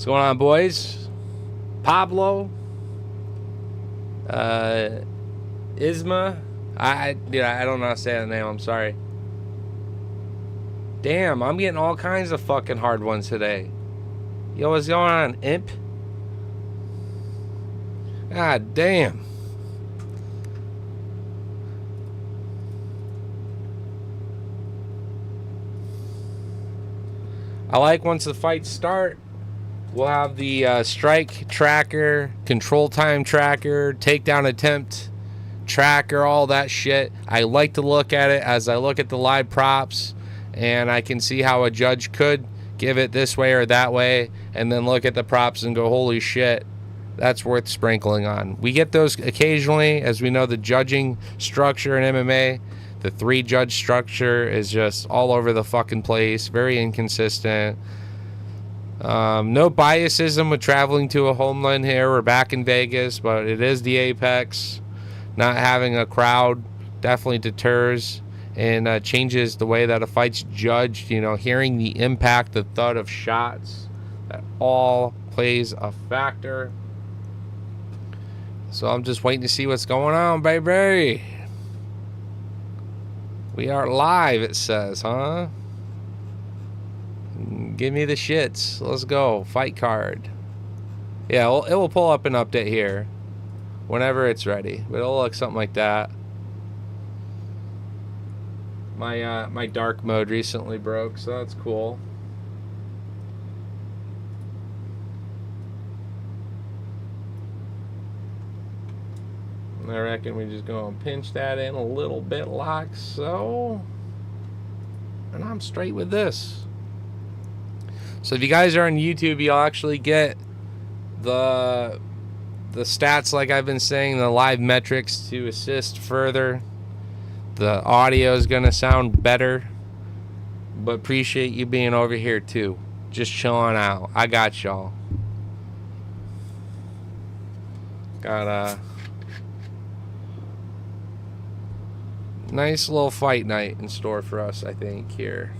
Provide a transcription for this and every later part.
going on, boys? Pablo, Isma. Dude, I don't know how to say that name. I'm sorry. Damn, I'm getting all kinds of fucking hard ones today. Yo, what's going on, Imp? God damn. I like once the fights start, we'll have the strike tracker, control time tracker, takedown attempt tracker, all that shit. I like to look at it as I look at the live props, and I can see how a judge could give it this way or that way, and then look at the props and go, holy shit, that's worth sprinkling on. We get those occasionally. As we know, the judging structure in MMA, the 3-judge structure is just all over the fucking place, very inconsistent. No biasism with traveling to a homeland here. We're back in Vegas, but it is the Apex. Not having a crowd definitely deters and changes the way that a fight's judged. You know, hearing the impact, the thud of shots, that all plays a factor. So I'm just waiting to see what's going on, baby. We are live, it says, huh? Give me the shits. Let's go. Fight card. Yeah, it will pull up an update here whenever it's ready. But it'll look something like that. My dark mode recently broke, so that's cool. I reckon we just go and pinch that in a little bit like so. And I'm straight with this. So if you guys are on YouTube, you'll actually get the stats like I've been saying, the live metrics to assist further. The audio is going to sound better. But appreciate you being over here too. Just chilling out. I got y'all. Got a nice little fight night in store for us, I think, here.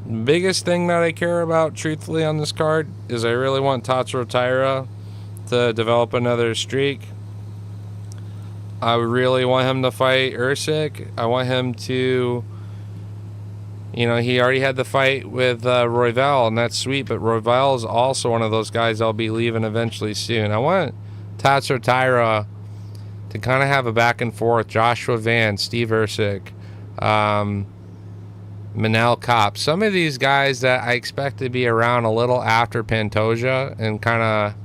The biggest thing that I care about, truthfully, on this card is I really want Tatsuro Taira to develop another streak. I really want him to fight Usyk. I want him to, you know, he already had the fight with Royval, and that's sweet, but Royval is also one of those guys I'll be leaving eventually soon. I want Tatsuro Taira to kind of have a back and forth. Joshua Van, Steve Usyk, Manel Kopp. Some of these guys that I expect to be around a little after Pantoja and kind of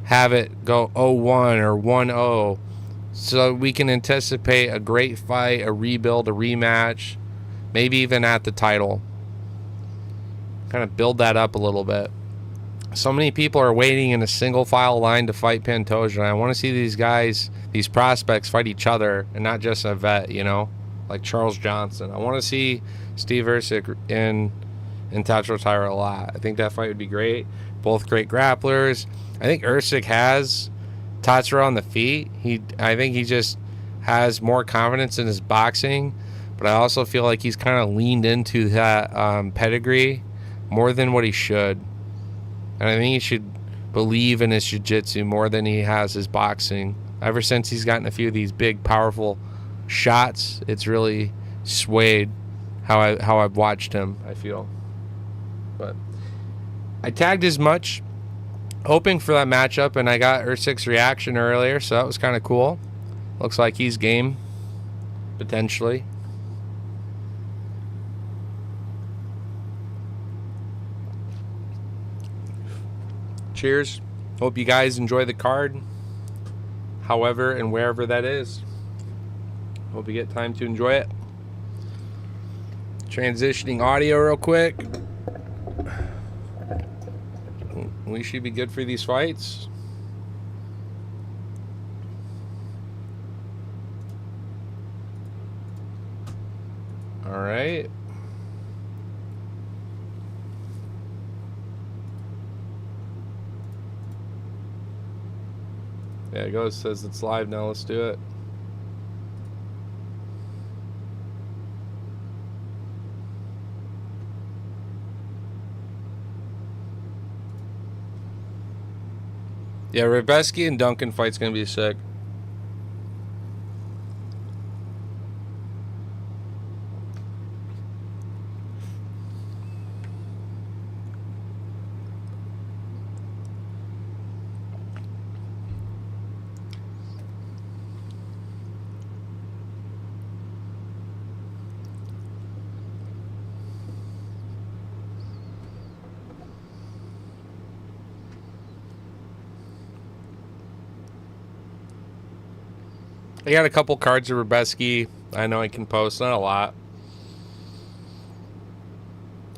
have it go 0-1 or 1-0 so we can anticipate a great fight, a rebuild, a rematch, maybe even at the title. Kind of build that up a little bit. So many people are waiting in a single file line to fight Pantoja. I want to see these guys, these prospects, fight each other and not just a vet, you know, like Charles Johnson. I want to see Steve Usyk and Tatsuro Taira a lot. I think that fight would be great. Both great grapplers. I think Usyk has Tatsuro on the feet. I think he just has more confidence in his boxing, but I also feel like he's kind of leaned into that pedigree more than what he should. And I think he should believe in his jiu-jitsu more than he has his boxing. Ever since he's gotten a few of these big, powerful shots, it's really swayed how I've watched him, I feel. But I tagged as much, hoping for that matchup, and I got Usyk's reaction earlier, so that was kind of cool. Looks like he's game, potentially. Cheers. Hope you guys enjoy the card, however and wherever that is. Hope you get time to enjoy it. Transitioning audio real quick. We should be good for these fights. All right. There it goes. Says it's live now. Let's do it. Yeah, Ribeski and Duncan fight's gonna be sick. I got a couple cards of Ribeski. I know I can post, not a lot.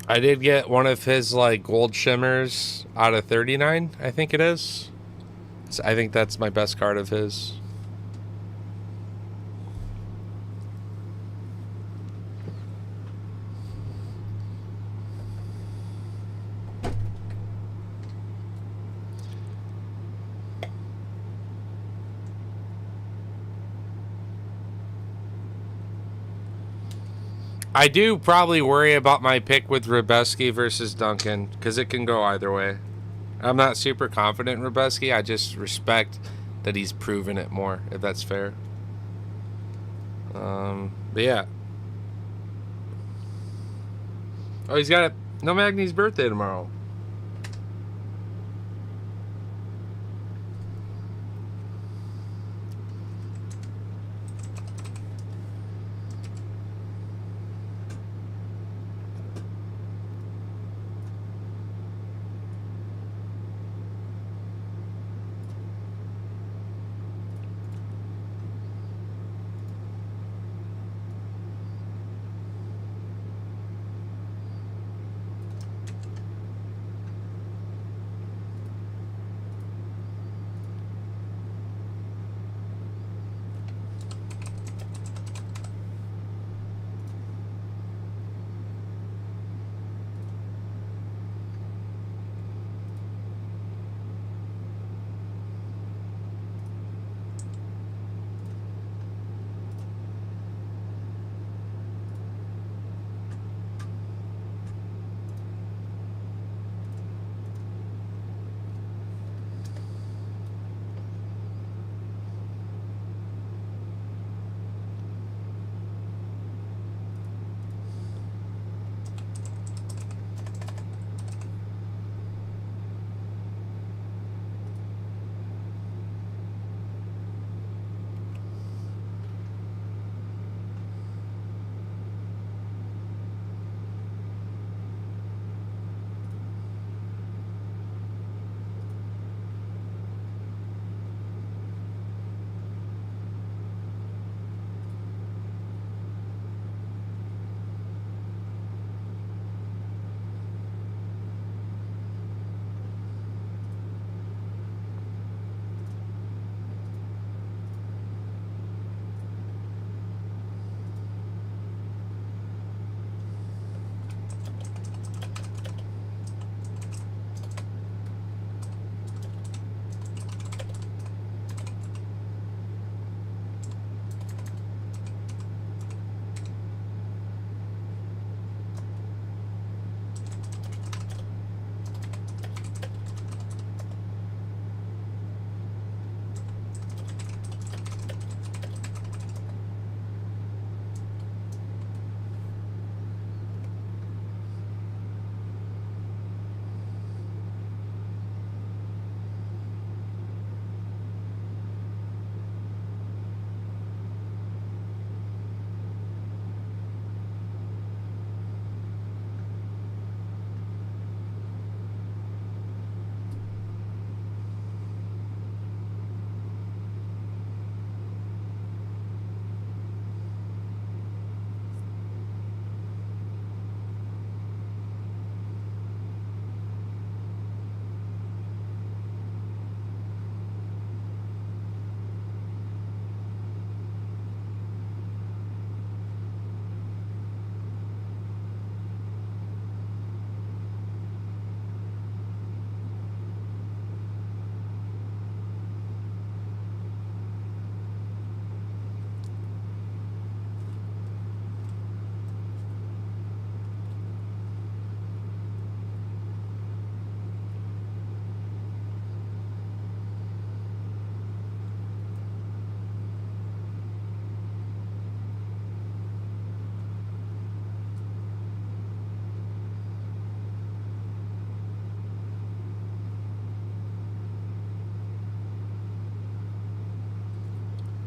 I did get one of his like gold shimmers out of 39, I think it is. So I think that's my best card of his. I do probably worry about my pick with Ribeski versus Duncan because it can go either way. I'm not super confident in Ribeski. I just respect that he's proven it more, if that's fair. But yeah. Oh, he's got No Magny's birthday tomorrow.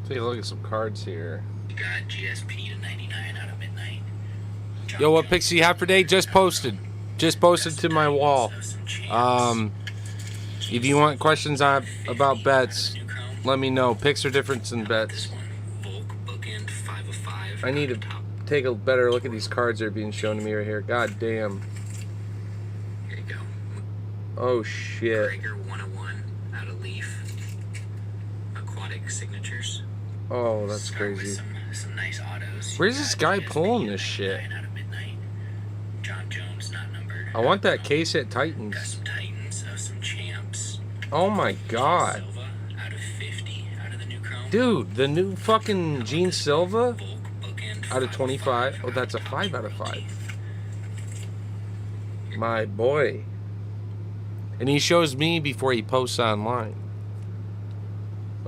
Take a look at some cards here. You got GSP to 99 out of midnight. Yo, what picks do you have for today? Just posted. Just posted to my wall. If you want questions about bets, let me know. Picks are different than bets. I need to take a better look at these cards that are being shown to me right here. God damn. Here you go. Oh shit. Gregor 101 out of Leaf. Aquatic signatures. Oh, that's crazy. Some nice autos. Where's this guy pulling this shit? Out of midnight. John Jones not numbered. I want that case hit Titans. Got some Titans, some champs. Oh my god. Silva out of 50 out of the new chrome. Dude, the new fucking Gene Silva out of 25. Oh, that's a 5 out of 5. My boy. And he shows me before he posts online.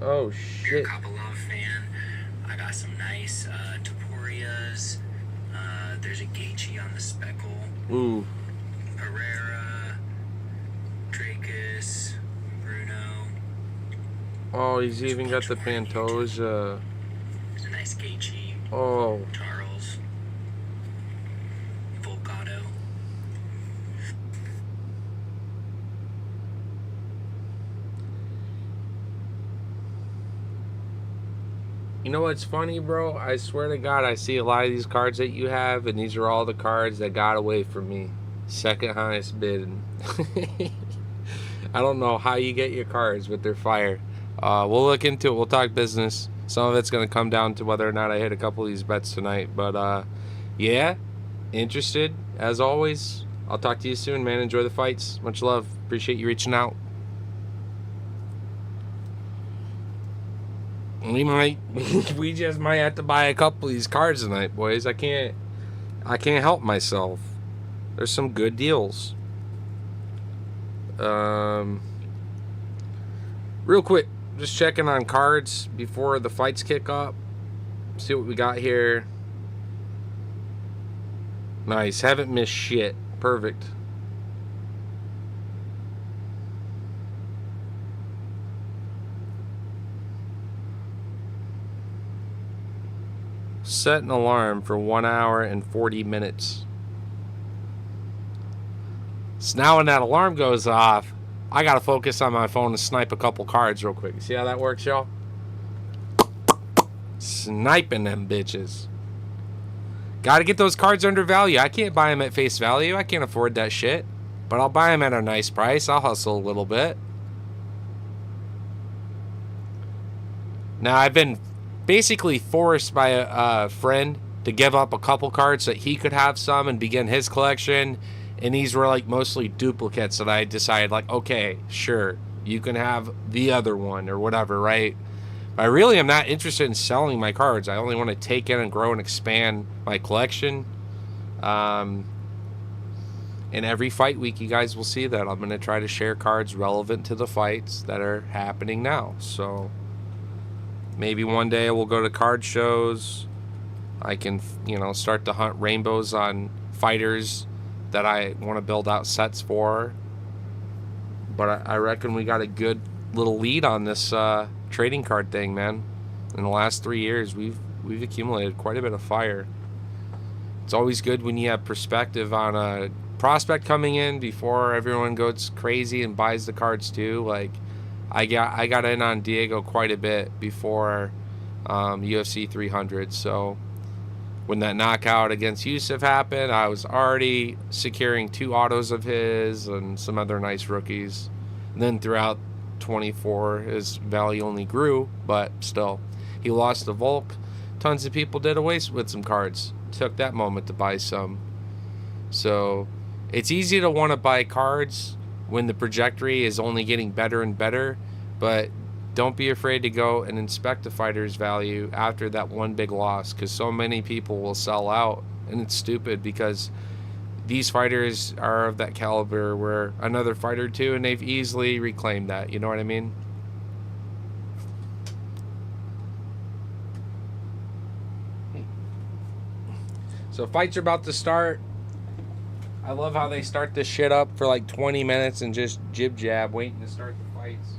Oh shit. Kopylov fan. I got some nice Toporias. There's a Gaethje on the speckle. Ooh. Pereira. Dracus. Bruno. Oh, he's even got the Pantoja. There's a nice Gaethje. Oh. Charles. Volcado. You know what's funny, bro? I swear to God, I see a lot of these cards that you have, and these are all the cards that got away from me. Second highest bid. I don't know how you get your cards, but they're fire. We'll look into it. We'll talk business. Some of it's going to come down to whether or not I hit a couple of these bets tonight. But, yeah, interested, as always. I'll talk to you soon, man. Enjoy the fights. Much love. Appreciate you reaching out. We just might have to buy a couple of these cards tonight, boys. I can't help myself. There's some good deals. Real quick, just checking on cards before the fights kick up. See what we got here. Nice. Haven't missed shit. Perfect. Set an alarm for 1 hour and 40 minutes. So now when that alarm goes off, I gotta focus on my phone and snipe a couple cards real quick. See how that works, y'all? Sniping them bitches. Gotta get those cards under value. I can't buy them at face value. I can't afford that shit. But I'll buy them at a nice price. I'll hustle a little bit. Now, I've been basically forced by a friend to give up a couple cards that he could have some and begin his collection. And these were like mostly duplicates that I decided like, okay, sure, you can have the other one or whatever, right? But I really am not interested in selling my cards. I only want to take in and grow and expand my collection. And every fight week, you guys will see that I'm going to try to share cards relevant to the fights that are happening now. So maybe one day we'll go to card shows. I can, start to hunt rainbows on fighters that I want to build out sets for. But I reckon we got a good little lead on this trading card thing, man. In the last 3 years, we've accumulated quite a bit of fire. It's always good when you have perspective on a prospect coming in before everyone goes crazy and buys the cards too. Like I got in on Diego quite a bit before UFC 300, so when that knockout against Yusuf happened, I was already securing 2 autos of his and some other nice rookies. And then throughout 24, his value only grew, but still, he lost to Volk. Tons of people did away with some cards. Took that moment to buy some. So it's easy to want to buy cards when the trajectory is only getting better and better, but don't be afraid to go and inspect a fighter's value after that one big loss, because so many people will sell out, and it's stupid because these fighters are of that caliber where another fighter too, and they've easily reclaimed that. You know what I mean? So fights are about to start. I love how they start this shit up for like 20 minutes and just jib jab waiting to start the fights.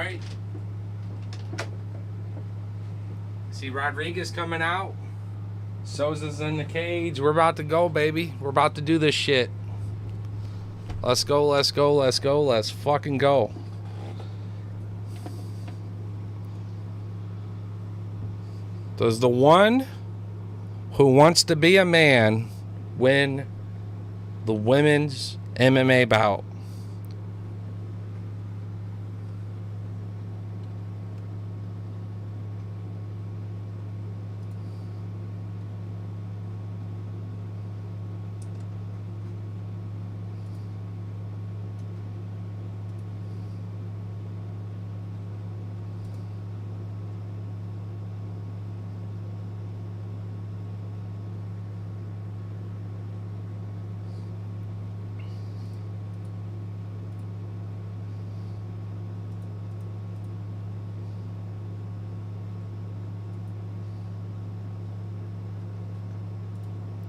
right. See Rodriguez coming out. Souza's in the cage. We're about to go, baby. We're about to do this shit. Let's go, let's go, let's go. Let's fucking go. Does the one who wants to be a man win the women's MMA bout?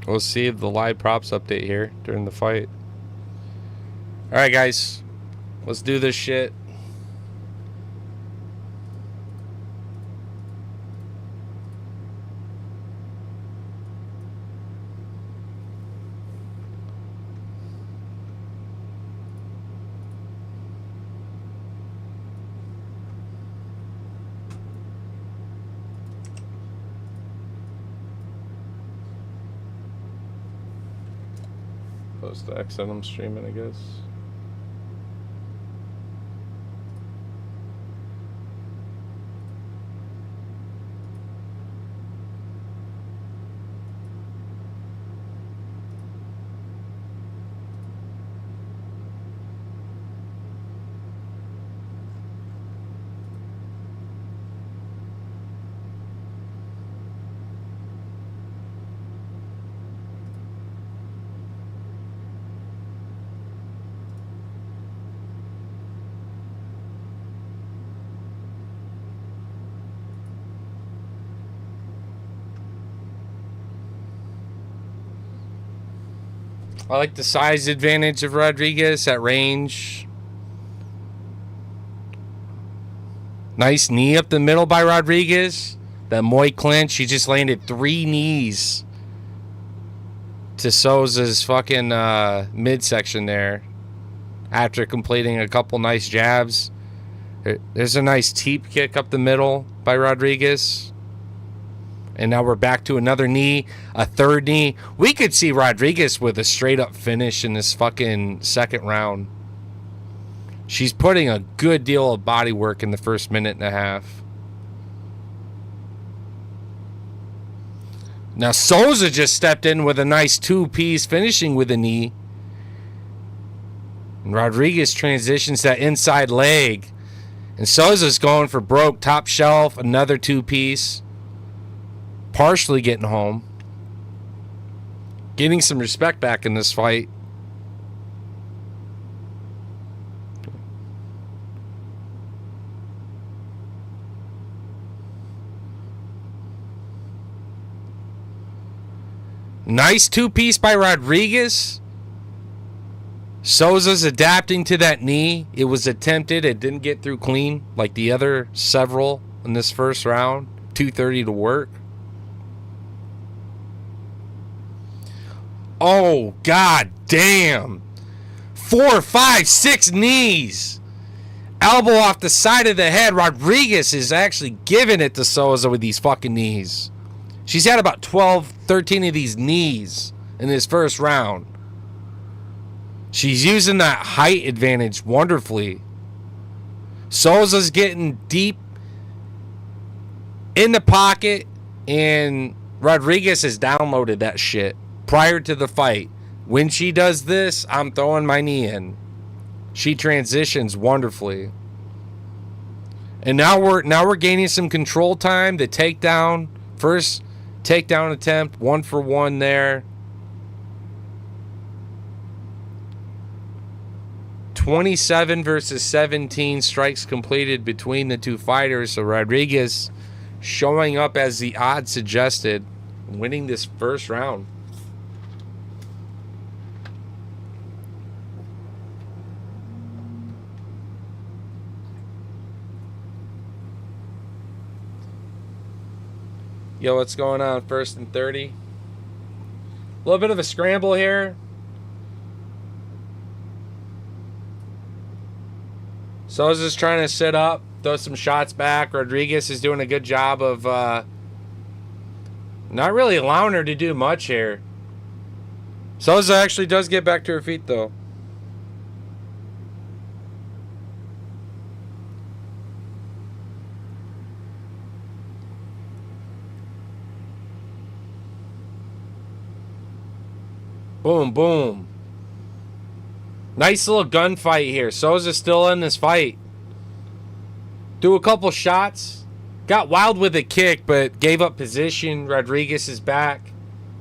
We'll see the live props update here during the fight. Alright, guys. Let's do this shit. Post the X and I'm streaming, I guess. I like the size advantage of Rodriguez at range. Nice knee up the middle by Rodriguez. That Muay clinch. She just landed 3 knees to Souza's fucking midsection there after completing a couple nice jabs. There's a nice teep kick up the middle by Rodriguez. And now we're back to another knee, a third knee. We could see Rodriguez with a straight-up finish in this fucking second round. She's putting a good deal of body work in the first minute and a half. Now Souza just stepped in with a nice 2-piece, finishing with a knee. And Rodriguez transitions that inside leg. And Souza's going for broke, top shelf, another 2-piece. Partially getting home. Getting some respect back in this fight. Nice 2-piece by Rodriguez. Souza's adapting to that knee. It was attempted. It didn't get through clean like the other several in this first round. 2:30 to work. Oh, god damn. 4, 5, 6 knees. Elbow off the side of the head. Rodriguez is actually giving it to Souza with these fucking knees. She's had about 12, 13 of these knees in this first round. She's using that height advantage wonderfully. Souza's getting deep in the pocket, and Rodriguez has downloaded that shit prior to the fight. When she does this, I'm throwing my knee in. She transitions wonderfully. And now we're gaining some control time. The takedown, first takedown attempt, 1 for 1 there. 27 versus 17 strikes completed between the two fighters. So Rodriguez showing up as the odds suggested, winning this first round. Yo, what's going on? 1st and 30. A little bit of a scramble here. Souza's trying to sit up, throw some shots back. Rodriguez is doing a good job of not really allowing her to do much here. Souza actually does get back to her feet, though. Boom, boom. Nice little gunfight here. Souza's still in this fight. Do a couple shots. Got wild with a kick, but gave up position. Rodriguez is back.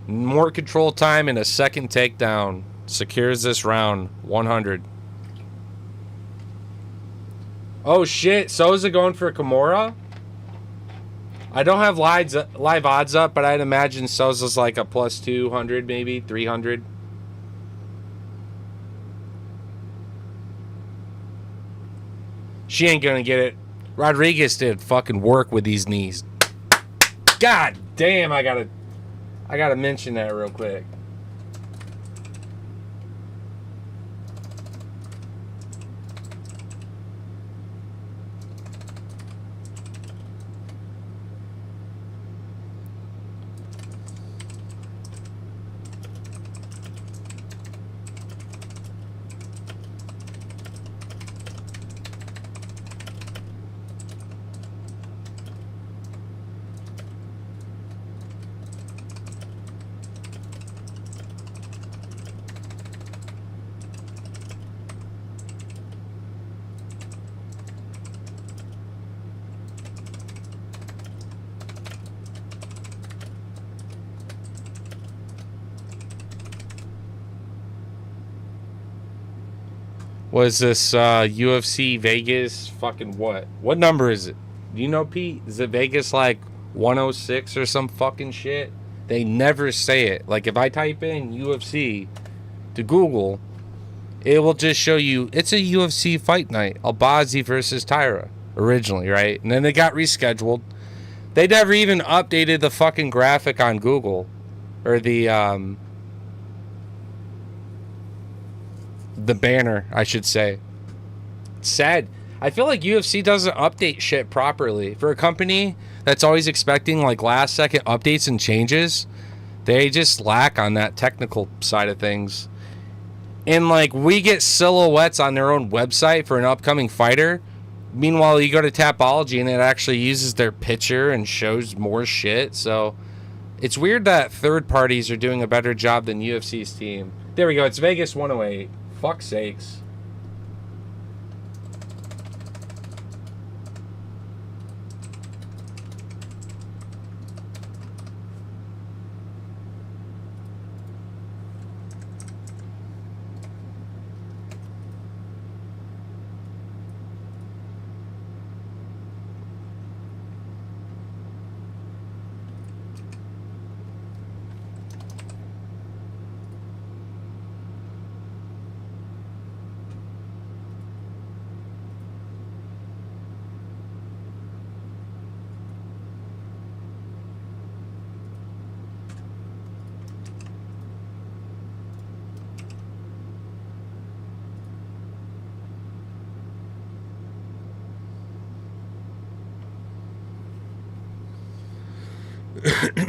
More control time and a second takedown. Secures this round. 100. Oh, shit. Souza going for Kimura? I don't have live odds up, but I'd imagine Souza's like a plus 200, maybe 300. She ain't gonna get it. Rodriguez did fucking work with these knees. God damn, I gotta mention that real quick. Was this UFC Vegas fucking what? What number is it? Do you know, Pete? Is it Vegas like 106 or some fucking shit? They never say it. Like if I type in UFC to Google, it will just show you it's a UFC fight night. Albazi versus Tyra originally, right? And then it got rescheduled. They never even updated the fucking graphic on Google or the banner, I should say. It's sad. I feel like UFC doesn't update shit properly. For a company that's always expecting like last second updates and changes, they just lack on that technical side of things. And like we get silhouettes on their own website for an upcoming fighter. Meanwhile, you go to Tapology and it actually uses their picture and shows more shit. So it's weird that third parties are doing a better job than UFC's team. There we go. It's Vegas 108. Fuck's sakes.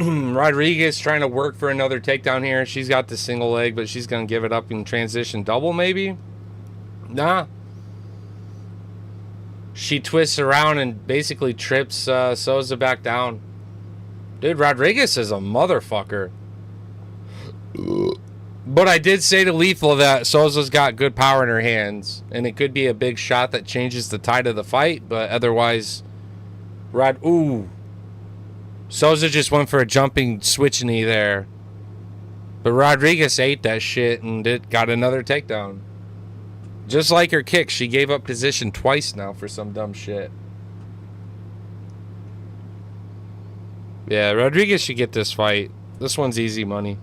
Rodriguez trying to work for another takedown here. She's got the single leg, but she's going to give it up in transition double maybe? Nah. She twists around and basically trips Souza back down. Dude, Rodriguez is a motherfucker. But I did say to Lethal that Souza's got good power in her hands. And it could be a big shot that changes the tide of the fight. But otherwise, ooh. Souza just went for a jumping switch knee there. But Rodriguez ate that shit and it got another takedown. Just like her kick, she gave up position twice now for some dumb shit. Yeah, Rodriguez should get this fight. This one's easy money.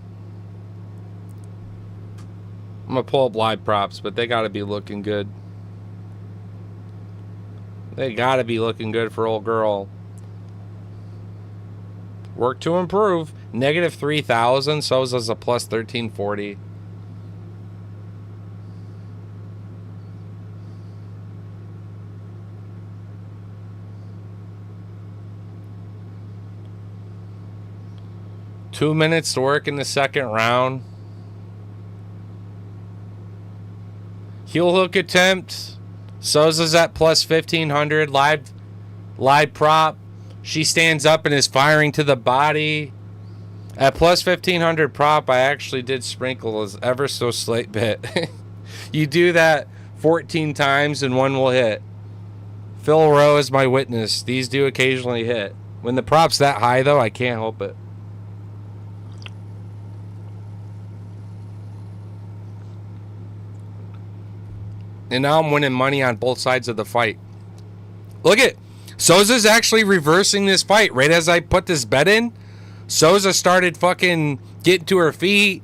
I'm going to pull up live props, but they got to be looking good. They got to be looking good for old girl. Work to improve. Negative 3,000. Souza's a plus 1340. Two minutes to work in the second round. Heel hook attempt. Souza's at plus 1,500. Live prop. She stands up and is firing to the body. At plus 1,500 prop, I actually did sprinkle as ever so slight bit. You do that 14 times and one will hit. Phil Rowe is my witness. These do occasionally hit. When the prop's that high, though, I can't help it. And now I'm winning money on both sides of the fight. Look at Souza's actually reversing this fight. Right as I put this bet in, Souza started fucking getting to her feet.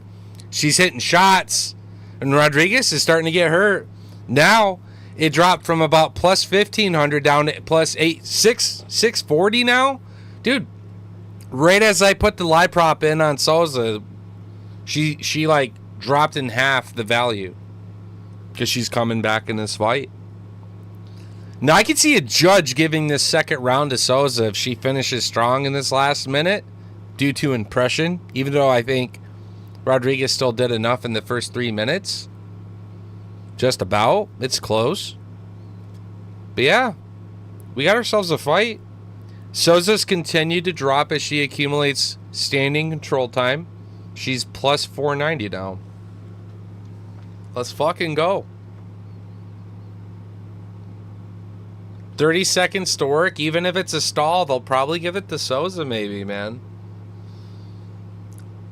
She's hitting shots. And Rodriguez is starting to get hurt. Now, it dropped from about plus 1,500 down to plus 640 now. Dude, right as I put the live prop in on Souza, she like dropped in half the value. Because she's coming back in this fight. Now, I can see a judge giving this second round to Souza if she finishes strong in this last minute due to impression, even though I think Rodriguez still did enough in the first 3 minutes. Just about. It's close. But yeah, we got ourselves a fight. Souza's continued to drop as she accumulates standing control time. She's plus 490 now. Let's fucking go. 30 seconds to work. Even if it's a stall, they'll probably give it to Souza maybe, man.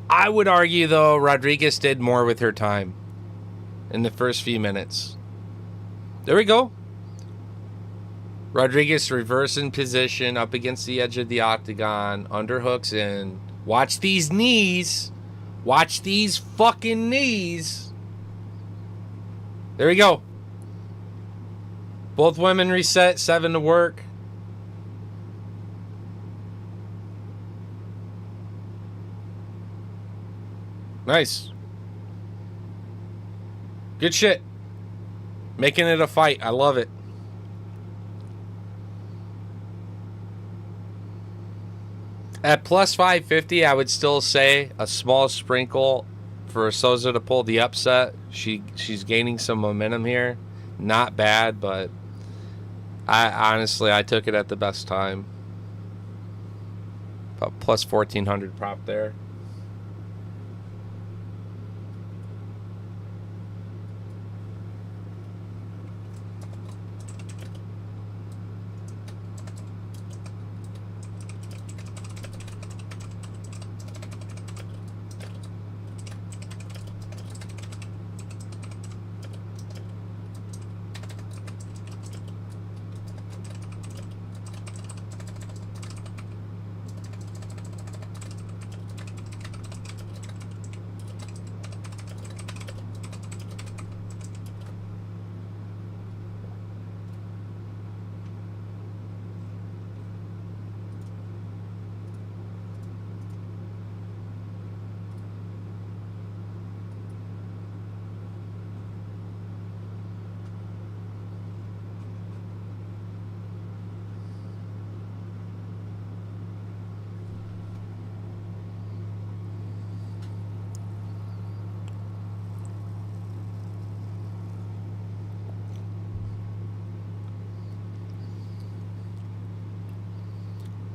I would argue, though, Rodriguez did more with her time in the first few minutes. There we go. Rodriguez reverse in position up against the edge of the octagon. Underhooks in. Watch these knees. Watch these fucking knees. There we go. Both women reset. 7 to work. Nice. Good shit. Making it a fight. I love it. At plus 550, I would still say a small sprinkle for Souza to pull the upset. She's gaining some momentum here. Not bad, but I took it at the best time. About plus 1,400 prop there.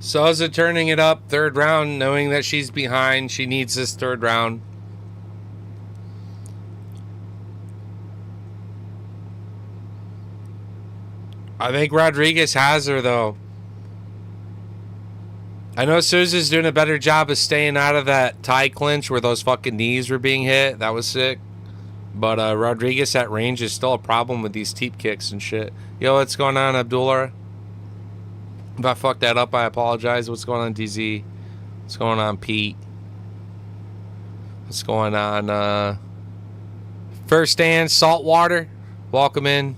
Souza turning it up, third round, knowing that she's behind. She needs this third round. I think Rodriguez has her, though. I know Souza's doing a better job of staying out of that tie clinch where those fucking knees were being hit. That was sick. But Rodriguez at range is still a problem with these teep kicks and shit. Yo, what's going on, Abdullah? If I fucked that up, I apologize. What's going on, DZ? What's going on, Pete? What's going on? First stand, Saltwater. Welcome in.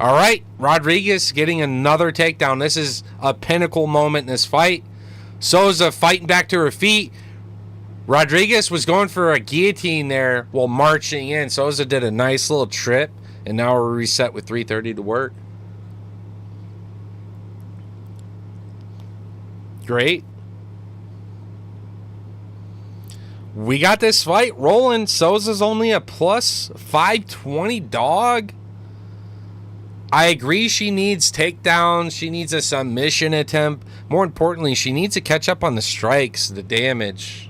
All right, Rodriguez getting another takedown. This is a pinnacle moment in this fight. Souza fighting back to her feet. Rodriguez was going for a guillotine there while marching in. Souza did a nice little trip, and now we're reset with 3:30 to work. Great. We got this fight rolling. Souza's only a plus 520 dog. I agree she needs takedowns. She needs a submission attempt. More importantly, she needs to catch up on the strikes, the damage.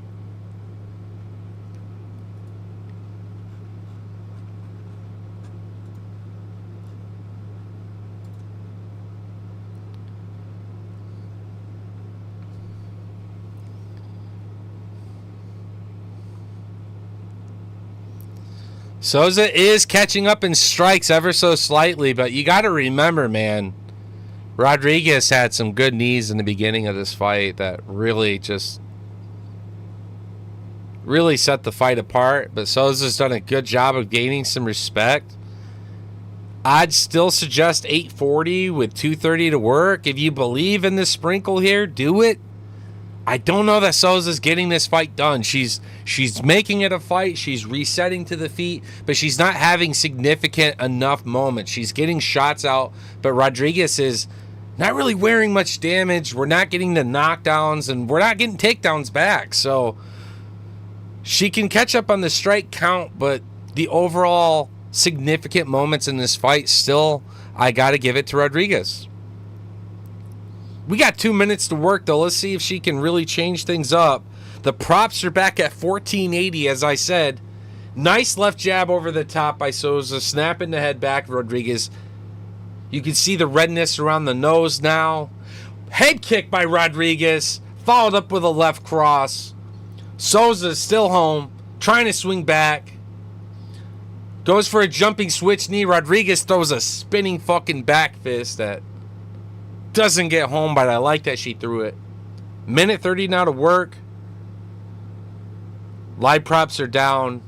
Souza is catching up in strikes ever so slightly, but you got to remember, man, Rodriguez had some good knees in the beginning of this fight that really set the fight apart, but Souza's done a good job of gaining some respect. I'd still suggest 840 with 230 to work. If you believe in the sprinkle here, do it. I don't know that Souza's getting this fight done. She's making it a fight. She's resetting to the feet, but she's not having significant enough moments. She's getting shots out, but Rodriguez is not really wearing much damage. We're not getting the knockdowns, and we're not getting takedowns back. So she can catch up on the strike count, but the overall significant moments in this fight, still, I got to give it to Rodriguez. We got 2 minutes to work, though. Let's see if she can really change things up. The props are back at 1480, as I said. Nice left jab over the top by Souza, snapping the head back, Rodriguez. You can see the redness around the nose now. Head kick by Rodriguez, followed up with a left cross. Souza still home, trying to swing back. Goes for a jumping switch knee. Rodriguez throws a spinning fucking back fist that doesn't get home, but I like that she threw it. Minute 30 now to work. Live props are down.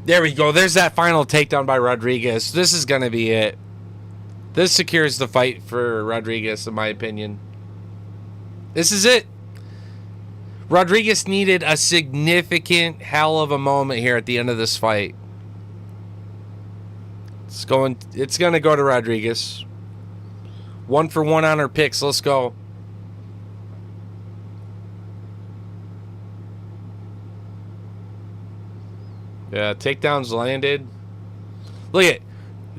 There we go. There's that final takedown by Rodriguez. This is going to be it. This secures the fight for Rodriguez, in my opinion. This is it. Rodriguez needed a significant hell of a moment here at the end of this fight. It's going to go to Rodriguez. 1 for 1 on her picks. Let's go. Yeah, takedowns landed. Look at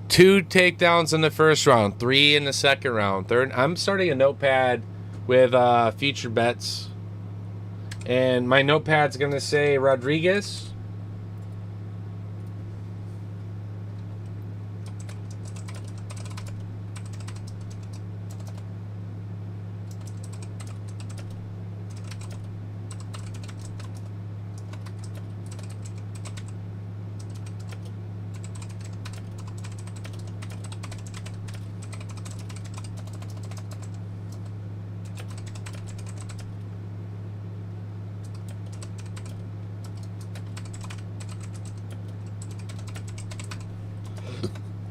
2 takedowns in the first round, 3 in the second round. Third, I'm starting a notepad with future bets. And my notepad's going to say Rodriguez.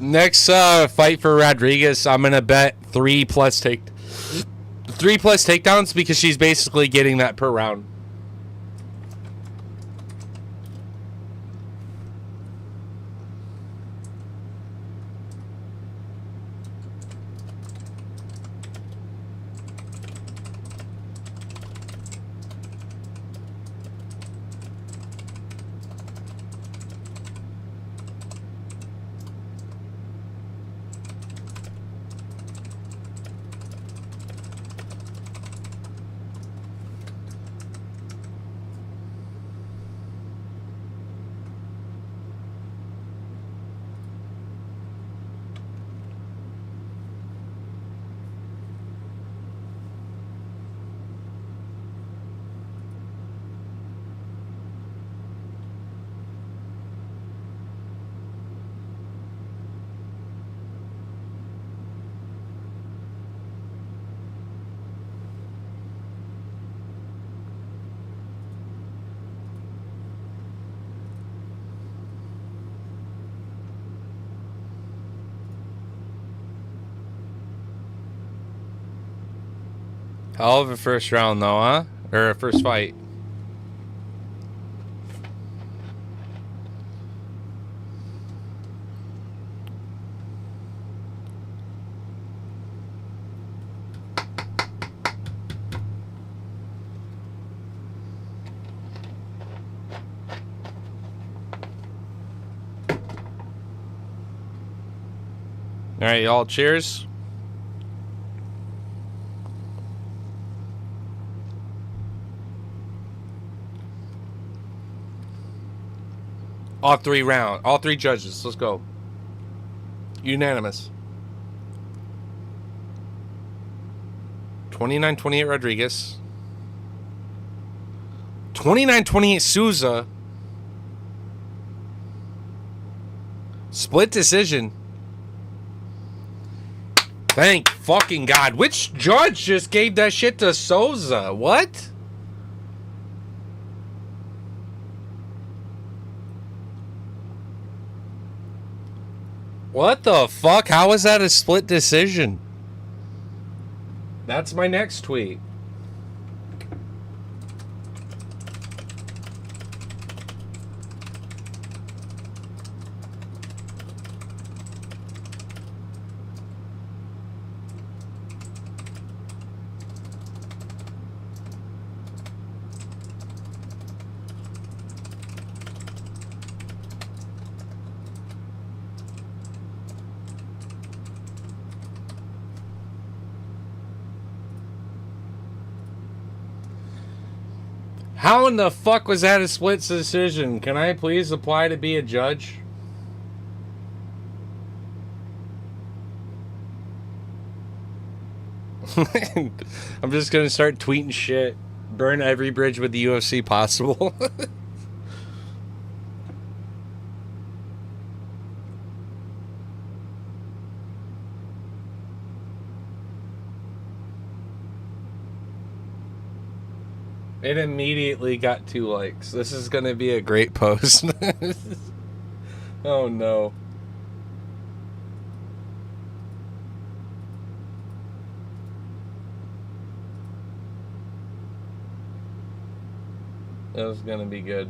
Next fight for Rodriguez, I'm gonna bet 3 plus takedowns because she's basically getting that per round. Hell of a first round, though, huh? Or a first fight. All right, y'all, cheers. All three judges. Let's go. Unanimous. 29-28 Rodriguez. 29-28 Souza. Split decision. Thank fucking God. Which judge just gave that shit to Souza? What? What the fuck? How is that a split decision? That's my next tweet. How in the fuck was that a split decision? Can I please apply to be a judge? I'm just gonna start tweeting shit. Burn every bridge with the UFC possible. It immediately got 2 likes. This is gonna be a great post. Oh no. That was gonna be good.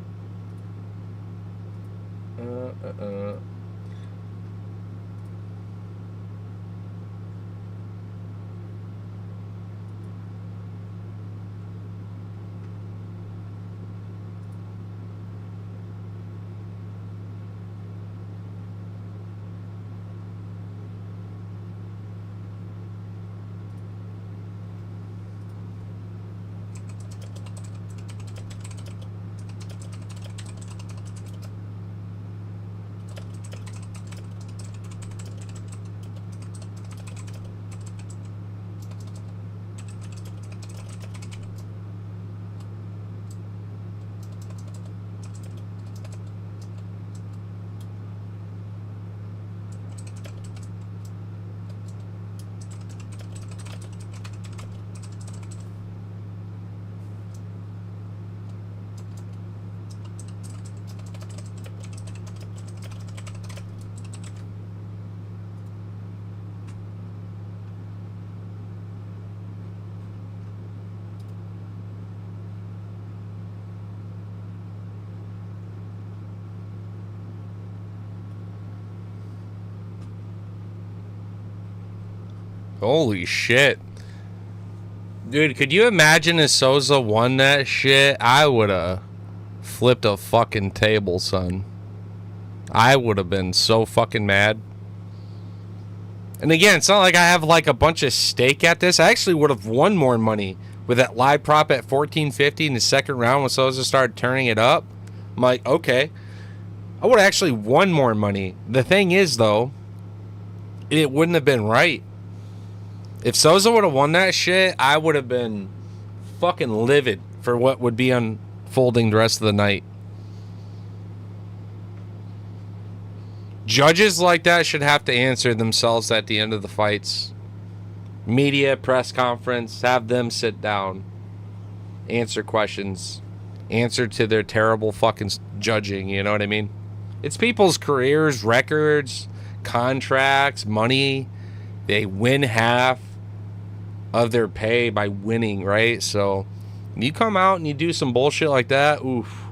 Holy shit. Dude, could you imagine if Souza won that shit? I would have flipped a fucking table, son. I would have been so fucking mad. And again, it's not like I have like a bunch of stake at this. I actually would have won more money with that live prop at 14.50 in the second round when Souza started turning it up. I'm like, okay. I would have actually won more money. The thing is, though, it wouldn't have been right. If Souza would have won that shit, I would have been fucking livid for what would be unfolding the rest of the night. Judges like that should have to answer themselves at the end of the fights. Media, press conference, have them sit down, answer questions, answer to their terrible fucking judging, you know what I mean? It's people's careers, records, contracts, money. They win half. of their pay by winning, right? So you come out and you do some bullshit like that, oof.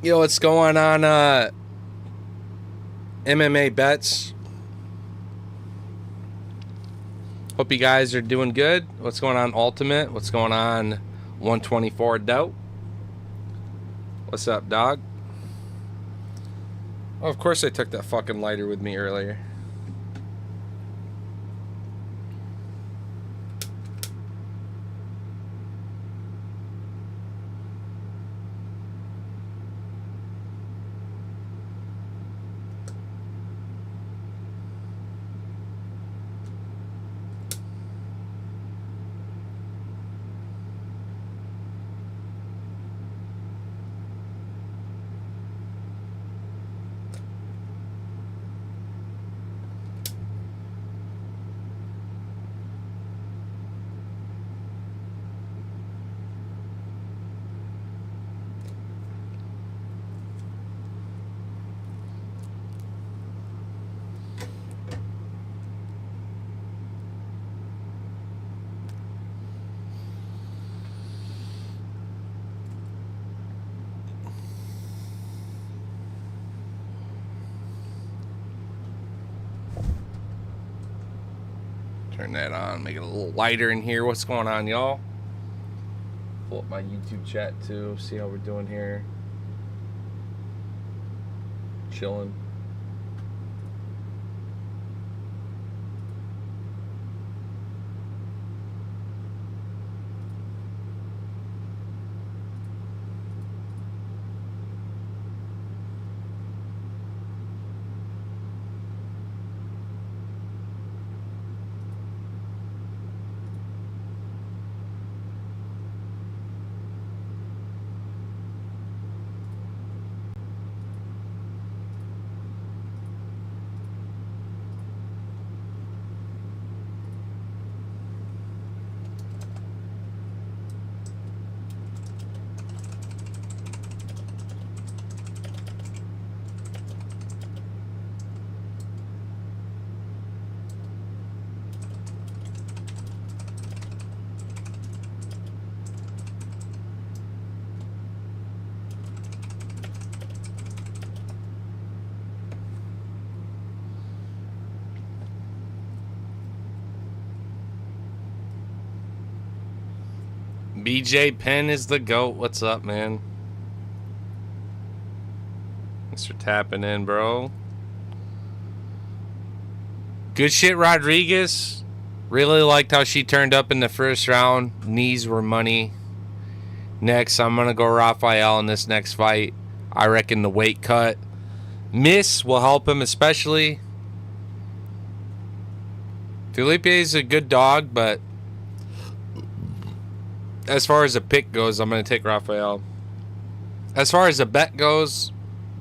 Yo, what's going on, MMA bets? Hope you guys are doing good. What's going on, Ultimate? What's going on, 124 Dope? What's up, dog? Oh, of course I took that fucking lighter with me earlier. Turn that on, make it a little lighter in here. What's going on, y'all? Pull up my YouTube chat too, see how we're doing here. Chilling. BJ Penn is the GOAT. What's up, man? Thanks for tapping in, bro. Good shit, Rodriguez. Really liked how she turned up in the first round. Knees were money. Next, I'm going to go Rafael in this next fight. I reckon the weight cut miss will help him, especially. Felipe is a good dog, but as far as the pick goes, I'm going to take Rafael. As far as the bet goes,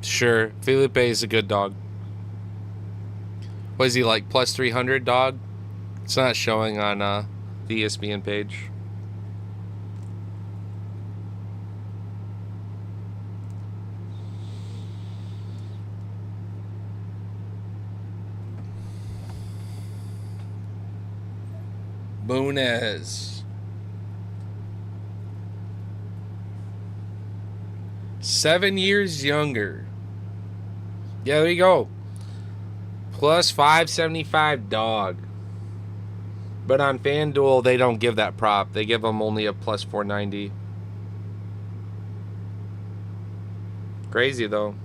sure, Felipe is a good dog. What is he, like, plus 300 dog? It's not showing on the ESPN page. Boonez. 7 years younger. Yeah, there you go. Plus 575 dog. But on FanDuel, they don't give that prop. They give them only a plus 490. Crazy, though.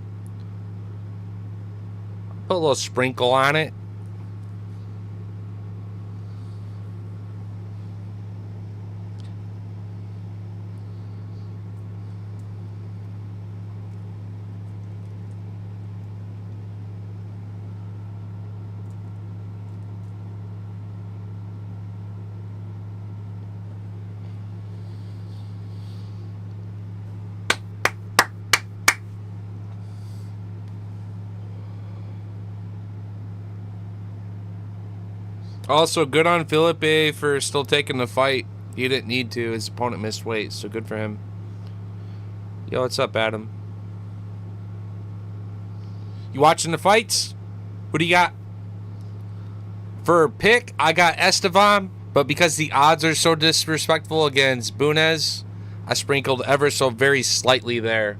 Put a little sprinkle on it. Also, good on Felipe for still taking the fight. He didn't need to. His opponent missed weight, so good for him. Yo, what's up, Adam? You watching the fights? What do you got? For pick, I got Estevan, but because the odds are so disrespectful against Bunez, I sprinkled ever so very slightly there.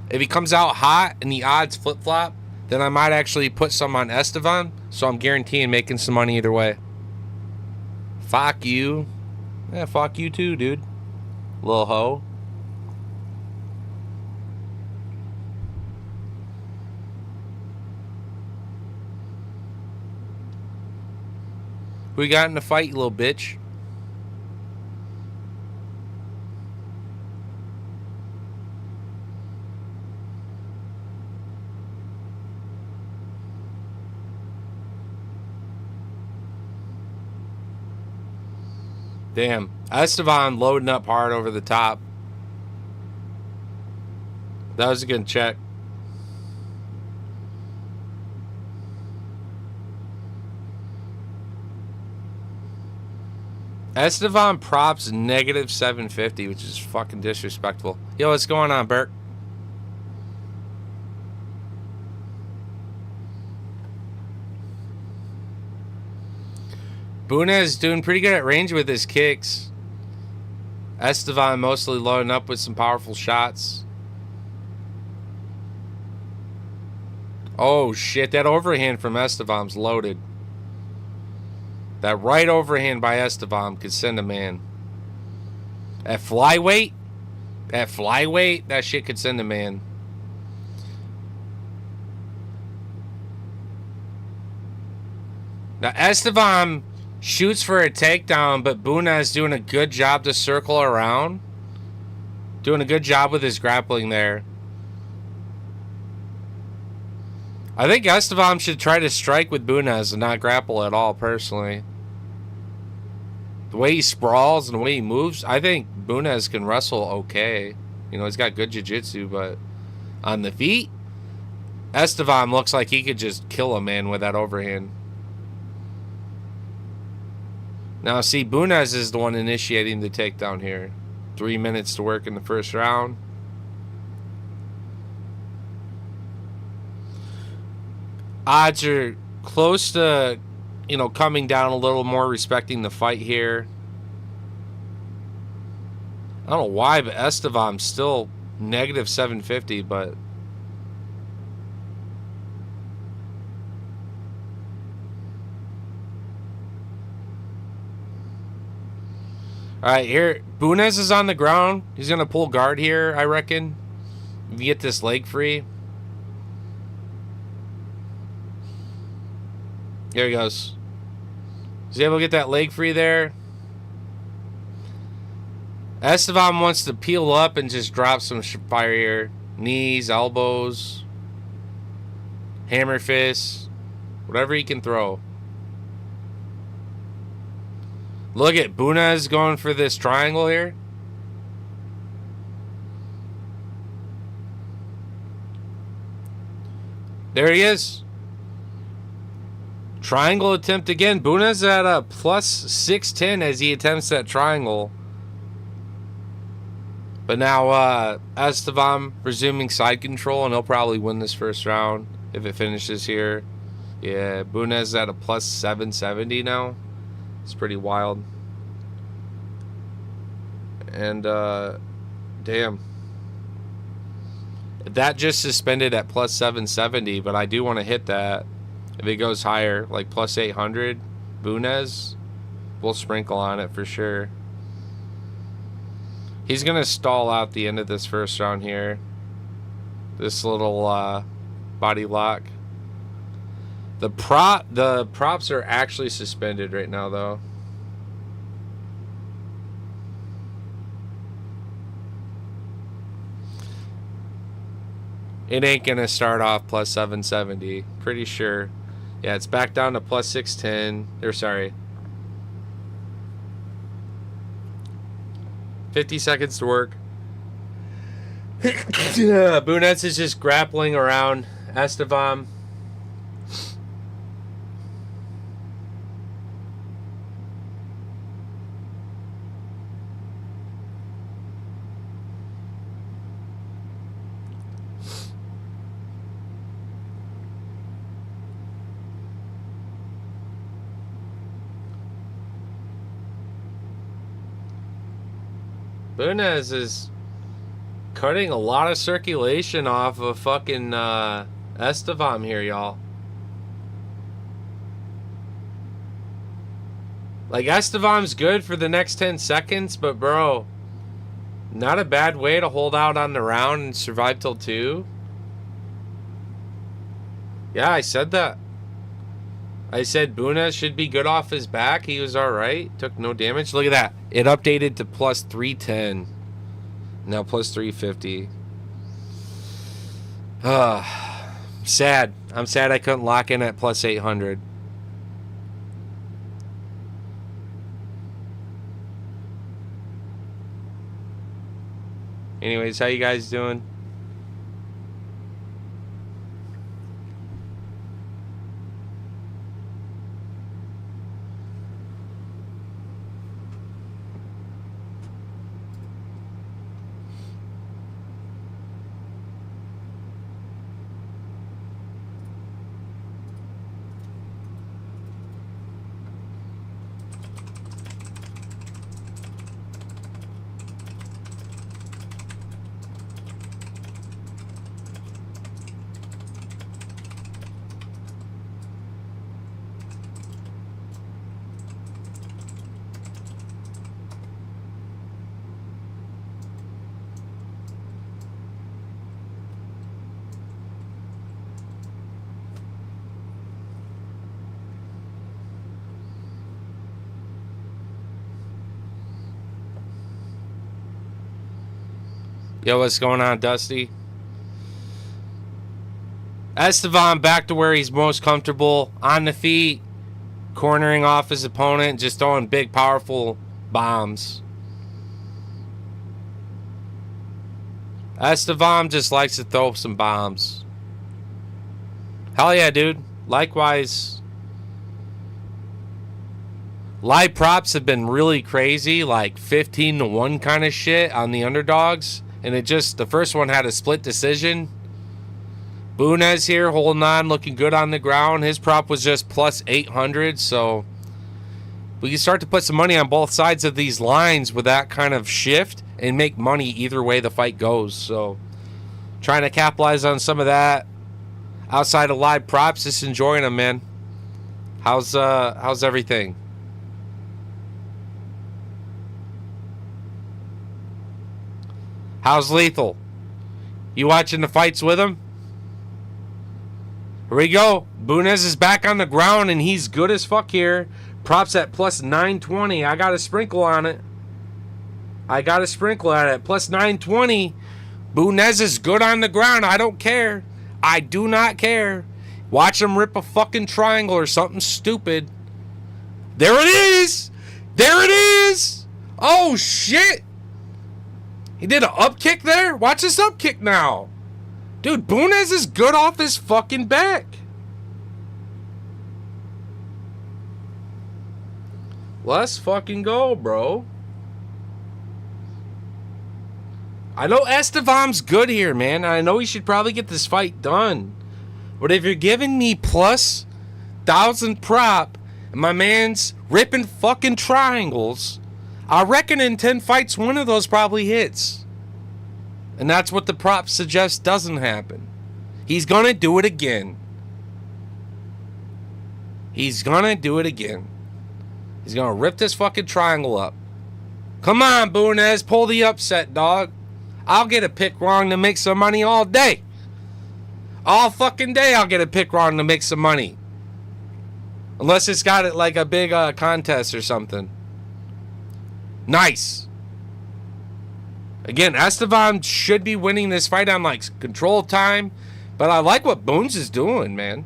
If he comes out hot and the odds flip-flop, then I might actually put some on Estevan, so I'm guaranteeing making some money either way. Fuck you. Yeah, fuck you too, dude. Little hoe. Who you got in the fight, you little bitch? Damn. Estevan loading up hard over the top. That was a good check. Estevan props negative 750, which is fucking disrespectful. Yo, what's going on, Bert? Bunez doing pretty good at range with his kicks. Estevan mostly loading up with some powerful shots. Oh, shit. That overhand from Estevan's loaded. That right overhand by Estevan could send a man. At flyweight, that shit could send a man. Now, Estevan shoots for a takedown, but Bunez doing a good job to circle around. Doing a good job with his grappling there. I think Estevan should try to strike with Bunez and not grapple at all, personally. The way he sprawls and the way he moves, I think Bunez can wrestle okay. You know, he's got good jiu-jitsu, but on the feet, Estevan looks like he could just kill a man with that overhand. Now, see, Bunez is the one initiating the takedown here. 3 minutes to work in the first round. Odds are close to, you know, coming down a little more, respecting the fight here. I don't know why, but Estevan's still negative 750, but... Alright, here, Bunez is on the ground. He's going to pull guard here, I reckon. If you get this leg free. Here he goes. Is he able to get that leg free there? Estevan wants to peel up and just drop some fire here. Knees, elbows, hammer fists, whatever he can throw. Look at Bunez going for this triangle here. There he is. Triangle attempt again. Bunez at a plus 610 as he attempts that triangle. But now Estevan resuming side control, and he'll probably win this first round if it finishes here. Yeah, Bunez at a plus 770 now. It's pretty wild. And, damn. That just suspended at plus 770, but I do want to hit that. If it goes higher, like plus 800, Bunez, we'll sprinkle on it for sure. He's going to stall out the end of this first round here. This little body lock. The props are actually suspended right now, though. It ain't going to start off plus 770. Pretty sure. Yeah, it's back down to plus 610. Or sorry. 50 seconds to work. Bunez is just grappling around Estevan. Bunez is cutting a lot of circulation off of fucking Estevam here, y'all. Like, Estevam's good for the next 10 seconds, but bro, not a bad way to hold out on the round and survive till 2. Yeah, I said that. I said Bunez should be good off his back. He was alright. Took no damage. Look at that. It updated to plus 310. Now plus 350. Sad. I'm sad I couldn't lock in at plus 800. Anyways, how you guys doing? Yo, what's going on, Dusty? Estevam back to where he's most comfortable. On the feet, cornering off his opponent, just throwing big, powerful bombs. Estevam just likes to throw some bombs. Hell yeah, dude. Likewise. Live props have been really crazy, like 15-1 kind of shit on the underdogs. And it just, the first one had a split decision. Bunez here holding on, looking good on the ground. His prop was just plus 800, so we can start to put some money on both sides of these lines with that kind of shift and make money either way the fight goes. So trying to capitalize on some of that. Outside of live props, just enjoying them, man. How's everything? How's Lethal? You watching the fights with him? Here we go. Bunez is back on the ground, and he's good as fuck here. Props at plus 920. I got a sprinkle on it. I got a sprinkle at it. Plus 920. Bunez is good on the ground. I don't care. I do not care. Watch him rip a fucking triangle or something stupid. There it is. There it is. Oh, shit. He did an up kick there? Watch this up kick now. Dude, Bunez is good off his fucking back. Let's fucking go, bro. I know Estevam's good here, man. I know he should probably get this fight done. But if you're giving me plus 1,000 prop and my man's ripping fucking triangles, I reckon in 10 fights, one of those probably hits. And that's what the prop suggests doesn't happen. He's going to do it again. He's going to do it again. He's going to rip this fucking triangle up. Come on, Bunez, pull the upset, dog. I'll get a pick wrong to make some money all day. All fucking day I'll get a pick wrong to make some money. Unless it's got it like a big contest or something. Nice. Again, Estevam should be winning this fight on like control time. But I like what Bones is doing, man.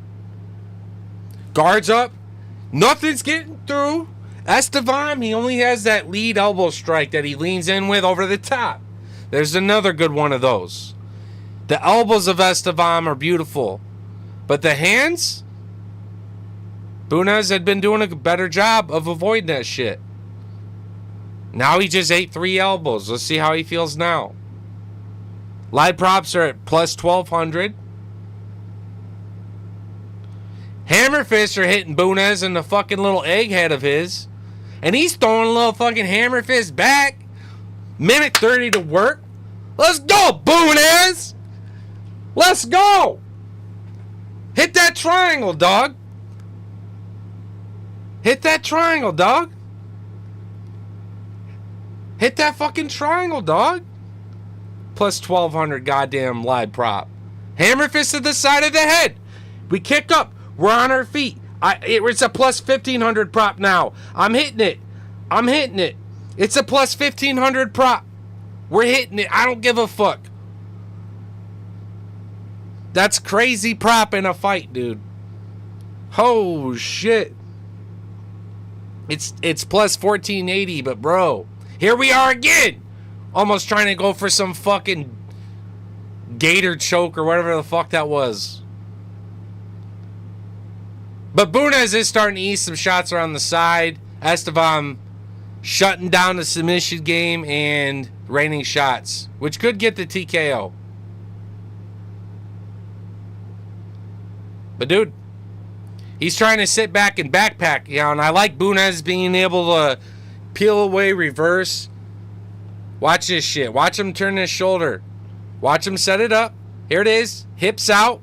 Guards up. Nothing's getting through. Estevam, he only has that lead elbow strike that he leans in with over the top. There's another good one of those. The elbows of Estevam are beautiful. But the hands? Bunez had been doing a better job of avoiding that shit. Now he just ate 3 elbows. Let's see how he feels now. Live props are at plus 1,200. Hammer fists are hitting Bunez in the fucking little egghead of his. And he's throwing a little fucking hammer fist back. Minute 30 to work. Let's go, Boonaz. Let's go. Hit that triangle, dog. Hit that triangle, dog. Hit that fucking triangle, dog. Plus 1,200 goddamn live prop. Hammer fist to the side of the head. We kick up. We're on our feet. It's a plus 1,500 prop now. I'm hitting it. I'm hitting it. It's a plus 1,500 prop. We're hitting it. I don't give a fuck. That's crazy prop in a fight, dude. Oh, shit. It's plus 1,480, but bro, here we are again. Almost trying to go for some fucking gator choke or whatever the fuck that was. But Bunez is starting to ease some shots around the side. Estevam shutting down the submission game and raining shots, which could get the TKO. But dude, he's trying to sit back and backpack, you know, and I like Bunez being able to peel away, reverse. Watch this shit. Watch him turn his shoulder. Watch him set it up. Here it is. Hips out.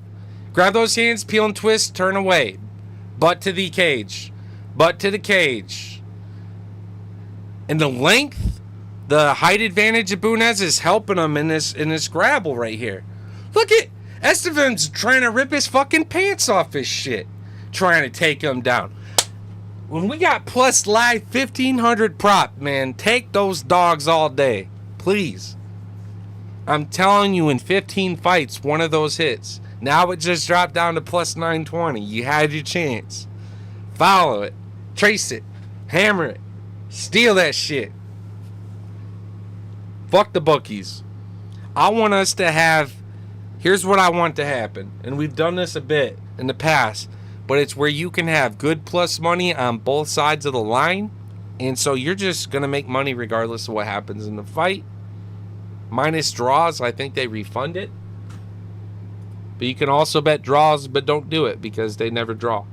Grab those hands, peel and twist, turn away. Butt to the cage. Butt to the cage. And the length, the height advantage of Bunez is helping him in this grapple right here. Look at Estevan's trying to rip his fucking pants off his shit. Trying to take him down. When we got plus live 1,500 prop, man, take those dogs all day. Please. I'm telling you, in 15 fights, one of those hits. Now it just dropped down to plus 920. You had your chance. Follow it. Trace it. Hammer it. Steal that shit. Fuck the bookies. I want us to have... Here's what I want to happen. And we've done this a bit in the past. But it's where you can have good plus money on both sides of the line. And so you're just going to make money regardless of what happens in the fight. Minus draws, I think they refund it. But you can also bet draws, but don't do it because they never draw.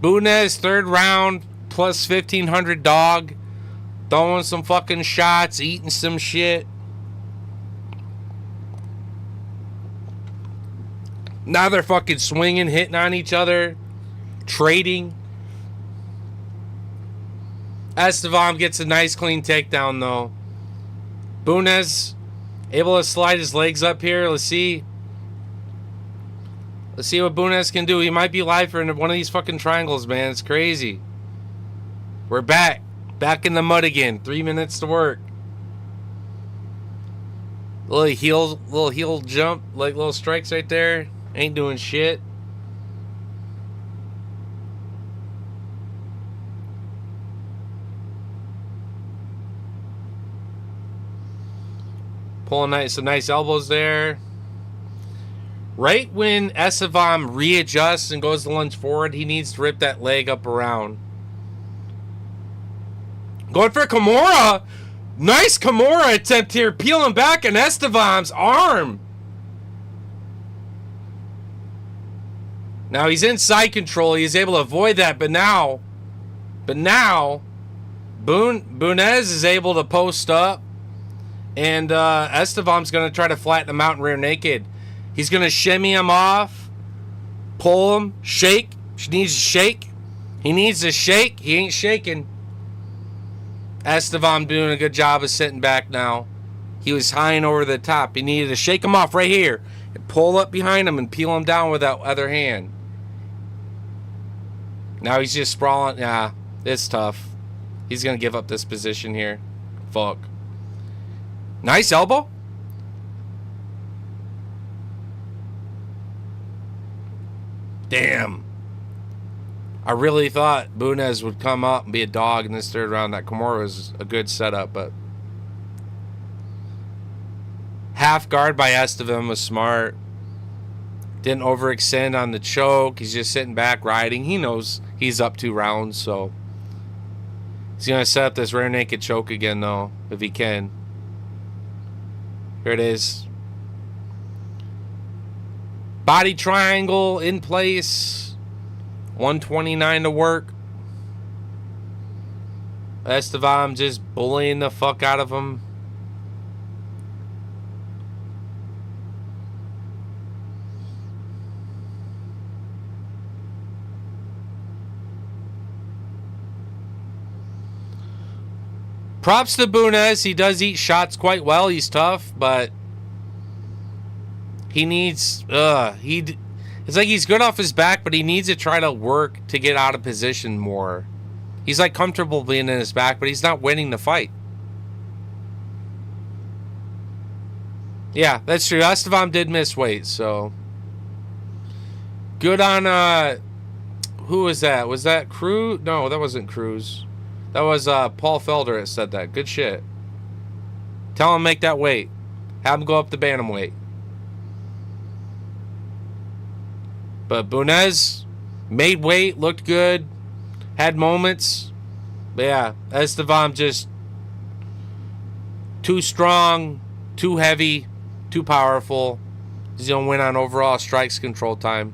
Bunez, third round, plus 1,500 dog. Throwing some fucking shots, eating some shit. Now they're fucking swinging, hitting on each other, trading. Estevam gets a nice clean takedown though. Bunez able to slide his legs up here. Let's see. Let's see what Bunez can do. He might be live for one of these fucking triangles, man. It's crazy. We're back. Back in the mud again. 3 minutes to work. Little heel jump. Like little strikes right there. Ain't doing shit. Pulling some nice elbows there. Right when Estevam readjusts and goes to lunge forward, he needs to rip that leg up around. Going for Kimura. Nice Kimura attempt here, peeling back on Estevan's arm. Now he's in side control. He's able to avoid that, but now Bunez is able to post up, and Estevan's going to try to flatten him out in rear naked. He's going to shimmy him off, pull him, shake. He needs to shake. He needs to shake. He ain't shaking. Estevan doing a good job of sitting back now. He was high and over the top. He needed to shake him off right here and pull up behind him and peel him down with that other hand. Now he's just sprawling. Yeah, it's tough. He's going to give up this position here. Fuck. Nice elbow. Damn. I really thought Bunez would come up and be a dog in this third round. That Kimura was a good setup, but half guard by Estevan was smart. Didn't overextend on the choke. He's just sitting back riding. He knows he's up 2 rounds, so he's going to set up this rear naked choke again, though, if he can. Here it is. Body triangle in place. 129 to work. Estevan just bullying the fuck out of him. Props to Bunez. He does eat shots quite well. He's tough, but he needs... It's like he's good off his back, but he needs to try to work to get out of position more. He's like comfortable being in his back, but he's not winning the fight. Yeah, that's true. Estevan did miss weight, so... Good on... Who was that? Was that Cruz? No, that wasn't Cruz. That was Paul Felder that said that. Good shit. Tell him make that weight. Have him go up the bantamweight. But Bunez made weight, looked good, had moments. But yeah, Estevan just too strong, too heavy, too powerful. He's going to win on overall strikes control time.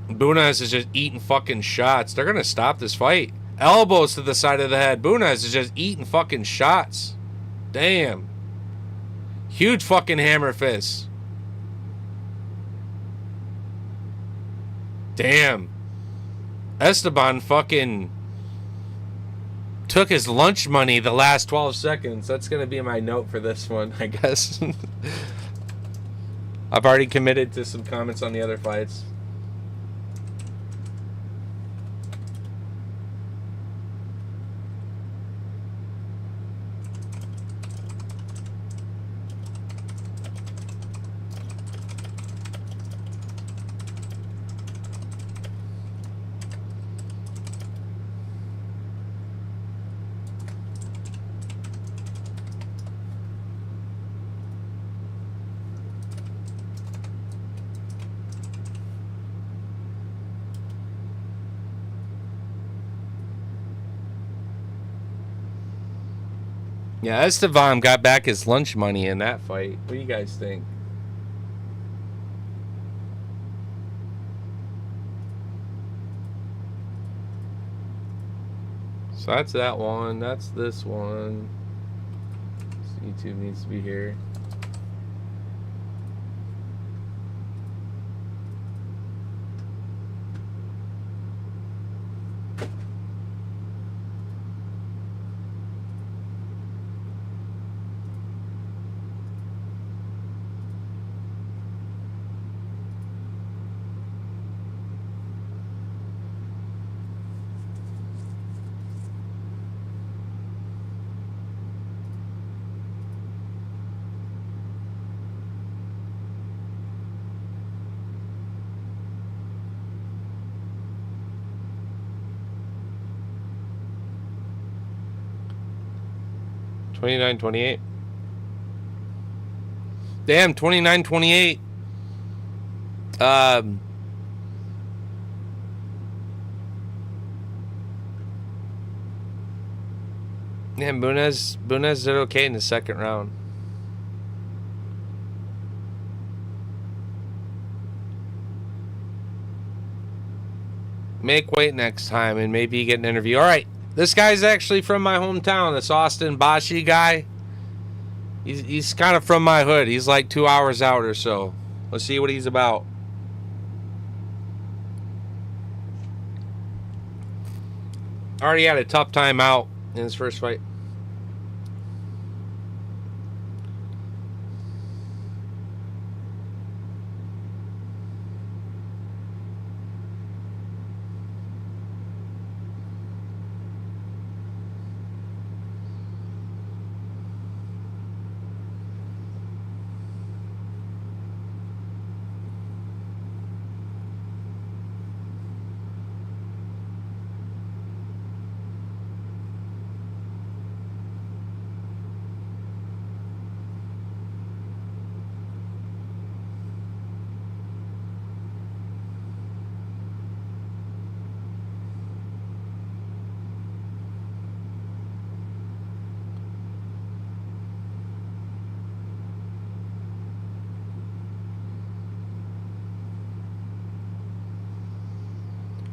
Bunez is just eating fucking shots. They're going to stop this fight. Elbows to the side of the head. Bunez is just eating fucking shots. Damn. Huge fucking hammer fist. Damn. Esteban fucking took his lunch money the last 12 seconds. That's going to be my note for this one, I guess. I've already committed to some comments on the other fights. Yeah, Estevan got back his lunch money in that fight. What do you guys think? So that's that one. That's this one. So YouTube needs to be here. $29.28. Damn, $29.28. Yeah, Bunez did okay in the second round. Make weight next time and maybe you get an interview. All right, this guy's actually from my hometown. This Austin Bashi guy. He's kind of from my hood. He's like 2 hours out or so. Let's see what he's about. Already had a tough time out in his first fight.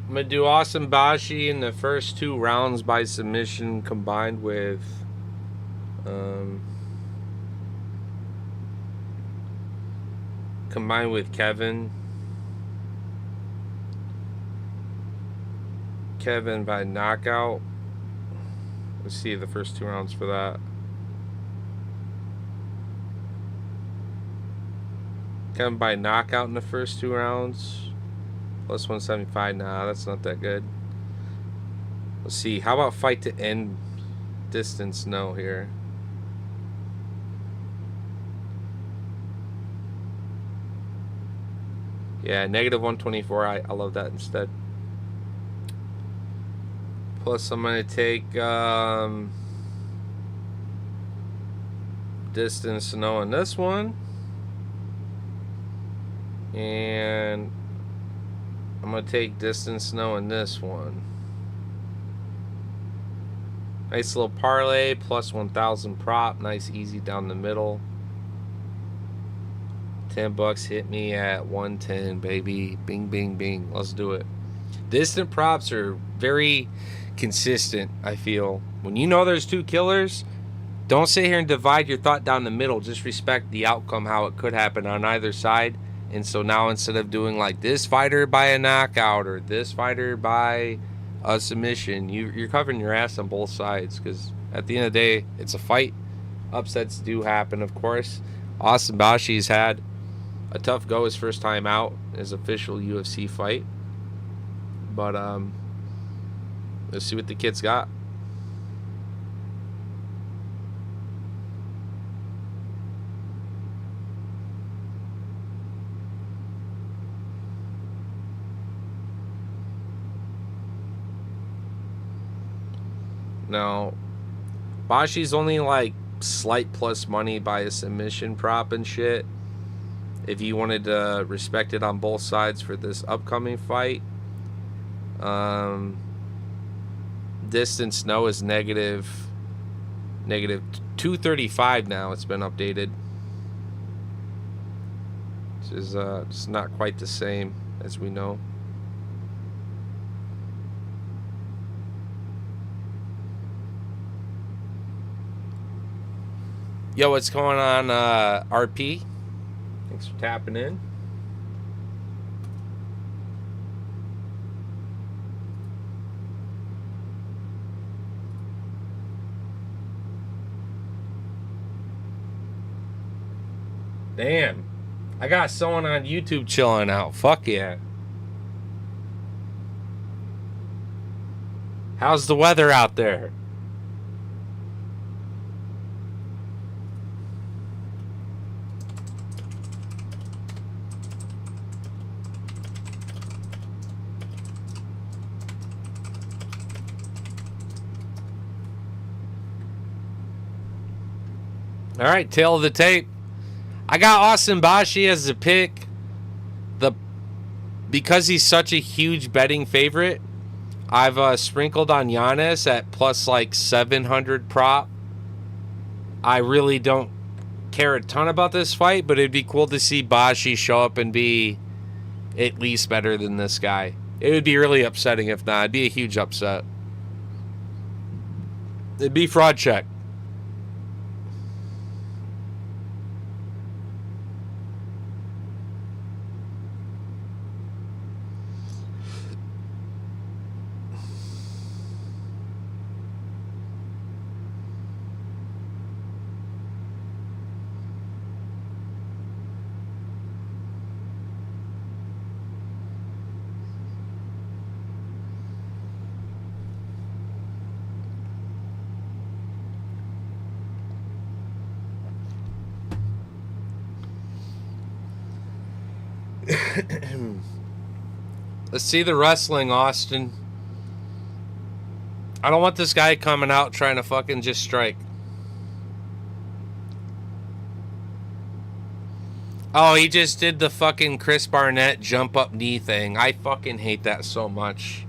I'm going to do Austin Bashi in the first 2 rounds by submission combined with Kevin. Kevin by knockout. Let's see the first 2 rounds for that. Kevin by knockout in the first 2 rounds. Plus 175. Nah, that's not that good. Let's see. How about fight to end distance? No here. Yeah, negative 124. I love that instead. Plus, I'm going to take distance no in this one. And I'm going to take distance no in this one. Nice little parlay, plus 1,000 prop. Nice, easy down the middle. $10 hit me at 110, baby. Bing, bing, bing. Let's do it. Distant props are very consistent, I feel. When you know there's 2 killers, don't sit here and divide your thought down the middle. Just respect the outcome, how it could happen on either side. And so now instead of doing like this fighter by a knockout or this fighter by a submission, you're covering your ass on both sides, because at the end of the day, it's a fight. Upsets do happen, of course. Austin Bashi's had a tough go his first time out, his official UFC fight. But let's see what the kid's got. Now, Bashi's only like slight plus money by a submission prop and shit. If you wanted to respect it on both sides for this upcoming fight. Distance no is negative 235 now. It's been updated. Which is it's not quite the same as we know. Yo, what's going on, RP? Thanks for tapping in. Damn. I got someone on YouTube chilling out. Fuck yeah. How's the weather out there? All right, tail of the tape. I got Austin Bashi as the pick. Because he's such a huge betting favorite, I've sprinkled on Giannis at plus like 700 prop. I really don't care a ton about this fight, but it'd be cool to see Bashi show up and be at least better than this guy. It would be really upsetting if not. It'd be a huge upset. It'd be fraud check. Let's see the wrestling, Austin. I don't want this guy coming out trying to fucking just strike. Oh, he just did the fucking Chris Barnett jump up knee thing. I fucking hate that so much.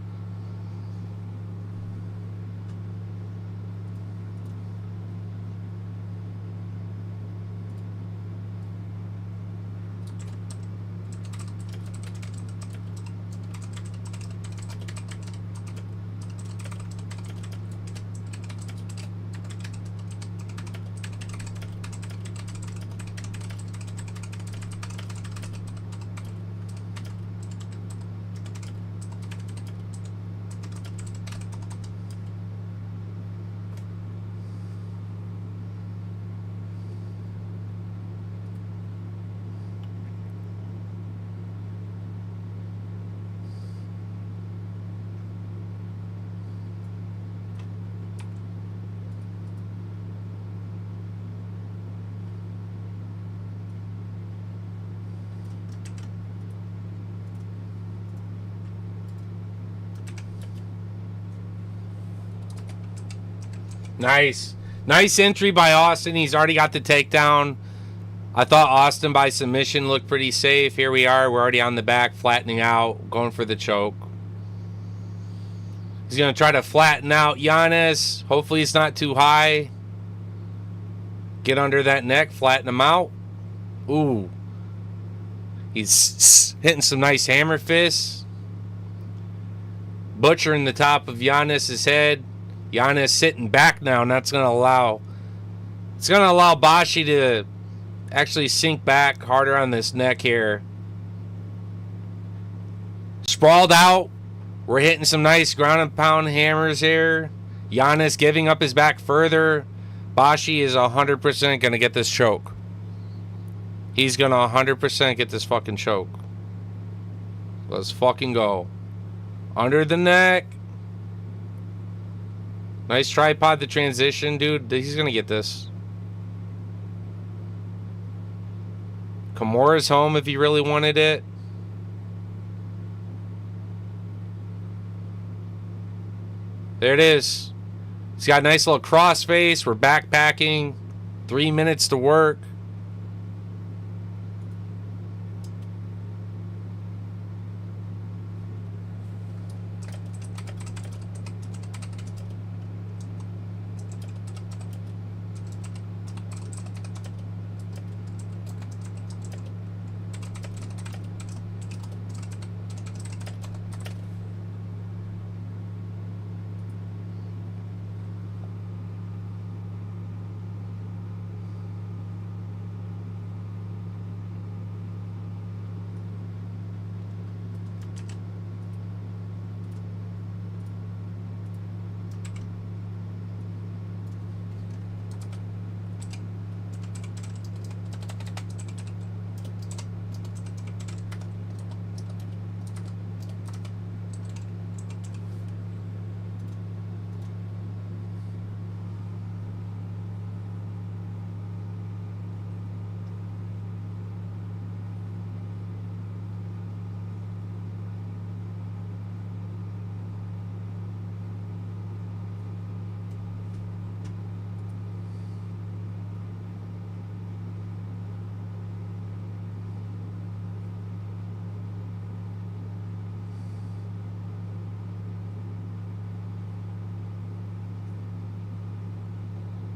Nice. Nice entry by Austin. He's already got the takedown. I thought Austin by submission looked pretty safe. Here we are. We're already on the back, flattening out, going for the choke. He's going to try to flatten out Giannis. Hopefully it's not too high. Get under that neck, flatten him out. Ooh. He's hitting some nice hammer fists. Butchering the top of Giannis's head. Giannis sitting back now, and that's going to allow Bashi to actually sink back harder on this neck here. Sprawled out. We're hitting some nice ground and pound hammers here. Giannis giving up his back further. Bashi is 100% going to get this choke. He's going to 100% get this fucking choke. Let's fucking go. Under the neck. Nice tripod to transition, dude. He's going to get this. Kimura's home if he really wanted it. There it is. He's got a nice little crossface. We're backpacking. 3 minutes to work.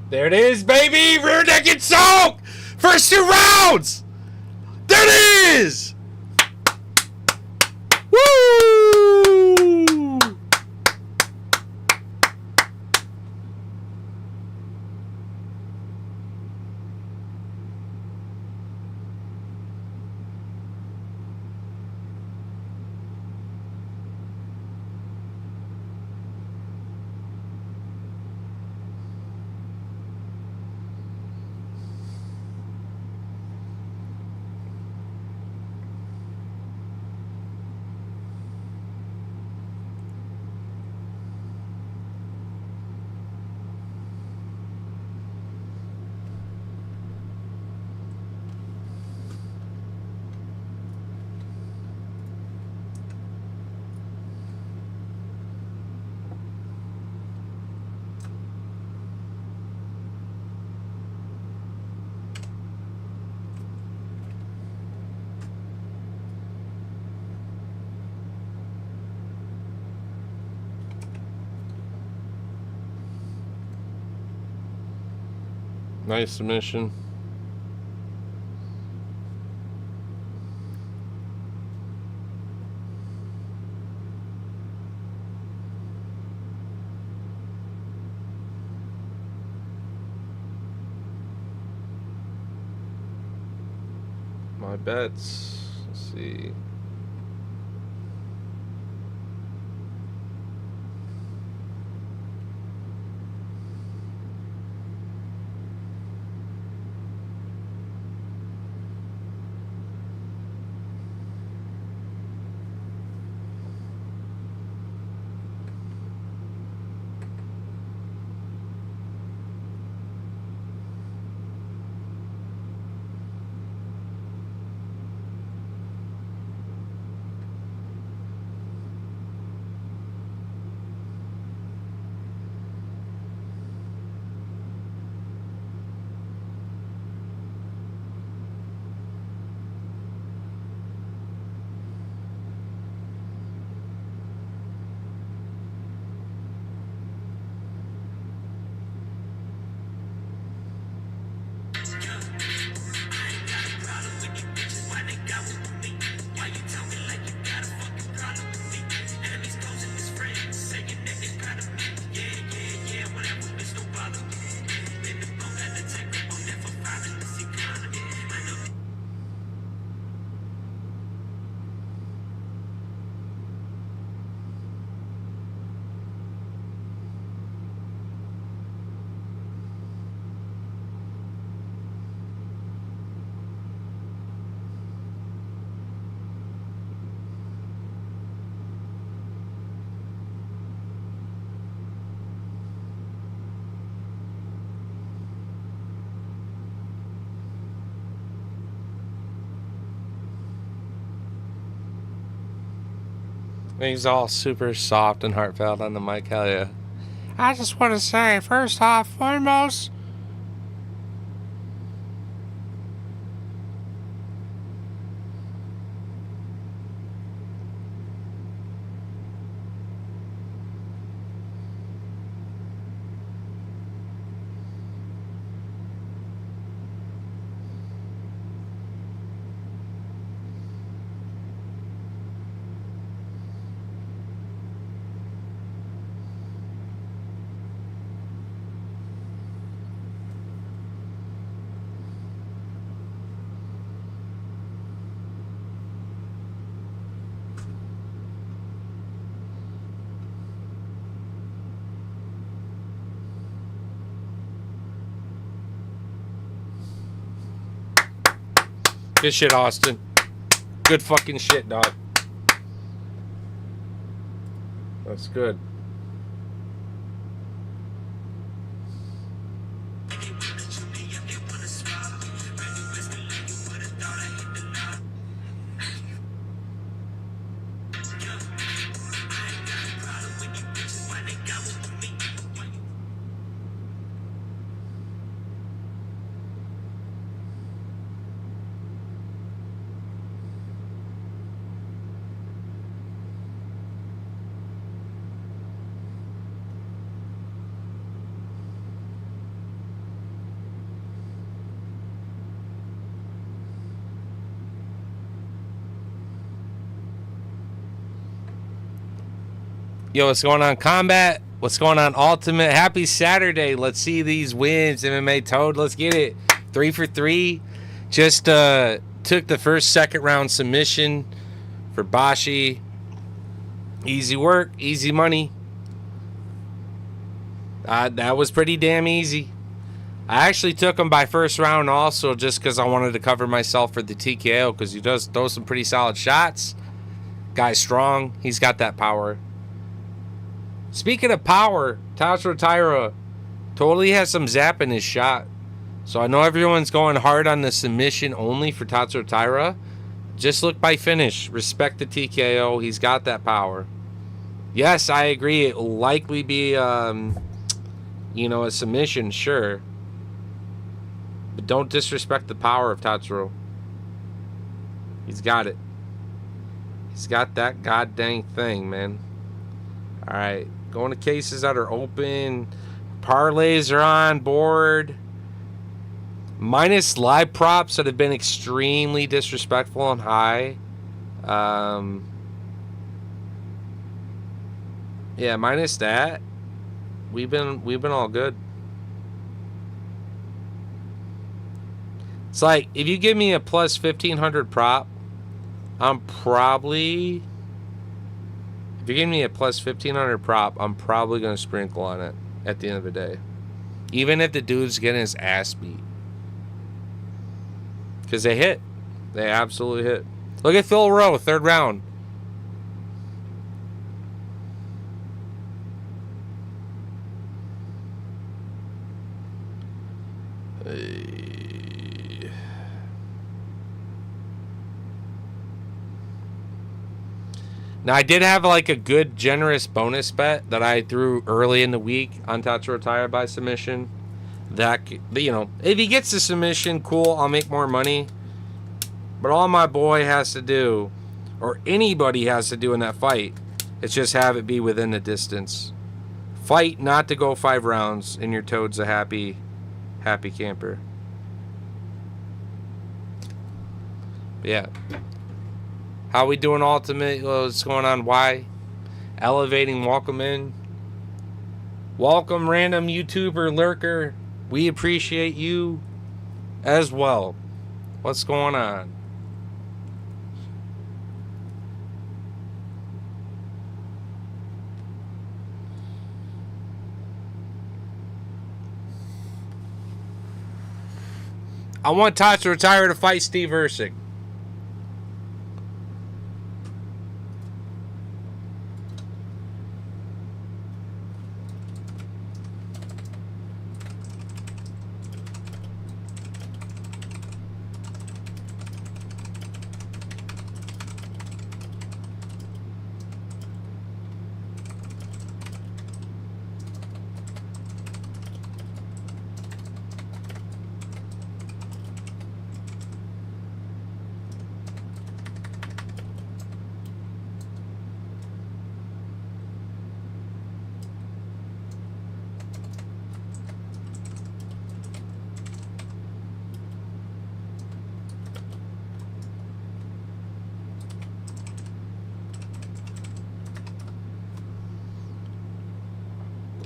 There it is, baby! Rear naked soak! First 2 rounds! There it is! Woo! Nice submission. My bets. Let's see. He's all super soft and heartfelt on the mic. Hell yeah. I just want to say, first off, foremost, good shit, Austin. Good fucking shit, dog. That's good. Yo, what's going on, Combat? What's going on, Ultimate? Happy Saturday. Let's see these wins. MMA Toad, let's get it. 3 for 3. Just took the first second round submission for Bashi. Easy work, easy money. That was pretty damn easy. I actually took him by first round also just because I wanted to cover myself for the TKO because he does throw some pretty solid shots. Guy's strong. He's got that power. Speaking of power, Tatsuro Taira totally has some zap in his shot. So I know everyone's going hard on the submission only for Tatsuro Taira. Just look by finish. Respect the TKO. He's got that power. Yes, I agree. It will likely be, a submission, sure. But don't disrespect the power of Tatsuro. He's got it. He's got that goddamn thing, man. All right. Going to cases that are open. Parlays are on board. Minus live props that have been extremely disrespectful and high. Yeah, minus that. We've been all good. It's like if you give me a plus 1,500 prop, I'm probably. If you're giving me a plus 1,500 prop, I'm probably gonna sprinkle on it at the end of the day, even if the dude's getting his ass beat. Because they hit. They absolutely hit. Look at Phil Rowe, third round. Now, I did have like a good, generous bonus bet that I threw early in the week on Tatsuro Taira by submission. That, if he gets the submission, cool, I'll make more money. But all my boy has to do, or anybody has to do in that fight, is just have it be within the distance. Fight not to go 5 rounds, and your Toad's a happy camper. But yeah. How we doing, Ultimate? What's going on? Why? Elevating, welcome in. Welcome, random YouTuber lurker. We appreciate you as well. What's going on? I want Tatsuro Taira to fight Steve Ercik.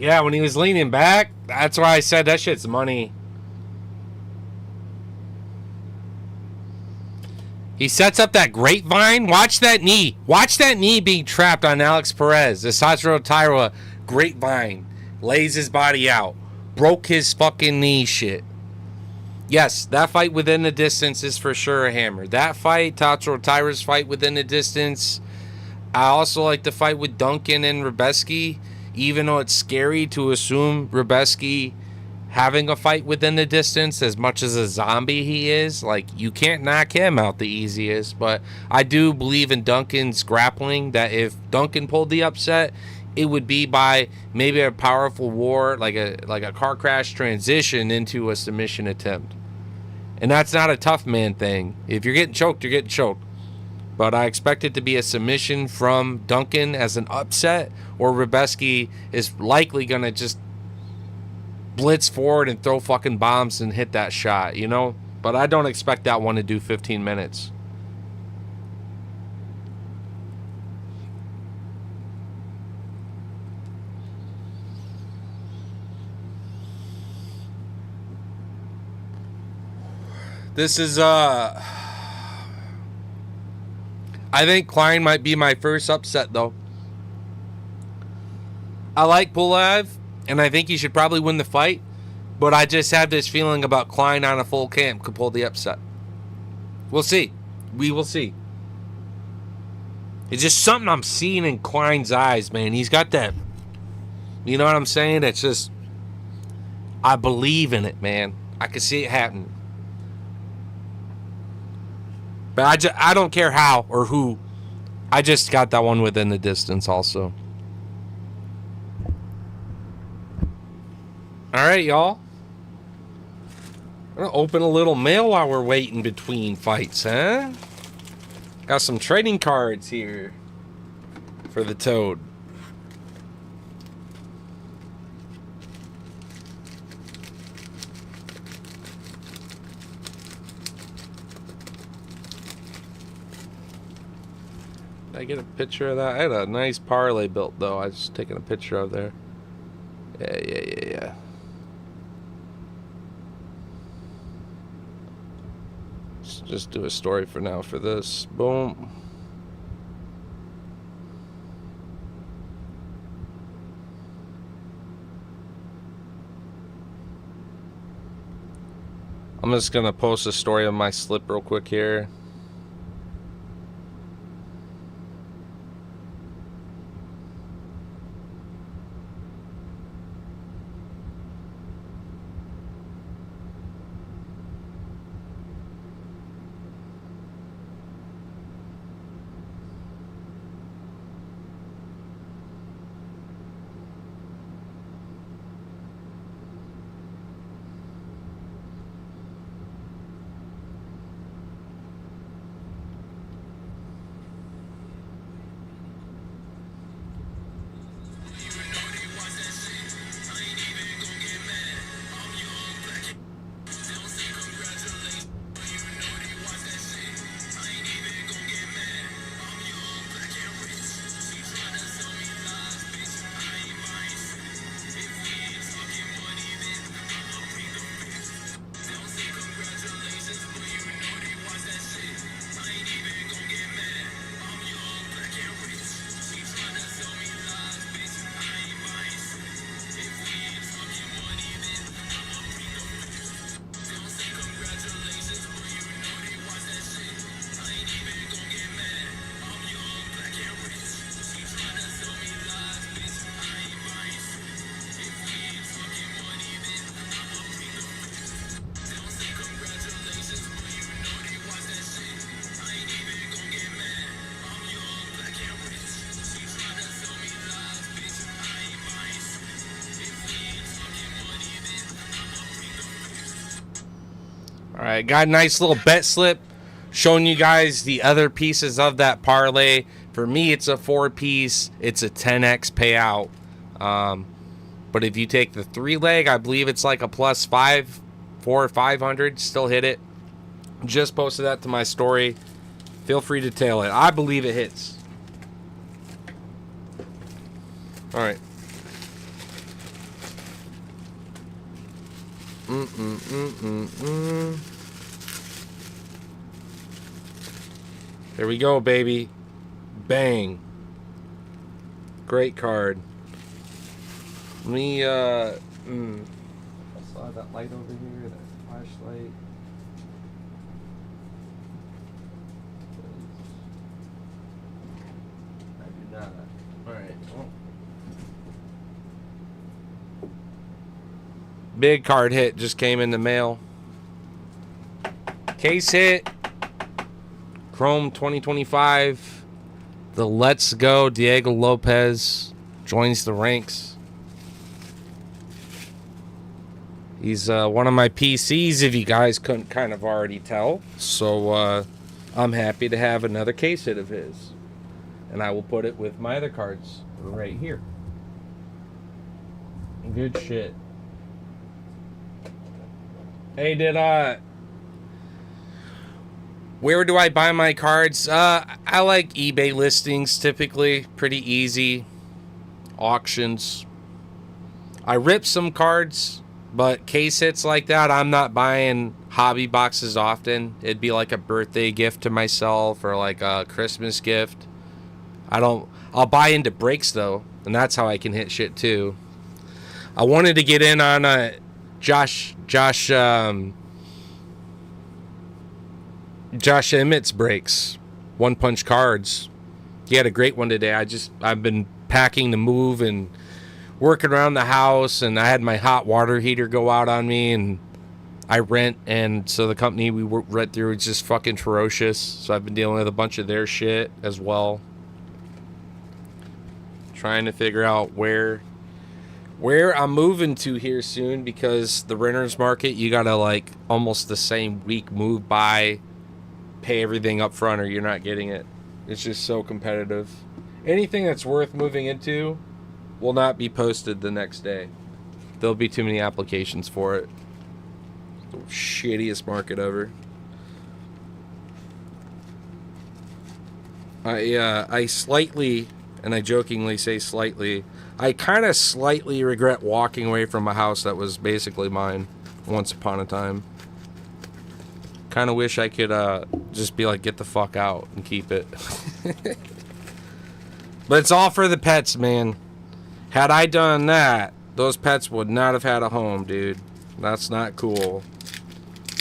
Yeah, when he was leaning back, that's why I said that shit's money. He sets up that grapevine. Watch that knee. Watch that knee being trapped on Alex Perez. The Tatsuro Taira grapevine. Lays his body out. Broke his fucking knee shit. Yes, that fight within the distance is for sure a hammer. That fight, Tatsuro Taira's fight within the distance. I also like the fight with Duncan and Rubeski. Even though it's scary to assume Rubeski having a fight within the distance, as much as a zombie he is, like, you can't knock him out the easiest. But I do believe in Duncan's grappling, that if Duncan pulled the upset, it would be by maybe a powerful war, like a car crash transition into a submission attempt. And that's not a tough man thing. If you're getting choked, you're getting choked. But I expect it to be a submission from Duncan as an upset, or Rubeski is likely going to just blitz forward and throw fucking bombs and hit that shot, But I don't expect that one to do 15 minutes. This is I think Klein might be my first upset though. I like Pulev, and I think he should probably win the fight, but I just have this feeling about Klein on a full camp could pull the upset. We'll see. We will see. It's just something I'm seeing in Klein's eyes, man. He's got that. You know what I'm saying? It's just, I believe in it, man. I can see it happening. But I don't care how or who. I just got that one within the distance also. All right, y'all. I'm going to open a little mail while we're waiting between fights, huh? Got some trading cards here for the Toad. Did I get a picture of that? I had a nice parlay built, though. I was just taking a picture of there. Yeah. Just do a story for now for this. Boom. I'm just going to post a story of my slip real quick here. All right, got a nice little bet slip showing you guys the other pieces of that parlay. For me, it's a 4-piece. It's a 10x payout. But if you take the 3-leg, I believe it's like a plus 5, 4 or 500. Still hit it. Just posted that to my story. Feel free to tail it. I believe it hits. All right. There we go, baby. Bang. Great card. Let me, I saw that light over here, that flashlight. I do not. Alright. Big card hit just came in the mail. Case hit. Chrome 2025. The Let's Go Diego Lopez joins the ranks. He's one of my PCs, if you guys couldn't kind of already tell. So I'm happy to have another case hit of his. And I will put it with my other cards right here. Good shit. Hey, where do I buy my cards? I like eBay listings typically. Pretty easy. Auctions. I ripped some cards But case hits like that, I'm not buying hobby boxes often. It'd be like a birthday gift to myself or like a Christmas gift. I'll buy into breaks though, and that's how I can hit shit too. I wanted to get in on Josh Emmett's breaks, one punch cards. He had a great one today. I've been packing to move and working around the house, and I had my hot water heater go out on me, and I rent, and so the company we rent through is just fucking ferocious. So I've been dealing with a bunch of their shit as well, trying to figure out where I'm moving to here soon, because the renters market, you gotta like almost the same week move by, pay everything up front, or you're not getting it. It's just so competitive. Anything that's worth moving into will not be posted the next day. There'll be too many applications for it. It's the shittiest market ever. I slightly, and I jokingly say slightly, I kind of slightly regret walking away from a house that was basically mine once upon a time. Kind of wish I could just be like, get the fuck out and keep it. But it's all for the pets, man. Had I done that, those pets would not have had a home, dude. That's not cool.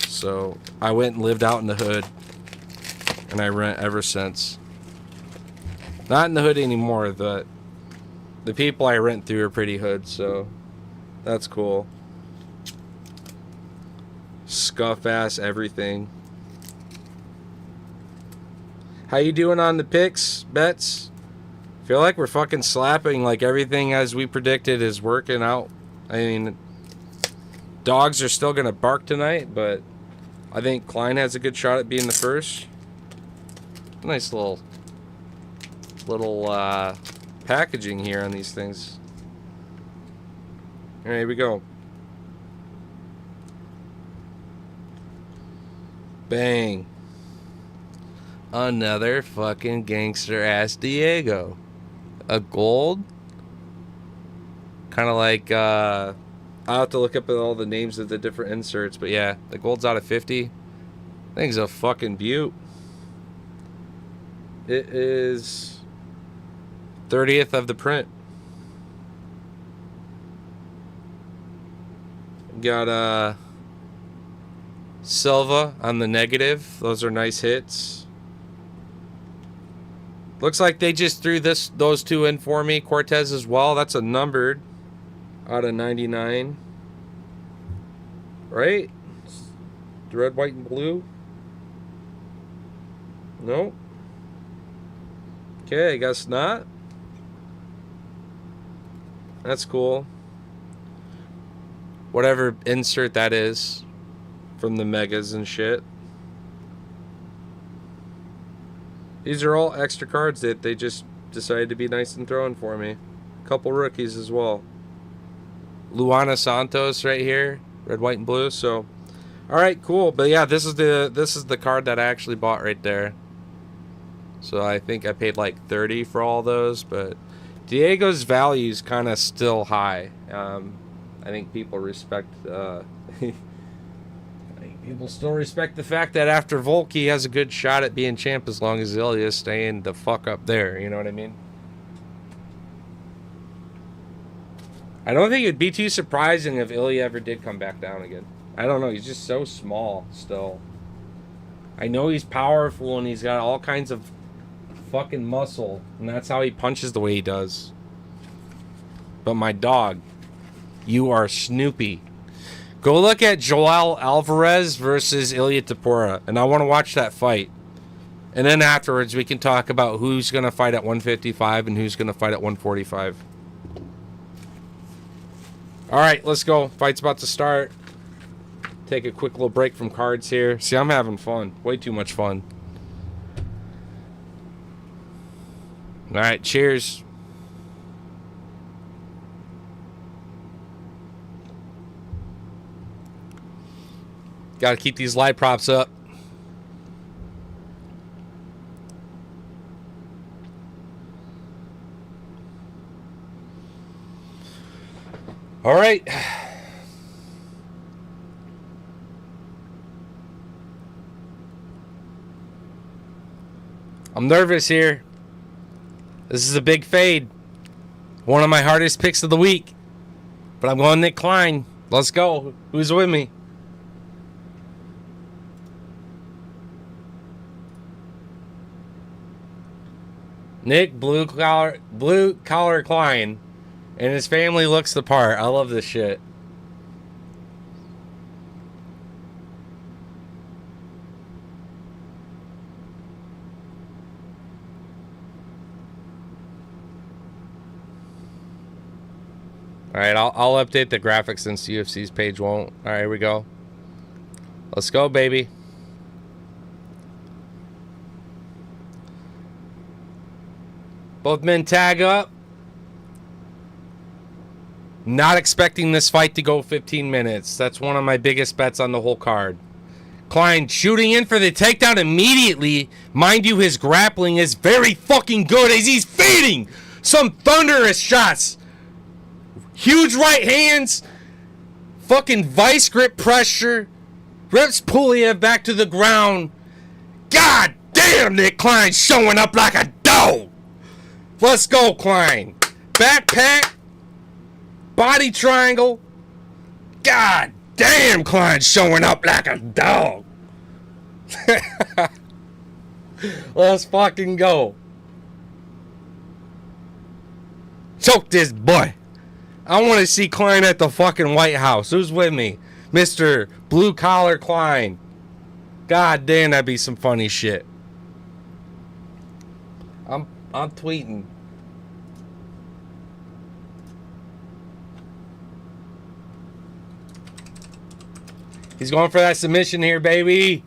So I went and lived out in the hood, and I rent ever since. Not in the hood anymore, but the people I rent through are pretty hood, so that's cool. Scuff ass everything. How you doing on the picks, bets? Feel like we're fucking slapping, like everything as we predicted is working out. I mean, dogs are still gonna bark tonight, but I think Klein has a good shot at being the first. Nice little packaging here on these things. All right, here we go. Bang. Another fucking gangster ass Diego. A gold? Kind of like, I'll have to look up all the names of the different inserts, but yeah, the gold's out of 50. Thing's a fucking beaut. It is 30th of the print. Got Silva on the negative. Those are nice hits. Looks like they just threw those two in for me. Cortez as well. That's a numbered out of 99. Right? The red, white, and blue. Nope. Okay, I guess not. That's cool. Whatever insert that is from the megas and shit. These are all extra cards that they just decided to be nice and throwing for me. A couple rookies as well. Luana Santos right here, red, white, and blue. So, all right, cool. But yeah, this is the card that I actually bought right there. So I think I paid like 30 for all those, but Diego's value is kind of still high. I think people respect. People still respect the fact that after Volk, he has a good shot at being champ as long as Ilya's staying the fuck up there. You know what I mean? I don't think it'd be too surprising if Ilya ever did come back down again. I don't know. He's just so small still. I know he's powerful and he's got all kinds of fucking muscle, and that's how he punches the way he does. But my dog, you are Snoopy. Go look at Joel Alvarez versus Ilya Tapora, and I want to watch that fight. And then afterwards, we can talk about who's going to fight at 155 and who's going to fight at 145. All right, let's go. Fight's about to start. Take a quick little break from cards here. See, I'm having fun. Way too much fun. All right, cheers. Got to keep these light props up. All right. I'm nervous here. This is a big fade. One of my hardest picks of the week. But I'm going Nick Klein. Let's go. Who's with me? Nick Blue Collar Klein. And his family looks the part. I love this shit. All right, I'll update the graphics since UFC's page won't. All right, here we go. Let's go, baby. Both men tag up. Not expecting this fight to go 15 minutes. That's one of my biggest bets on the whole card. Klein shooting in for the takedown immediately. Mind you, his grappling is very fucking good as he's fading some thunderous shots. Huge right hands. Fucking vice grip pressure. Rips Pulev back to the ground. God damn, Nick Klein showing up like a dog. Let's go, Klein. Backpack. Body triangle. God damn, Klein showing up like a dog. Let's fucking go. Choke this boy. I want to see Klein at the fucking White House. Who's with me? Mr. Blue Collar Klein. God damn, that'd be some funny shit. I'm tweeting. He's going for that submission here, baby.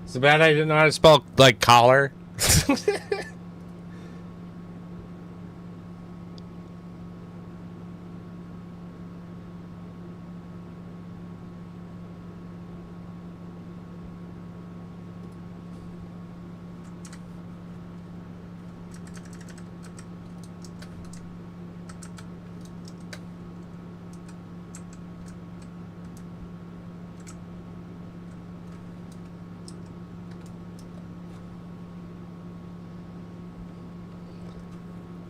It's bad I didn't know how to spell, like, collar.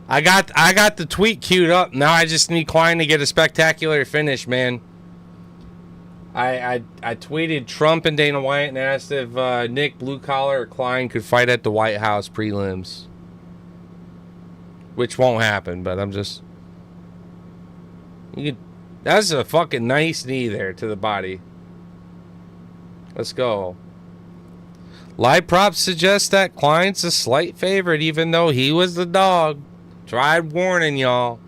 I got the tweet queued up. Now I just need Klein to get a spectacular finish, man. I tweeted Trump and Dana White and asked if Nick Blue Collar or Klein could fight at the White House prelims. Which won't happen, but I'm just... That's a fucking nice knee there to the body. Let's go. Live props suggest that Klein's a slight favorite, even though he was the dog. Tried warning y'all.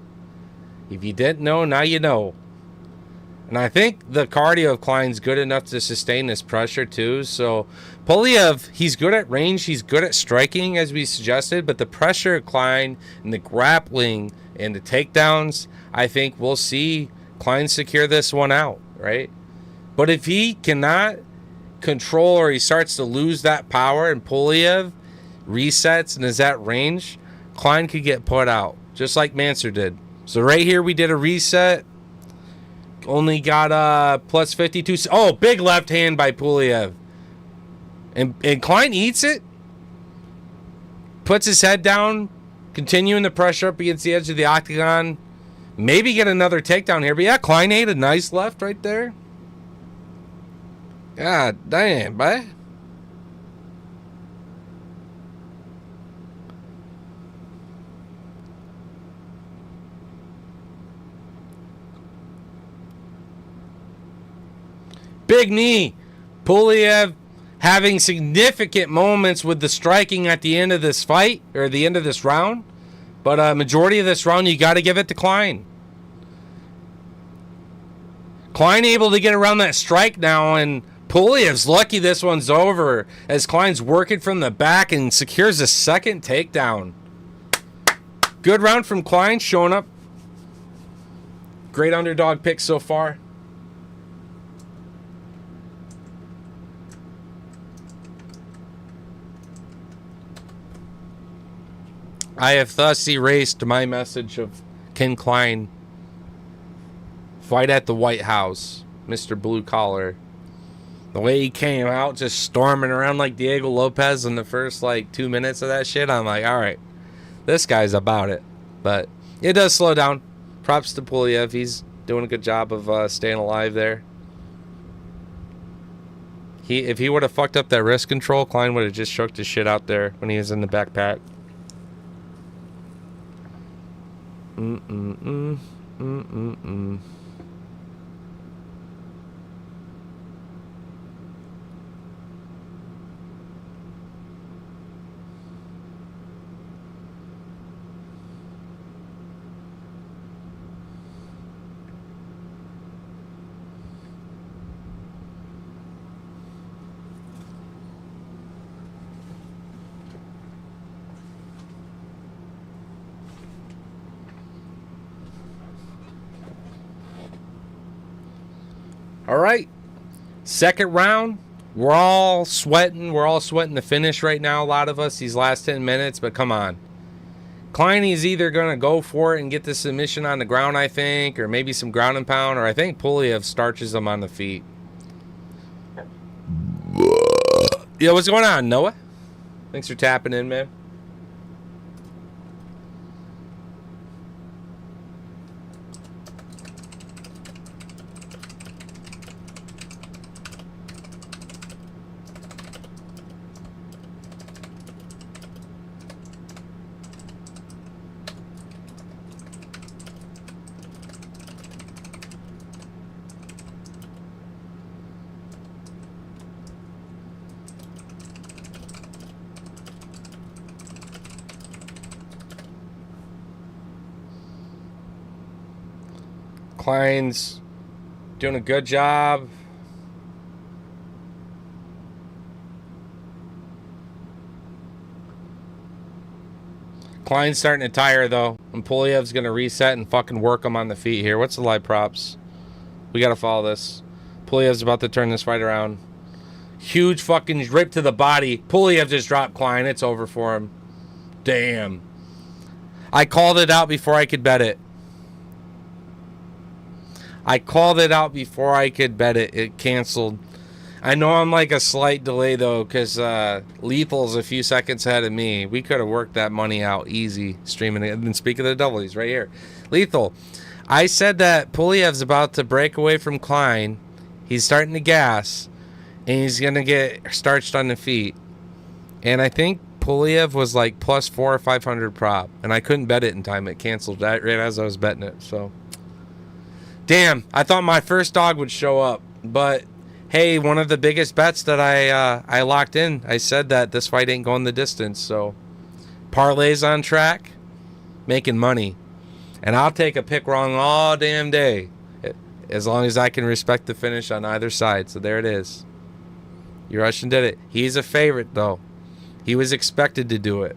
If you didn't know, now you know. And I think the cardio of Klein's good enough to sustain this pressure too. So Pulev, he's good at range, he's good at striking as we suggested, but the pressure of Klein and the grappling and the takedowns, I think we'll see Klein secure this one out, right? But if he cannot control or he starts to lose that power and Pulev resets and is at range, Klein could get put out, just like Mansour did. So right here we did a reset. Only got plus 52. Oh, big left hand by Pulev. And Klein eats it. Puts his head down. Continuing the pressure up against the edge of the octagon. Maybe get another takedown here. But yeah, Klein ate a nice left right there. God damn, boy. Big knee. Pulev having significant moments with the striking at the end of this fight, or the end of this round. But majority of this round, you got to give it to Klein. Klein able to get around that strike now, and Pulev's lucky this one's over as Klein's working from the back and secures a second takedown. Good round from Klein, showing up. Great underdog pick so far. I have thus erased my message of Ken Klein. Fight at the White House, Mr. Blue Collar. The way he came out just storming around like Diego Lopez in the first 2 minutes of that shit, I'm like, all right, this guy's about it. But it does slow down. Props to Pulev. He's doing a good job of staying alive there. If he would have fucked up that wrist control, Klein would have just choked his shit out there when he was in the backpack. All right, second round. We're all sweating. We're all sweating the finish right now, a lot of us, these last 10 minutes. But come on. Klein is either going to go for it and get the submission on the ground, I think, or maybe some ground and pound, or I think Pulev starches him on the feet. Yo, what's going on, Noah? Thanks for tapping in, man. Klein's doing a good job. Klein's starting to tire, though. And Pulev's going to reset and fucking work him on the feet here. What's the live props? We got to follow this. Pulev's about to turn this fight around. Huge fucking rip to the body. Pulev just dropped Klein. It's over for him. Damn. I called it out before I could bet it. I called it out before I could bet it. It canceled. I know I'm like a slight delay, though, because Lethal's a few seconds ahead of me. We could have worked that money out easy streaming it. And speaking of the double, he's right here. Lethal, I said that Pulev's about to break away from Klein. He's starting to gas, and he's going to get starched on the feet. And I think Pulev was like plus 400 or 500 prop, and I couldn't bet it in time. It canceled right as I was betting it. So, damn, I thought my first dog would show up, but hey, one of the biggest bets that I locked in, I said that this fight ain't going the distance. So, parlays on track, making money, and I'll take a pick wrong all damn day, as long as I can respect the finish on either side. So there it is. You Russian did it. He's a favorite, though. He was expected to do it.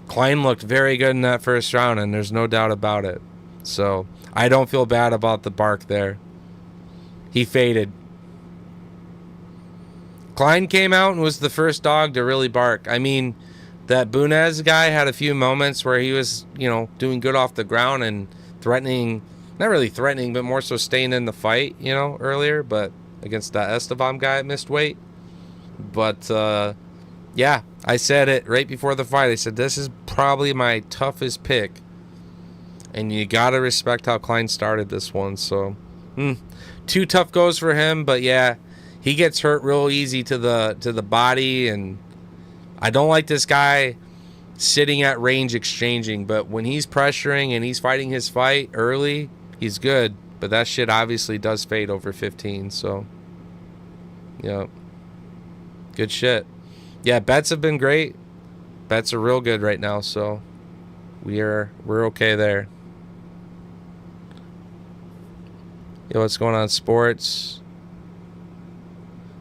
Klein looked very good in that first round, and there's no doubt about it. So I don't feel bad about the bark there. He faded. Klein came out and was the first dog to really bark. I mean, that Bunez guy had a few moments where he was, doing good off the ground and threatening, not really threatening, but more so staying in the fight, earlier, but against that Esteban guy at missed weight. But, yeah, I said it right before the fight. I said, this is probably my toughest pick. And you got to respect how Klein started this one. So, 2 tough goes for him. But, yeah, he gets hurt real easy to the body. And I don't like this guy sitting at range exchanging. But when he's pressuring and he's fighting his fight early, he's good. But that shit obviously does fade over 15. So, yeah. Good shit. Yeah, bets have been great. Bets are real good right now. So, we're okay there. Yo, what's going on, sports?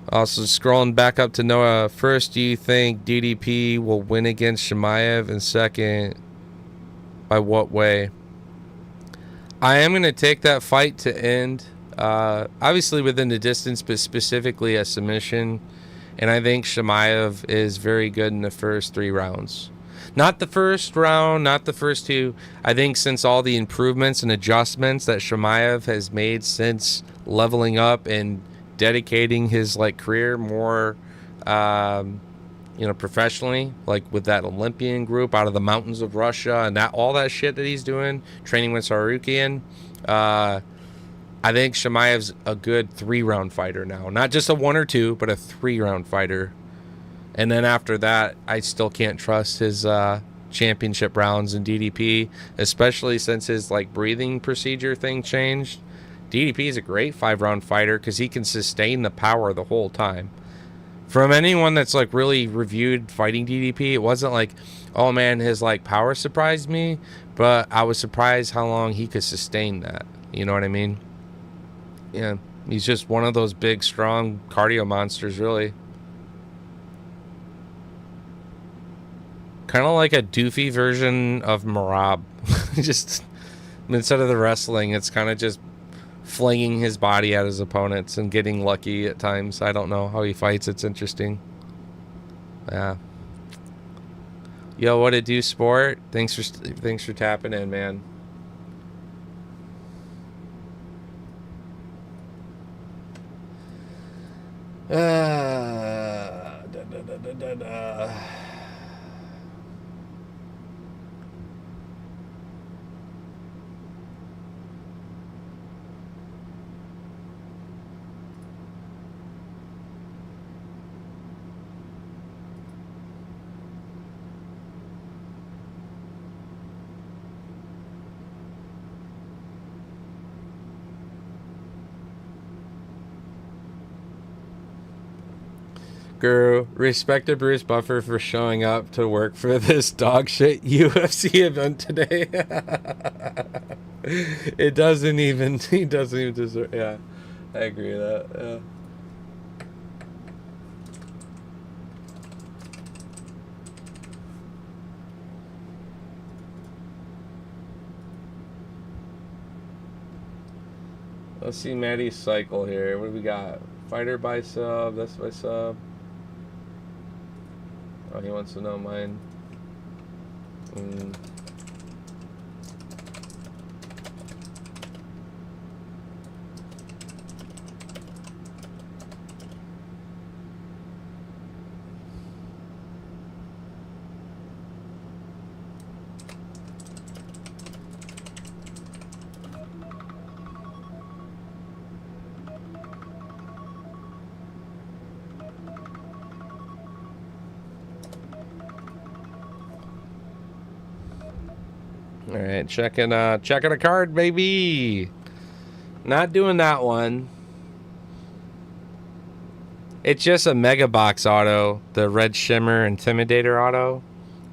Also, scrolling back up to Noah. First, do you think DDP will win against Chimaev? And second, by what way? I am going to take that fight to end. Obviously within the distance, but specifically a submission. And I think Chimaev is very good in the first 3 rounds. Not the first round, not the first 2. I think since all the improvements and adjustments that Chimaev has made since leveling up and dedicating his career more, professionally, like with that Olympian group out of the mountains of Russia and all that shit that he's doing, training with Sarukian. I think Chimaev's a good 3-round fighter now. Not just a 1 or 2, but a 3-round fighter. And then after that, I still can't trust his championship rounds in DDP, especially since his breathing procedure thing changed. DDP is a great 5-round fighter because he can sustain the power the whole time. From anyone that's really reviewed fighting DDP, it wasn't oh man, his power surprised me, but I was surprised how long he could sustain that. You know what I mean? Yeah, he's just one of those big, strong cardio monsters, really. Kind of like a doofy version of Marab. Just instead of the wrestling, it's kind of just flinging his body at his opponents and getting lucky at times. I don't know how he fights. It's interesting. Yeah. Yo, what it do, sport? Thanks for tapping in, man. Guru, respect to Bruce Buffer for showing up to work for this dog shit UFC event today. He doesn't even deserve. Yeah, I agree with that. Yeah. Let's see Maddie's cycle here. What do we got? Fighter by sub. That's by sub. Oh, he wants to know mine. All right, checking a card, baby. Not doing that one. It's just a mega box auto, the red shimmer intimidator auto.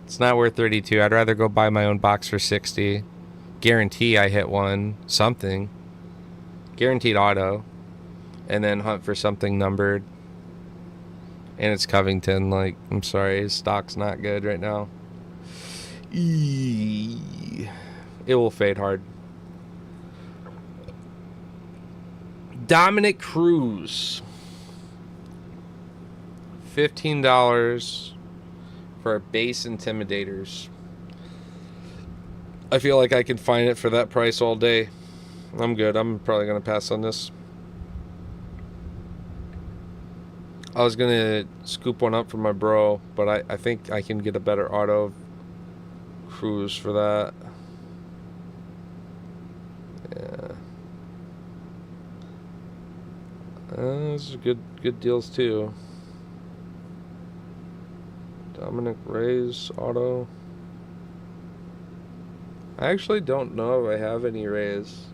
It's not worth 32. I'd rather go buy my own box for 60. Guarantee I hit one, something. Guaranteed auto, and then hunt for something numbered. And it's Covington. I'm sorry, his stock's not good right now. It will fade hard. Dominic Cruz. $15 for base intimidators. I feel like I can find it for that price all day. I'm good. I'm probably going to pass on this. I was going to scoop one up for my bro, but I think I can get a better auto cruise for that. Yeah. Those are good deals too. Dominic Reyes auto. I actually don't know if I have any Rays.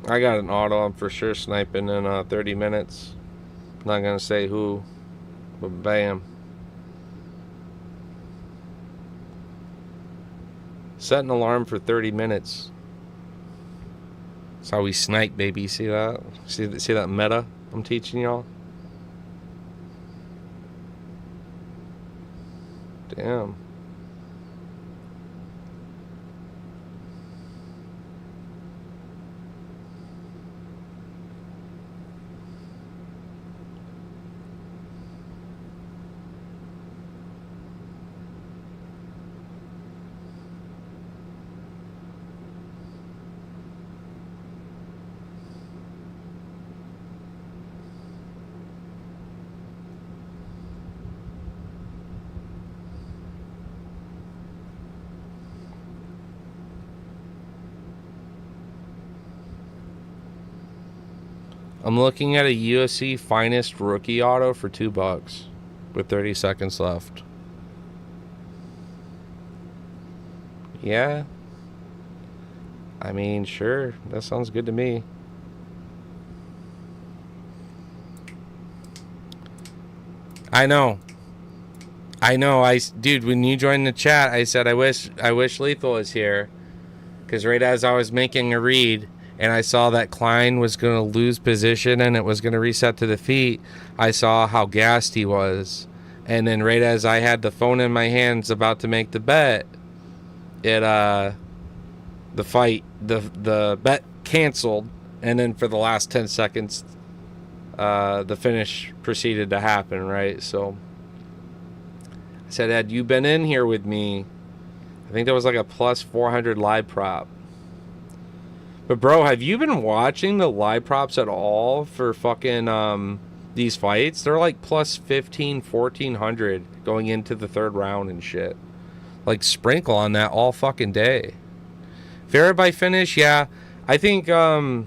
I got an auto I'm for sure sniping in 30 minutes. Not gonna say who, but bam. Set an alarm for 30 minutes. That's how we snipe, baby. See that? See that meta I'm teaching y'all? Damn. I'm looking at a UFC Finest rookie auto for $2 with 30 seconds left. Yeah. I mean, sure. That sounds good to me. I know. Dude, when you joined the chat, I said I wish Lethal was here, because right as I was making a read and I saw that Klein was going to lose position and it was going to reset to defeat, I saw how gassed he was. And then right as I had the phone in my hands about to make the bet, the bet canceled, and then for the last 10 seconds the finish proceeded to happen, right? So I said, had you been in here with me, I think that was like a plus 400 live prop. But bro, have you been watching the live props at all for fucking these fights? They're like plus 15, 1400 going into the third round and shit. Like, sprinkle on that all fucking day. Fair by finish, yeah. I think Gore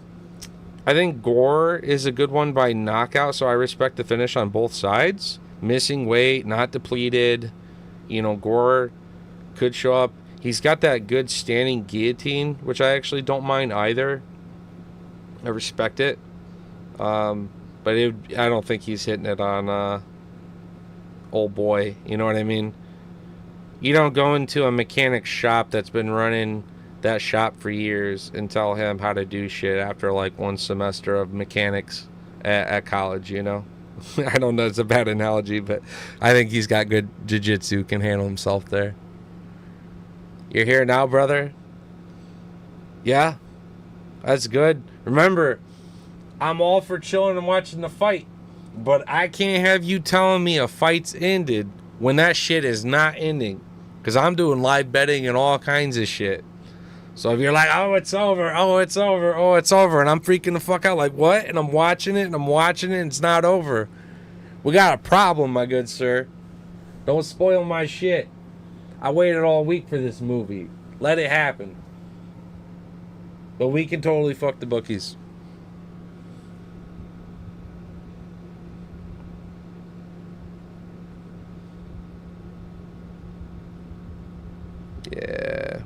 is a good one by knockout, so I respect the finish on both sides. Missing weight, not depleted. You know, Gore could show up. He's got that good standing guillotine, which I actually don't mind either. I respect it. But I don't think he's hitting it on old boy. You know what I mean? You don't go into a mechanic shop that's been running that shop for years and tell him how to do shit after like one semester of mechanics at college, you know? I don't know, it's a bad analogy, but I think he's got good jiu-jitsu, can handle himself there. You're here now, brother? Yeah? That's good. Remember, I'm all for chilling and watching the fight, but I can't have you telling me a fight's ended when that shit is not ending, because I'm doing live betting and all kinds of shit. So if you're like, oh, it's over, and I'm freaking the fuck out, like, what? And I'm watching it, and it's not over. We got a problem, my good sir. Don't spoil my shit. I waited all week for this movie. Let it happen. But we can totally fuck the bookies. Yeah.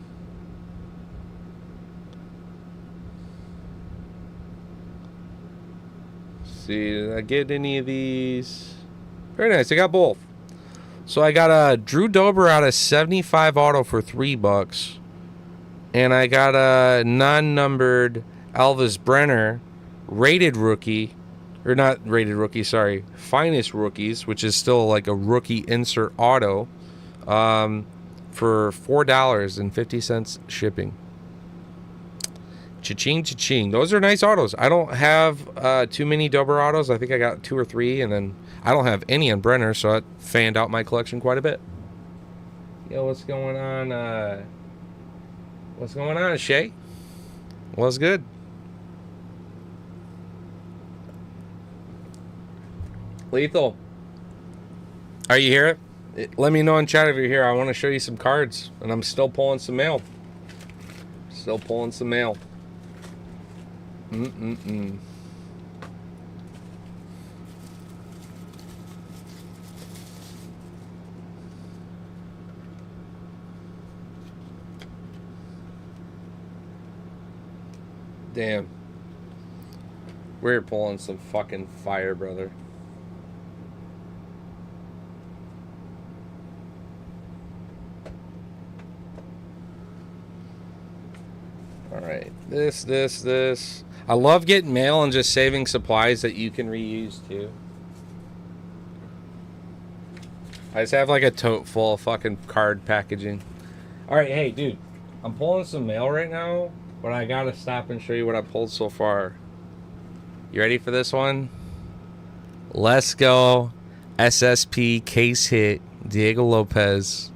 See, did I get any of these? Very nice. I got both. So I got a Drew Dober out of 75 auto for $3. And I got a non-numbered Elvis Brenner rated rookie. Or not rated rookie, sorry. Finest rookies, which is still like a rookie insert auto. For $4.50 shipping. Cha-ching, cha-ching. Those are nice autos. I don't have too many Dober autos. I think I got 2 or 3, and then I don't have any on Brenner, so that fanned out my collection quite a bit. Yo, what's going on? What's going on, Shay? What's good? Lethal. Are you here? Let me know in chat if you're here. I want to show you some cards, and I'm still pulling some mail. Still pulling some mail. Damn. We're pulling some fucking fire, brother. Alright. This. I love getting mail and just saving supplies that you can reuse too. I just have like a tote full of fucking card packaging. Alright, hey dude. I'm pulling some mail right now, but I gotta stop and show you what I pulled so far. You ready for this one? Let's go. SSP case hit. Diego Lopez.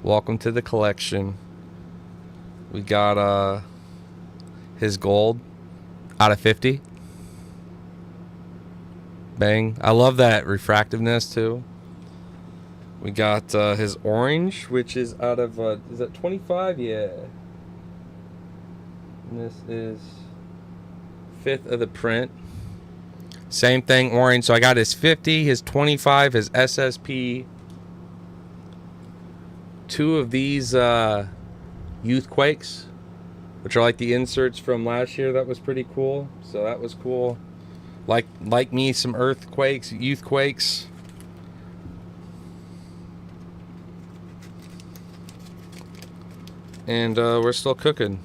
Welcome to the collection. We got his gold out of 50. Bang. I love that refractiveness too. We got his orange, which is out of, is that 25? Yeah. And this is 5th of the print. Same thing, orange. So I got his 50, his 25, his SSP. 2 of these Youth Quakes, which are like the inserts from last year. That was pretty cool. So that was cool. Like me, some Earthquakes, Youth Quakes. And we're still cooking.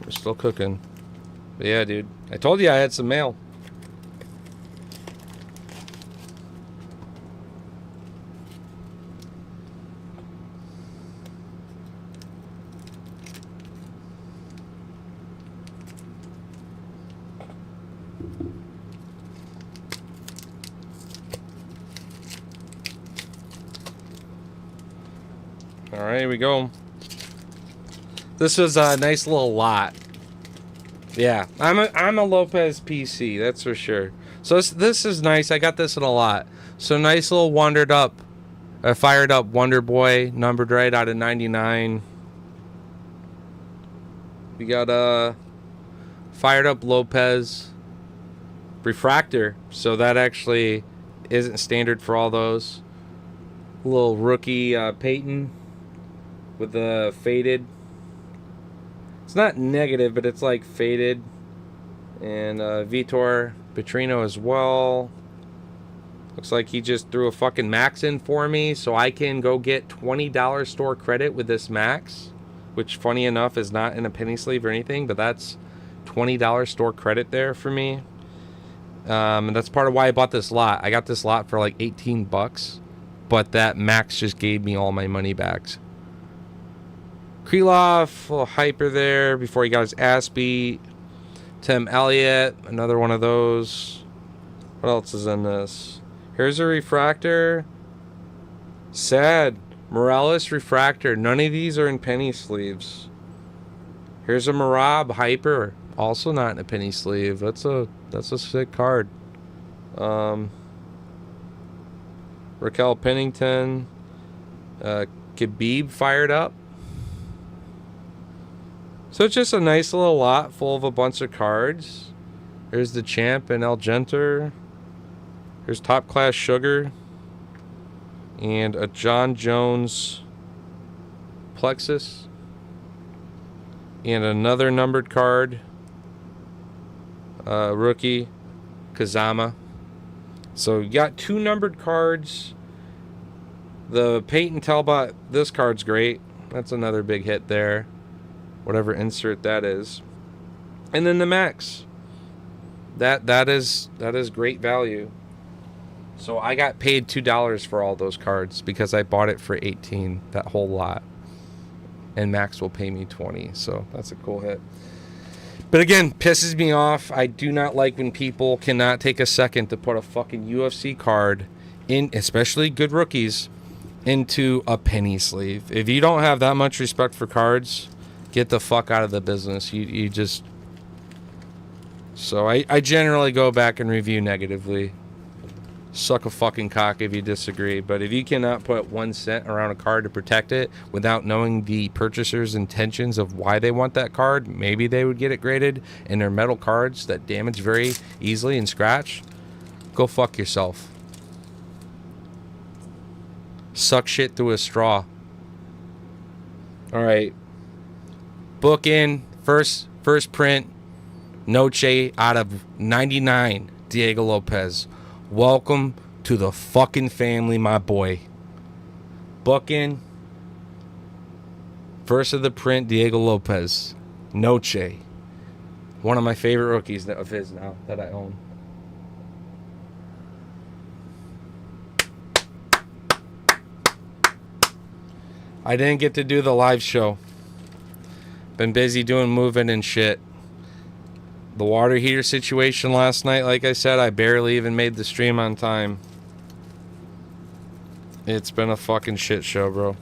We're still cooking. But yeah, dude. I told you I had some mail. Alright, here we go. This was a nice little lot. Yeah, I'm a Lopez PC, that's for sure. So this is nice. I got this in a lot. So nice little fired up Wonder Boy, numbered right out of 99. We got a fired up Lopez refractor. So that actually isn't standard for all those. A little rookie Peyton with the faded. It's not negative, but it's like faded. And Vitor Petrino as well. Looks like he just threw a fucking max in for me, so I can go get $20 store credit with this max, which funny enough is not in a penny sleeve or anything, but that's $20 store credit there for me. And that's part of why I bought this lot. I got this lot for like 18 bucks, but that max just gave me all my money back. Krylov, a little hyper there before he got his ass beat. Tim Elliott, another one of those. What else is in this? Here's a refractor. Sad. Morales refractor. None of these are in penny sleeves. Here's a Marab hyper. Also not in a penny sleeve. That's a sick card. Raquel Pennington. Khabib fired up. So it's just a nice little lot full of a bunch of cards. Here's the Champ and El Genter. Here's Top Class Sugar. And a John Jones Plexus. And another numbered card. Rookie Kazama. So you got 2 numbered cards. The Peyton Talbot, this card's great. That's another big hit there. Whatever insert that is. And then the Max. That is great value. So I got paid $2 for all those cards because I bought it for $18, that whole lot. And Max will pay me $20, so that's a cool hit. But again, pisses me off. I do not like when people cannot take a second to put a fucking UFC card in, especially good rookies, into a penny sleeve. If you don't have that much respect for cards, get the fuck out of the business. You just... So I generally go back and review negatively. Suck a fucking cock if you disagree. But if you cannot put 1 cent around a card to protect it without knowing the purchaser's intentions of why they want that card, maybe they would get it graded and they're metal cards that damage very easily and scratch, go fuck yourself. Suck shit through a straw. Alright. Book in. First print. Noche out of 99. Diego Lopez. Welcome to the fucking family, my boy. Book in. First of the print, Diego Lopez. Noche. One of my favorite rookies of his now that I own. I didn't get to do the live show. Been busy doing moving and shit. The water heater situation last night, like I said, I barely even made the stream on time. It's been a fucking shit show, bro.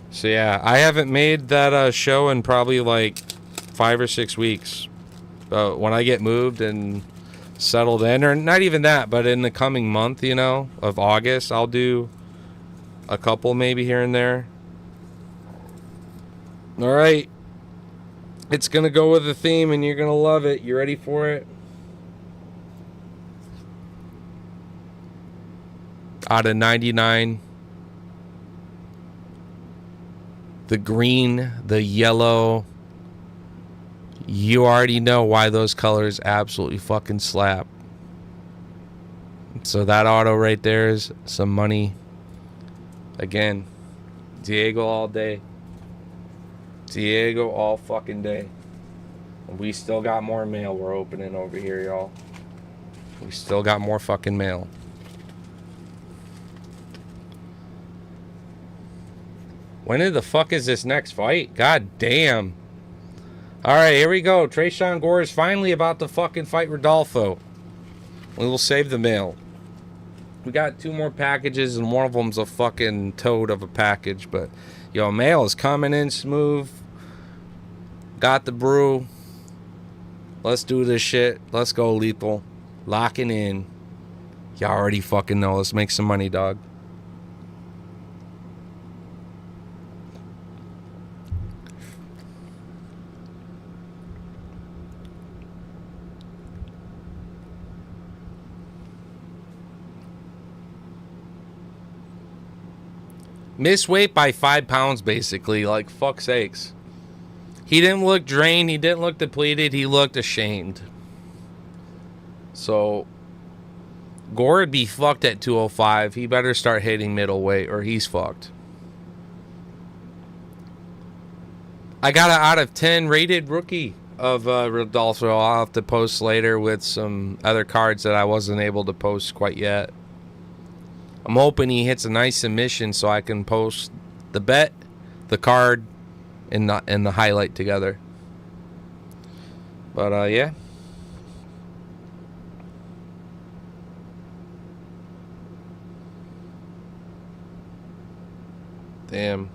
So yeah, I haven't made that show in probably like 5 or 6 weeks. But when I get moved and settled in, or not even that, but in the coming month, you know, of August, I'll do a couple maybe here and there. All right, it's gonna go with the theme and you're gonna love it. You ready for it? Out of 99, the green, the yellow, you already know why those colors absolutely fucking slap. So that auto right there is some money. Again, Diego all day. Diego all fucking day. We still got more mail we're opening over here, y'all. We still got more fucking mail. When the fuck is this next fight? God damn. Alright, here we go. Trayshawn Gore is finally about to fucking fight Rodolfo. We will save the mail. We got 2 more packages and one of them's a fucking toad of a package. But, yo, mail is coming in smooth. Got the brew. Let's do this shit. Let's go, Lethal. Locking in. Y'all already fucking know. Let's make some money, dog. Missed weight by 5 pounds, basically. Like, fuck's sakes. He didn't look drained. He didn't look depleted. He looked ashamed. So, Gore would be fucked at 205. He better start hitting middleweight or he's fucked. I got an out of 10 rated rookie of Rodolfo. I'll have to post later with some other cards that I wasn't able to post quite yet. I'm hoping he hits a nice submission so I can post the bet, the card, and the highlight together. But yeah. Damn.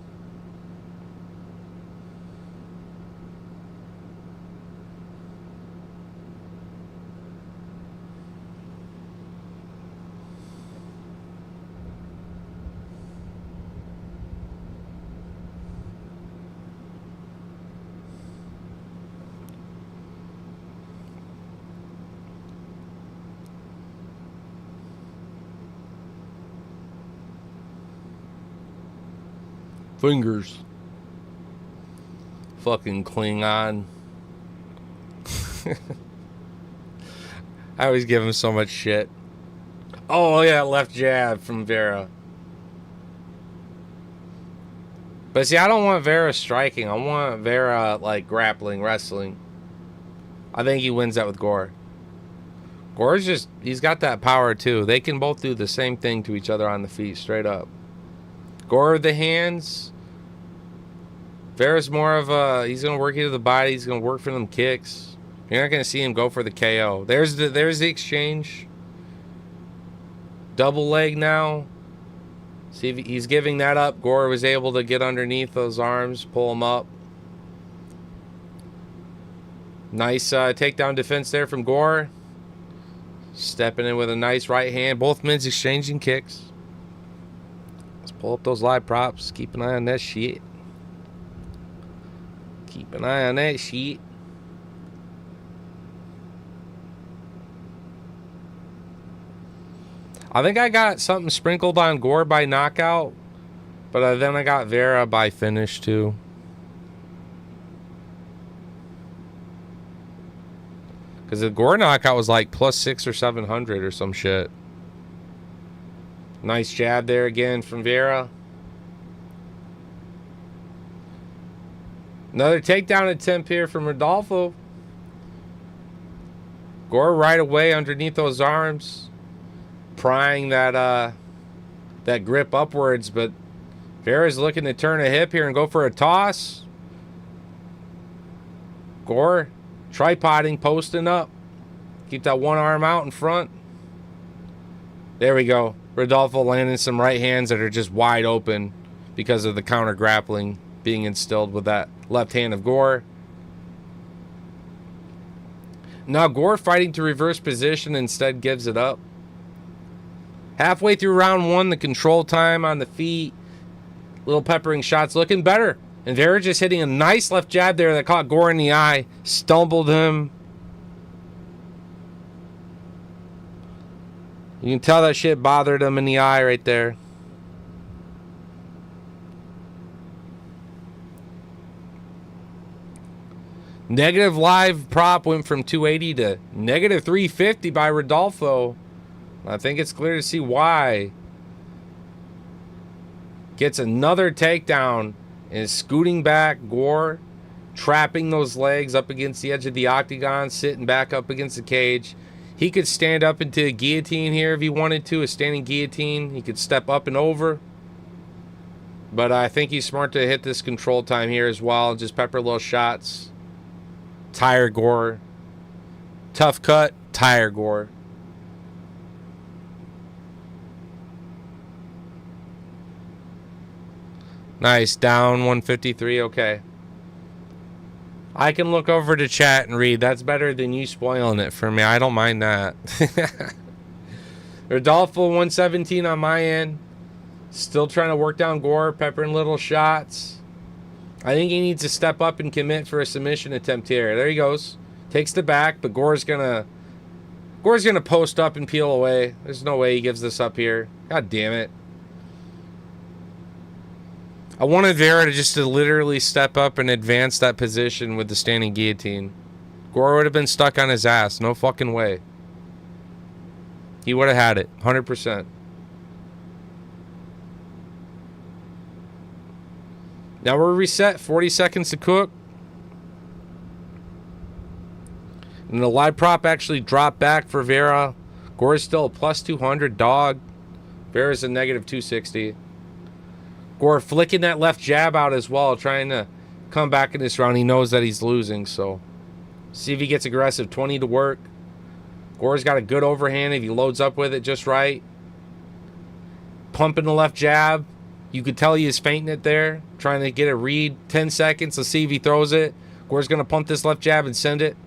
Fingers. Fucking Klingon. I always give him so much shit. Oh, yeah, left jab from Vera. But see, I don't want Vera striking. I want Vera, like, grappling, wrestling. I think he wins that with Gore. Gore's just, he's got that power, too. They can both do the same thing to each other on the feet, straight up. Gore with the hands. Vera's more of a, he's going to work you to the body. He's going to work for them kicks. You're not going to see him go for the KO. There's the exchange. Double leg now. See if he's giving that up. Gore was able to get underneath those arms, pull him up. Nice takedown defense there from Gore. Stepping in with a nice right hand. Both men's exchanging kicks. Let's pull up those live props. Keep an eye on that shit. Keep an eye on that shit. I think I got something sprinkled on Gore by knockout, but then I got Vera by finish too. Because the Gore knockout was like plus 600 or 700 or some shit. Nice jab there again from Vera. Another takedown attempt here from Rodolfo. Gore right away underneath those arms, prying that grip upwards, but Vera's looking to turn a hip here and go for a toss. Gore tripoding, posting up. Keep that one arm out in front. There we go. Rodolfo landing some right hands that are just wide open because of the counter grappling being instilled with that left hand of Gore. Now Gore fighting to reverse position, instead gives it up. Halfway through round one, the control time on the feet. Little peppering shots looking better. And Vera just hitting a nice left jab there that caught Gore in the eye. Stumbled him. You can tell that shit bothered him in the eye right there. Negative live prop went from 280 to negative 350 by Rodolfo. I think it's clear to see why. Gets another takedown and is scooting back. Gore trapping those legs up against the edge of the octagon, sitting back up against the cage. He could stand up into a guillotine here if he wanted to, a standing guillotine. He could step up and over. But I think he's smart to hit this control time here as well. Just pepper little shots. Tire Gore. Tough cut. Tire Gore. Nice. Down 153. Okay. I can look over to chat and read. That's better than you spoiling it for me. I don't mind that. Rodolfo 117 on my end. Still trying to work down Gore. Peppering little shots. I think he needs to step up and commit for a submission attempt here. There he goes. Takes the back, but Gore's gonna post up and peel away. There's no way he gives this up here. God damn it. I wanted Vera to literally step up and advance that position with the standing guillotine. Gore would have been stuck on his ass. No fucking way. He would have had it. 100%. Now we're reset. 40 seconds to cook. And the live prop actually dropped back for Vera. Gore's still a plus 200 dog. Vera's a negative 260. Gore flicking that left jab out as well, trying to come back in this round. He knows that he's losing, so see if he gets aggressive. 20 to work. Gore's got a good overhand if he loads up with it just right. Pumping the left jab. You could tell he is fainting it there, trying to get a read. 10 seconds. Let's see if he throws it. Gore's going to pump this left jab and send it.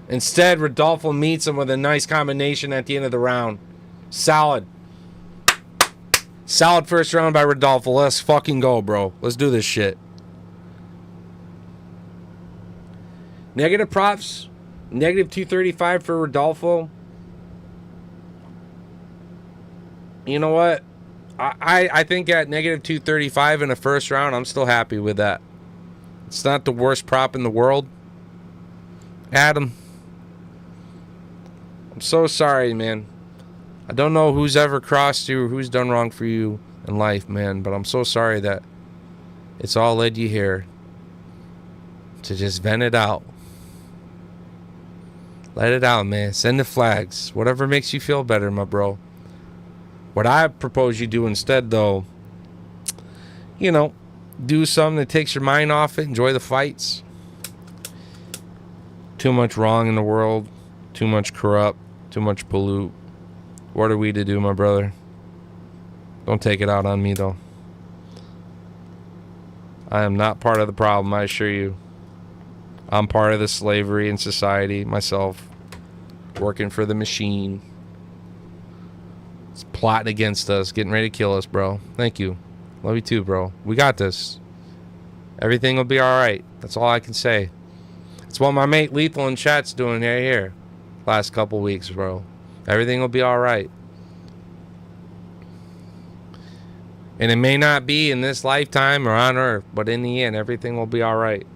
Instead, Rodolfo meets him with a nice combination at the end of the round. Solid. Solid first round by Rodolfo. Let's fucking go, bro. Let's do this shit. Negative props. Negative 235 for Rodolfo. You know what? I think at negative 235 in the first round, I'm still happy with that. It's not the worst prop in the world. Adam. I'm so sorry, man. I don't know who's ever crossed you or who's done wrong for you in life, man, but I'm so sorry that it's all led you here to just vent it out. Let it out, man. Send the flags. Whatever makes you feel better, my bro. What I propose you do instead, though, do something that takes your mind off it. Enjoy the fights. Too much wrong in the world. Too much corrupt. Too much pollute. What are we to do, my brother? Don't take it out on me, though. I am not part of the problem, I assure you. I'm part of the slavery in society myself. Working for the machine. It's plotting against us. Getting ready to kill us, bro. Thank you. Love you too, bro. We got this. Everything will be alright. That's all I can say. It's what my mate Lethal in chat's doing right here. Last couple weeks, bro. Everything will be alright. And it may not be in this lifetime or on Earth, but in the end, everything will be alright.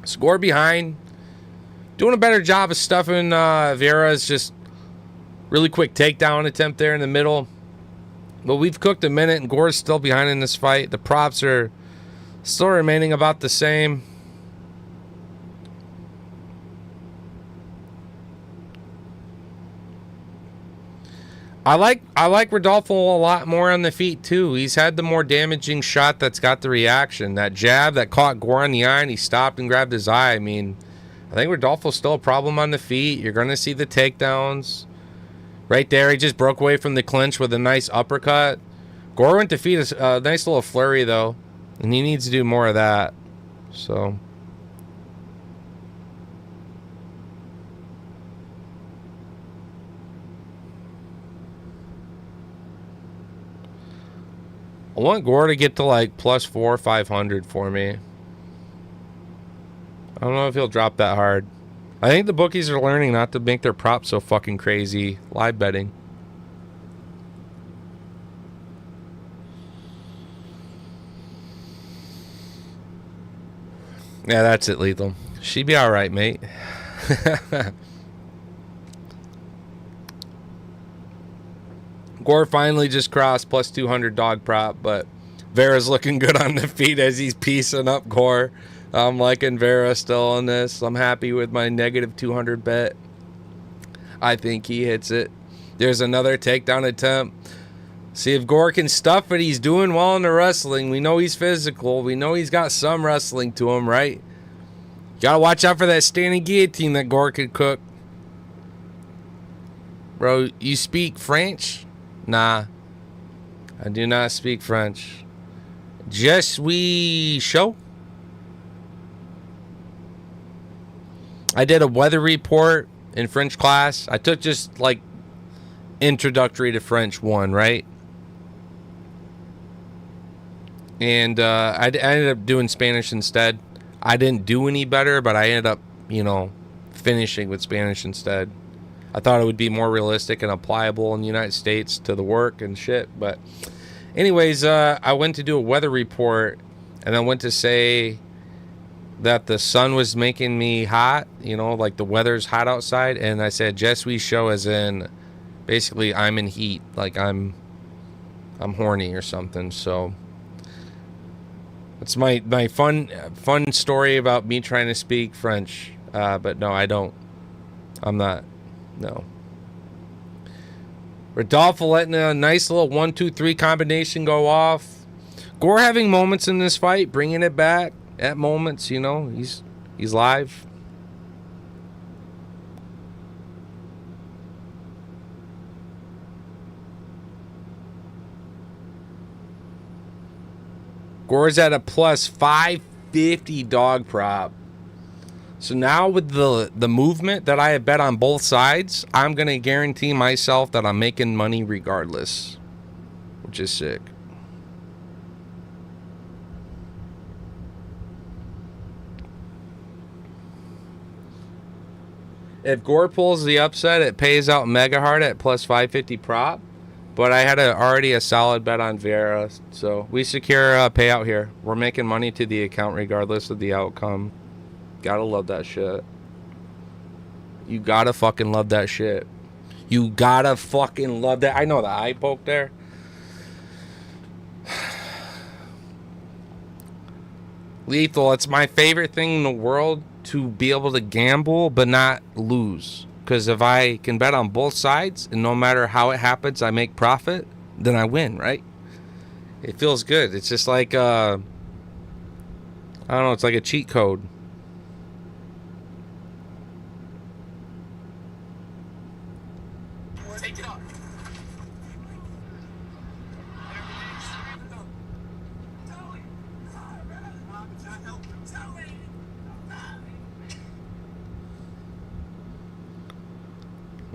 Score behind. Doing a better job of stuffing Vera's just really quick takedown attempt there in the middle. But we've cooked a minute and Gore's still behind in this fight. The props are still remaining about the same. I like Rodolfo a lot more on the feet too. He's had the more damaging shot that's got the reaction. That jab that caught Gore on the eye and he stopped and grabbed his eye. I mean, I think Rodolfo's still a problem on the feet. You're going to see the takedowns. Right there, he just broke away from the clinch with a nice uppercut. Gore went to feet a nice little flurry though, and he needs to do more of that. So... I want Gore to get to like plus 400 or 500 for me. I don't know if he'll drop that hard. I think the bookies are learning not to make their props so fucking crazy. Live betting. Yeah, that's it, Lethal. She'd be alright, mate. Gore finally just crossed plus 200 dog prop, but Vera's looking good on the feet as he's piecing up Gore. I'm liking Vera still on this. I'm happy with my negative 200 bet. I think he hits it. There's another takedown attempt. See if Gore can stuff it. He's doing well in the wrestling. We know he's physical. We know he's got some wrestling to him, right? You gotta watch out for that standing guillotine that Gore could cook. Bro, you speak French? Nah, I do not speak French. Je suis chaud. I did a weather report in French class. I took just like introductory to French 1, right? And I ended up doing Spanish instead. I didn't do any better, but I ended up, finishing with Spanish instead. I thought it would be more realistic and applicable in the United States to the work and shit. But anyways, I went to do a weather report and I went to say that the sun was making me hot, like the weather's hot outside. And I said, Je suis chaud, as in basically I'm in heat, like I'm horny or something. So it's my fun story about me trying to speak French. But no, I don't. I'm not. No. Rodolfo letting a nice little 1-2-3 combination go off. Gore having moments in this fight, bringing it back at moments. He's live. Gore's at a plus 550 dog prop. So now with the movement that I have bet on both sides, I'm going to guarantee myself that I'm making money regardless, which is sick. If Gore pulls the upset, it pays out mega hard at plus 550 prop. But I had already a solid bet on Vieira, so we secure a payout here. We're making money to the account regardless of the outcome. Gotta love that shit. You gotta fucking love that shit. You gotta fucking love that. I know the eye poke there. Lethal, it's my favorite thing in the world to be able to gamble but not lose. Because if I can bet on both sides and no matter how it happens, I make profit, then I win, right? It feels good. It's just like, I don't know, it's like a cheat code.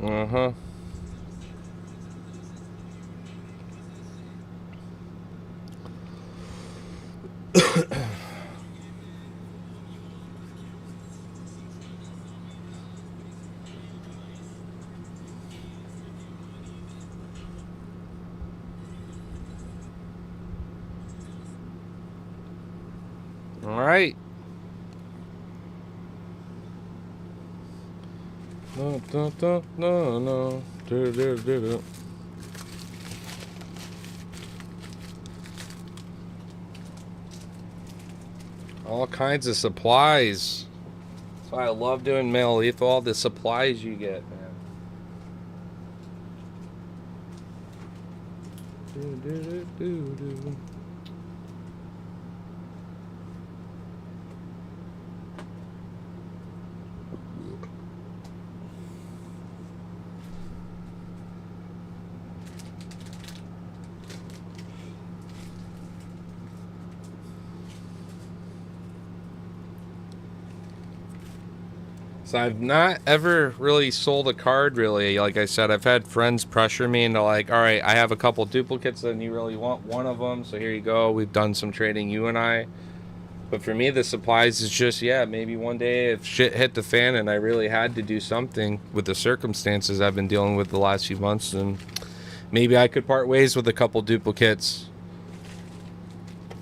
Uh-huh. All right. No, no, no, no. All kinds of supplies. That's why I love doing mail lethal. All the supplies you get, man. So I've not ever really sold a card, really. Like I said, I've had friends pressure me into like, all right, I have a couple duplicates and you really want one of them, so here you go. We've done some trading, you and I. But for me, the supplies is just, yeah, maybe one day if shit hit the fan and I really had to do something with the circumstances I've been dealing with the last few months, and maybe I could part ways with a couple duplicates,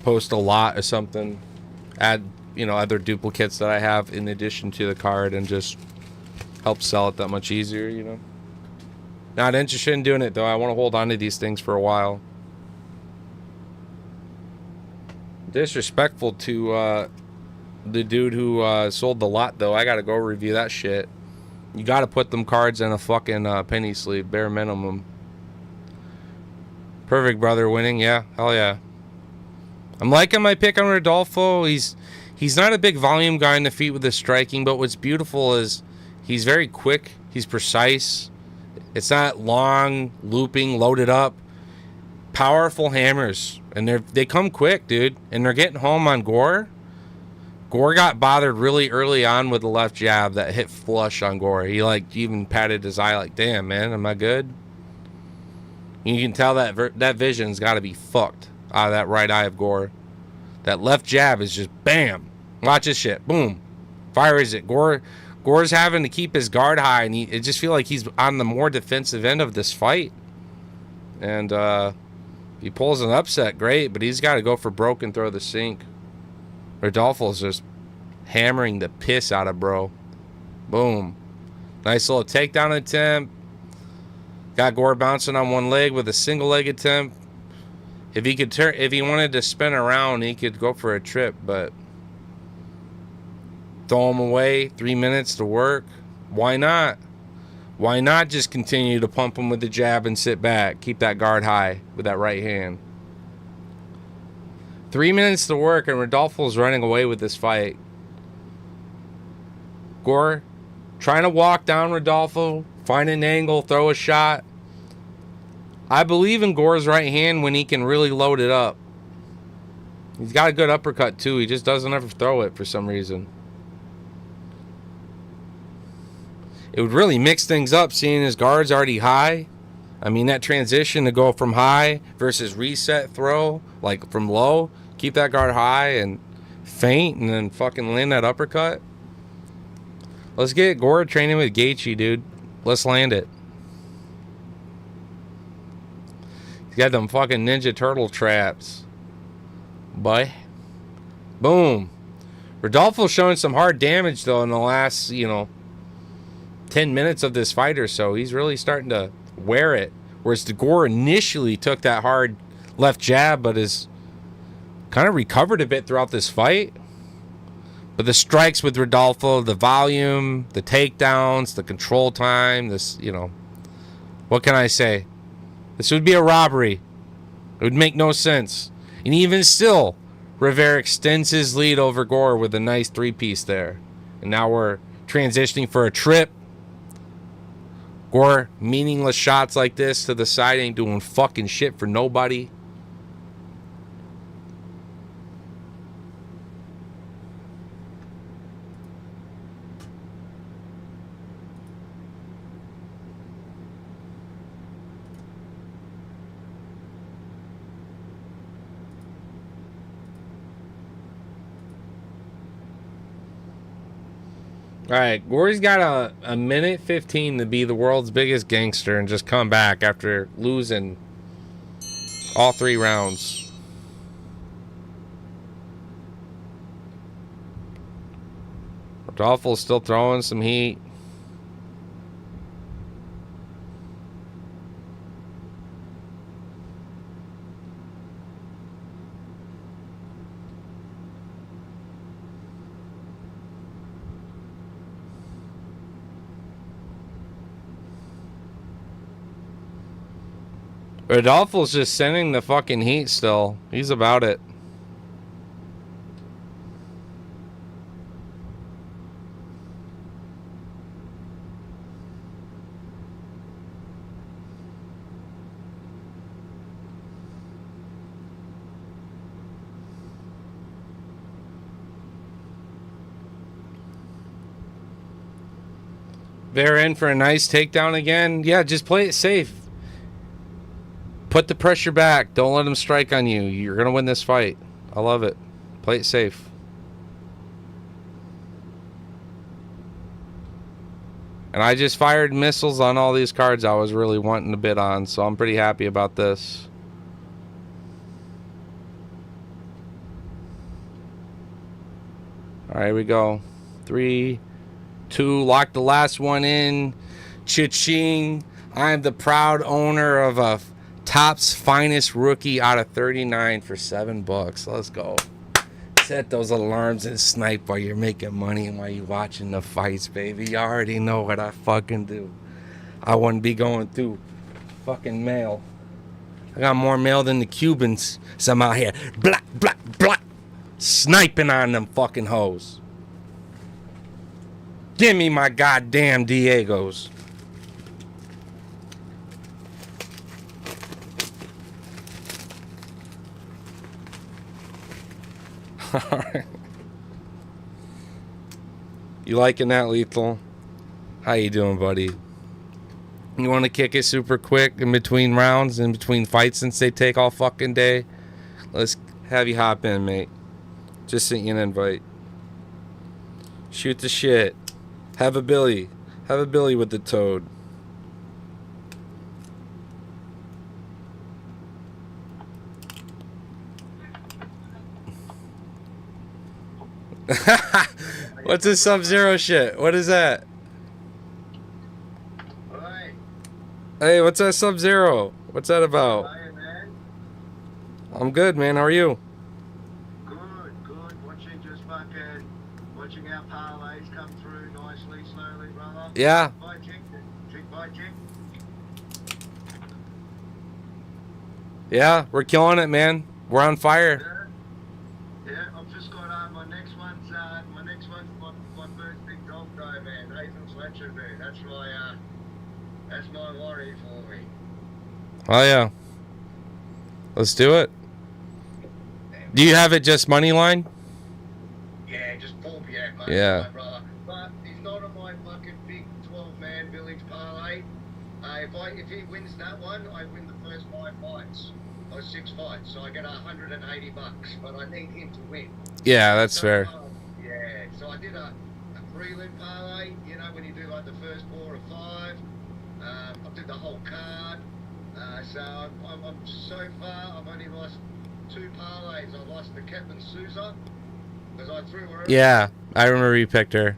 post a lot or something, add, you know, other duplicates that I have in addition to the card and just help sell it that much easier, you know. Not interested in doing it, though. I want to hold on to these things for a while. Disrespectful to the dude who sold the lot, though. I gotta go review that shit. You gotta put them cards in a fucking penny sleeve, bare minimum. Perfect, brother. Winning, yeah, hell yeah. I'm liking my pick on Rodolfo. He's not a big volume guy in the feet with his striking, but what's beautiful is he's very quick. He's precise. It's not long, looping, loaded up. Powerful hammers, and they come quick, dude. And they're getting home on Gore. Gore got bothered really early on with the left jab that hit flush on Gore. He like even patted his eye like, damn, man, am I good? You can tell that vision's got to be fucked out of that right eye of Gore. That left jab is just bam. Watch this shit. Boom. Fires it. Gore's having to keep his guard high, and it just feel like he's on the more defensive end of this fight. And he pulls an upset, great, but he's got to go for broke and throw the sink. Rodolfo's just hammering the piss out of bro. Boom. Nice little takedown attempt. Got Gore bouncing on one leg with a single leg attempt. If he wanted to spin around, he could go for a trip, but throw him away. 3 minutes to work. Why not? Why not just continue to pump him with the jab and sit back? Keep that guard high with that right hand. 3 minutes to work, and Rodolfo's running away with this fight. Gore trying to walk down Rodolfo, find an angle, throw a shot. I believe in Gore's right hand when he can really load it up. He's got a good uppercut, too. He just doesn't ever throw it for some reason. It would really mix things up seeing his guard's already high. I mean, that transition to go from high versus reset throw, like from low, keep that guard high and feint and then fucking land that uppercut. Let's get Gore training with Gaethje, dude. Let's land it. He's got them fucking Ninja Turtle traps. Boy. Boom. Rodolfo's showing some hard damage, though, in the last, 10 minutes of this fight or so. He's really starting to wear it. Whereas Gore initially took that hard left jab, but has kind of recovered a bit throughout this fight. But the strikes with Rodolfo, the volume, the takedowns, the control time, this, what can I say? This would be a robbery. It would make no sense. And even still, Rivera extends his lead over Gore with a nice three-piece there. And now we're transitioning for a trip. Gore, meaningless shots like this to the side ain't doing fucking shit for nobody. All right, Gore's got a minute 15 to be the world's biggest gangster and just come back after losing all 3 rounds. Rodolfo's still throwing some heat. Rodolfo's just sending the fucking heat still. He's about it. They're in for a nice takedown again. Yeah, just play it safe. Put the pressure back. Don't let him strike on you. You're going to win this fight. I love it. Play it safe. And I just fired missiles on all these cards I was really wanting to bid on, so I'm pretty happy about this. All right, here we go. 3, 2, lock the last one in. Cha-ching. I am the proud owner of a Topps finest rookie out of 39 for $7. Let's go. Set those alarms and snipe while you're making money and while you're watching the fights, baby. You already know what I fucking do. I wouldn't be going through fucking mail. I got more mail than the Cubans. So I'm out here, blah, blah, blah, sniping on them fucking hoes. Give me my goddamn Diegos. You liking that, Lethal? How you doing, buddy? You want to kick it super quick in between rounds, in between fights, since they take all fucking day? Let's have you hop in, mate. Just sent you an invite. Shoot the shit. Have a Billy. Have a Billy with the toad. What's this Sub-Zero shit? What is that? Hey. Hey, what's that Sub-Zero? What's that about? Hey, man. I'm good, man. How are you? Good. Watching our parlays come through nicely, slowly, brother. Yeah. Tick by tick. Yeah, we're killing it, man. We're on fire. Yeah, I've just got my next one's my first big dog though, man. Nathan's Fletcher, man. That's my worry for me. Oh yeah. Let's do it. Do you have it just money line? Yeah, just full yeah, mate. Yeah. My brother. But he's not on my fucking big 12-man village parlay. If he wins that one, I win the first 5 fights. Or 6 fights, so I get $180, but I need him to win. Yeah, that's fair. Yeah, so I did a prelim parlay, you know, when you do like the first 4 or 5. I did the whole card. So I'm so far, I've only lost 2 parlays. I lost the Captain Sousa because I threw her. Yeah, I remember you picked her.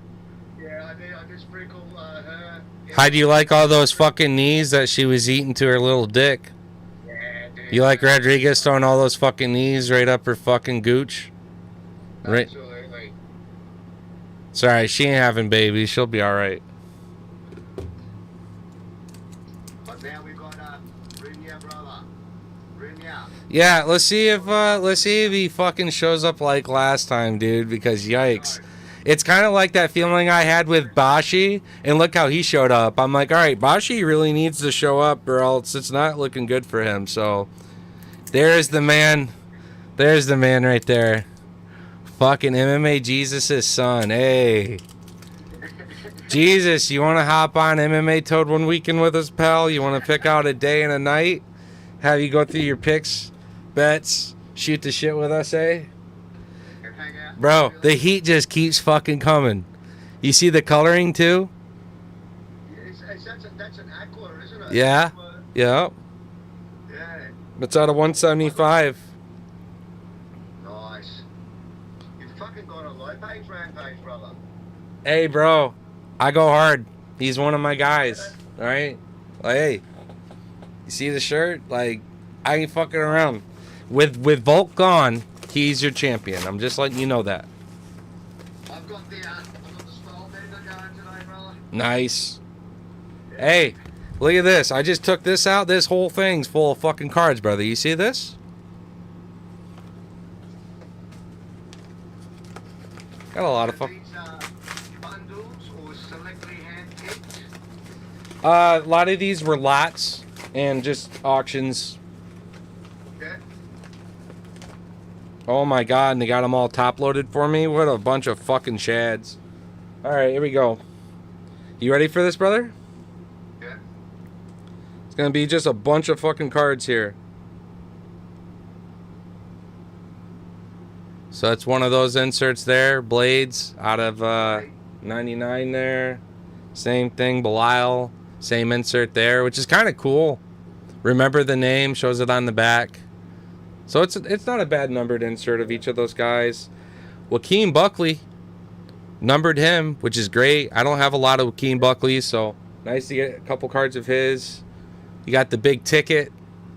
Yeah, I did sprinkle her. Yeah. How do you like all those fucking knees that she was eating to her little dick? Yeah, dude. You like Rodriguez throwing all those fucking knees right up her fucking gooch? Right. Absolutely. Sorry, she ain't having babies. She'll be all right. But now we got Rinya, brother. Rinya. Yeah, let's see if he fucking shows up like last time, dude. Because yikes, it's kind of like that feeling I had with Bashi, and look how he showed up. I'm like, all right, Bashi really needs to show up, or else it's not looking good for him. So there's the man. There's the man right there. Fucking MMA Jesus' son. Hey. Jesus, you want to hop on MMA Toad one weekend with us, pal? You want to pick out a day and a night? Have you go through your picks, bets, shoot the shit with us, eh? Bro, the heat just keeps fucking coming. You see the coloring too? That's an aqua, isn't it? Yeah. Yeah. Yeah. It's out of 175. Nice. You've fucking got a low page rampage, brother. Hey, bro, I go hard. He's one of my guys. All right. Like, hey, you see the shirt? Like, I ain't fucking around. With Volk gone, he's your champion. I'm just letting you know that. I've got the stall bender going today, brother. Nice. Hey, look at this. I just took this out. This whole thing's full of fucking cards, brother. You see this? Got a lot of fucking. Bundles or selectly hand-picked? A lot of these were lots and just auctions. Yeah. Oh my god, and they got them all top loaded for me. What a bunch of fucking shads. Alright, here we go. You ready for this, brother? Yeah. It's gonna be just a bunch of fucking cards here. So that's one of those inserts there. Blades out of 99 there. Same thing, Belial. Same insert there, which is kind of cool. Remember the name, shows it on the back. So it's not a bad numbered insert of each of those guys. Joaquin Buckley, numbered him, which is great. I don't have a lot of Joaquin Buckley, so nice to get a couple cards of his. You got the big ticket.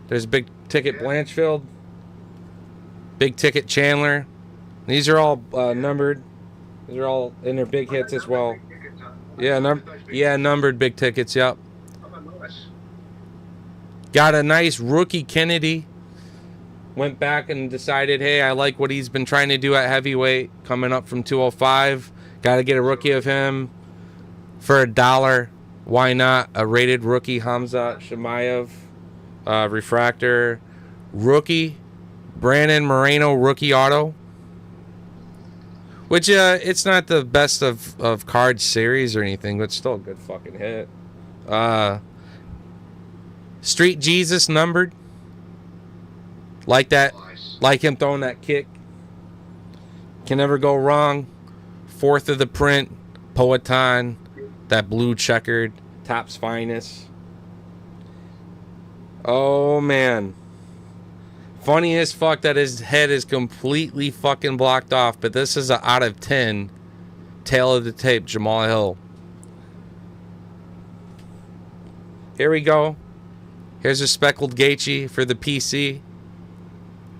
There's big ticket Blanchfield. Big ticket Chandler. These are all numbered. These are all in their big hits as well. Yeah, numbered big tickets. Yep. Got a nice rookie Kennedy. Went back and decided, hey, I like what he's been trying to do at heavyweight. Coming up from 205. Got to get a rookie of him for $1. Why not? A rated rookie Hamza Shemaev. Refractor. Rookie. Brandon Moreno rookie auto. Which, it's not the best of card series or anything, but still a good fucking hit. Street Jesus numbered. Like that. Like him throwing that kick. Can never go wrong. Fourth of the print. Poetan. That blue checkered. Topps Finest. Oh, man. Funny as fuck that his head is completely fucking blocked off, but this is a out of 10 tail of the tape Jamal Hill. Here we go. Here's a speckled Gaethje for the PC.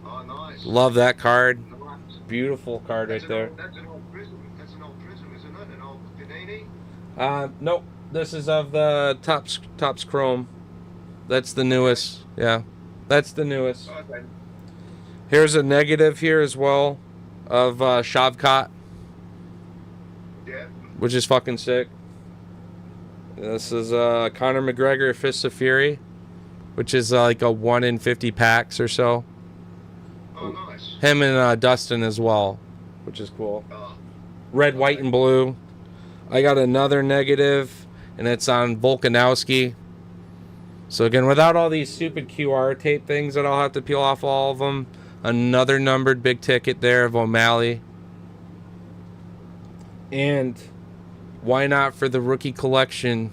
Oh, nice. Love that card. Nice. Beautiful card right there. That's an old prism. That's an old prism, isn't it? An old Panini? Nope. This is of the Topps Chrome. That's the newest. Yeah. That's the newest. Okay. Here's a negative here as well of Shavkat, Yeah. which is fucking sick. This is Conor McGregor Fists of Fury, which is like a 1 in 50 packs or so. Oh, nice. Him and Dustin as well, which is cool. Oh. Red, white, and blue. I got another negative, and it's on Volkanovski. So again, without all these stupid QR tape things that I'll have to peel off all of them, another numbered big ticket there of O'Malley. And Why not for the rookie collection?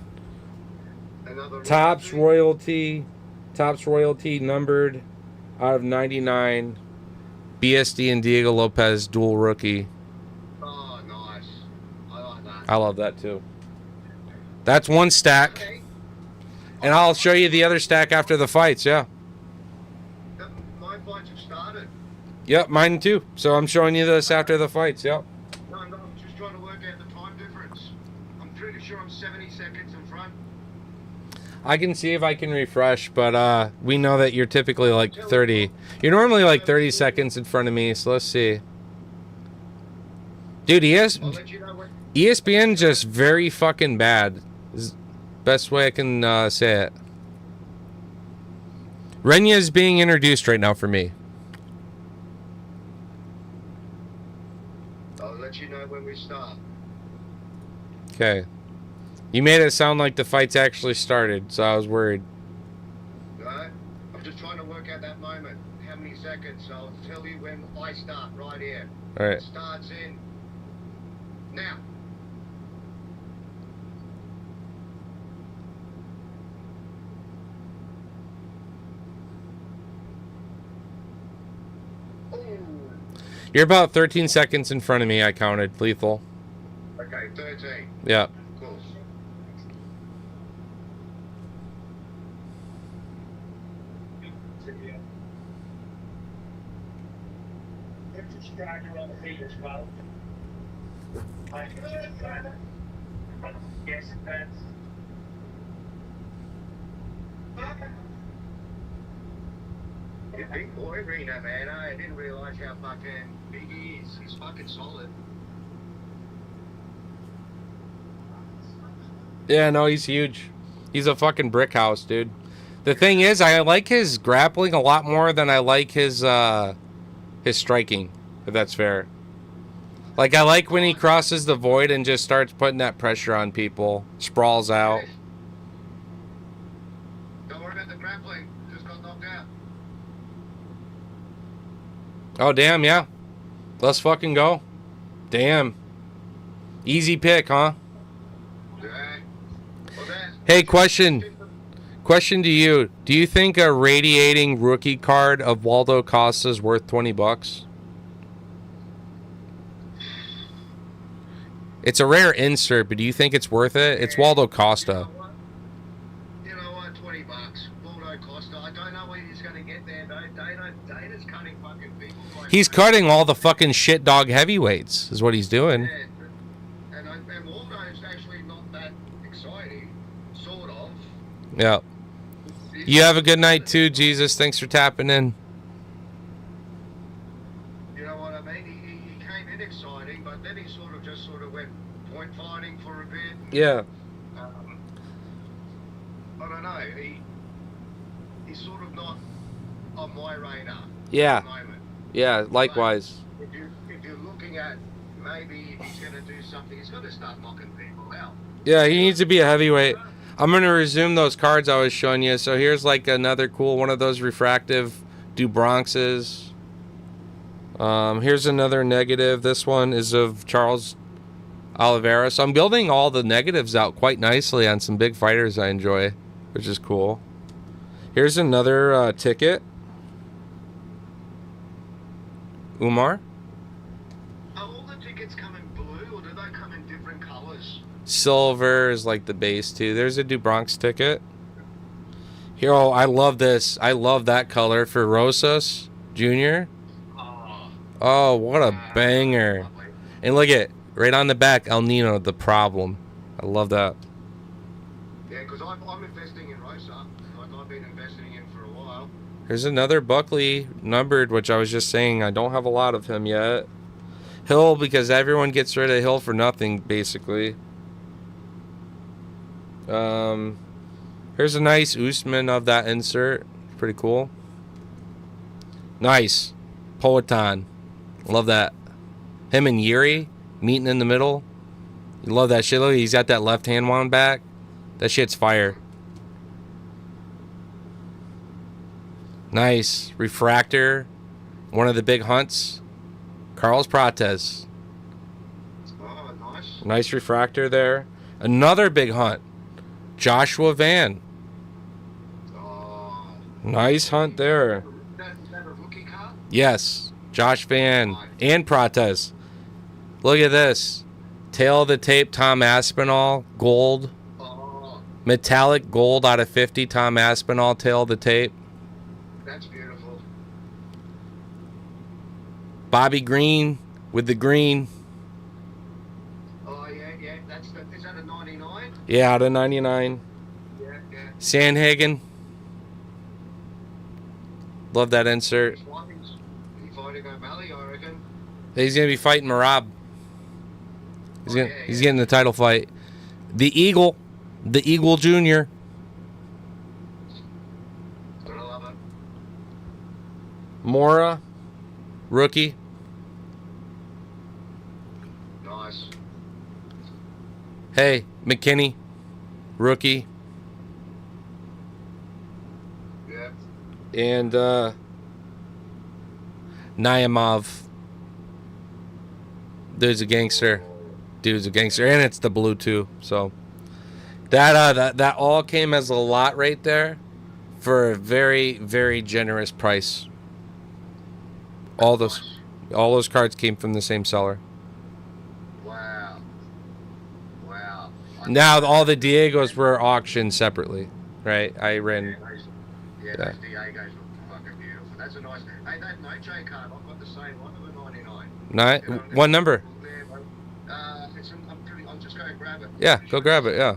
Another Topps royalty numbered out of 99. BSD and Diego Lopez dual rookie. Oh, nice. I like that. I love that too. That's one stack. Okay. And I'll show you the other stack after the fights, yeah. My fights have started. Yep, mine too. So I'm showing you this after the fights, yep. No, I'm just trying to work out the time difference. I'm pretty sure I'm 70 seconds in front. I can see if I can refresh, but we know that you're typically like 30. You're normally like 30 seconds in front of me, so let's see. Dude, I'll let you know when. ESPN just very fucking bad. Is best way I can say it. Renya is being introduced right now for me. I'll let you know when we start. Okay. You made it sound like the fight's actually started, so I was worried. Right? I'm just trying to work out that moment. How many seconds? I'll tell you when I start right here. All right. It starts in now. Ooh. You're about 13 seconds in front of me, I counted. Lethal. Okay, 13. Yeah. Cool. Yes, that's. You're a big boy, Reno, man. I didn't realize how fucking big he is. He's fucking solid. Yeah, no, he's huge. He's a fucking brick house, dude. The thing is, I like his grappling a lot more than I like his striking, if that's fair. Like, I like when he crosses the void and just starts putting that pressure on people. Sprawls out. Don't worry about the grappling. Just got knocked out. Oh, damn, yeah. Let's fucking go. Damn. Easy pick, huh? Yeah. Well, Hey, question to you. Do you think a radiating rookie card of Waldo Costa is worth $20? It's a rare insert, but do you think it's worth it? It's Waldo Costa. You know what? $20. Waldo Costa. I don't know when he's going to get there, though. Dana's cutting fucking people. He's cutting all the fucking shit dog heavyweights, is what he's doing. Yeah, and Waldo's actually not that exciting, sort of. Yeah. You have a good night too, Jesus. Thanks for tapping in. You know what I mean? He came in exciting, but then he sort of went point fighting for a bit. Yeah. I don't know. He's sort of not on my radar. Yeah. At the moment. Yeah, likewise. But if you're looking at maybe he's going to do something, he's going to start knocking people out. Yeah, he needs to be a heavyweight. I'm going to resume those cards I was showing you. So here's like another cool one of those refractive Dubronxes. Here's another negative. This one is of Charles Oliveira. So I'm building all the negatives out quite nicely on some big fighters I enjoy, which is cool. Here's another ticket. Umar. Are all the tickets come in blue, or do they come in different colors? Silver is like the base too. There's a Dubronx ticket. Here, oh, I love this. I love that color for Rosas Jr. Oh, what a banger. Lovely. And look at right on the back, El Nino, the problem. I love that. Yeah, because I'm investing in Rosa. Like I've been investing in for a while. Here's another Buckley numbered, which I was just saying I don't have a lot of him yet. Hill, because everyone gets rid of Hill for nothing, basically. Here's a nice Usman of that insert. Pretty cool. Nice. Poetan. Love that. Him and Yuri meeting in the middle. You love that shit. Look, he's got that left hand wound back. That shit's fire. Nice. Refractor. One of the big hunts. Carlos Prates. Oh, nice. Nice refractor there. Another big hunt. Joshua Van. Oh. Nice hunt there. Is that a rookie car? Yes. Josh Van and Prates. Look at this. Tail of the tape, Tom Aspinall, gold. Oh, Metallic gold out of 50, Tom Aspinall, tail of the tape. that's beautiful. Bobby Green with the green. Oh, yeah. Is that a 99? Yeah, out of 99. Yeah. Sandhagen. Love that insert. He's fighting O'Malley, I reckon. He's going to be fighting Marab. He's Yeah. getting the title fight. The Eagle Jr. Gotta love it. Mora, rookie. Nice. Hey, McKinney, rookie. Yeah. And Naimov. Dude's a gangster. And it's the blue too. So that all came as a lot right there for a very, very generous price. All those cards came from the same seller. Wow. Now all the Diegos were auctioned separately, right? I ran. Yeah, those Diegos look fucking beautiful. That's a nice. Hey, that Noche card, I've got the same one of the 99. What number? I'm just going to grab it. Yeah, go grab it. Yeah.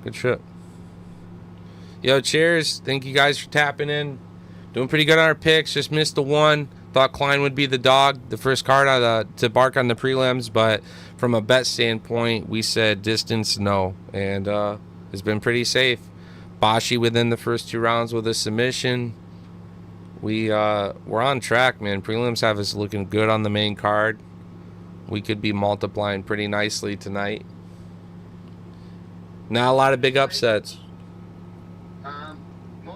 Good shit. Yo, cheers. Thank you guys for tapping in. Doing pretty good on our picks. Just missed the one. Thought Klein would be the dog, the first card to bark on the prelims, but from a bet standpoint, we said distance no, and it's been pretty safe. Bashi within the first 2 rounds with a submission. We're on track, man. Prelims have us looking good on the main card. We could be multiplying pretty nicely tonight. Not a lot of big upsets. Not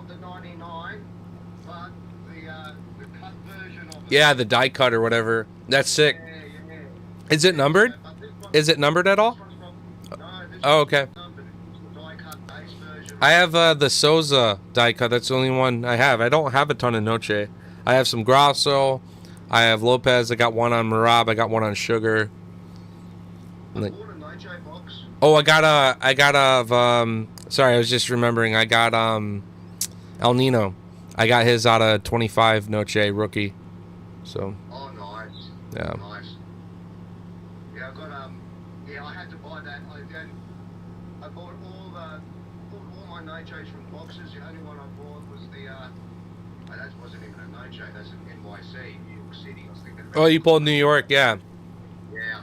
the 99, but the cut version of it. Yeah, the die cut or whatever. That's sick. Yeah. Is it numbered? Is it numbered at all? Oh, okay. I have the Souza die cut. That's the only one I have. I don't have a ton of Noche. I have some Grasso. I have Lopez. I got one on Marab. I got one on Sugar. Oh, I got sorry, I was just remembering. I got El Nino. I got his out of 25 Noche rookie. So. Oh, nice. Yeah. Nice. Yeah, I got I had to buy that. I bought all my Noches from boxes. The only one I bought was that wasn't even a Noche. That's an NYC, New York City. I was thinking about. Oh, you pulled New York, yeah.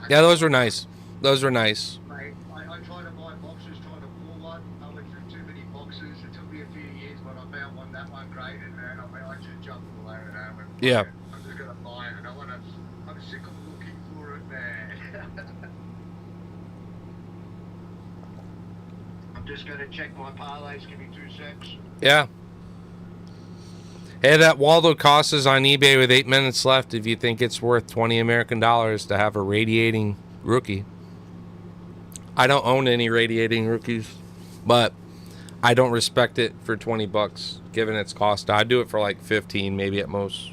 Yeah, those were nice. Those were nice. I tried to buy boxes, trying to pull one. I went through too many boxes. It took me a few years, but I found that one graded, man. I just jumped all over that one. Yeah. I'm just gonna buy it, and I'm sick of looking for it, man. I'm just gonna check my parlays. Give me 2 secs. Yeah. Hey, that Waldo Cost is on eBay with 8 minutes left if you think it's worth $20 American to have a radiating rookie. I don't own any radiating rookies, but I don't respect it for $20 given its cost. I'd do it for like 15 maybe at most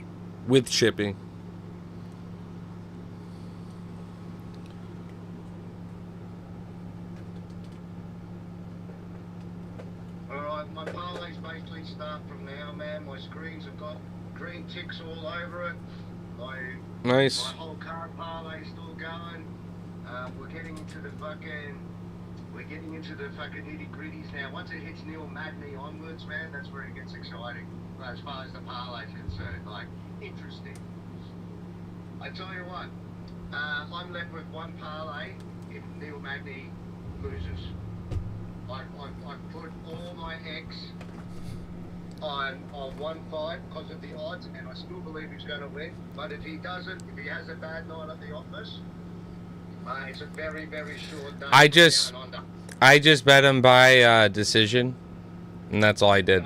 with shipping. Alright, my parlays basically start from now, man. My screens have got green ticks all over it. Nice. My whole card parlay's still going. We're getting into the fucking nitty gritties now. Once it hits Neil Magny onwards, man, that's where it gets exciting. As far as the parlay's concerned, like interesting. I tell you what, I'm left with one parlay if Neil Magny loses. I put all my X on one fight because of the odds, and I still believe he's going to win. But if he doesn't, if he has a bad night at the office, it's a very, very short day. I just bet him by decision, and that's all I did.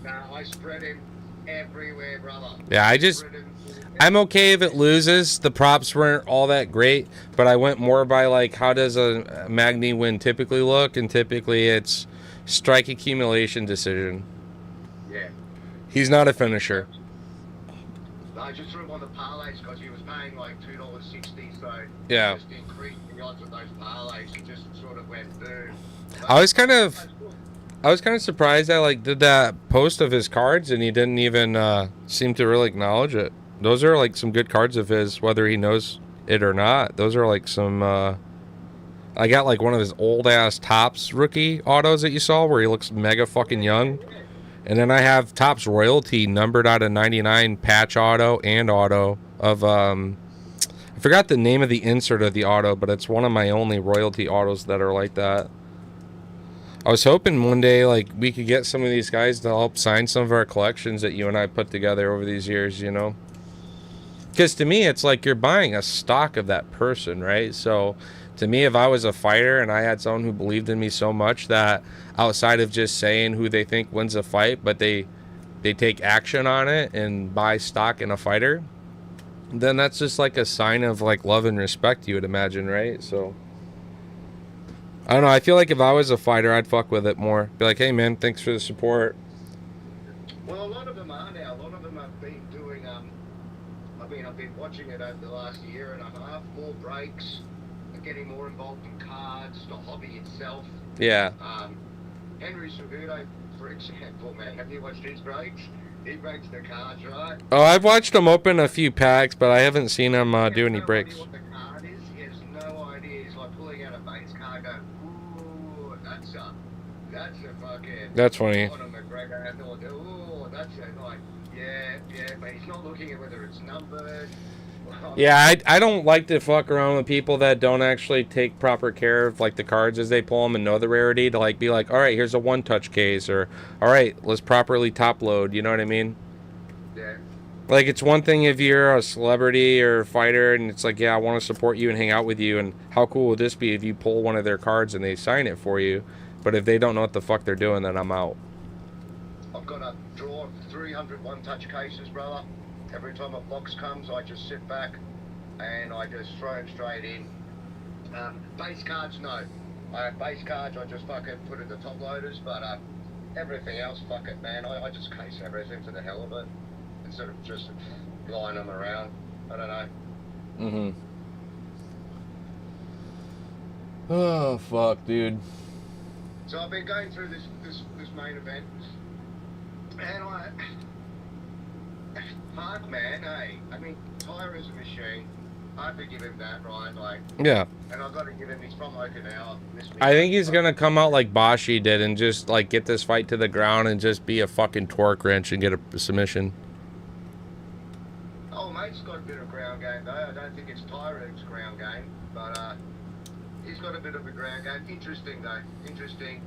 I spread him everywhere, brother. Yeah, I'm okay if it loses. The props weren't all that great, but I went more by like how does a Magni win typically look, and typically it's strike accumulation decision. Yeah. He's not a finisher. I just threw him on the parlays because he was paying like $2.60, so Yeah. just increased the odds of those parlays. It just sort of went boom. I was kind of surprised I like did that post of his cards and he didn't even seem to really acknowledge it. Those are like some good cards of his, whether he knows it or not. Those are like some I got like one of his old ass Topps rookie autos that you saw where he looks mega fucking young. And then I have Topps royalty numbered out of 99 patch auto and auto of I forgot the name of the insert of the auto, but it's one of my only royalty autos that are like that. I was hoping one day like we could get some of these guys to help sign some of our collections that you and I put together over these years, you know. Because to me, it's like you're buying a stock of that person, right? So to me, if I was a fighter and I had someone who believed in me so much that outside of just saying who they think wins a fight, but they take action on it and buy stock in a fighter, then that's just like a sign of like love and respect, you would imagine, right? So I don't know. I feel like if I was a fighter, I'd fuck with it more. Be like, hey man, thanks for the support. Well, a lot of them are now. A lot of them have been doing. I've been watching it over the last year and a half. More breaks, getting more involved in cards, the hobby itself. Yeah. Henry Cejudo, for example, man, have you watched his breaks? He breaks the cards, right? Oh, I've watched him open a few packs, but I haven't seen him do any No breaks. idea what the card is. He has no idea. He's like pulling out a base card, going, "Ooh, that's a fucking." That's funny. Conor McGregor, and thought, "Ooh, that's a like, yeah, but he's not looking at whether it's numbered." Yeah, I don't like to fuck around with people that don't actually take proper care of like the cards as they pull them and know the rarity to like be like, all right, here's a one touch case, or all right, let's properly top load. You know what I mean? Yeah. Like it's one thing if you're a celebrity or a fighter and it's like, yeah, I want to support you and hang out with you, and how cool would this be if you pull one of their cards and they sign it for you? But if they don't know what the fuck they're doing, then I'm out. I've got a drawer of 300 one-touch cases, brother. Every time a box comes, I just sit back and I just throw them straight in. Base cards, no. I have base cards, I just fucking put in the top loaders, but everything else, fuck it, man. I just case everything to the hell of it instead of just lying them around. I don't know. Mm-hmm. Oh, fuck, dude. So I've been going through this main event, and fuck, man, hey. I mean, Tyra's a machine. I have to give him that, right? Like, Yeah. and I've got to give him. He's from Okinawa. I think he's gonna come out like Bashi did and just like get this fight to the ground and just be a fucking torque wrench and get a submission. Oh, mate's got a bit of ground game though. I don't think it's Tyra's ground game, but he's got a bit of a ground game. Interesting though. Interesting.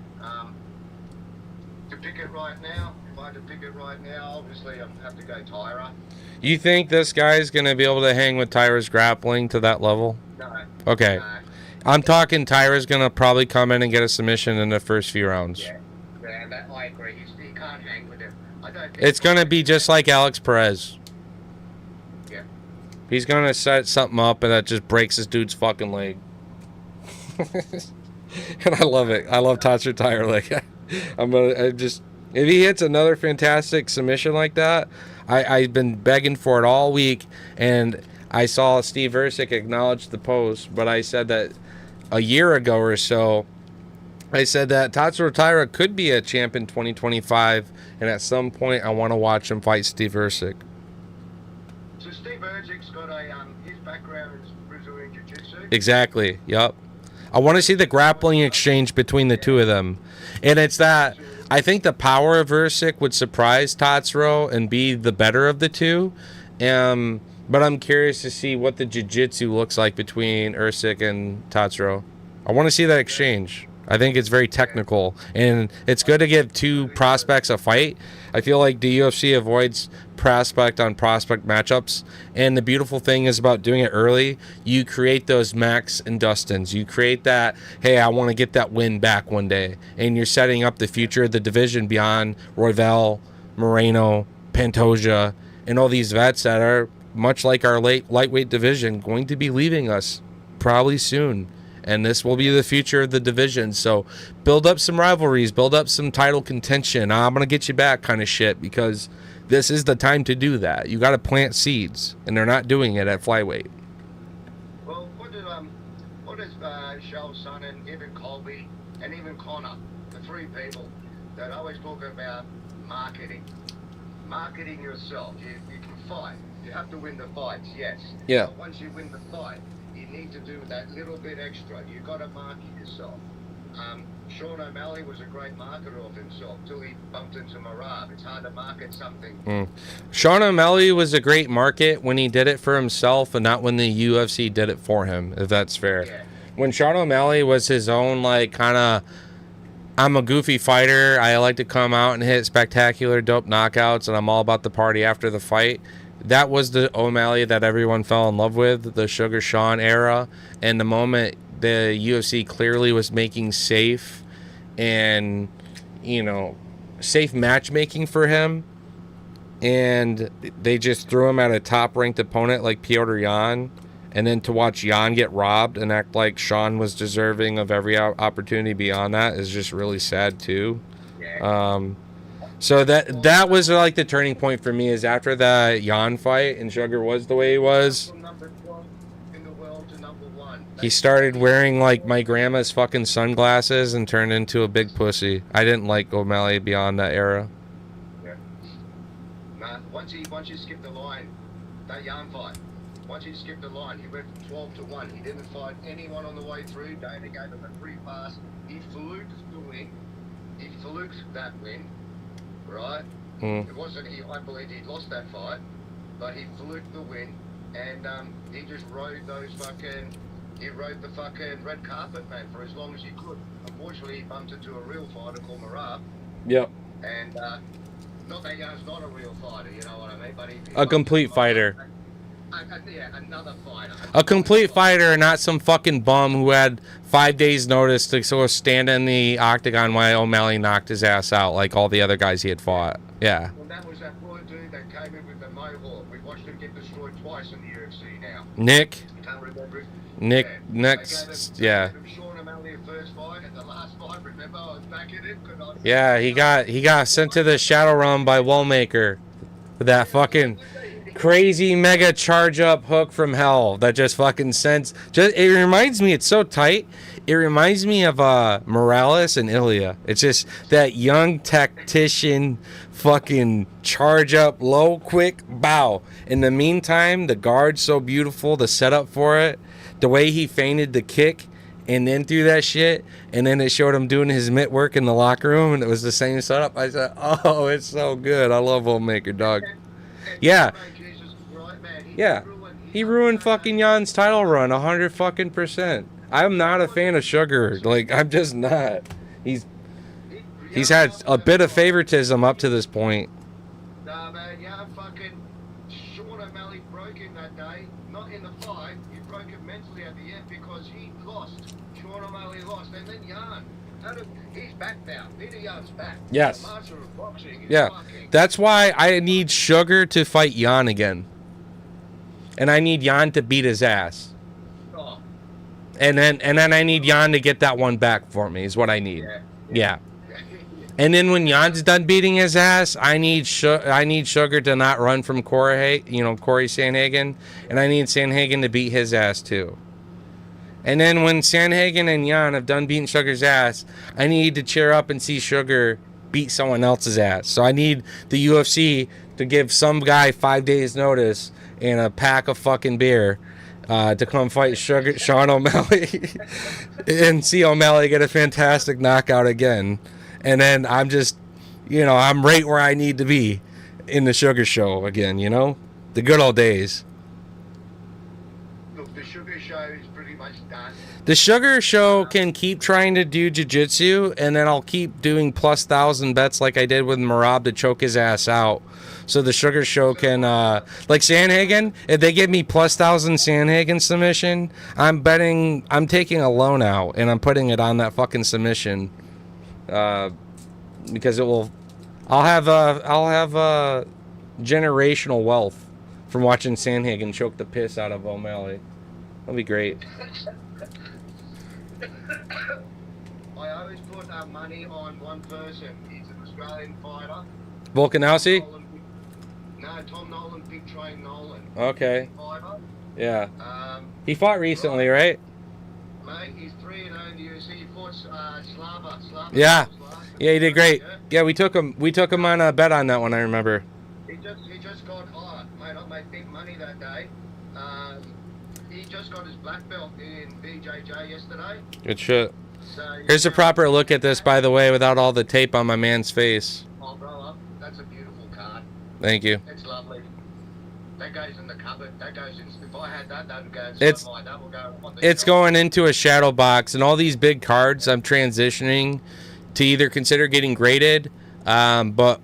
To pick it right now, if I had to pick it right now, obviously I'd have to go Tyra. You think this guy's gonna be able to hang with Tyra's grappling to that level? No. Okay. No. I'm talking Tyra's gonna probably come in and get a submission in the first few rounds. Yeah, that I agree. He can't hang with him. I don't think It's gonna be just like Alex Perez. Yeah. He's gonna set something up and that just breaks this dude's fucking leg. And I love it. I love Tatsu Tyra. Like, if he hits another fantastic submission like that, I've been begging for it all week, and I saw Steve Ersic acknowledge the post, but I said that a year ago or so, I said that Tatsuro Taira could be a champ in 2025, and at some point I want to watch him fight Steve Ersic. So Steve Ersic's got his background is Brazilian Jiu-Jitsu. Exactly, yep. I want to see the grappling exchange between the two of them. And it's that, I think the power of Ersic would surprise Tatsuro and be the better of the two. But I'm curious to see what the jiu-jitsu looks like between Ersic and Tatsuro. I want to see that exchange. I think it's very technical, and it's good to give two prospects a fight. I feel like the UFC avoids prospect on prospect matchups, and the beautiful thing is about doing it early, you create those Max and Dustins. You create that, hey, I want to get that win back one day, and you're setting up the future of the division beyond Royval, Moreno, Pantoja, and all these vets that are much like our lightweight division, going to be leaving us probably soon. And this will be the future of the division. So build up some rivalries, build up some title contention. I'm going to get you back kind of shit, because this is the time to do that. You got to plant seeds, and they're not doing it at flyweight. Well, what does Charles Son and even Colby and even Connor, the three people that always talk about marketing yourself. You can fight. You have to win the fights, yes. Yeah. But once you win the fight, you need to do that little bit extra. You got to market yourself. Sean O'Malley was a great marketer of himself till he bumped into Marab. It's hard to market something. Sean O'Malley was a great market when he did it for himself, and not when the UFC did it for him, if that's fair. Yeah. When Sean O'Malley was his own, like, kind of, I'm a goofy fighter, I like to come out and hit spectacular, dope knockouts, and I'm all about the party after the fight. That was the O'Malley that everyone fell in love with, the Sugar Sean era. And the moment the UFC clearly was making safe and, safe matchmaking for him, and they just threw him at a top-ranked opponent like Petr Yan, and then to watch Yan get robbed and act like Sean was deserving of every opportunity beyond that is just really sad too. Yeah. So that was like the turning point for me, is after that Yan fight and Sugar was the way he was. From number 12 in the world to number 1. He started wearing like my grandma's fucking sunglasses and turned into a big pussy. I didn't like O'Malley beyond that era. Yeah. Nah, once you skip the line, that Yan fight. Once he skipped the line, he went from 12 to 1. He didn't fight anyone on the way through. Dana gave him a free pass. He fluked the win. He fluked that win, right? It wasn't. I believe he lost that fight, but he fluked the win, and he just rode the fucking red carpet, man, for as long as he could. Unfortunately, he bumped into a real fighter called Marab. Yep. And not that Yan's not a real fighter, you know what I mean? But he A complete fighter. Yeah, another fighter. A complete fighter, not some fucking bum who had 5 days notice to sort of stand in the octagon while O'Malley knocked his ass out like all the other guys he had fought. Yeah. Well, that was that poor dude that came in with the mohawk. We watched him get destroyed twice in the UFC now. Nick. You can't remember it? Next, yeah. Sean O'Malley first fight, and the last fight, remember, I was back in it. Yeah, he got sent to the Shadow Realm by Wallmaker with that fucking crazy mega charge up hook from hell that just fucking sends. It reminds me, it's so tight. It reminds me of Morales and Ilya. It's just that young tactician fucking charge up, low, quick, bow. In the meantime, the guard's so beautiful, the setup for it, the way he feinted the kick and then threw that shit, and then it showed him doing his mitt work in the locker room, and it was the same setup. I said, oh, it's so good. I love Homemaker, dog. Yeah. Yeah. He ruined fucking Jan's title run 100 fucking %. I'm not a fan of Sugar. Like, I'm just not. He's had a bit of favoritism up to this point. Nah, man, yeah, fucking Sean O'Malley broke him that day. Not in the fight. He broke him mentally at the end because he lost. Sean O'Malley lost, and then Jan. He's back now. Peter Jan's back. Yes. The master of boxing is Yeah. fucking. That's why I need Sugar to fight Jan again. And I need Jan to beat his ass. Oh, And then I need Jan to get that one back for me, is what I need. Yeah. And then when Jan's done beating his ass, I need Sugar to not run from Corey Sandhagen, and I need Sandhagen to beat his ass too. And then when Sandhagen and Jan have done beating Sugar's ass, I need to cheer up and see Sugar beat someone else's ass. So I need the UFC to give some guy 5 days notice and a pack of fucking beer to come fight Sean O'Malley and see O'Malley get a fantastic knockout again. And then I'm just, I'm right where I need to be in the Sugar Show again, the good old days. look, the Sugar Show is pretty much done. The Sugar Show can keep trying to do jiu-jitsu, and then I'll keep doing plus 1,000 bets like I did with Marab to choke his ass out. So the Sugar Show can, like Sandhagen, if they give me plus 1,000 Sandhagen submission, I'm taking a loan out, and I'm putting it on that fucking submission. Because I'll have generational wealth from watching Sandhagen choke the piss out of O'Malley. That'll be great. I always put money on one person. He's an Australian fighter. Volkanowski? No, Tom Nolan, Big Train Nolan. Okay. Fighter. Yeah. He fought recently, right? Mate, he's 3-0 in the UFC. He fought Slava. Yeah. Yeah, he did great. Yeah, we took him on a bet on that one, I remember. He just got hot. Mate, I made big money that day. He just got his black belt in BJJ yesterday. Good shit. So, Here's a proper look at this, by the way, without all the tape on my man's face. Oh, bro, that's a beautiful card. Thank you. It's lovely. That goes in the cupboard. That goes in. If I had that, that would go It's- inside my that will go on the It's shelf. going into a shadow box, and all these big cards I'm transitioning to either consider getting graded,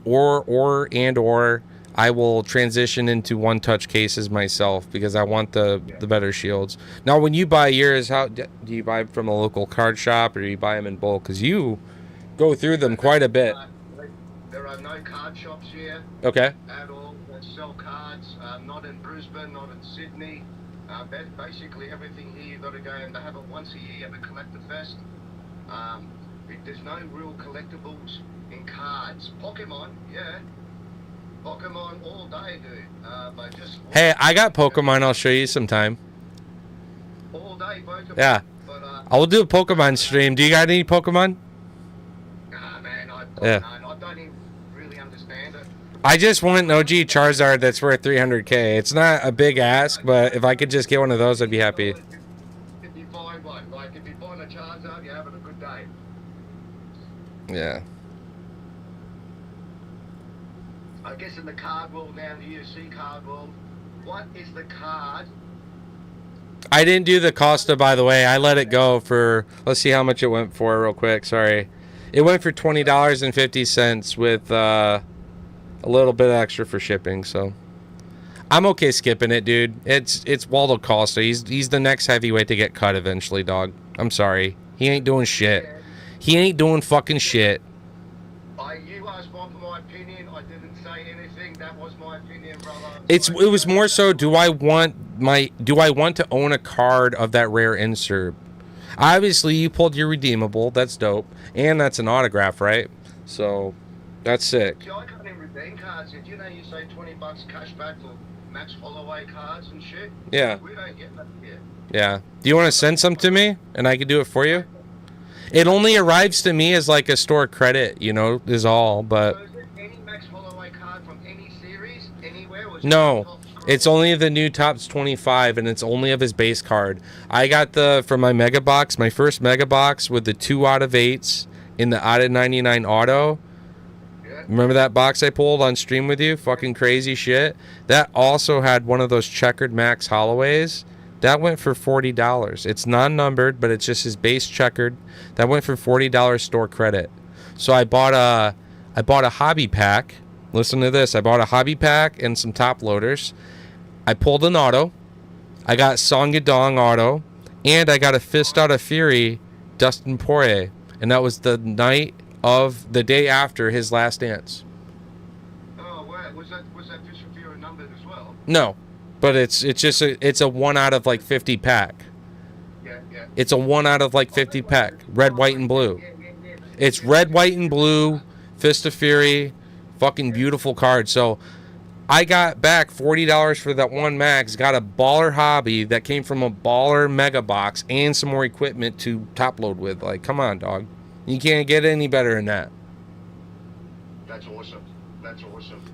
or I will transition into one-touch cases myself because I want the better shields. Now, when you buy yours, how do you buy from a local card shop or do you buy them in bulk? Because you go through them quite a bit. There are no card shops here Okay. at all that sell cards. Not in Brisbane, not in Sydney. Basically, everything here you've got to go and they have it once a year at the Collector Fest. There's no real collectibles in cards. Pokemon, yeah. Pokemon all day, dude. But just Hey, I got Pokemon. I'll show you sometime. all day Pokemon. Yeah. But I will do a Pokemon stream. Do you got any Pokemon? nah, man, I don't even really understand it. I just want an OG Charizard that's worth 300K. It's not a big ask, but if I could just get one of those, I'd be happy. If you find one, like if you find a Charizard, you're having a good day. Yeah. I guess in the card world now, the UFC card world, what is the card? I didn't do the Costa, by the way. I let it go for, let's see how much it went for real quick. Sorry. It went for $20.50 with a little bit extra for shipping, so I'm okay skipping it, dude. It's Waldo Costa. He's the next heavyweight to get cut eventually, dog. I'm sorry. He ain't doing shit. He ain't doing fucking shit. You asked for my opinion. I didn't say anything. That was my opinion, brother. It was more so, do I want to own a card of that rare insert? Obviously, you pulled your redeemable. That's dope. And that's an autograph, right? So, that's sick. See, I can't even redeem cards. If you say $20 cash back for Max Holloway cards and shit. Yeah. We don't get that here. Yeah. Do you want to send some to me? And I can do it for you? It only arrives to me as like a store credit, is all. But So is there any Max Holloway card from any series, anywhere? Or is it no. top scroll? It's only the new Topps 25, and it's only of his base card. I got from my Mega Box, my first Mega Box with the 2 out of 8s in the out of 99 auto. Yeah. Remember that box I pulled on stream with you? Fucking crazy shit. That also had one of those checkered Max Holloways. That went for $40. It's non-numbered, but it's just his base checkered. That went for $40 store credit. So I bought a hobby pack. Listen to this. I bought a hobby pack and some top loaders. I pulled an auto. I got Song Yadong auto. And I got a Fist Out of Fury Dustin Poirier. And that was the day after his last dance. Oh, wow. Was that Fisher Fury numbered as well? No. But it's a 1 out of like 50 pack. Yeah. It's a 1 out of like 50 pack. Red, white, and blue. Yeah. It's red, white, and blue. Fist of Fury. Fucking beautiful card. So I got back $40 for that one Max. Got a baller hobby that came from a baller Mega Box and some more equipment to top load with. Like, come on, dog. You can't get any better than that. That's awesome.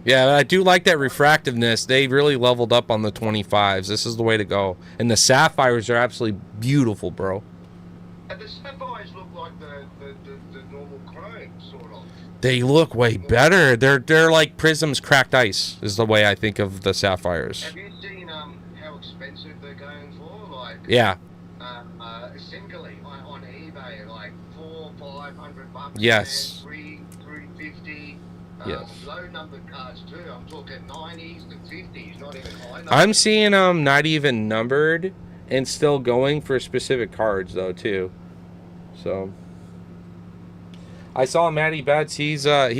Yeah, I do like that refractiveness. They really leveled up on the 25s. This is the way to go. And the Sapphires are absolutely beautiful, bro. And the Sapphires look like the normal chrome, sort of. They look way better. They're like Prism's cracked ice, is the way I think of the Sapphires. Have you seen how expensive they're going for? Like, Yeah. singly on eBay, like $400-500. Yes. $350. Yes. Low numbered cards too. I'm talking 90s to 50s, not even high numbers. I'm seeing not even numbered and still going for specific cards though too. So I saw Matty Betts. He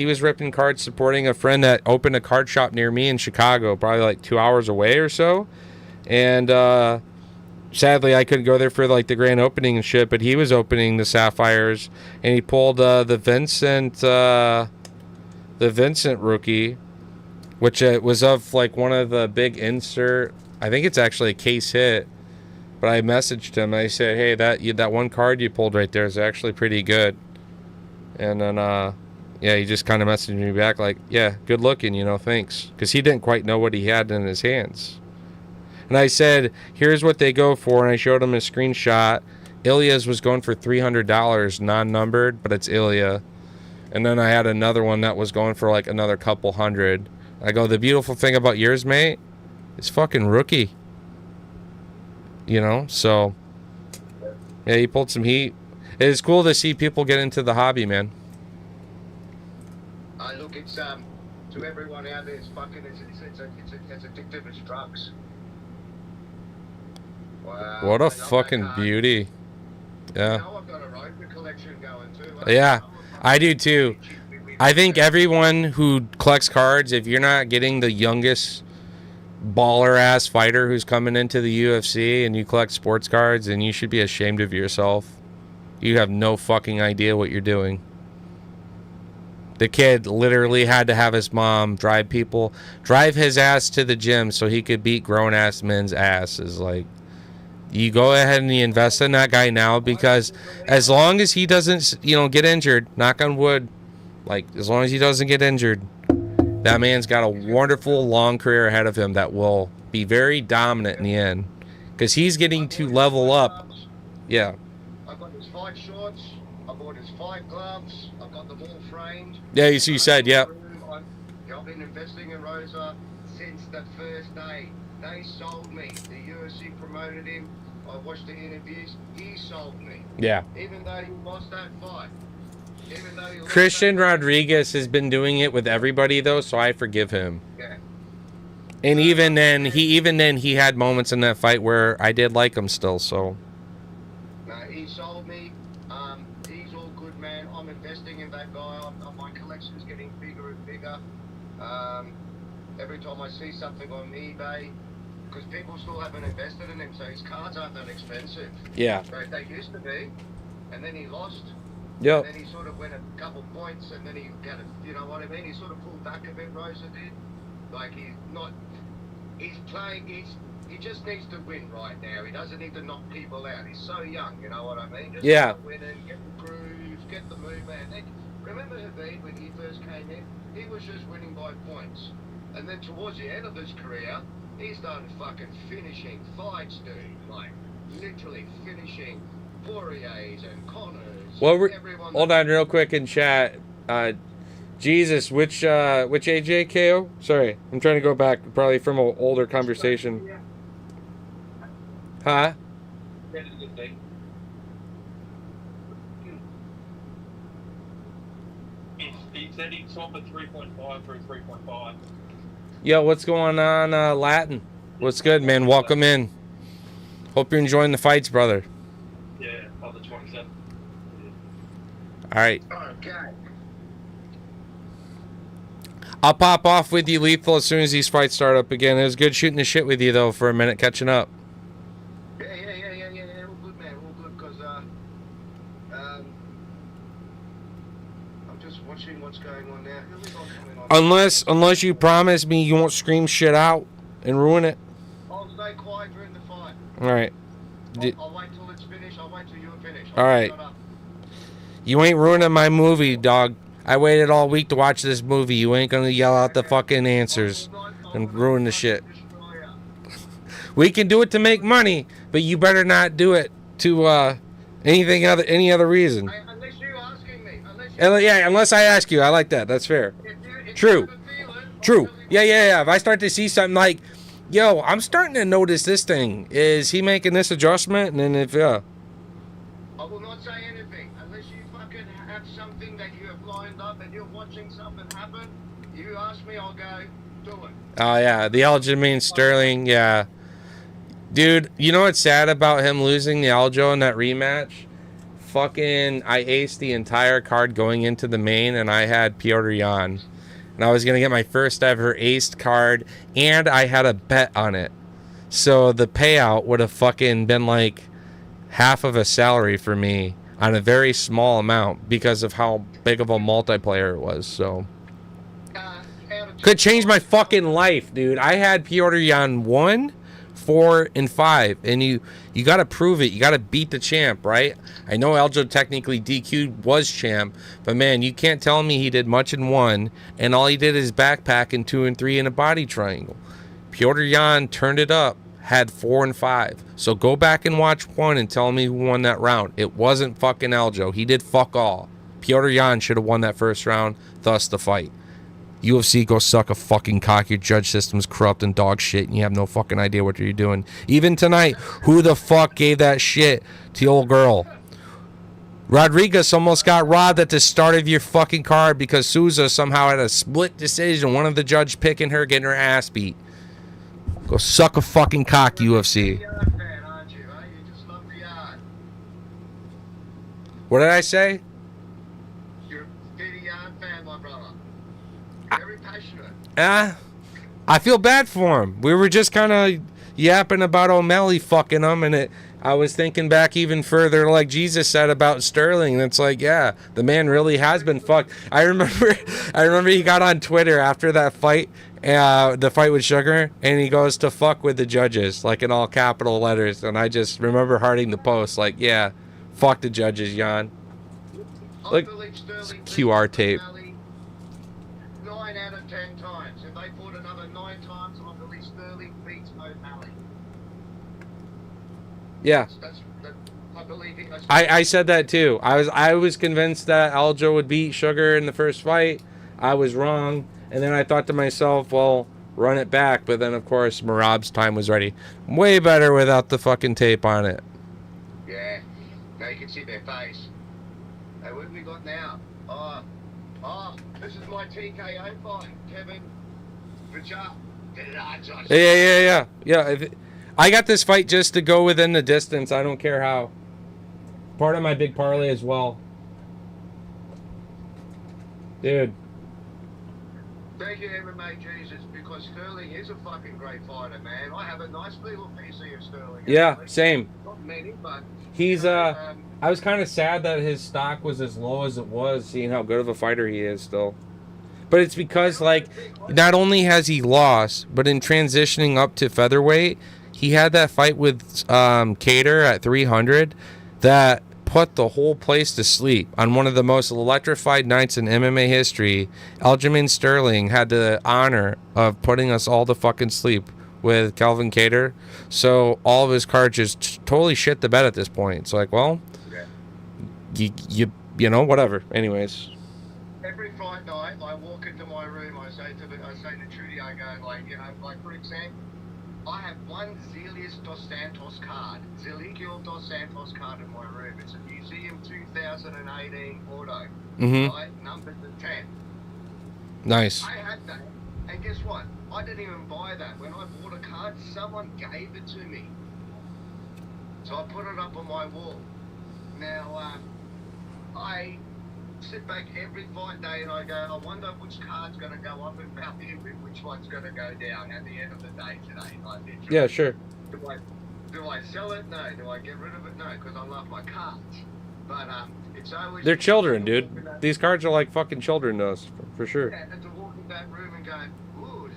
was ripping cards supporting a friend that opened a card shop near me in Chicago, probably like 2 hours away or so. And sadly, I couldn't go there for like the grand opening and shit. But he was opening the Sapphires, and he pulled the Vincent rookie, which was of like one of the big insert. I think it's actually a case hit. But I messaged him. I said, "Hey, that one card you pulled right there is actually pretty good." And then, yeah, he just kind of messaged me back like, "Yeah, good looking, thanks," because he didn't quite know what he had in his hands. And I said, "Here's what they go for," and I showed him a screenshot. Ilya's was going for $300, non-numbered, but it's Ilya. And then I had another one that was going for like another couple hundred. I go, "The beautiful thing about yours, mate, is fucking rookie." So yeah, he pulled some heat. It is cool to see people get into the hobby, man. Look, it's to everyone out there, it's addictive as drugs. Wow. What a fucking beauty. Yeah. I've got a Rover collection going too. Yeah, I do too. I think everyone who collects cards, if you're not getting the youngest baller ass fighter who's coming into the UFC and you collect sports cards, and you should be ashamed of yourself. You have no fucking idea what you're doing. The kid literally had to have his mom drive his ass to the gym so he could beat grown ass men's asses. Like, you go ahead and you invest in that guy now, because as long as he doesn't, get injured, knock on wood, like as long as he doesn't get injured, that man's got a wonderful long career ahead of him that will be very dominant in the end, because he's getting to level up. Yeah. I've got his 5 shorts. I bought his 5 gloves. I've got them all framed. Yeah, you said, yeah. I've been investing in Rosa since the first day. They sold me. The UFC promoted him. I watched the interviews. He sold me. Yeah. Even though he lost that fight. Christian Rodriguez has been doing it with everybody though, so I forgive him. Yeah. And even then he had moments in that fight where I did like him still. So. No, he sold me. He's all good, man. I'm investing in that guy. My collection's getting bigger and bigger. Every time I see something on eBay, because people still haven't invested in him, so his cards aren't that expensive. Yeah. They used to be, and then he lost. Yep. And then he sort of went a couple points, and then he got it. You know what I mean? He sort of pulled back a bit. Rosa did. Like he's playing. He just needs to win right now. He doesn't need to knock people out. He's so young. You know what I mean? Just start winning, get the grooves, get the movement. Remember Habib when he first came in? He was just winning by points, and then towards the end of his career, he started fucking finishing fights, dude. Like literally finishing Poiriers and Connors. Well, hold on real quick in chat. Jesus, which AJ KO? Sorry, I'm trying to go back probably from an older conversation. Huh? He said he swap a 3.5 for a 3.5. Yo, what's going on, Latin? What's good, man? Welcome in. Hope you're enjoying the fights, brother. Yeah, on the 27th. All right. Okay. I'll pop off with you, Lethal, as soon as these fights start up again. It was good shooting the shit with you, though, for a minute, catching up. Yeah. All good, man. All good, because I'm just watching what's going on now. Who we got coming on? Unless you promise me you won't scream shit out and ruin it. I'll stay quiet during the fight. All right. I'll wait till it's finished. I'll wait till you're finished. All right. You ain't ruining my movie, dog. I waited all week to watch this movie. You ain't gonna yell out the fucking answers and ruin the shit. We can do it to make money, but you better not do it to any other reason. Unless you're asking me. Unless I ask you. I like that. That's fair. True. Yeah. If I start to see something like, yo, I'm starting to notice this thing. Is he making this adjustment? And then if I will not say anything unless you fucking have something that you have lined up and you're watching something happen. You ask me, I'll go do it. Oh yeah, the Aljamain Sterling, yeah. Dude, you know what's sad about him losing the Aljo in that rematch? I aced the entire card going into the main, and I had Piotr Jan. And I was going to get my first ever aced card, and I had a bet on it. So the payout would have fucking been like half of a salary for me on a very small amount because of how big of a multiplayer it was. So could change my fucking life, dude. I had Piotr Jan 1, 4, and 5, and you got to prove it. You got to beat the champ, right? I know Aljo technically DQ'd was champ, but man, you can't tell me he did much in 1, and all he did is backpack in 2 and 3 in a body triangle. Piotr Jan turned it up, had 4 and 5. So go back and watch 1 and tell me who won that round. It wasn't fucking Aljo. He did fuck all. Piotr Jan should have won that first round, thus the fight. UFC, go suck a fucking cock. Your judge system's corrupt and dog shit, and you have no fucking idea what you're doing. Even tonight, who the fuck gave that shit to the old girl? Rodriguez almost got robbed at the start of your fucking card because Souza somehow had a split decision. One of the judge picking her, getting her ass beat. Go suck a fucking cock, UFC. What did I say? You're a Peter Yan fan, my brother. Very passionate. I feel bad for him. We were just kind of yapping about O'Malley fucking him, and I was thinking back even further, like Jesus said about Sterling, and it's like, yeah, the man really has been fucked. I remember he got on Twitter after that fight, the fight with Sugar, and he goes to fuck with the judges, like in all capital letters, and I just remember hearting the post, like, yeah, fuck the judges, Jan. Look, it's a QR tape. 9 out of 10 times. If they fought another 9 times, I believe Sterling beats O'Malley. Yeah. I believe he has. I said that too. I was convinced that Aljo would beat Sugar in the first fight. I was wrong. And then I thought to myself, well, run it back. But then, of course, Marab's time was ready. Way better without the fucking tape on it. Yeah. Now you can see their face. Hey, what have we got now? This is my TKO fight, Kevin. Bajak. Yeah. I got this fight just to go within the distance. I don't care how. Part of my big parlay as well. Dude. Thank you, MMA Jesus, because Sterling is a fucking great fighter, man. I have a nice little PC of Sterling. Yeah, same. Not many, but... He's, I was kind of sad that his stock was as low as it was, seeing how good of a fighter he is still. But it's because, like, not only has he lost, but in transitioning up to featherweight, he had that fight with Cater at 300 that put the whole place to sleep. On one of the most electrified nights in MMA history, Aljamain Sterling had the honor of putting us all to fucking sleep with Calvin Cater. So all of his cards just totally shit the bed at this point. It's like, well, you know, whatever. Anyways. Every fight night, I walk into my room, I say to Trudy, I go, like, you know, like, for example, I have one Zelius dos Santos card, Zeligio dos Santos card in my room. It's a Museum 2018 auto, right? Numbered to 10. Nice. I had that, and guess what? I didn't even buy that. When I bought a card, someone gave it to me. So I put it up on my wall. Now, I sit back every fight day and I go, I wonder which card's going to go up in value and which one's going to go down at the end of the day today. Like, yeah, sure. Do I sell it? No. Do I get rid of it? No, because I love my cards. But it's always... They're children, dude. These cards are like fucking children to us, for sure. Yeah, and to walk in that room and go, ooh,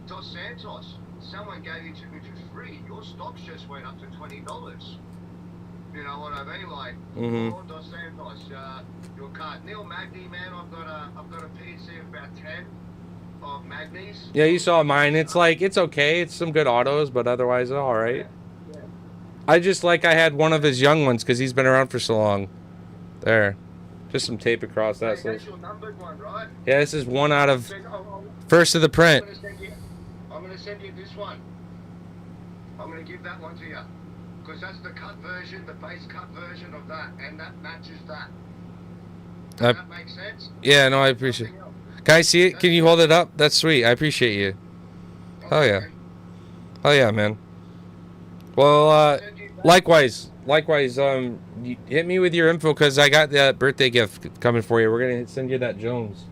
Dos Santos, someone gave it to me for free. Your stocks just went up to $20. You know what I mean? Like, oh, Dos Santos, your card. Neil Magny, man, I've got a PC of about 10 of Magny's. Yeah, you saw mine. It's like, it's okay. It's some good autos, but otherwise, all right. Yeah. I just like I had one of his young ones because he's been around for so long. There. Just some tape across that. Hey, that's your numbered one, right? Yeah, this is one out of first of the print. I'm going to send you this one. I'm going to give that one to you. Because that's the cut version, the base cut version of that, and that matches that. Does that make sense? Yeah, no, I appreciate it. Can I see it? Can you hold it up? That's sweet. I appreciate you. Oh yeah. Oh yeah, man. Well, Send you Likewise. You hit me with your info because I got that birthday gift coming for you. We're gonna send you that Jones.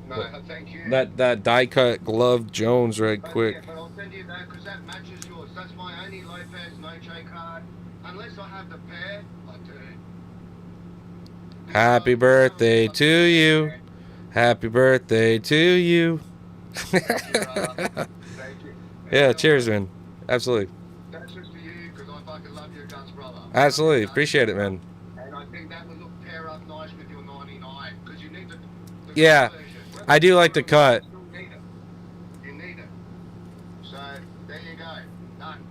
No, thank you. That die cut glove Jones right But, quick. yeah, but I'll send you that because that matches yours. That's my only Lopez no-J card. Unless I have the pair, I do. Happy birthday to you. Happy birthday to you. Thank you. Yeah, cheers, man. Absolutely. That's just for you because I fucking love your guts, brother. Absolutely. Appreciate it, man. And I think that would look pair up nice with your 99 because you need the Yeah, version. I do like the cut. You need it. You need it. So there you go. Done.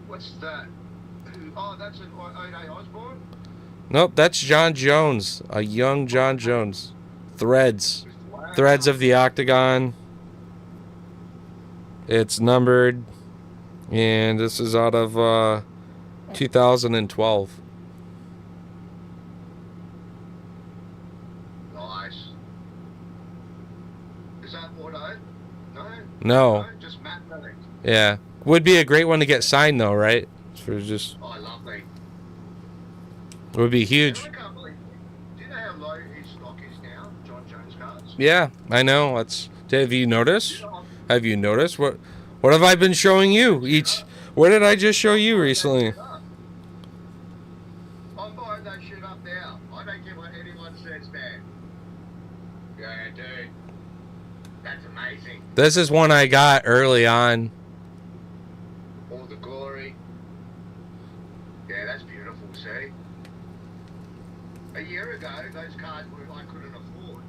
What's that? Oh, that's an 08 Osborne. Nope, that's John Jones. A young John Jones. Threads. Wow. Threads of the Octagon. It's numbered. And this is out of 2012. Nice. Is that auto? No. No. Just matte. Yeah. Would be a great one to get signed though, right? For just Oh, I love that. it would be huge. I can't believe. Do you know how low his stock is now, John Jones cards? Yeah, I know. Have you noticed? You know, Have you noticed what have I been showing you each? What did I just show you recently? I'm buying that shit up now. I don't care what anyone says, man. Yeah, dude. That's amazing. This is one I got early on. All the glory. Yeah, that's beautiful, see? A year ago, those cards I couldn't afford.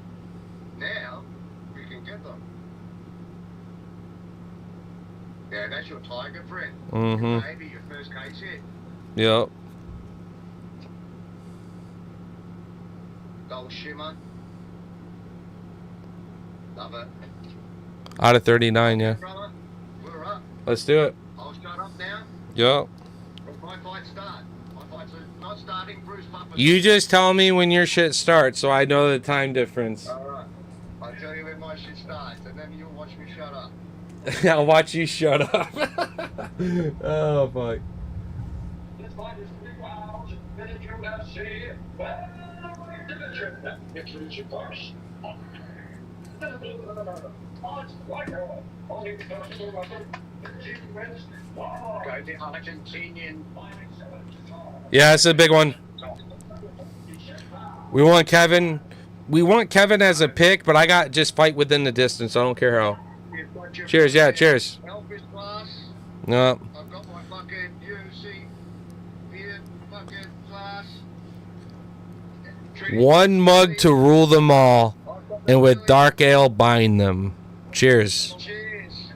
Now, we can get them. Yeah, that's your tiger friend. Mm-hmm. Maybe your first case hit. Yep. Gold shimmer. Love it. Out of 39, yeah. Brother, we're up. Let's do it. I'll start up now. Yep. My fight start. My fight's not starting. Bruce Buffer. You just tell me when your shit starts so I know the time difference. Alright. I'll tell you when my shit starts, and then you'll watch me shut up. I'll watch you shut up. Oh, fuck. This fight is 3 rounds. Finish your UFC. Finish your first. Go the Argentinian. Yeah, it's a big one. We want Kevin. We want Kevin as a pick, but I got just fight within the distance. I don't care how. Cheers, yeah, cheers. Elvis class. No. I've got my fucking UFC beard fucking class. One mug to rule them all, and with dark ale bind them. Cheers. Cheers.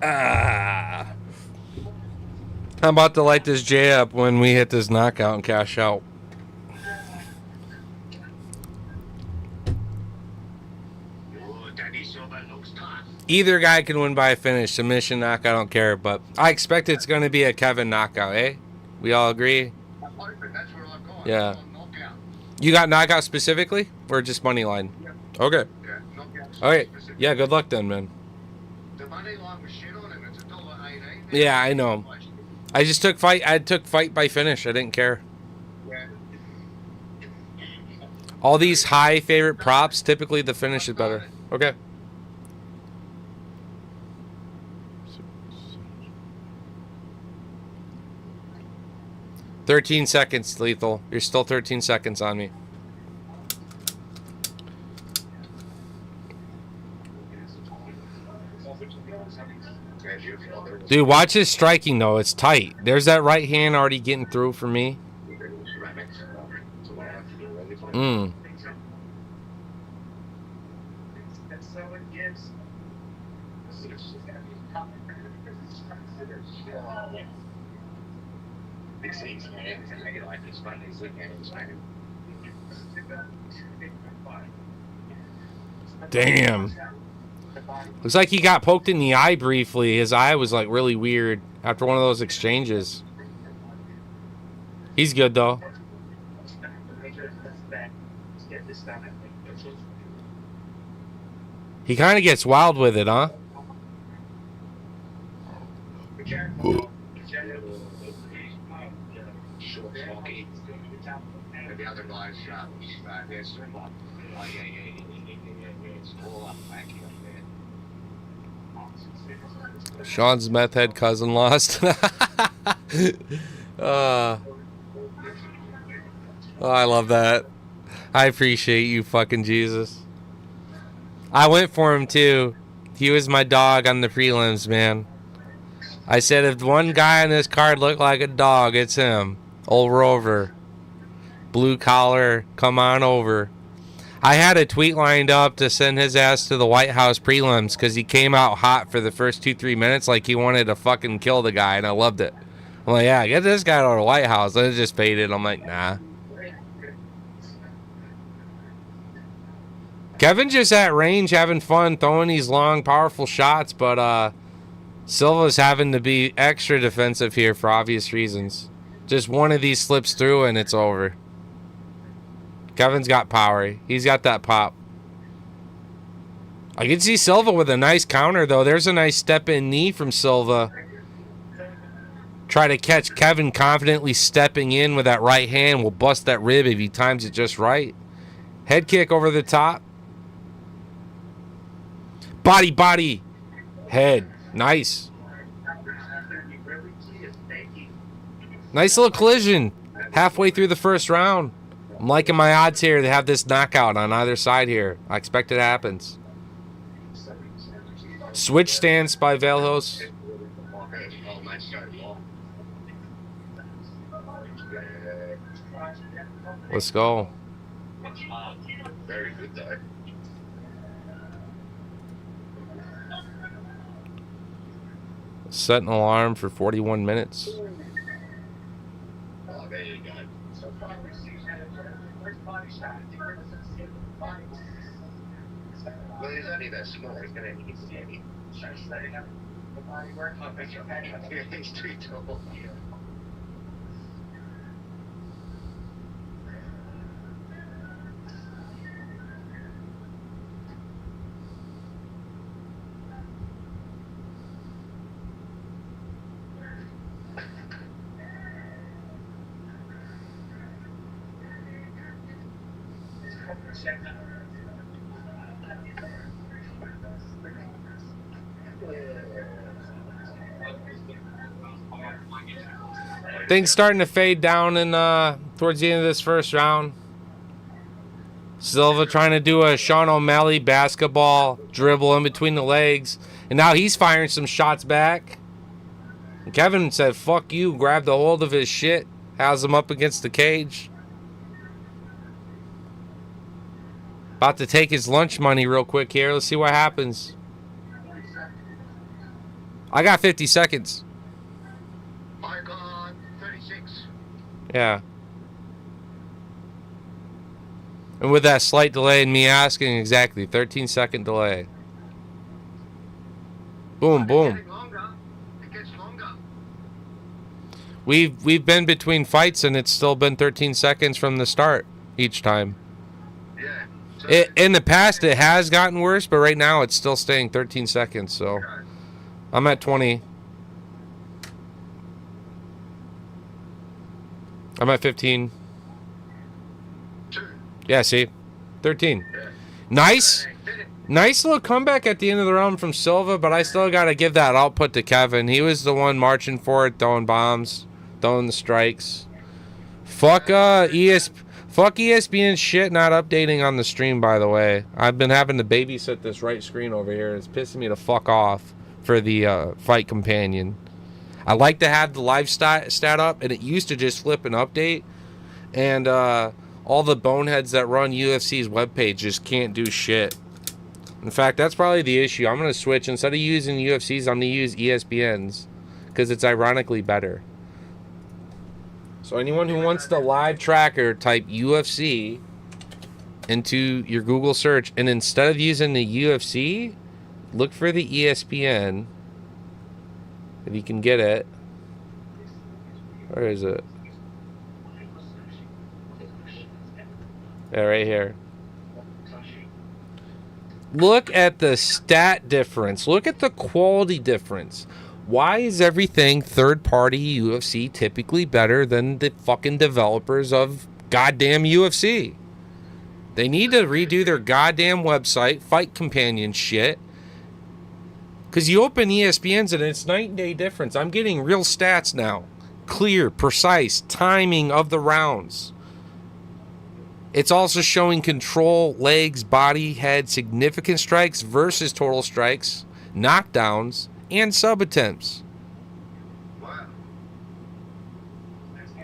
Ah. I'm about to light this J up when we hit this knockout and cash out. Either guy can win by a finish, submission, knockout, I don't care. But I expect it's going to be a Kevin knockout, eh? We all agree? I'm hoping that's what I've got. Yeah. I'm on knockout. You got knockout specifically? Or just money line? Yeah. Okay. Yeah, knockout. Okay. specific. Yeah, good luck then, man. The money line was shit on him. It's $1.18. Yeah, I know. I took fight by finish. I didn't care. Yeah. All these high favorite props, typically the finish is better. Okay. $13 lethal. You're still 13 seconds on me. Dude, watch his striking though. It's tight. There's that right hand already getting through for me. Mm. Damn. Looks like he got poked in the eye briefly. His eye was like really weird after one of those exchanges. He's good though. He kind of gets wild with it, huh? Short, smoky. And the other guy's there's it's all up back here. Sean's meth head cousin lost. Oh, I love that. I appreciate you, fucking Jesus. I went for him too. He was my dog on the prelims, man. I said if one guy on this card looked like a dog, it's him. Old Rover. Blue collar, come on over. I had a tweet lined up to send his ass to the White House prelims because he came out hot for the first 2-3 minutes like he wanted to fucking kill the guy, and I loved it. I'm like, yeah, get this guy to the White House. And it just faded. I'm like, nah. Kevin just at range having fun throwing these long, powerful shots, but Silva's having to be extra defensive here for obvious reasons. Just one of these slips through and it's over. Kevin's got power. He's got that pop. I can see Silva with a nice counter, though. There's a nice step-in knee from Silva. Try to catch Kevin confidently stepping in with that right hand. Will bust that rib if he times it just right. Head kick over the top. Body, body. Head. Nice. Nice little collision halfway through the first round. I'm liking my odds here to have this knockout on either side here. I expect it happens. Switch stance by Velhos. Let's go. Very good though. Set an alarm for 41 minutes. Oh, there you go. Well, he's only that small, he's gonna hit steady. He's too tall. Things starting to fade down in towards the end of this first round. Silva trying to do a Sean O'Malley basketball dribble in between the legs. And now he's firing some shots back. And Kevin said, fuck you, grabbed a hold of his shit. Has him up against the cage. About to take his lunch money real quick here. Let's see what happens. I got 50 seconds. I got 36. Yeah. And with that slight delay in me asking, exactly 13-second delay. Boom, boom. It gets longer. We've been between fights and it's still been 13 seconds from the start each time. Yeah. So In the past it has gotten worse, but right now it's still staying 13 seconds. So I'm at 20. I'm at 15. 2. Yeah, see? 13. Yeah. Nice. Nice little comeback at the end of the round from Silva, but I still got to give that output to Kevin. He was the one marching for it, throwing bombs, throwing the strikes. Fuck ESPN shit not updating on the stream, by the way. I've been having to babysit this right screen over here. It's pissing me to fuck off for the fight companion. I like to have the live stat up, and it used to just flip an update. And all the boneheads that run UFC's webpage just can't do shit. In fact, that's probably the issue. I'm going to switch. Instead of using UFC's, I'm going to use ESPN's because it's ironically better. So anyone who wants the live tracker, type UFC into your Google search. And instead of using the UFC, look for the ESPN. If you can get it. Where is it? Yeah, right here. Look at the stat difference. Look at the quality difference. Why is everything third-party UFC typically better than the fucking developers of goddamn UFC? They need to redo their goddamn website, fight companion shit. Because you open ESPN's and it's night and day difference. I'm getting real stats now. Clear, precise, timing of the rounds. It's also showing control, legs, body, head, significant strikes versus total strikes, knockdowns, and sub attempts. Wow.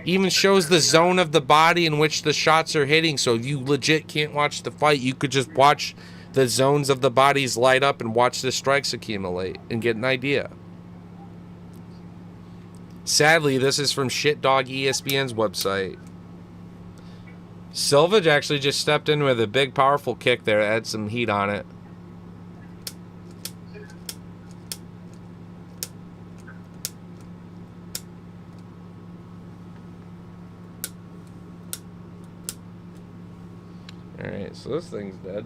Even shows the zone of the body in which the shots are hitting. So if you legit can't watch the fight, you could just watch the zones of the bodies light up and watch the strikes accumulate and get an idea. Sadly, this is from Shitdog ESPN's website. Silva actually just stepped in with a big, powerful kick there. Had some heat on it. Alright, so this thing's dead.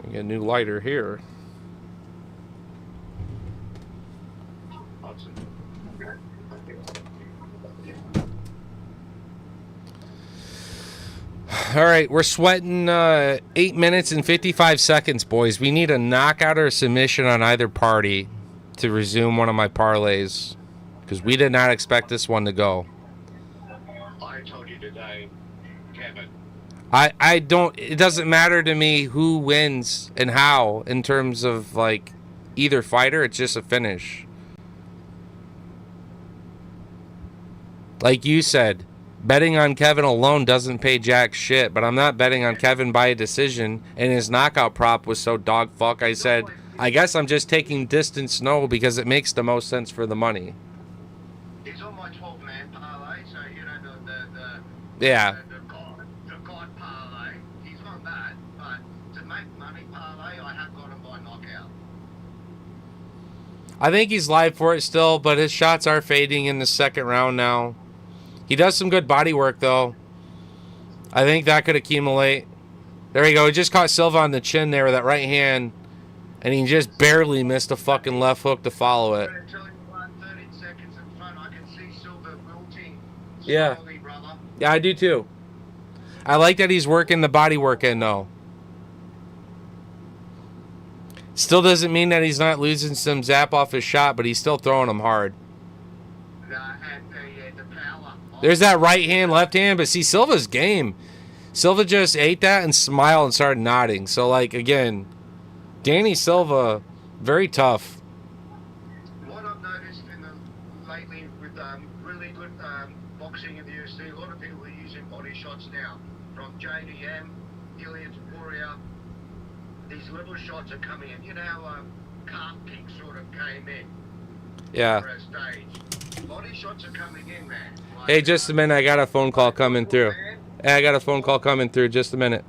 We get a new lighter here. All right, we're sweating 8 minutes and 55 seconds, boys. We need a knockout or a submission on either party to resume one of my parlays because we did not expect this one to go. I told you today, Kevin. I don't. It doesn't matter to me who wins and how in terms of like either fighter. It's just a finish. Like you said, betting on Kevin alone doesn't pay jack shit, but I'm not betting on Kevin by a decision, and his knockout prop was so dog fuck, I said, I guess I'm just taking distance no because it makes the most sense for the money. He's on my 12-man parlay, so you know Yeah. the God parlay. He's on that, but to make money parlay, I have got him by knockout. I think he's live for it still, but his shots are fading in the second round now. He does some good body work, though. I think that could accumulate. There you go. He just caught Silva on the chin there with that right hand, and he just barely missed a fucking left hook to follow it. I'm going to tell you what, 30 seconds in front, I can see Silver wilting Yeah. slowly, brother. Yeah, I do too. I like that he's working the body work in, though. Still doesn't mean that he's not losing some zap off his shot, but he's still throwing them hard. And the power. There's that right hand, left hand, but see, Silva's game. Silva just ate that and smiled and started nodding. So, like, again, Danny Silva, very tough. What I've noticed lately with really good boxing in the UFC, a lot of people are using body shots now. From JDM, Ilya Taporia, these little shots are coming in. You know how calf kick sort of came in Yeah. for a stage. Body shots are coming in, man. Like, Hey, just a minute. I got a phone call coming through. Hey, I got a phone call coming through. Just a minute.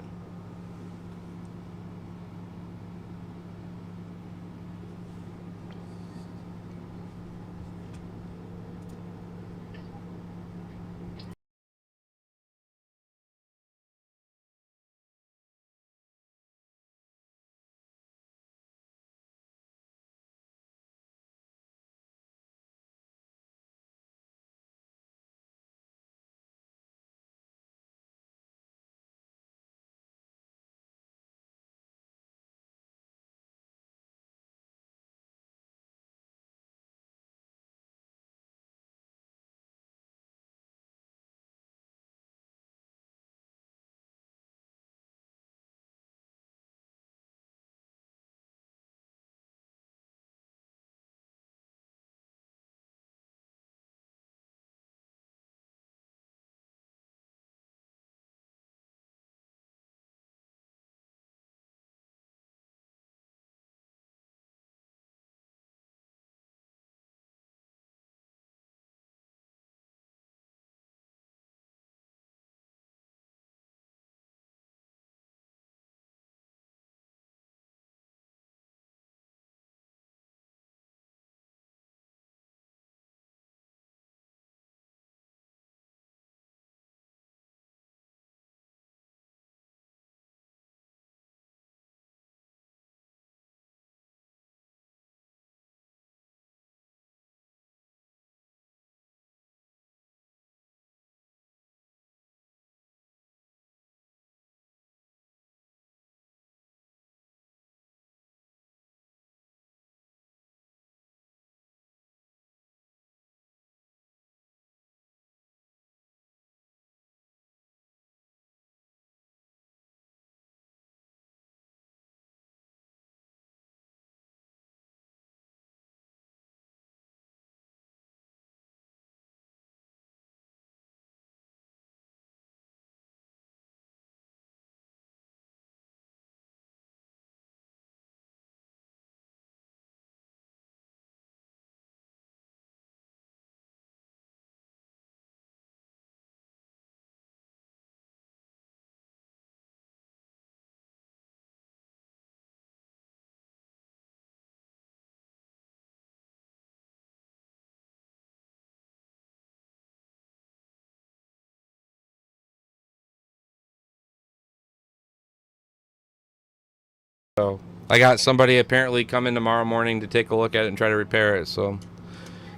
So I got somebody apparently coming tomorrow morning to take a look at it and try to repair it. So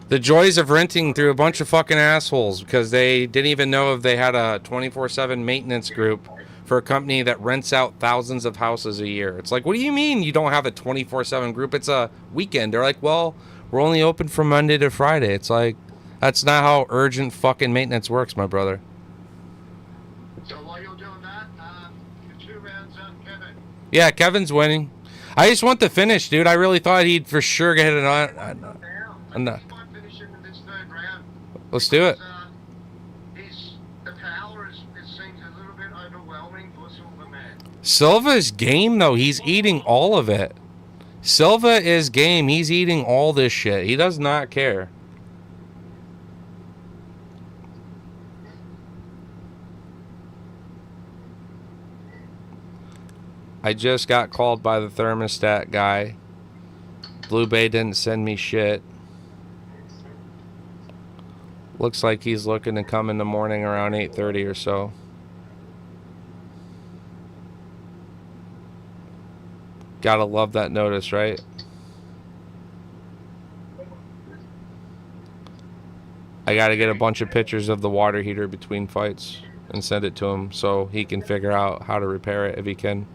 the joys of renting through a bunch of fucking assholes, because they didn't even know if they had a 24/7 maintenance group for a company that rents out thousands of houses a year. It's like, what do you mean you don't have a 24/7 group? It's a weekend. They're like, well, we're only open from Monday to Friday. It's like, that's not how urgent fucking maintenance works, my brother. So while you're doing that, the 2 rounds up, Kevin. Yeah, Kevin's winning. I just want the finish, dude. I really thought he'd for sure get it on. He might finish in this 3rd round. Let's do it. The power it seems a little bit overwhelming for Silver Man. Silva's game, though. He's eating all of it. Silva is game. He's eating all this shit. He does not care. I just got called by the thermostat guy. Blue Bay didn't send me shit. Looks like he's looking to come in the morning around 8:30 or so. Gotta love that notice, right? I gotta get a bunch of pictures of the water heater between fights and send it to him so he can figure out how to repair it if he can.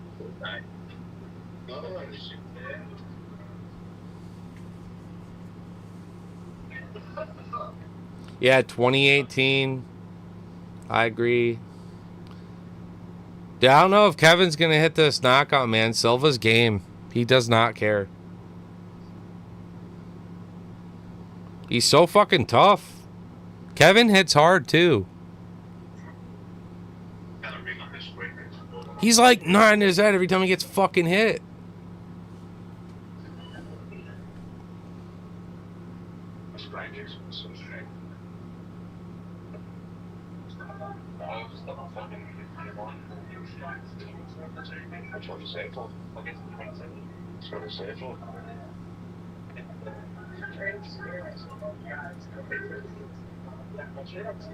Yeah, 2018. I agree. Dude, I don't know if Kevin's going to hit this knockout, man. Silva's game. He does not care. He's so fucking tough. Kevin hits hard, too. He's like nodding his head every time he gets fucking hit.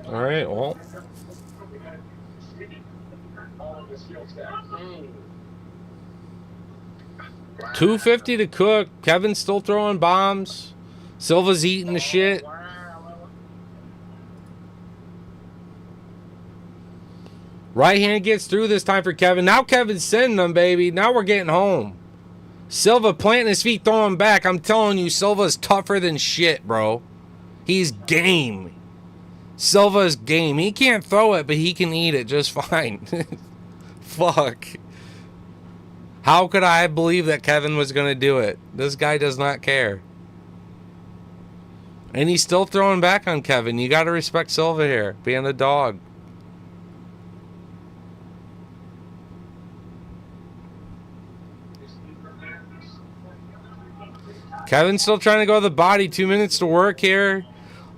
All right, well. $250 to cook. Kevin's still throwing bombs. Silva's eating the shit. Right hand gets through this time for Kevin. Now Kevin's sending them, baby. Now we're getting home. Silva planting his feet, throwing back. I'm telling you, Silva's tougher than shit, bro. He's game. Silva's game. He can't throw it, but he can eat it just fine. Fuck. How could I believe that Kevin was going to do it? This guy does not care. And he's still throwing back on Kevin. You got to respect Silva here, being a dog. Kevin's still trying to go to the body. 2 minutes to work here.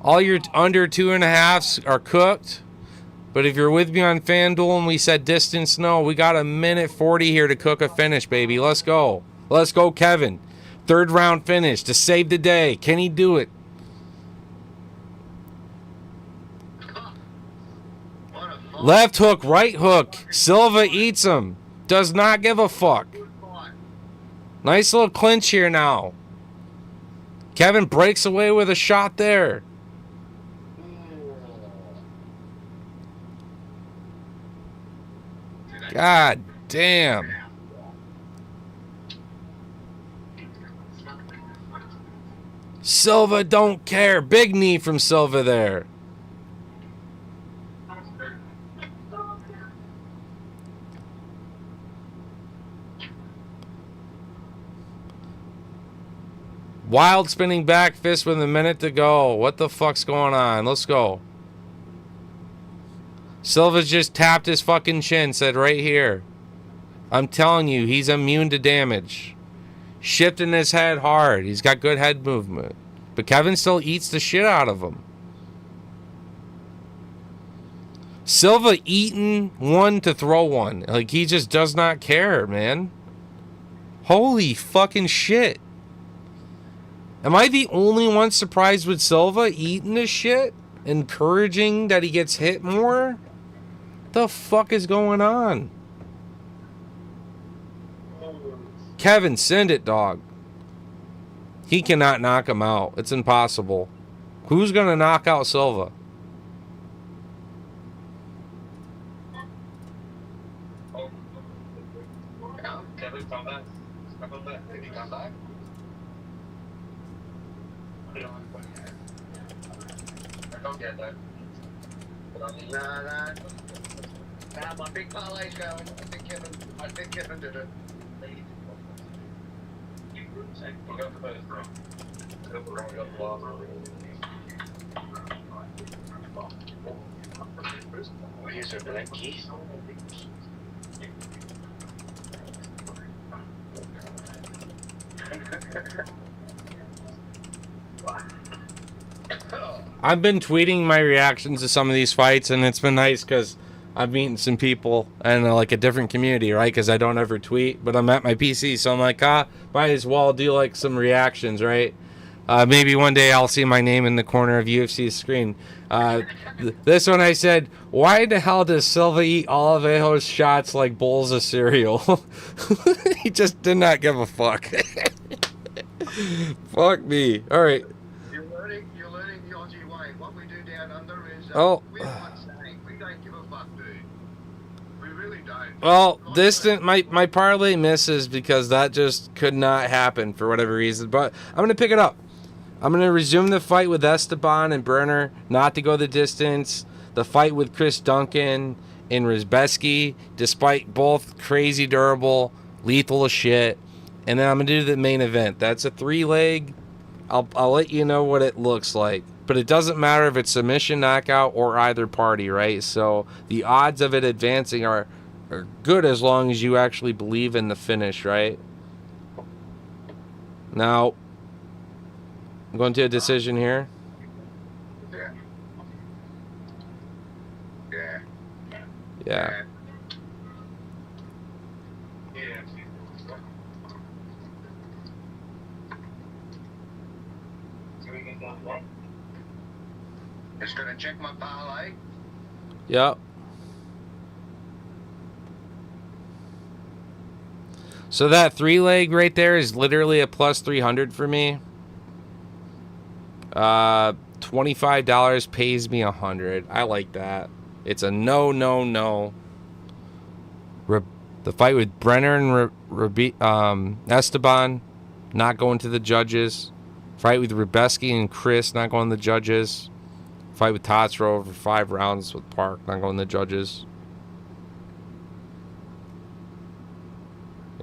All your under 2.5s are cooked. But if you're with me on FanDuel and we said distance, no, we got 1:40 here to cook a finish, baby. Let's go. Let's go, Kevin. 3rd round finish to save the day. Can he do it? Left hook, right hook. Silva eats him. Does not give a fuck. Nice little clinch here now. Kevin breaks away with a shot there. God damn. Silva don't care. Big knee from Silva there. Wild spinning back fist with a minute to go. What the fuck's going on? Let's go. Silva's just tapped his fucking chin, said right here. I'm telling you, he's immune to damage. Shifting his head hard. He's got good head movement. But Kevin still eats the shit out of him. Silva eating one to throw one. Like, he just does not care, man. Holy fucking shit. Am I the only one surprised with Silva eating this shit? Encouraging that he gets hit more? The fuck is going on? Kevin, send it, dog. He cannot knock him out. It's impossible. Who's going to knock out Silva? Kevin, come back. Come back. Did he come back? I don't get that. No. Nah, my big parlay's going. I think Kevin did it. We'll go first, bro. Where's a blankie? I've been tweeting my reactions to some of these fights, and it's been nice because I'm meeting some people and like a different community, right? Because I don't ever tweet, but I'm at my PC, so I'm like, might as well do like some reactions, right? Maybe one day I'll see my name in the corner of UFC's screen. This one I said, why the hell does Silva eat Olivejo's shots like bowls of cereal? He just did not give a fuck. Fuck me. All right. You're learning the Aussie way. What we do down under is we're not saying we don't give a fuck, dude. We really don't. Well, my parlay misses because that just could not happen for whatever reason. But I'm gonna pick it up. I'm going to resume the fight with Esteban and Brenner, not to go the distance. The fight with Chris Duncan and Rizbeski, despite both crazy durable, lethal as shit. And then I'm going to do the main event. That's a 3-leg. I'll let you know what it looks like. But it doesn't matter if it's submission, knockout, or either party, right? So the odds of it advancing are good as long as you actually believe in the finish, right? Now, I'm going to a decision here. Yeah. Just gonna check my parlay. Yep. So that 3-leg right there is literally a plus 300 for me. $25 pays me 100. I like that. It's a no. The fight with Brenner and Esteban, not going to the judges. Fight with Rizbeski and Chris, not going to the judges. Fight with Tatsro over 5 rounds with Park, not going to the judges.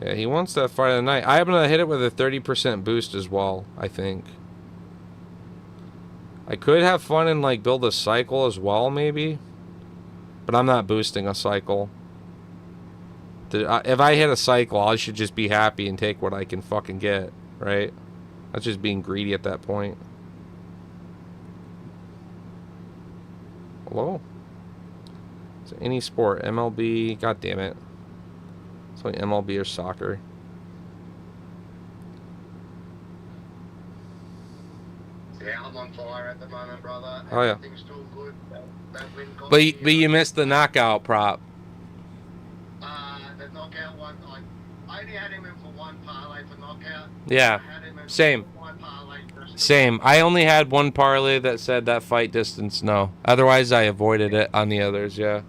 Yeah, he wants that fight of the night. I'm going to hit it with a 30% boost as well, I think. I could have fun and like build a cycle as well, maybe. But I'm not boosting a cycle. If I hit a cycle, I should just be happy and take what I can fucking get, right? That's just being greedy at that point. Hello? Is it any sport? MLB? God damn it. It's like MLB or soccer. Yeah, I'm on fire at the moment, brother. Oh, yeah. Everything's still good. That win got But me, you missed the knockout prop. the knockout one, I only had him in for one parlay for knockout. Yeah, I had him in same. For one parlay for Same. I only had one parlay that said that fight distance no. Otherwise, I avoided it on the others, yeah.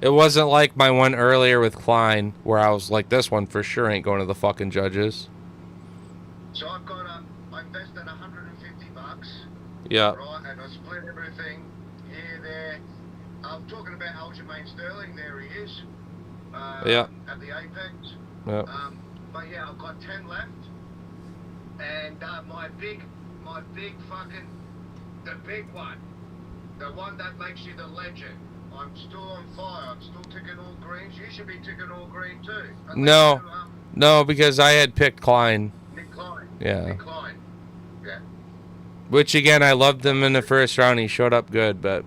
It wasn't like my one earlier with Klein, where I was like, this one for sure ain't going to the fucking judges. So I've got I invested $150. Yeah. Right, and I split everything here, there. I'm talking about Aljamain Sterling. There he is. Yeah. At the Apex. Yeah. But yeah, I've got 10 left. And my big fucking, the big one, the one that makes you the legend. I'm still on fire. I'm still ticking all greens. You should be ticking all green too. No. No, because I had picked Klein. Nick Klein. Yeah. Nick Klein. Yeah. Which again, I loved him in the first round. He showed up good, but.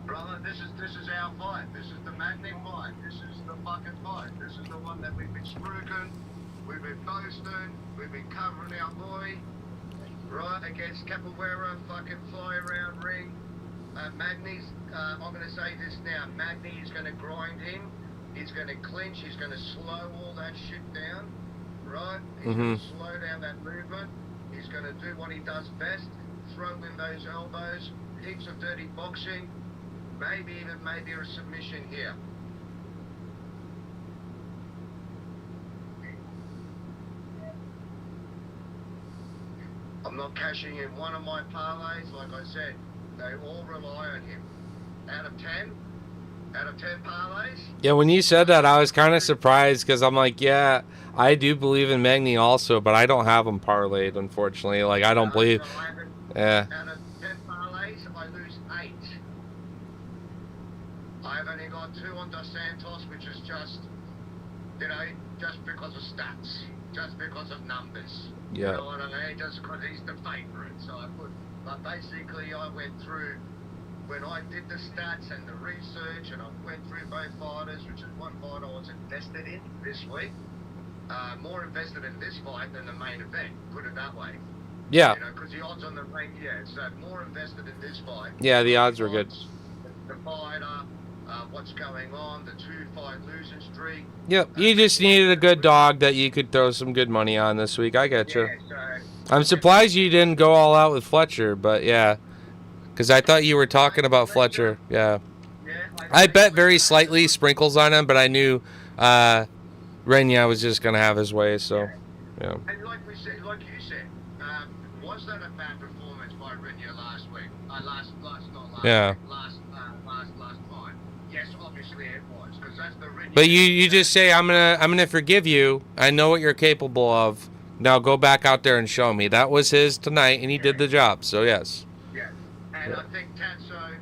Brother, this is our fight. This is the Magnet fight. This is the fucking fight. This is the one that we've been spruiking, we've been posting, we've been covering our boy. Right, against Capoeira, fucking fly around ring. Magni's, I'm going to say this now, Magni is going to grind him He's going to clinch. He's going to slow all that shit down, right? He's going to slow down that movement. He's going to do what he does best, throw in those elbows, heaps of dirty boxing, maybe a submission here. I'm not cashing in one of my parlays. Like I said, they all rely on him. Out of 10 parlays. Yeah, when you said that, I was kind of surprised because I'm like, yeah, I do believe in Magny also, but I don't have him parlayed, unfortunately. Like, I don't believe. Yeah. Out of 10 parlays, I lose 8. I've only got 2 on Dos Santos, which is just, just because of stats, just because of numbers. Yeah. You know what I mean? Just because he's the favourite. But basically, I went through, when I did the stats and the research, and I went through both fighters, which is one fight I was invested in this week. More invested in this fight than the main event, put it that way. Yeah. Because the odds on the rank, so more invested in this fight. Yeah, the odds were good. The fighter, what's going on, the 2-fight losing streak. Yep, you just needed a good dog that you could throw some good money on this week. I get you. Yeah, I'm surprised you didn't go all out with Fletcher, but yeah. Because I thought you were talking about Fletcher. Yeah. I bet very slightly sprinkles on him, but I knew Renya was just going to have his way, so, yeah. And like you said, was that a bad performance by Renya last week? Last time. Yes, obviously it was, because that's the Renya. But you just say, I'm gonna forgive you. I know what you're capable of. Now go back out there and show me. That was his tonight, and he did the job, so yes. Yeah, and I think Tatso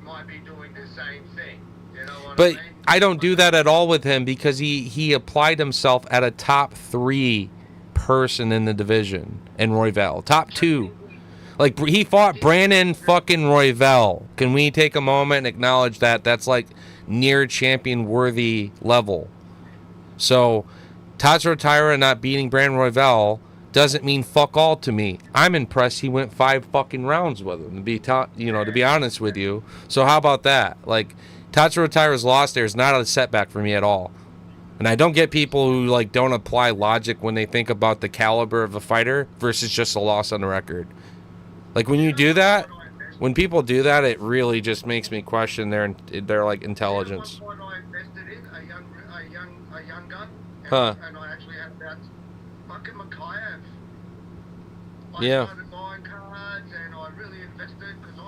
might be doing the same thing. You know what But I mean? I don't do that at all with him because he applied himself at a top 3 person in the division in Royval. Top 2. Like, he fought Brandon fucking Royval. Can we take a moment and acknowledge that? That's like near champion worthy level. So Tatsuro Taira not beating Brandon Royval doesn't mean fuck all to me. I'm impressed he went 5 fucking rounds with him, to be honest with you. So how about that? Like, Tatsuro Taira's loss there is not a setback for me at all. And I don't get people who like don't apply logic when they think about the caliber of a fighter versus just a loss on the record. Like, when you do that, when people do that, it really just makes me question their like intelligence. One point I invested in a young gun, and I actually had that fucking Makayev. I started buying cards, and I really invested because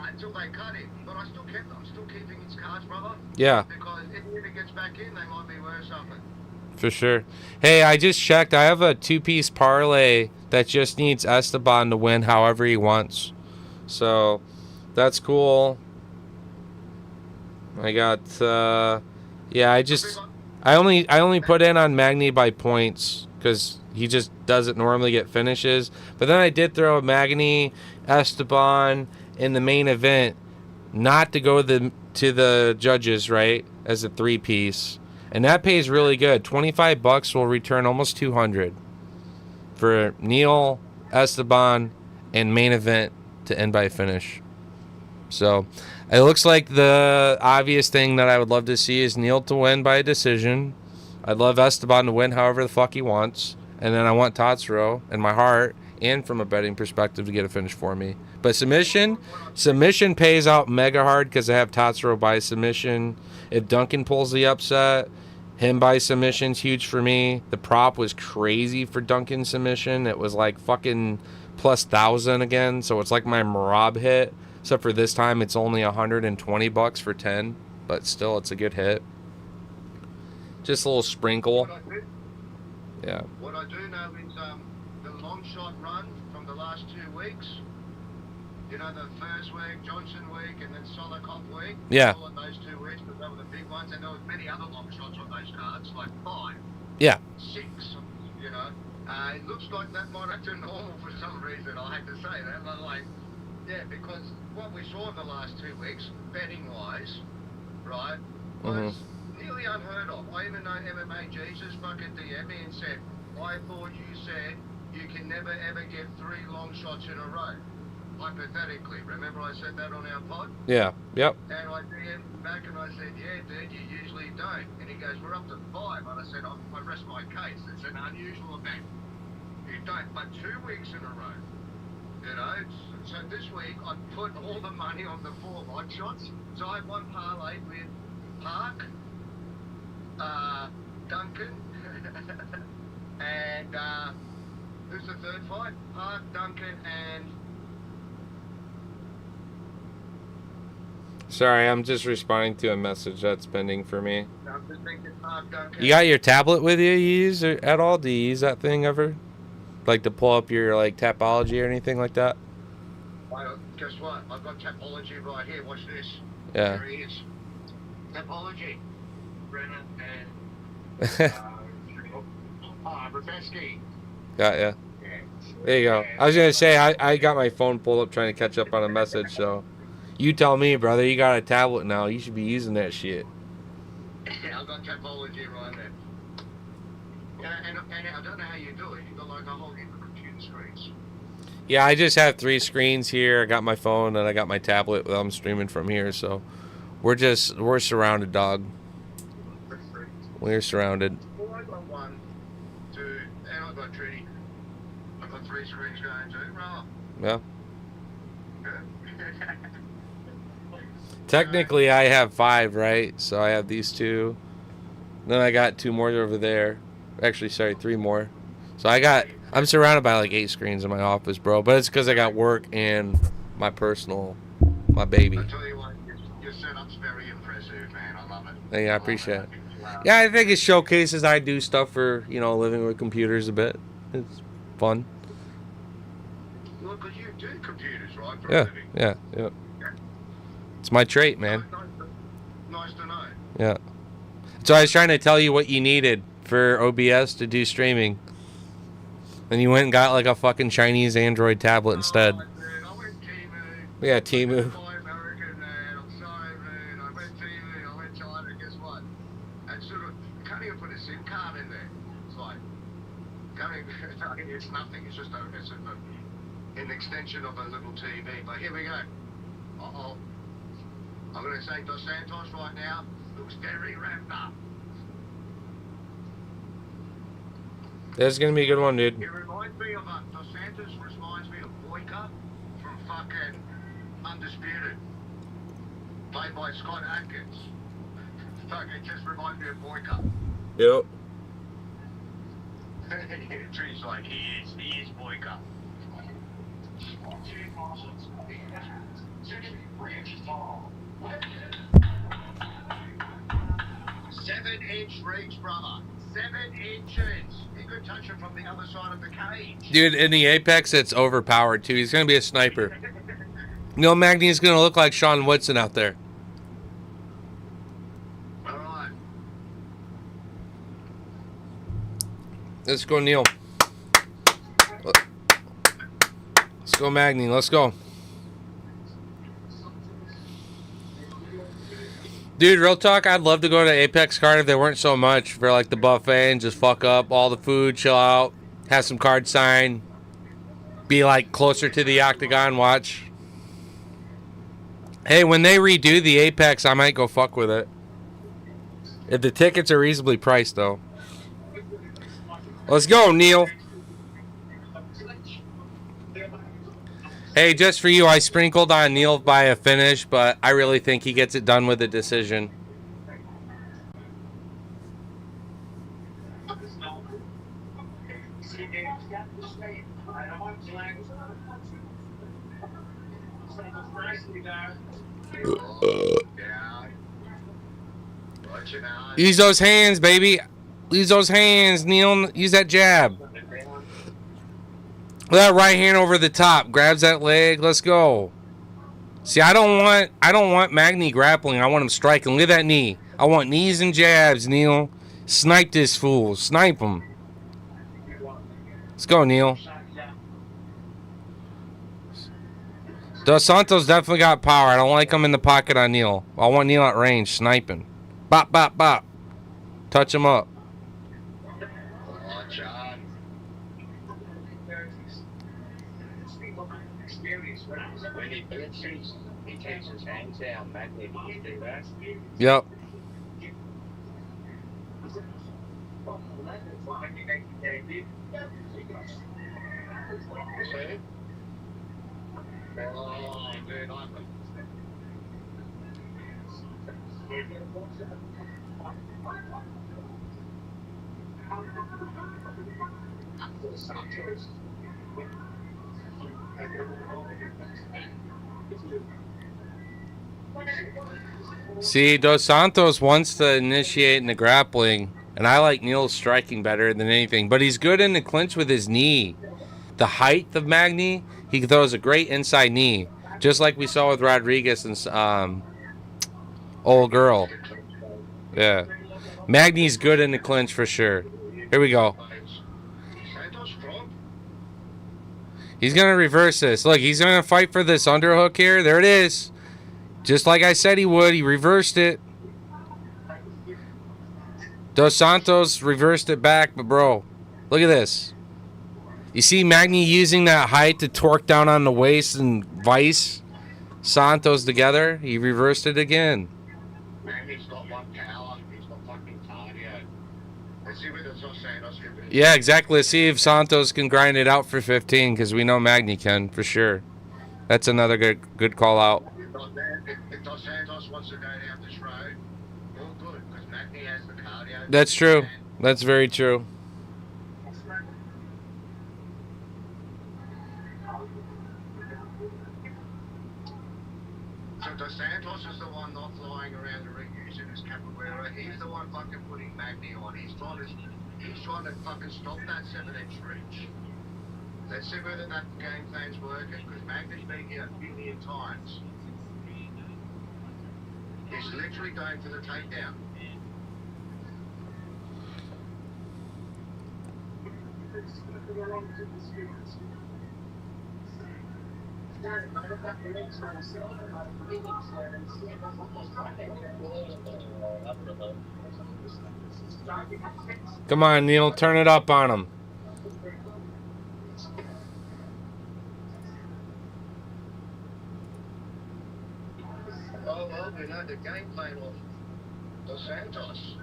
until they cut him, but I'm still keeping his cards, brother. Yeah. Because if he gets back in, they might be worth something. For sure. Hey, I just checked. I have a 2-piece parlay that just needs Esteban to win however he wants. So, that's cool. I got, I only put in on Magny by points because he just doesn't normally get finishes. But then I did throw Magny, Esteban in the main event, not to go to the judges, right, as a 3-piece. And that pays really good. $25 will return almost $200 for Neil, Esteban, and main event to end by finish. So it looks like the obvious thing that I would love to see is Neil to win by a decision. I'd love Esteban to win however the fuck he wants. And then I want Tatsuro in my heart and from a betting perspective to get a finish for me. But submission pays out mega hard because I have Tatsuro by submission. If Duncan pulls the upset, him by submission's huge for me. The prop was crazy for Duncan submission. It was like fucking plus 1,000 again. So it's like my Marab hit. Except for this time it's only $120 for 10. But still, it's a good hit. Just a little sprinkle. Yeah. What I do know is the long shot run from the last 2 weeks. You know, the first week, Johnson week, and then Solikov week. Yeah. All of those 2 weeks, because they were the big ones, and there was many other long shots on those cards, like 5. Yeah. 6, you know. It looks like that might have turned normal for some reason. I hate to say that, but because what we saw in the last 2 weeks, betting-wise, right, was nearly unheard of. I even know MMA Jesus fucking DM'd me and said, I thought you said you can never ever get 3 long shots in a row. hypothetically. Remember I said that on our pod? Yeah. Yep. And I DM back and I said, yeah, dude, you usually don't. And he goes, we're up to 5. And I said, I rest my case. It's an unusual event. You don't, but 2 weeks in a row. You know, so this week I put all the money on the 4 light shots. So I had one parlay with Park, Duncan, and who's the third fight? Park, Duncan, and Sorry, I'm just responding to a message that's pending for me. I'm just thinking Park, Duncan. You got your tablet with you? You use it at all? Do you use that thing ever? Like to pull up your like Tapology or anything like that? Guess what? I've got Tapology right here. Watch this. Yeah. Here he is. Tapology. Brennan and Rabeski. Got ya. There you go. I was gonna say I got my phone pulled up trying to catch up on a message. So, you tell me, brother. You got a tablet now. You should be using that shit. Yeah, I've got Tapology right there. And I don't know how you do it. You've got like a whole heap of computer screens. Yeah, I just have 3 screens here. I got my phone and I got my tablet that I'm streaming from here. So, we're surrounded, dog. We're surrounded. Well, I've got 1, 2, and I've got Trinity. I've got 3 screens going too. Right. Yeah. Technically, I have 5, right? So I have these 2. Then I got 2 more over there. Actually, sorry, 3 more. So I'm surrounded by like 8 screens in my office, bro. But it's because I got work and my baby. I tell you what, your setup's very impressive, man. I love it. Yeah, I appreciate it. Yeah, I think it showcases I do stuff for, living with computers a bit. It's fun. Well, because you do computers, right? For a Yeah, living. yeah. It's my trait, man. Nice to know. Yeah. So I was trying to tell you what you needed for OBS to do streaming. And you went and got like a fucking Chinese Android tablet instead. Oh, dude, I went Temu. Yeah, Temu. I'm American, man. I'm sorry, man. I went Temu. I went China. Guess what? And sort of, can't even put a SIM card in there. It's like, it's nothing. It's just an extension of a little TV. But here we go. I'm going to say Dos Santos right now looks very wrapped up. That's going to be a good one, dude. It reminds me of, Dos Santos reminds me of Boyka from fucking Undisputed, played by Scott Atkins. It just reminds me of Boyka. Yep. Tree's like, he is Boyka. 7-inch reach, brother. 7 inches. You could touch him from the other side of the cage. Dude, in the Apex, it's overpowered, too. He's going to be a sniper. Magny is going to look like Sean Woodson out there. All right. Let's go, Neil. Let's go, Magny. Let's go. Dude, real talk, I'd love to go to Apex Card if there weren't so much for like the buffet and just fuck up all the food, chill out, have some cards signed, be like closer to the Octagon, watch. Hey, when they redo the Apex, I might go fuck with it. If the tickets are reasonably priced, though. Let's go, Neil. Hey, just for you, I sprinkled on Neil by a finish, but I really think he gets it done with a decision. Use those hands, baby. Use those hands, Neil. Use that jab. That right hand over the top, grabs that leg. Let's go. See, I don't want Magny grappling. I want him striking. Look at that knee. I want knees and jabs, Neil. Snipe this fool. Snipe him. Let's go, Neil. Dos Santos definitely got power. I don't like him in the pocket on Neil. I want Neil at range, sniping. Bop, bop, bop. Touch him up. When he blitzes, he takes his hands down. Magnet, you do that. Yep. See? Oh, dude, I'm See, Dos Santos wants to initiate in the grappling, and I like Neil's striking better than anything, but he's good in the clinch with his knee. The height of Magny, he throws a great inside knee, just like we saw with Rodriguez and old girl. Yeah. Magny's good in the clinch for sure. Here we go. Santos strong. He's going to reverse this. Look, he's going to fight for this underhook here. There it is. Just like I said he would. He reversed it. Dos Santos reversed it back, but bro, look at this. You see Magny using that height to torque down on the waist and vice Santos together. He reversed it again. Magny's got one power. He's got fucking cardio. Let's see whether Dos Santos can do it. Yeah, exactly. Let's see if Santos can grind it out for 15, because we know Magny can for sure. That's another good call out. If Dos Santos wants to go down this road, all good, because Magny has the cardio. That's true. That's very true. So Dos Santos is the one not flying around the ring using his capoeira. He's the one fucking putting Magny on. He's trying to fucking stop that 7-inch reach. Let's see whether that game plan's working, because Magny's been here a million times. He's literally going for the takedown. Come on, Neil. Turn it up on him. Oh, well, we know the game plan of Dos Santos.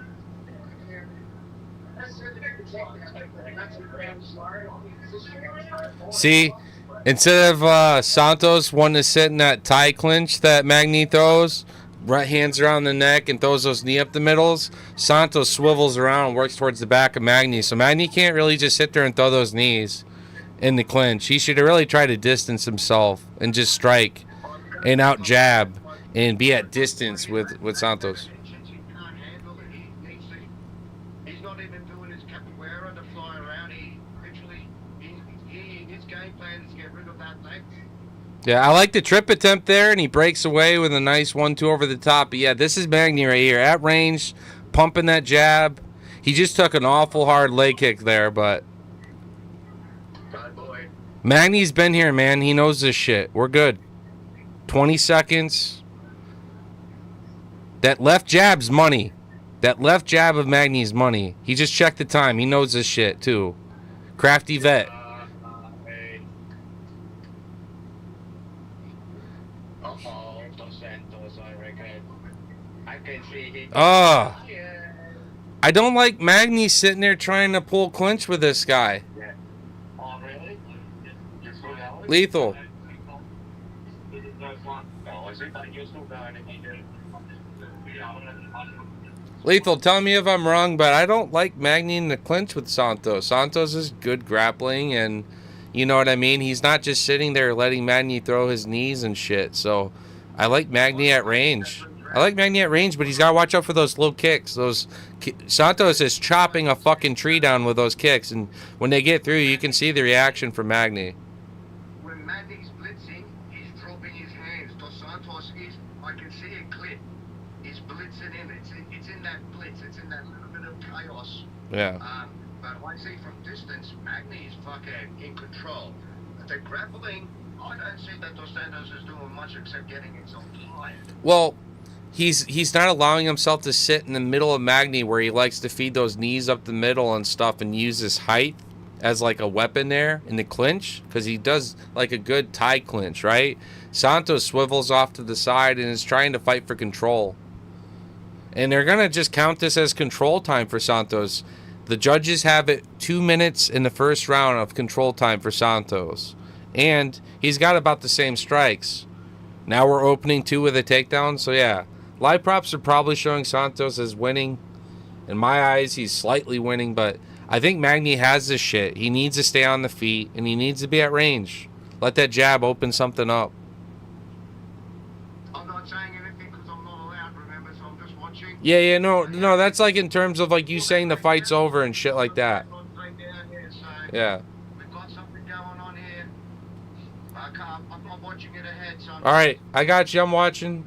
See, instead of Santos wanting to sit in that tie clinch that Magny throws, right hands around the neck and throws those knee up the middles, Santos swivels around and works towards the back of Magny. So Magny can't really just sit there and throw those knees in the clinch. He should really try to distance himself and just strike and out jab and be at distance with Santos. He can't handle it. He's not even doing his capoeira to fly around. His game plan is to get rid of that leg. Yeah, I like the trip attempt there, and he breaks away with a nice 1-2 over the top. But yeah, this is Magny right here. At range, pumping that jab. He just took an awful hard leg kick there, but Good boy. Magny's been here, man. He knows this shit. We're good. 20 seconds. That left jab's money. That left jab of Magny's money. He just checked the time. He knows this shit, too. Crafty vet. Hey. Uh-oh, Dos Santos, I reckon. I can see he... Ah. Yeah. I don't like Magny sitting there trying to pull clinch with this guy. Oh, really? Lethal. Oh, is it? You're still going if you do. Lethal, tell me if I'm wrong, but I don't like Magny in the clinch with Santos. Santos is good grappling, and you know what I mean? He's not just sitting there letting Magny throw his knees and shit. So I like Magny at range. I like Magny at range, but he's got to watch out for those low kicks. Santos is chopping a fucking tree down with those kicks, and when they get through, you can see the reaction from Magny. When Magny's blitzing, he's dropping his hands. Dos Santos is, I can see it clear. He's blitzing in. It's in that blitz. It's in that little bit of chaos. Yeah. But I see from distance, Magny is fucking in control. But the grappling, I don't see that Dos Santos is doing much except getting himself tired. Well, he's not allowing himself to sit in the middle of Magny where he likes to feed those knees up the middle and stuff and use his height as like a weapon there in the clinch, because he does like a good tie clinch, right? Santos swivels off to the side and is trying to fight for control. And they're going to just count this as control time for Santos. The judges have it 2 minutes in the first round of control time for Santos. And he's got about the same strikes. Now we're opening 2 with a takedown. So yeah, live props are probably showing Santos as winning. In my eyes, he's slightly winning, but I think Magny has this shit. He needs to stay on the feet, and he needs to be at range. Let that jab open something up. I'm not saying anything because I'm not allowed, remember, so I'm just watching. Yeah, no, that's like in terms of like you saying the fight's over and shit like that. Yeah. We've got something going on here. I'm watching it ahead, so All right, I got you. I'm watching.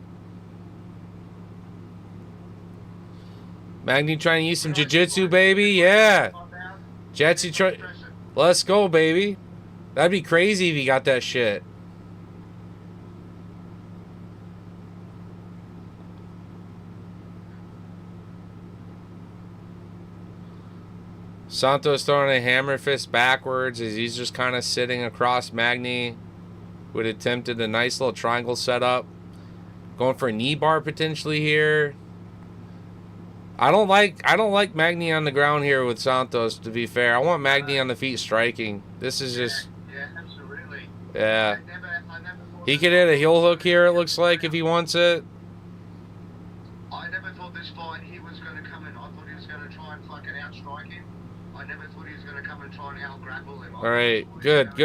Magny trying to use some jiu-jitsu, baby. Yeah. Jetsy try. Let's go, baby. That'd be crazy if he got that shit. Santos throwing a hammer fist backwards as he's just kind of sitting across Magny. Would attempted a nice little triangle setup. Going for a knee bar potentially here. I don't like Magny on the ground here with Santos, to be fair. I want Magny on the feet striking. This is just... Yeah, absolutely. Yeah. I never He could hit a heel hook here, it looks like, if he wants it. I never thought this fight he was going to come in. I thought he was going to try and fucking outstrike him. I never thought he was going to come and try and out-grapple him. All right, good.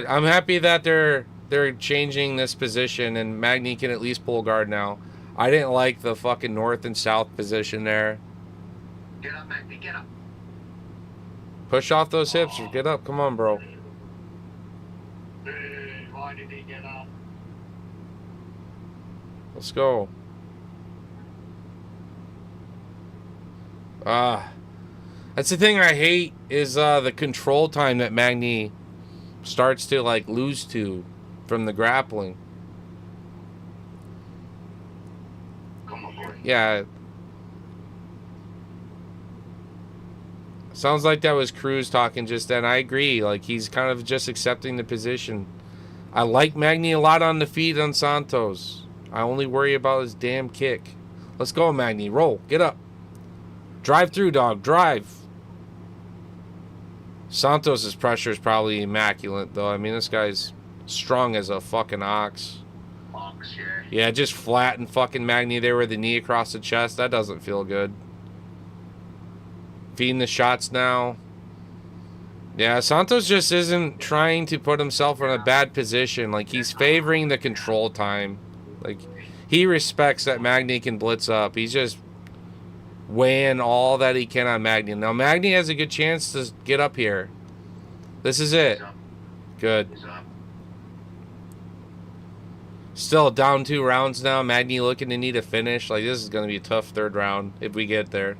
I'm happy that they're changing this position and Magny can at least pull guard now. I didn't like the fucking north and south position there. Get up, Magny, get up. Push off those hips or get up. Come on, bro. Why did he get up? Let's go. That's the thing I hate is the control time that Magny starts to like lose to from the grappling. Come on, boy. Yeah. Sounds like that was Cruz talking just then. I agree. Like, he's kind of just accepting the position. I like Magny a lot on the feet on Santos. I only worry about his damn kick. Let's go, Magny. Roll. Get up. Drive through, dog. Drive. Santos' pressure is probably immaculate, though. I mean, this guy's strong as a fucking ox. Ox, yeah. Yeah, just flatten fucking Magny there with the knee across the chest. That doesn't feel good. Feeding the shots now. Yeah, Santos just isn't trying to put himself in a bad position. Like, he's favoring the control time. Like, he respects that Magny can blitz up. He's just weighing all that he can on Magny. Now, Magny has a good chance to get up here. This is it. Good. Still down 2 rounds now. Magny looking to need a finish. Like, this is going to be a tough 3rd round if we get there.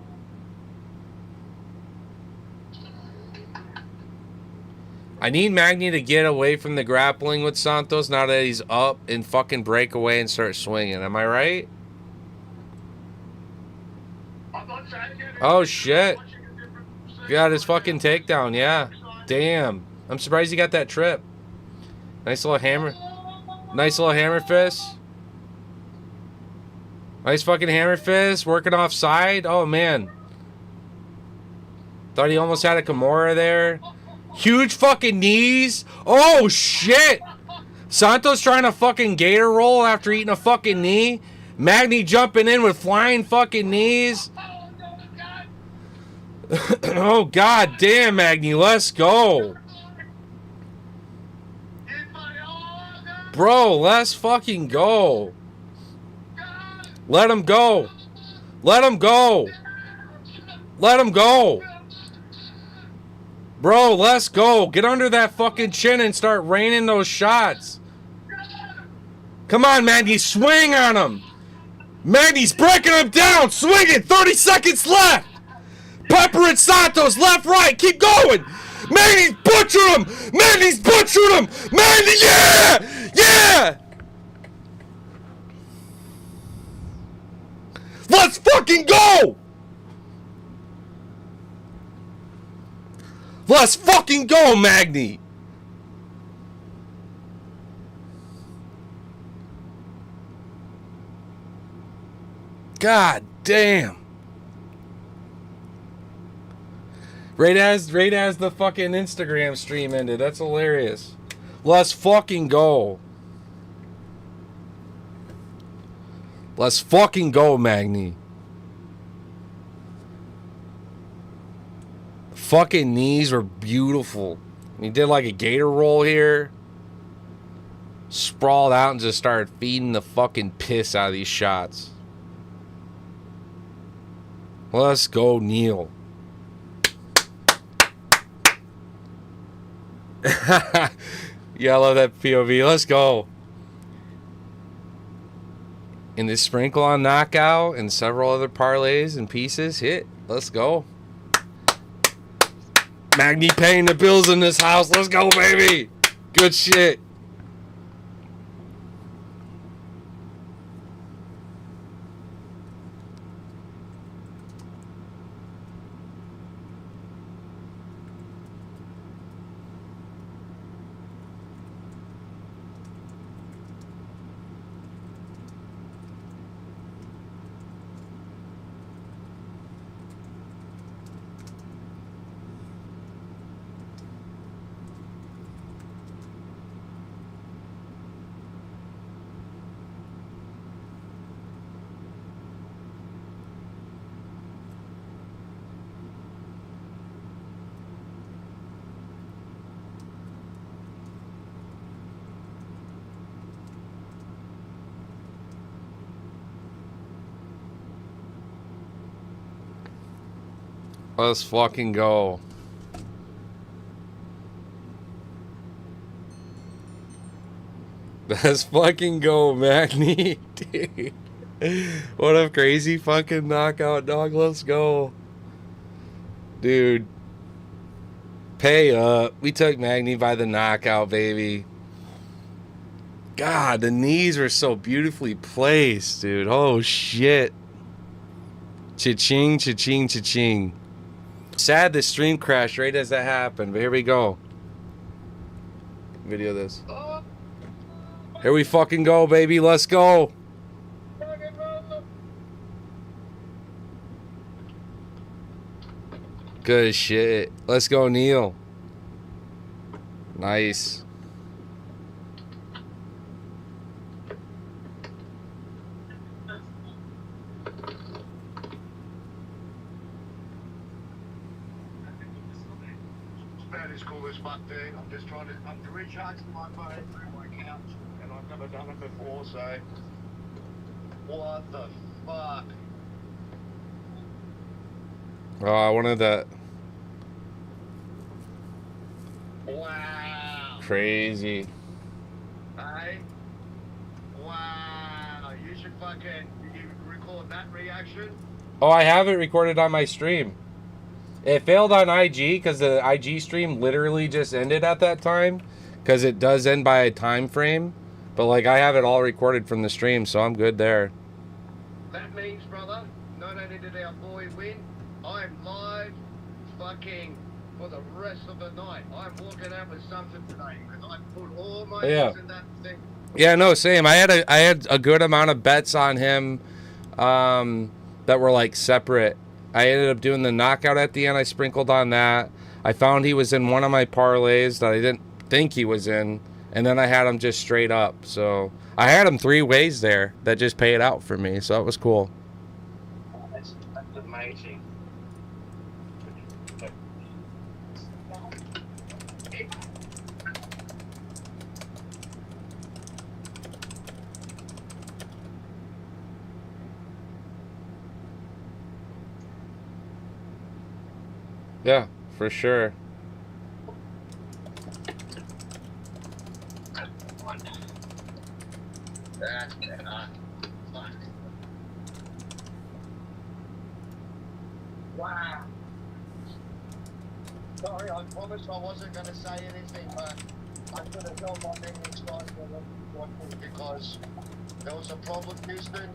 I need Magny to get away from the grappling with Santos now that he's up and fucking break away and start swinging. Am I right? Oh, shit. Got his fucking takedown, yeah. Damn. I'm surprised he got that trip. Nice little hammer. Nice little hammer fist. Nice fucking hammer fist. Working off side. Oh, man. Thought he almost had a Kimura there. Huge fucking knees. Oh, shit. Santos trying to fucking gator roll after eating a fucking knee. Magny jumping in with flying fucking knees. Oh, god damn, Magny. Let's go. Bro, let's fucking go. Let him go. Let him go. Let him go. Bro, let's go. Get under that fucking chin and start raining those shots. Come on, Magny. Swing on him. Magny's breaking him down. Swinging. 30 seconds left. Pepper and Santos. Left, right. Keep going. Magny's butchered him. Magny's butchered him. Magny, yeah. Yeah. Let's fucking go. Let's fucking go, Magni! God damn. Right as the fucking Instagram stream ended. That's hilarious. Let's fucking go. Let's fucking go, Magni. Fucking knees were beautiful. He did like a gator roll here. Sprawled out and just started feeding the fucking piss out of these shots. Let's go, Neil. Yeah, I love that POV. Let's go. In this sprinkle on knockout and several other parlays and pieces hit. Let's go. Magni paying the bills in this house. Let's go, baby. Good shit. Let's fucking go. Let's fucking go, Magni. Dude. What a crazy fucking knockout, dog. Let's go. Dude. Pay up. We took Magni by the knockout, baby. God, the knees were so beautifully placed, dude. Oh, shit. Cha-ching, cha-ching, cha-ching. Sad the stream crashed right as that happened, but here we go. Video this. Here we fucking go, baby. Let's go. Good shit. Let's go, Neil. Nice. Spanish call this fuck thing. I'm just trying to. I'm recharging my phone through my couch, and I've never done it before. So, what the fuck? Oh, I wanted that. Wow. Crazy. Hey. Wow. You should fucking. Did you record that reaction? Oh, I have it recorded on my stream. It failed on IG because the IG stream literally just ended at that time. Because it does end by a time frame. But, like, I have it all recorded from the stream, so I'm good there. That means, brother, not only did our boy win, I'm live fucking for the rest of the night. I'm walking out with something today because I put all my eggs in that thing. Yeah, no, same. I had a good amount of bets on him that were, like, separate. I ended up doing the knockout at the end. I sprinkled on that. I found he was in one of my parlays that I didn't think he was in. And then I had him just straight up. So I had him 3 ways there that just paid out for me. So it was cool. That's amazing. Yeah, for sure. That's better. Fuck. Wow. Sorry, I promised I wasn't going to say anything, but I could have held my memories right because there was a problem, Houston.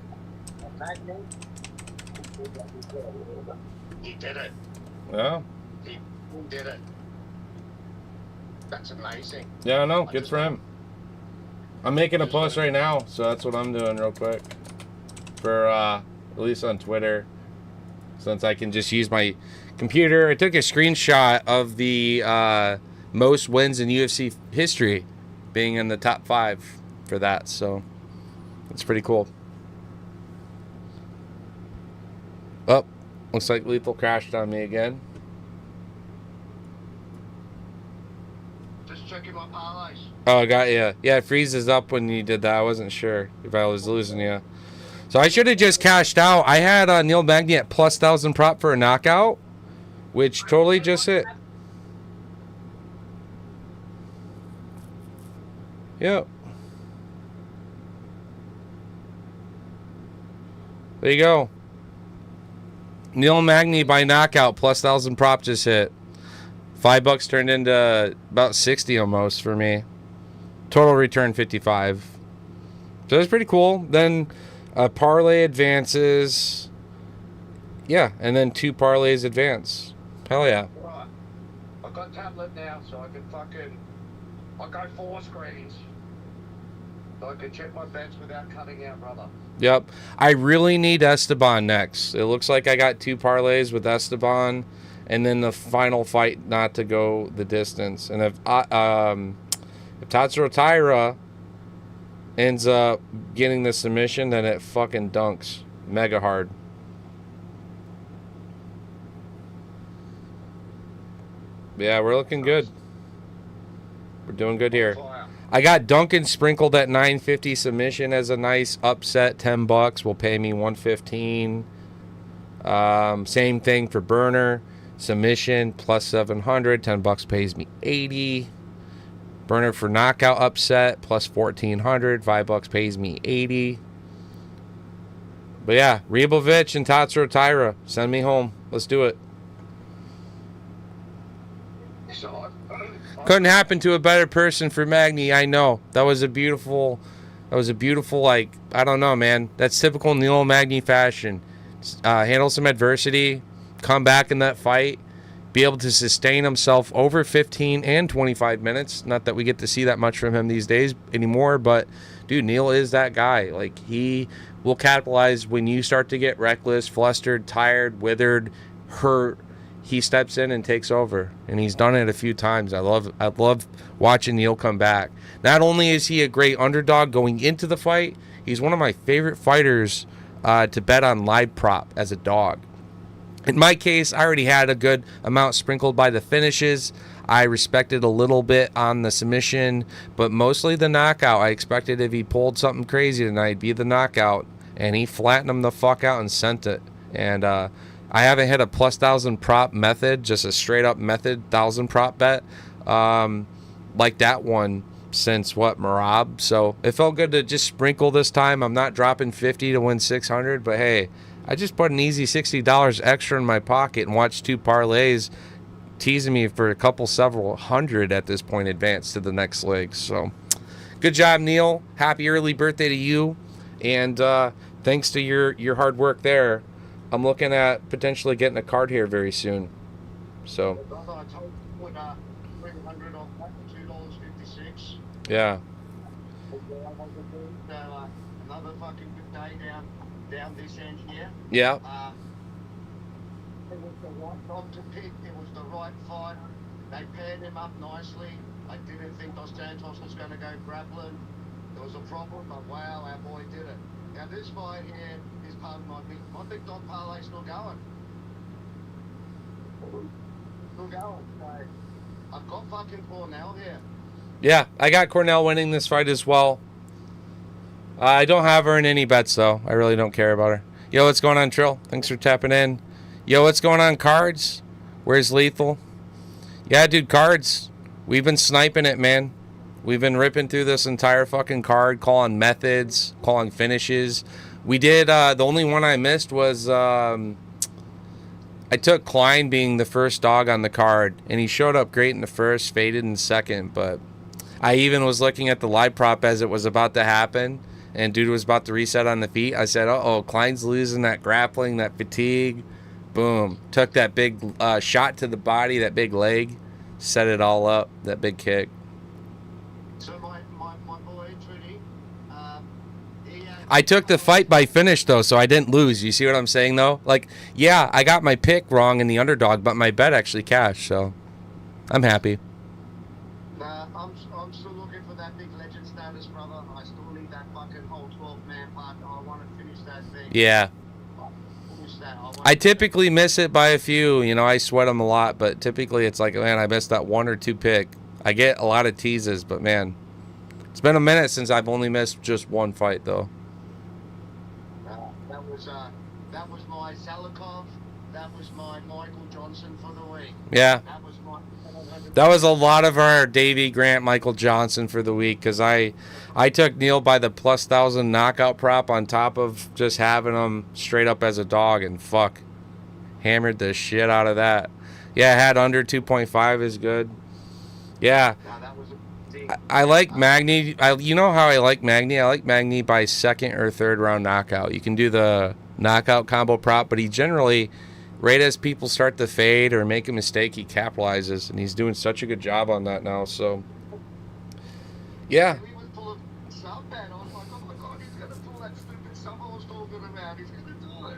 A magnet. He did it. Yeah. He did it. That's amazing. Yeah, I know. Good for him. I'm making a post right now, so that's what I'm doing real quick. For, at least on Twitter. Since I can just use my computer. I took a screenshot of the most wins in UFC history, being in the top 5 for that. So, it's pretty cool. Oh, looks like Lethal crashed on me again. Just checking my parlays. Oh, I got you. Yeah, it freezes up when you did that. I wasn't sure if I was losing you. So I should have just cashed out. I had Neil Magny at plus 1,000 prop for a knockout, which totally just hit. Yep. There you go. Neil Magny by knockout plus 1,000 prop just hit. $5 turned into about 60 almost for me. Total return 55. So that's pretty cool. Then parlay advances. Yeah, and then 2 parlays advance. Hell yeah. Right. I've got a tablet now, so I can I'll go 4 screens. So I can check my bets without cutting out, brother. Yep. I really need Esteban next. It looks like I got 2 parlays with Esteban, and then the final fight not to go the distance. And if Tatsuro Taira ends up getting the submission, then it fucking dunks mega hard. Yeah, we're looking good. We're doing good here. I got Duncan sprinkled at 950 submission as a nice upset. $10 will pay me 115. Same thing for Burner submission plus 700. $10 pays me 80. Burner for knockout upset plus 1,400. $5 pays me 80. But yeah, Ribovic and Tatsuro Taira, send me home. Let's do it. Couldn't happen to a better person for Magny. I know that was a beautiful, like, I don't know, man. That's typical Neil Magny fashion. Handle some adversity, come back in that fight, be able to sustain himself over 15 and 25 minutes. Not that we get to see that much from him these days anymore, but dude, Neil is that guy. Like, he will capitalize when you start to get reckless, flustered, tired, withered, hurt. He steps in and takes over, and he's done it a few times. I love watching Neil come back. Not only is he a great underdog going into the fight, he's one of my favorite fighters to bet on live prop as a dog. In my case, I already had a good amount sprinkled by the finishes. I respected a little bit on the submission, but mostly the knockout. I expected if he pulled something crazy tonight, it'd be the knockout, and he flattened him the fuck out and sent it. And I haven't hit a plus 1,000 prop method, just a straight up method 1,000 prop bet like that one since Marab. So it felt good to just sprinkle this time. I'm not dropping 50 to win 600, but hey, I just put an easy $60 extra in my pocket and watched 2 parlays teasing me for several hundred at this point advance to the next leg. So good job, Neil. Happy early birthday to you, and thanks to your hard work there. I'm looking at potentially getting a card here very soon. So. Yeah. Another fucking good day down this end here. Yeah. It was the right dog to pick. It was the right fight. They paired him up nicely. I didn't think Dos Santos was going to go grappling. There was a problem, but wow, our boy did it. Now this fight here is part of my big dog parlay's still going. Still going. So I've got fucking Cornell here. Yeah, I got Cornell winning this fight as well. I don't have her in any bets though. I really don't care about her. Yo, what's going on, Trill? Thanks for tapping in. Yo, what's going on, Cards? Where's Lethal? Yeah, dude, Cards. We've been sniping it, man. We've been ripping through this entire fucking card, calling methods, calling finishes. We did, the only one I missed was, I took Klein being the first dog on the card, and he showed up great in the first, faded in the second, but I even was looking at the live prop as it was about to happen, and dude was about to reset on the feet. I said, uh-oh, Klein's losing that grappling, that fatigue. Boom. Took that big shot to the body, that big leg. set it all up. That big kick. So my boy Trudy, he I took the fight by finish though, so I didn't lose. You see what I'm saying though? Like, yeah, I got my pick wrong in the underdog, but my bet actually cashed, so I'm happy. I'm still looking for that big legend status, brother. I still need that fucking whole 12-man part. I want to finish that thing. Yeah. Finish that. I typically miss it by a few. You know, I sweat them a lot, but typically it's like, man, I missed that 1 or 2 pick. I get a lot of teases, but man, it's been a minute since I've only missed just one fight though. That was my Salikov. That was my Michael Johnson for the week. Yeah. That was a lot of our Davey Grant, Michael Johnson for the week because I took Neil by the plus 1,000 knockout prop on top of just having him straight up as a dog and fuck. Hammered the shit out of that. Yeah, had under 2.5 is good. Yeah. I like Magny. You know how I like Magny? I like Magny by second or third round knockout. You can do the knockout combo prop, but he generally, right as people start to fade or make a mistake, he capitalizes, and he's doing such a good job on that now. So, yeah. He was full of sub bet. I was like, oh my god, he's gonna pull that stupid sub I was talking about. He's gonna do it.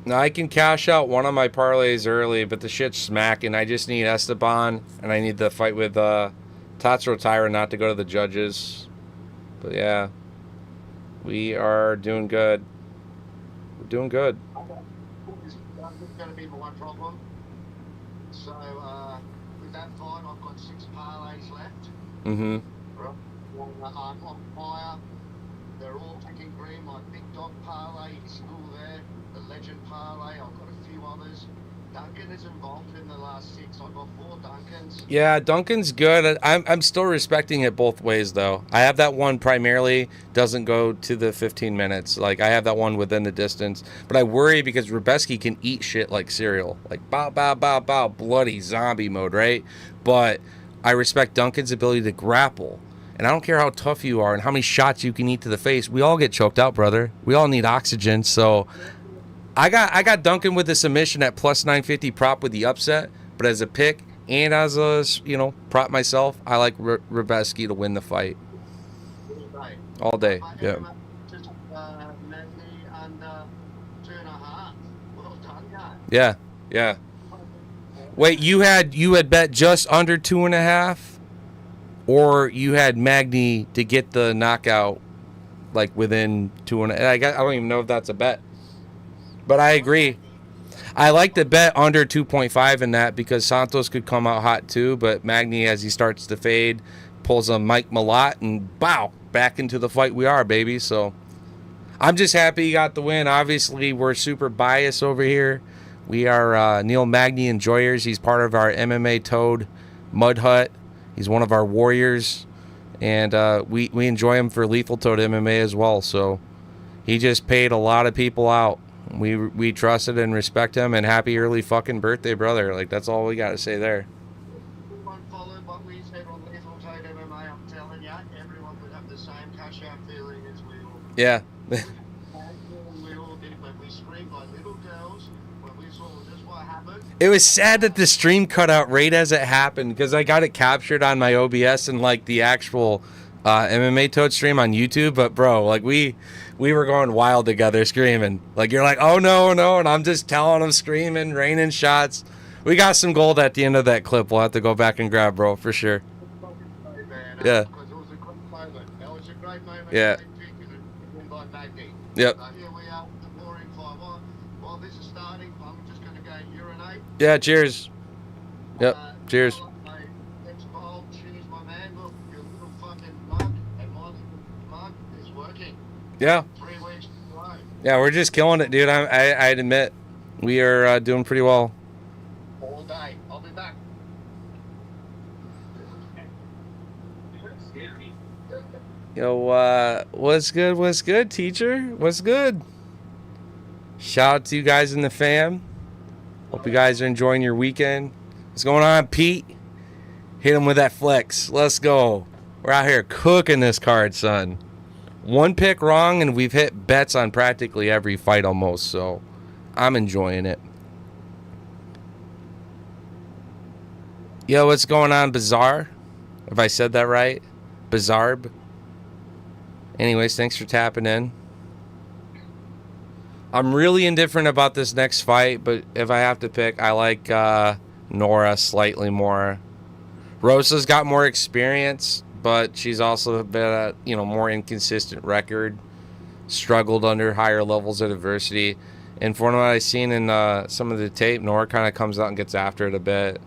Now I can cash out one of my parlays early, but the shit's smacking. I just need Esteban, and I need the fight with Tatsuro Taira not to go to the judges. But yeah, we are doing good. We're doing good. This is going to be my one problem. So, with that fight, I've got 6 parlays left. Mm-hmm. I'm on fire. They're all ticking green. My big dog parlay is still there. The legend parlay, I've got a few others. Duncan is involved in the last 6. I've got 4 Duncans. Yeah, Duncan's good. I'm still respecting it both ways, though. I have that one primarily doesn't go to the 15 minutes. Like, I have that one within the distance. But I worry because Rubeski can eat shit like cereal. Like, bow, bow, bow, bow, bloody zombie mode, right? But I respect Duncan's ability to grapple. And I don't care how tough you are and how many shots you can eat to the face. We all get choked out, brother. We all need oxygen, so... I got Duncan with the submission at plus 950 prop with the upset, but as a pick and as a prop myself, I like Rubeski to win the fight all day. Yeah. Just Manly under 2.5. Well done, guy. Yeah. Yeah. Wait, you had bet just under 2.5, or you had Magny to get the knockout like within 2.5. I don't even know if that's a bet. But I agree. I like the bet under 2.5 in that because Santos could come out hot too, but Magny, as he starts to fade, pulls a Mike Malott and bow, back into the fight we are, baby. So I'm just happy he got the win. Obviously, we're super biased over here. We are Neil Magny enjoyers. He's part of our MMA Toad Mud Hut. He's one of our warriors, and we enjoy him for Lethal Toad MMA as well. So he just paid a lot of people out. We trusted and respect him, and happy early fucking birthday, brother. Like, that's all we got to say there. Everyone followed what we said on Lethal Toad MMA. I'm telling you, everyone would have the same cash out feeling as we all. Yeah. We all did when we screamed like little girls when we saw just what happened. It was sad that the stream cut out right as it happened because I got it captured on my OBS and like the actual MMA Toad stream on YouTube. But bro, like we were going wild together screaming. Like, you're like, oh no, and I'm just telling them, screaming, raining shots. We got some gold at the end of that clip. We'll have to go back and grab, bro, for sure. Yeah. Because it was a great moment. That was a great moment. Yeah. By Magny. Yep. Here we are, the boring fight. While this is starting, I'm just going to go urinate. Yeah, cheers. Yep, cheers. Next bowl, cheers, my man. Look, your little fucking mug and my little mug is working. Yeah. 3 weeks in a row. Yeah, we're just killing it, dude. I'd admit we are doing pretty well. All day. I'll be back. Yo, what's good, teacher? What's good? Shout out to you guys in the fam. Hope you guys are enjoying your weekend. What's going on, Pete? Hit him with that flex. Let's go. We're out here cooking this card, son. One pick wrong, and we've hit bets on practically every fight almost, so I'm enjoying it. Yo, what's going on, Bizarre? If I said that right? Bizarbe? Anyways, thanks for tapping in. I'm really indifferent about this next fight, but if I have to pick, I like Nora slightly more. Rosa's got more experience, but she's also a bit, more inconsistent record. Struggled under higher levels of adversity. And from what I've seen in some of the tape, Nora kind of comes out and gets after it a bit.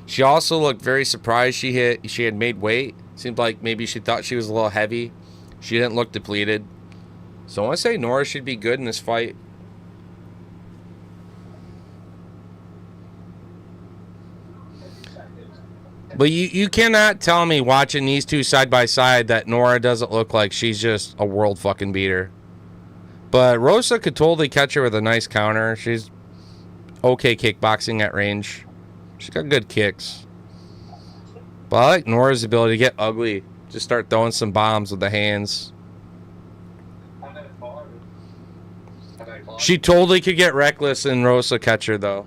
She also looked very surprised she had made weight. Seemed like maybe she thought she was a little heavy. She didn't look depleted. So I want to say Nora should be good in this fight. But you cannot tell me watching these two side by side that Nora doesn't look like she's just a world fucking beater. But Rosa could totally catch her with a nice counter. She's okay kickboxing at range. She's got good kicks. But I like Nora's ability to get ugly. Just start throwing some bombs with the hands. She totally could get reckless and Rosa catch her though.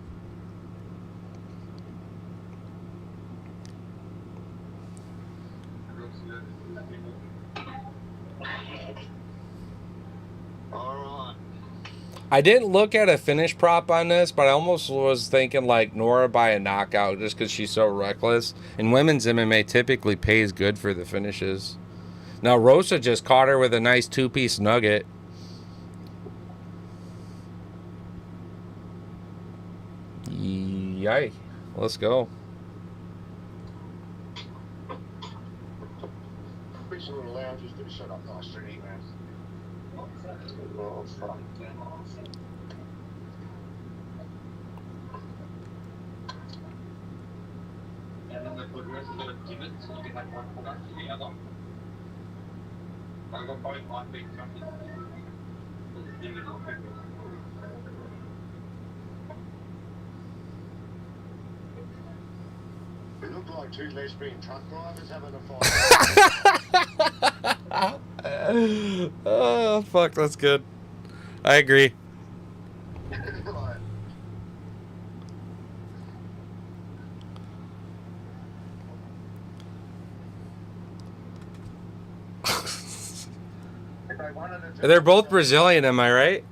I didn't look at a finish prop on this, but I almost was thinking like Nora by a knockout just because she's so reckless. And women's MMA typically pays good for the finishes. Now Rosa just caught her with a nice two-piece nugget. Yay. Let's go. And then they put the rest of it in it, so you can have one product to the other. I've got both my big companies. We look like two lesbian truck drivers having a fight. Oh, fuck, that's good. I agree. They're both Brazilian, am I right?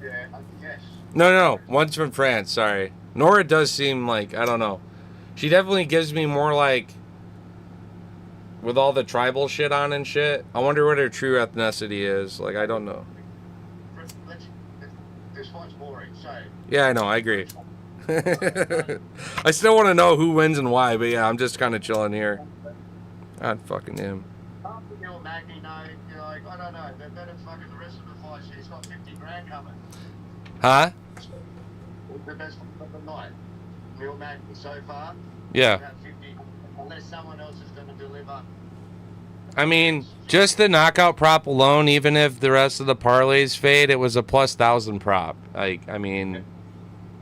Yeah, yes. No. One's from France, sorry. Nora does seem like, I don't know. She definitely gives me more like, with all the tribal shit on and shit. I wonder what her true ethnicity is. Like, I don't know. This fight's boring, so... Yeah, I know, I agree. I still want to know who wins and why, but yeah, I'm just kind of chilling here. God fucking him. Magny, no, you're like, I don't know, they're better fucking the rest of the fight. She's got 50 grand coming. Huh? The best of the night. Neil Magny so far. Yeah. About 50, unless someone else is going to deliver. I mean, just the knockout prop alone, even if the rest of the parlays fade, it was a plus 1,000 prop. Like, I mean,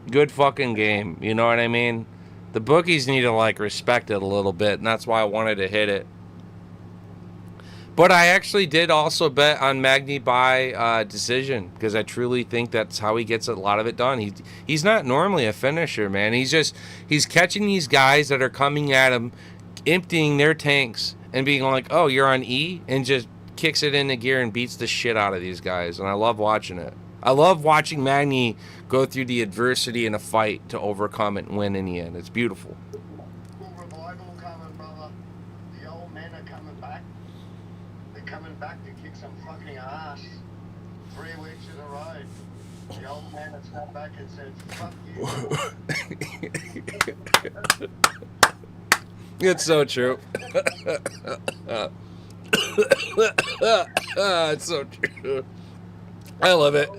good fucking game. You know what I mean? The bookies need to, like, respect it a little bit, and that's why I wanted to hit it. But I actually did also bet on Magny by decision, because I truly think that's how he gets a lot of it done. He's not normally a finisher, man. He's catching these guys that are coming at him, emptying their tanks, and being like, oh, you're on E, and just kicks it into gear and beats the shit out of these guys. And I love watching it. I love watching Magny go through the adversity in a fight to overcome it and win in the end. It's beautiful. Revival coming, brother. The old men are coming back. They're coming back to kick some fucking ass. 3 weeks in a row. The old man has come back and said, fuck you. It's so true. It's so true. I love it.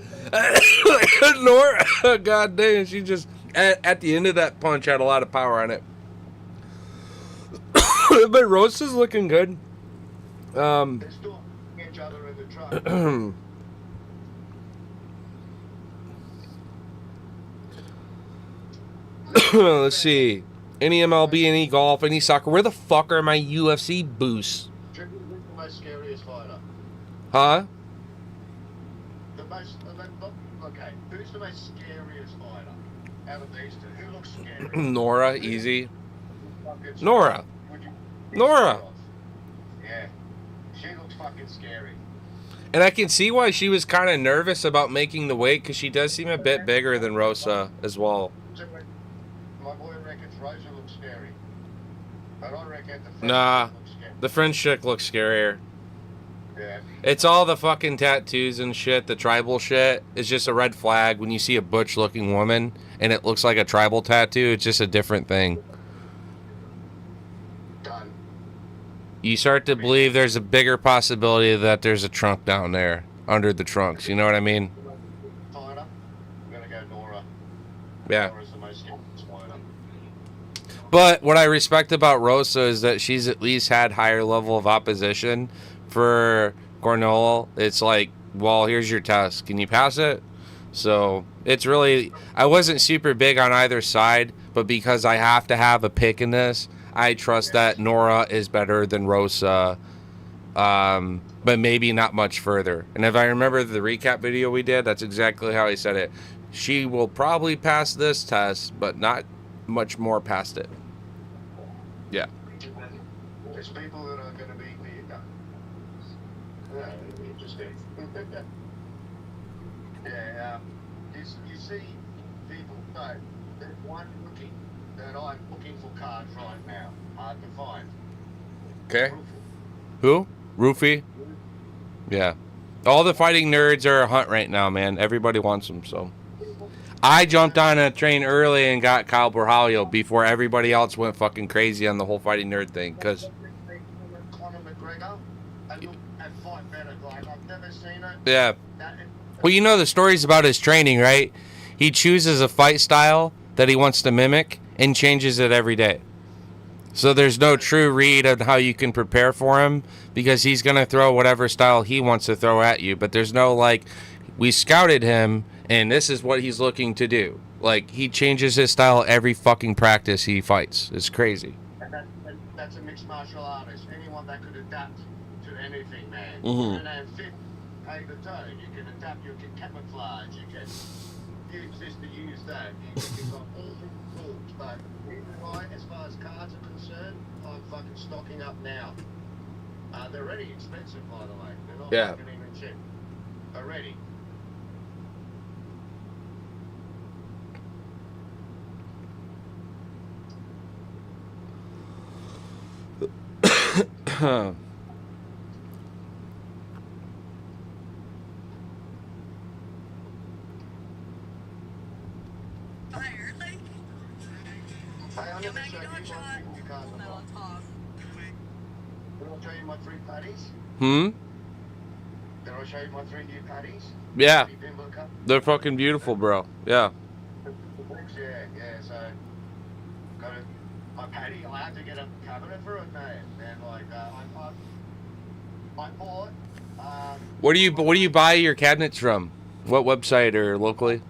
Nora, god damn, she just at the end of that punch had a lot of power on it. But Rosa's looking good. They're still each other in the truck. Let's see. Any MLB, any golf, any soccer. Where the fuck are my UFC boosts? Who's the most scariest fighter? Huh? Okay, who's the most scariest fighter out of these two? Who looks scary? Nora, easy. fucking Nora. Would you- Nora. Yeah. She looks fucking scary. And I can see why she was kind of nervous about making the weight, because she does seem a bit bigger than Rosa as well. So, my boy reckons Rosa looks scary. But I reckon the French Nah. looks scary. The French chick looks scarier. Yeah. It's all the fucking tattoos and shit, the tribal shit. It's just a red flag when you see a butch-looking woman and it looks like a tribal tattoo. It's just a different thing. Done. You start to believe there's a bigger possibility that there's a trunk down there under the trunks. You know what I mean? Fighter. I'm gonna go Nora. Yeah. Nora's the most scary fighter. But what I respect about Rosa is that she's at least had higher level of opposition. For Cornwall, it's like, well, here's your test. Can you pass it? So it's really, I wasn't super big on either side, but because I have to have a pick in this, I trust that Nora is better than Rosa, but maybe not much further. And if I remember the recap video we did, that's exactly how he said it. She will probably pass this test, but not much more past it. Yeah. There's people that are gonna beat me. Interesting. Yeah, you see people, no, there's one looking that I'm looking for cards right now. Hard to find. Okay. Who? Roofy? Yeah. All the fighting nerds are a hunt right now, man. Everybody wants them, so. I jumped on a train early and got Kyle Borjalho before everybody else went fucking crazy on the whole fighting nerd thing, because... Conor McGregor, and look and fight better, like I've never seen it. Yeah. Well, you know the stories about his training, right? He chooses a fight style that he wants to mimic and changes it every day. So there's no true read on how you can prepare for him, because he's going to throw whatever style he wants to throw at you. But there's no, like, we scouted him and this is what he's looking to do. Like, he changes his style every fucking practice he fights. It's crazy. And that's a mixed martial artist. Anyone that could adapt to anything, man. Mhm. You can have fit, head to toe. You can adapt. You can camouflage. You can use this to use that. You've got all different tools. But even right, as far as cards are concerned, I'm fucking stocking up now. They're already expensive, by the way. They're not Yeah. fucking even cheap. Already. Tired, like, Hey, I'm you're gonna making show you a hot shot. my cards. No, on top. Did I show you my 3 patties? Hmm? Did I show you my 3 new patties? Yeah. You didn't look up? They're fucking beautiful, bro. Yeah. Yeah, so got it. My patty, I had to get a cabinet for it, man. And like, I bought. Where do you buy your cabinets from? What website or locally?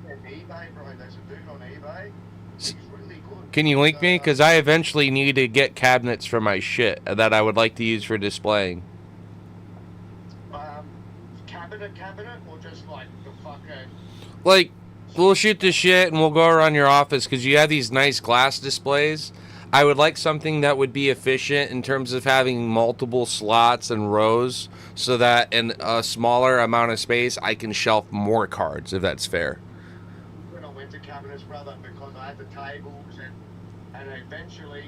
eBay, bro. There's a dude on eBay. He's really good. Can you link me? Because I eventually need to get cabinets for my shit that I would like to use for displaying. Cabinet, or just like the fucking. Like, we'll shoot the shit and we'll go around your office because you have these nice glass displays. I would like something that would be efficient in terms of having multiple slots and rows so that in a smaller amount of space I can shelf more cards, if that's fair. When I went to cabinets, brother, because I had the tables and eventually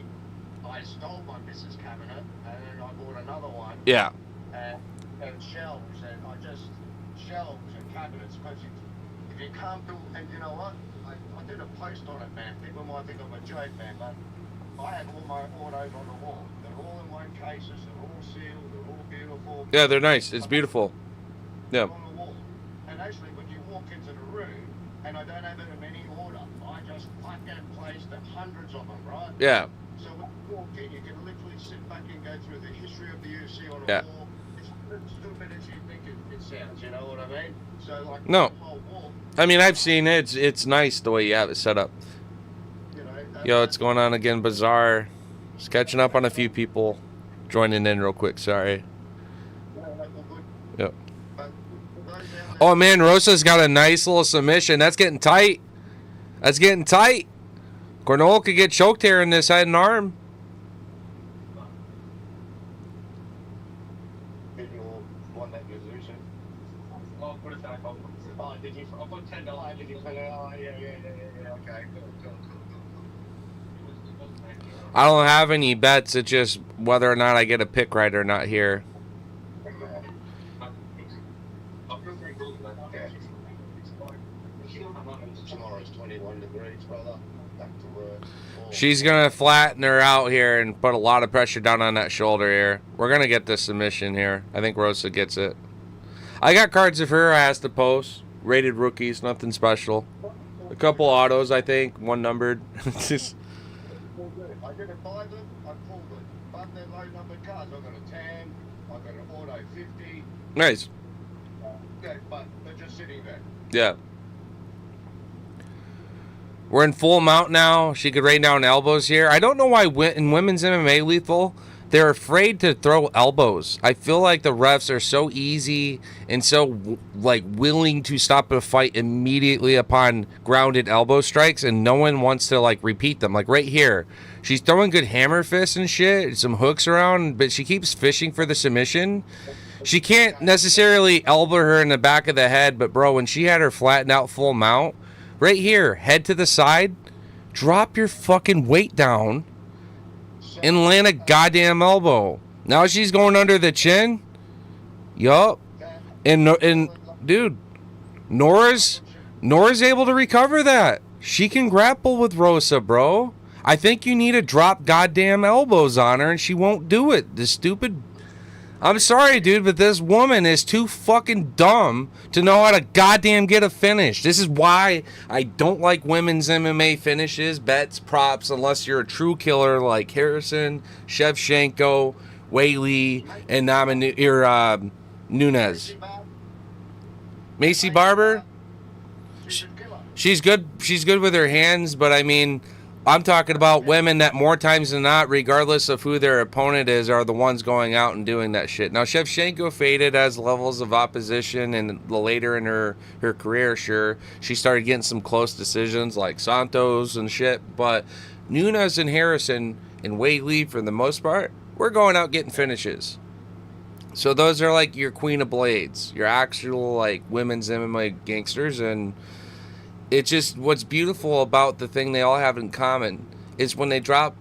I stole my missus cabinet and then I bought another one. Yeah. And shelves, and I just shelves and cabinets. Because if you can't do, and you know what, I did a post on it, man. People might think I'm a joke, man, but I have all my autos on the wall. They're all in one cases. They're all sealed. They're all beautiful. Yeah, they're nice. It's beautiful. Yeah. On the wall. And actually, when you walk into the room, and I don't have it in any order, I just fucking placed hundreds of them, right? Yeah. So when you walk in, you can literally sit back and go through the history of the UFC on a Yeah. wall. It's stupid as you think it sounds, you know what I mean? So like No. the whole wall, I mean, I've seen it. It's nice the way you have it set up. you know. Yo, what's going on again? Bazaar. Just catching up on a few people. Joining in real quick. Sorry. Yep. But those down there, Oh, man. Rosa's got a nice little submission. That's getting tight. That's getting tight. Cornell could get choked here in this head and arm. Did you want that resolution? I'll put it back on. Oh, did you? I put $10. Oh, did you put it? Oh, yeah. Okay, cool. I don't have any bets. It's just whether or not I get a pick right or not here. Tomorrow's 21 degrees, brother. Back to work. She's going to flatten her out here and put a lot of pressure down on that shoulder here. We're going to get this submission here. I think Rosa gets it. I got cards of her I asked to post. Rated rookies, nothing special. A couple autos, I think. One numbered. Just... I did a 5 them, I pulled it. But they're low numbered cars. I got a tan, I got an auto 50. Nice. Okay, but they're just sitting there. Yeah. We're in full mount now. She could rain down elbows here. I don't know why in women's MMA lethal, they're afraid to throw elbows. I feel like the refs are so easy and so like willing to stop a fight immediately upon grounded elbow strikes, and no one wants to like repeat them. Like right here, she's throwing good hammer fists and shit, some hooks around, but she keeps fishing for the submission. She can't necessarily elbow her in the back of the head, but bro, when she had her flattened out full mount, right here, head to the side, drop your fucking weight down and land a goddamn elbow. Now she's going under the chin. Yup. And dude, Nora's able to recover that. She can grapple with Rosa, bro. I think you need to drop goddamn elbows on her and she won't do it. The stupid... I'm sorry, dude, but this woman is too fucking dumb to know how to goddamn get a finish. This is why I don't like women's MMA finishes, bets, props, unless you're a true killer like Harrison, Shevchenko, Whaley, and Nunes. Macy Barber? She's good. She's good with her hands, but I mean... I'm talking about women that more times than not, regardless of who their opponent is, are the ones going out and doing that shit. Now, Shevchenko faded as levels of opposition, and later in her career, sure, she started getting some close decisions like Santos and shit. But Nunes and Harrison and Whaley, for the most part, we're going out getting finishes. So those are like your Queen of Blades, your actual like women's MMA gangsters, and... It's just what's beautiful about the thing they all have in common is when they drop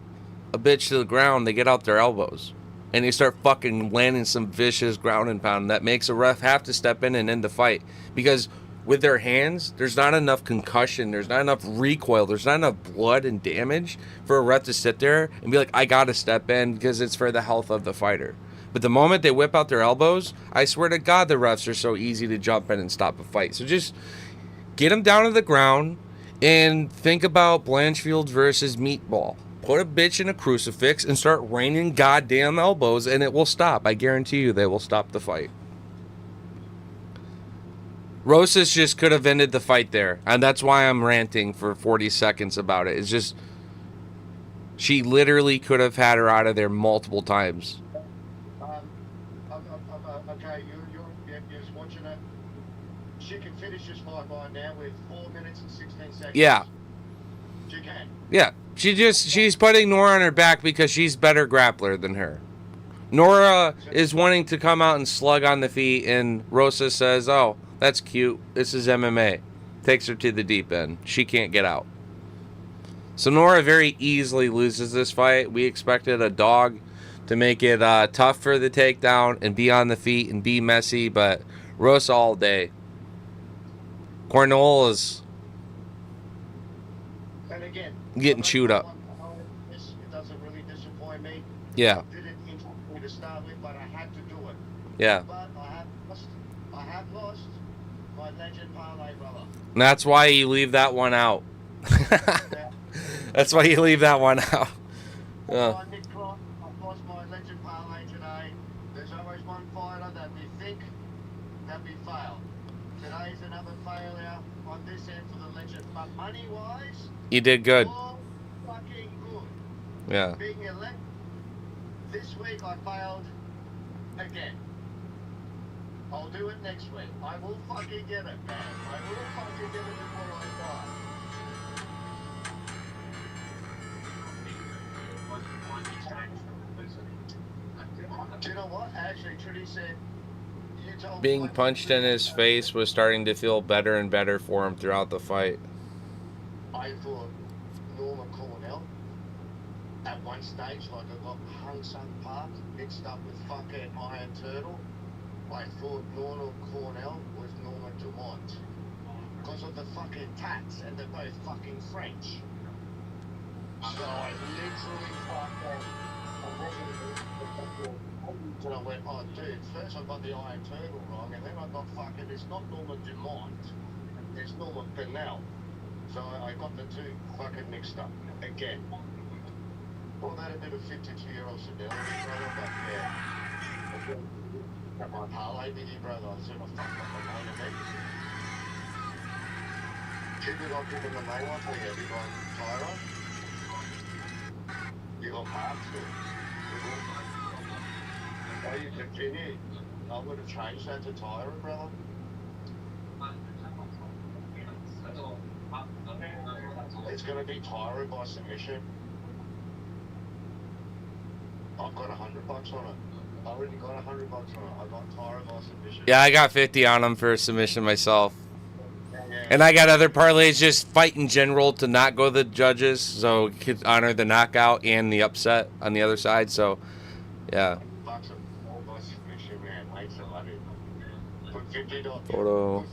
a bitch to the ground, they get out their elbows and they start fucking landing some vicious ground and pound that makes a ref have to step in and end the fight, because with their hands, there's not enough concussion, there's not enough recoil, there's not enough blood and damage for a ref to sit there and be like, I gotta step in because it's for the health of the fighter. But the moment they whip out their elbows, I swear to God, the refs are so easy to jump in and stop a fight. So just get them down to the ground and think about Blanchfield versus Meatball. Put a bitch in a crucifix and start raining goddamn elbows and it will stop. I guarantee you they will stop the fight. Rosas just could have ended the fight there. And that's why I'm ranting for 40 seconds about it. It's just, she literally could have had her out of there multiple times. Okay, you're just watching it. She can finish this fight right now with 4 minutes and 16 seconds. Yeah. She can. Yeah. She's putting Nora on her back because she's better grappler than her. Nora is wanting to come out and slug on the feet, and Rosa says, oh, that's cute. This is MMA. Takes her to the deep end. She can't get out. So Nora very easily loses this fight. We expected a dog to make it tough for the takedown and be on the feet and be messy, but Rosa all day. Cornell is getting chewed up. It doesn't really disappoint me. Yeah. It didn't interest me to start with, but I had to do it. Yeah. But I have lost my legend parlay, brother. And that's why you leave that one out. That's why you leave that one out. I've lost my legend parlay today. There's always one fighter that we think that we failed. Today's another failure on this end for the legend. But money-wise, You did good. all fucking good. Yeah. Being elect, this week I failed again. I'll do it next week. I will fucking get it, man. I will fucking get it before I die. actually, Trudy said, you told Being me punched in his face was starting to feel better and better for him throughout the fight. I thought Norma Cornell at one stage, like I got Hung Sun Park mixed up with fucking Iron Turtle. I thought Norma Cornell was Norma Dumont because of the fucking tats, and they're both fucking French. So I literally fucking. And I went, oh dude, first I got the Iron Turtle wrong, and then I got fucking, it's not Norma Dumont, it's Norma Bennell. So I got the two fucking mixed up again. Well, that a bit of 52-year-old senility, brother, but yeah. Got my parlay with you, brother. I said I fucked up the main event. Should we not pick in the main one for you? Have you got Tyra? You got Mark too. Oh, you continue? I would have changed that to Tyra, brother. It's going to be Tyra by submission. I've got $100 on it. I already got $100 on it. I got Tyra by submission. Yeah, I got 50 on him for a submission myself. Yeah. And I got other parlays just fight in general to not go the judges, so could honor the knockout and the upset on the other side. So, yeah. Bucks all by submission, man. Mate, somebody. Put $50. Photo.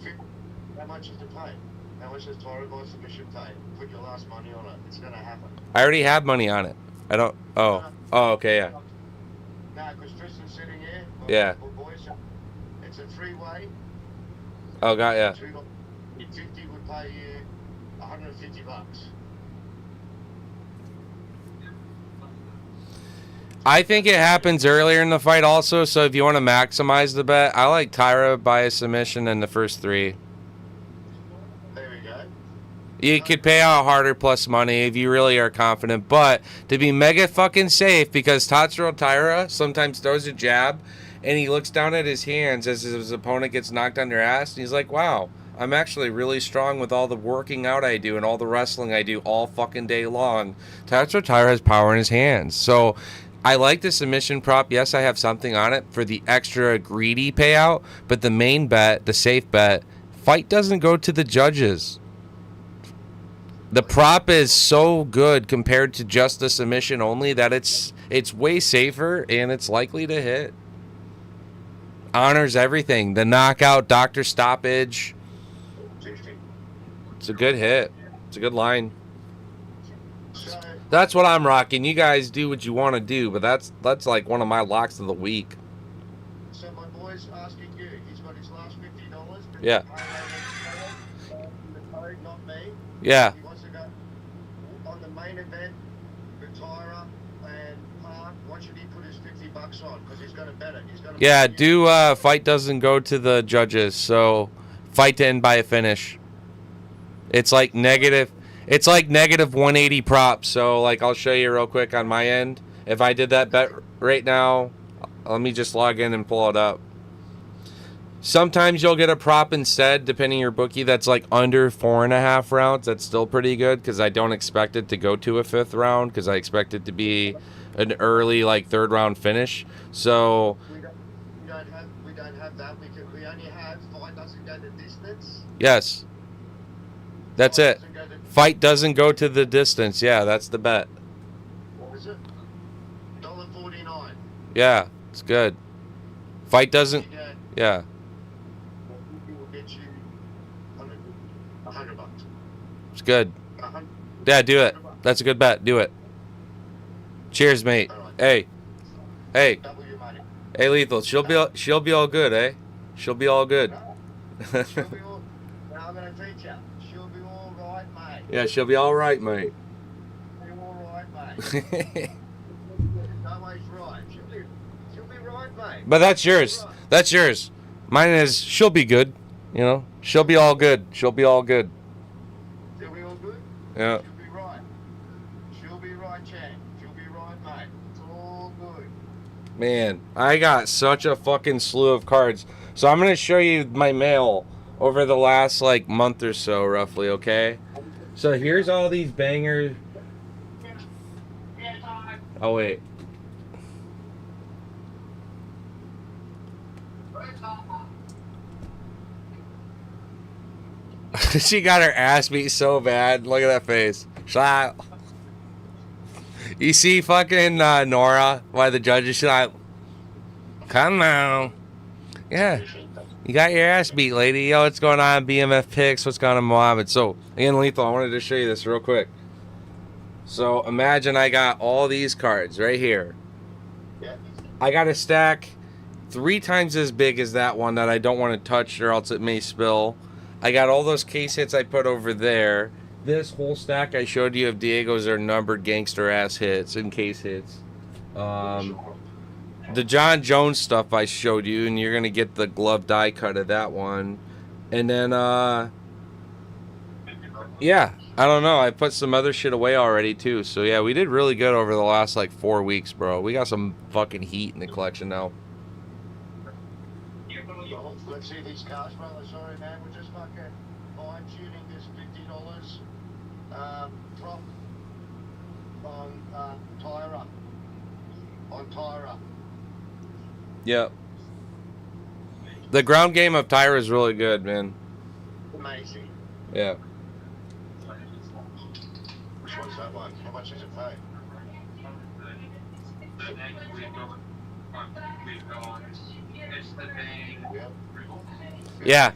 How much is the pay? How much does Tyra by submission pay? Put your last money on it. It's going to happen. I already have money on it. I don't. Oh. Oh, okay, yeah. Nah, because Tristan's sitting here. Yeah. Boys, it's a three-way. Oh, got ya. $2.50 would pay you $150. I think it happens earlier in the fight also, so if you want to maximize the bet, I like Tyra by a submission in the first three. There we go. You could pay out harder plus money if you really are confident, but to be mega fucking safe, because Tatsuro Taira sometimes throws a jab and he looks down at his hands as his opponent gets knocked on their ass and he's like, wow, I'm actually really strong with all the working out I do and all the wrestling I do all fucking day long. Tatsuro Taira has power in his hands. So I like the submission prop. Yes, I have something on it for the extra greedy payout, but the main bet, the safe bet, fight doesn't go to the judges. The prop is so good compared to just the submission only that it's way safer and it's likely to hit. Honors everything. The knockout, doctor stoppage. It's a good hit. It's a good line. So, That's what I'm rocking. You guys do what you want to do, but that's like one of my locks of the week. so my boy's asking you. He's got his last $50. But Yeah. The code, not me. Yeah. He wants to go on the main event with Tyra and Park. What should he put his $50 on? Because he's going to bet it. He's going to. Yeah, do fight doesn't go to the judges, so fight to end by a finish. It's like negative 180 props. So like I'll show you real quick on my end. If I did that bet right now, let me just log in and pull it up. Sometimes you'll get a prop instead, depending on your bookie, that's like under 4.5 rounds. That's still pretty good because I don't expect it to go to a 5th round because I expect it to be an early like 3rd round finish. So We don't have that. We only have fight doesn't go the distance. yes, that's Fight it. doesn't go the- Fight doesn't go to the distance. Yeah, that's the bet. What is it? $1.49. Yeah, it's good. Fight doesn't. Yeah. Yeah, We will get you $100. it's good. 100. Yeah, do it. That's a good bet. Do it. Cheers, mate. Hey, Double your money. hey, Lethal. She'll be all good, eh? She'll be all good. She'll be all. Now I'm gonna teach you. She'll be all right, mate. Yeah, she'll be all right, mate. She'll be all right, mate. Always right. She'll be right, mate. But that's yours. That's yours. Mine is she'll be good. You know, she'll be all good. She'll be all good. She'll be all good. Yeah. She'll be right. She'll be right, Chad. She'll be right, mate. It's all good. Man, I got such a fucking slew of cards. So I'm gonna show you my mail over the last like month or so, roughly. Okay. So here's all these bangers. Oh wait. She got her ass beat so bad. Look at that face. Shut up. You see fucking Nora, why the judges, she's like, come on. Yeah. You got your ass beat, lady. Yo, what's going on? BMF Picks. What's going on, Mohammed? So, again, Lethal, I wanted to show you this real quick. So, imagine I got all these cards right here. I got a stack 3 times as big as that one that I don't want to touch or else it may spill. I got all those case hits I put over there. This whole stack I showed you of Diego's are numbered gangster ass hits and case hits. The John Jones stuff I showed you, and you're going to get the glove die cut of that one. And then, yeah, I don't know. I put some other shit away already, too. So, yeah, we did really good over the last, like, 4 weeks, bro. We got some fucking heat in the collection now. Let's see these cars, brother. Sorry, man. We're just fucking fine-tuning this $50 prop on Tyra. On Tyra. Yep. The ground game of Tyra is really good, man. Amazing. Yeah. Which one's that one? How much is it pay? Yep. Yeah.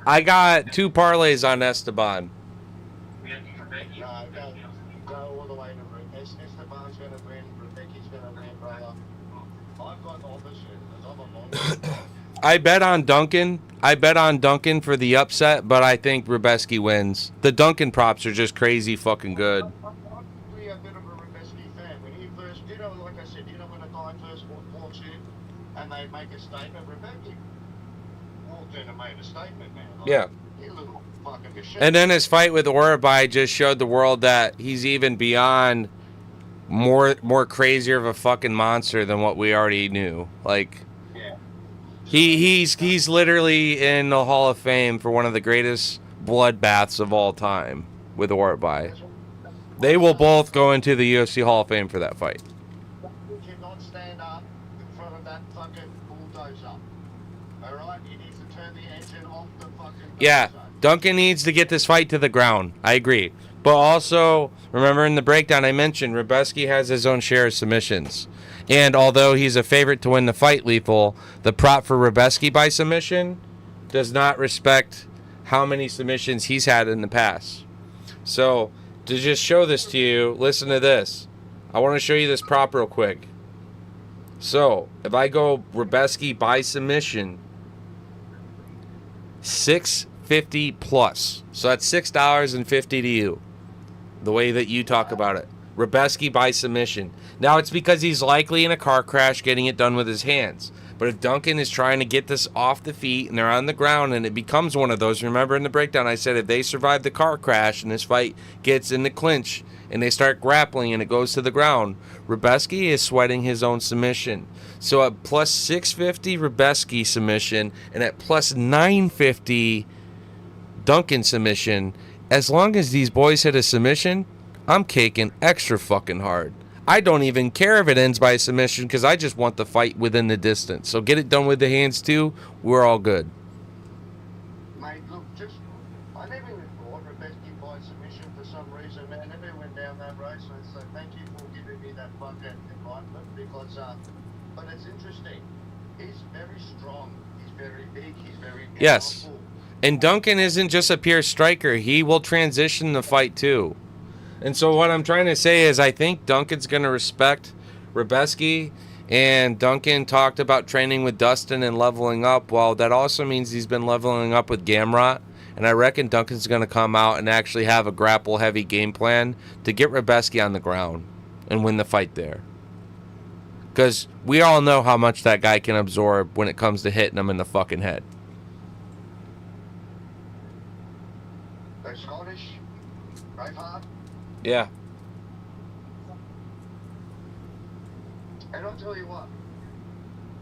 I got 2 parlays on Esteban. No, go all the way to Esteban's going to win. Rebecca's going to win, brother. I've got opposite because I'm a monster. I bet on Duncan. I bet on Duncan for the upset, but I think Rubeski wins. The Duncan props are just crazy fucking good. I'm really a bit of a Rubeski fan. When he first, like I said, when a guy first walks in and they make a statement, Rebecca walked in and made a statement, man. Like, Yeah. you little fucking shit. And then his fight with Orabai just showed the world that he's even beyond more crazier of a fucking monster than what we already knew. Like, Yeah. he's literally in the Hall of Fame for one of the greatest bloodbaths of all time with Orabai. They will both go into the UFC Hall of Fame for that fight. You cannot stand up in front of that fucking bulldozer. Alright? You need to turn the engine off the fucking Yeah, bulldozer. Duncan needs to get this fight to the ground. I agree. But also, remember in the breakdown I mentioned, Rubeski has his own share of submissions. And although he's a favorite to win the fight, Lethal, the prop for Rubeski by submission does not respect how many submissions he's had in the past. So, to just show this to you, listen to this. I want to show you this prop real quick. So, if I go Rubeski by submission, $6.50 plus. So that's $6.50 to you. The way that you talk about it. Rubeski by submission. Now it's because he's likely in a car crash getting it done with his hands. But if Duncan is trying to get this off the feet and they're on the ground and it becomes one of those, remember in the breakdown I said if they survive the car crash and this fight gets in the clinch and they start grappling and it goes to the ground, Rubeski is sweating his own submission. So at plus 650 Rubeski submission and at plus 950 Duncan submission, as long as these boys hit a submission, I'm caking extra fucking hard. I don't even care if it ends by a submission because I just want the fight within the distance. So get it done with the hands too. We're all good. Mate, look, I never even thought Rubeski by submission for some reason, man. I never went down that road, so thank you for giving me that fucking enlightenment because, but it's interesting. He's very strong. He's very big. He's very powerful. Yes. And Duncan isn't just a pure striker. He will transition the fight too. And so what I'm trying to say is I think Duncan's going to respect Rubeski. And Duncan talked about training with Dustin and leveling up. Well, that also means he's been leveling up with Gamrot. And I reckon Duncan's going to come out and actually have a grapple-heavy game plan to get Rubeski on the ground and win the fight there. Because we all know how much that guy can absorb when it comes to hitting him in the fucking head. They're Scottish. Braveheart. Yeah. And I'll tell you what,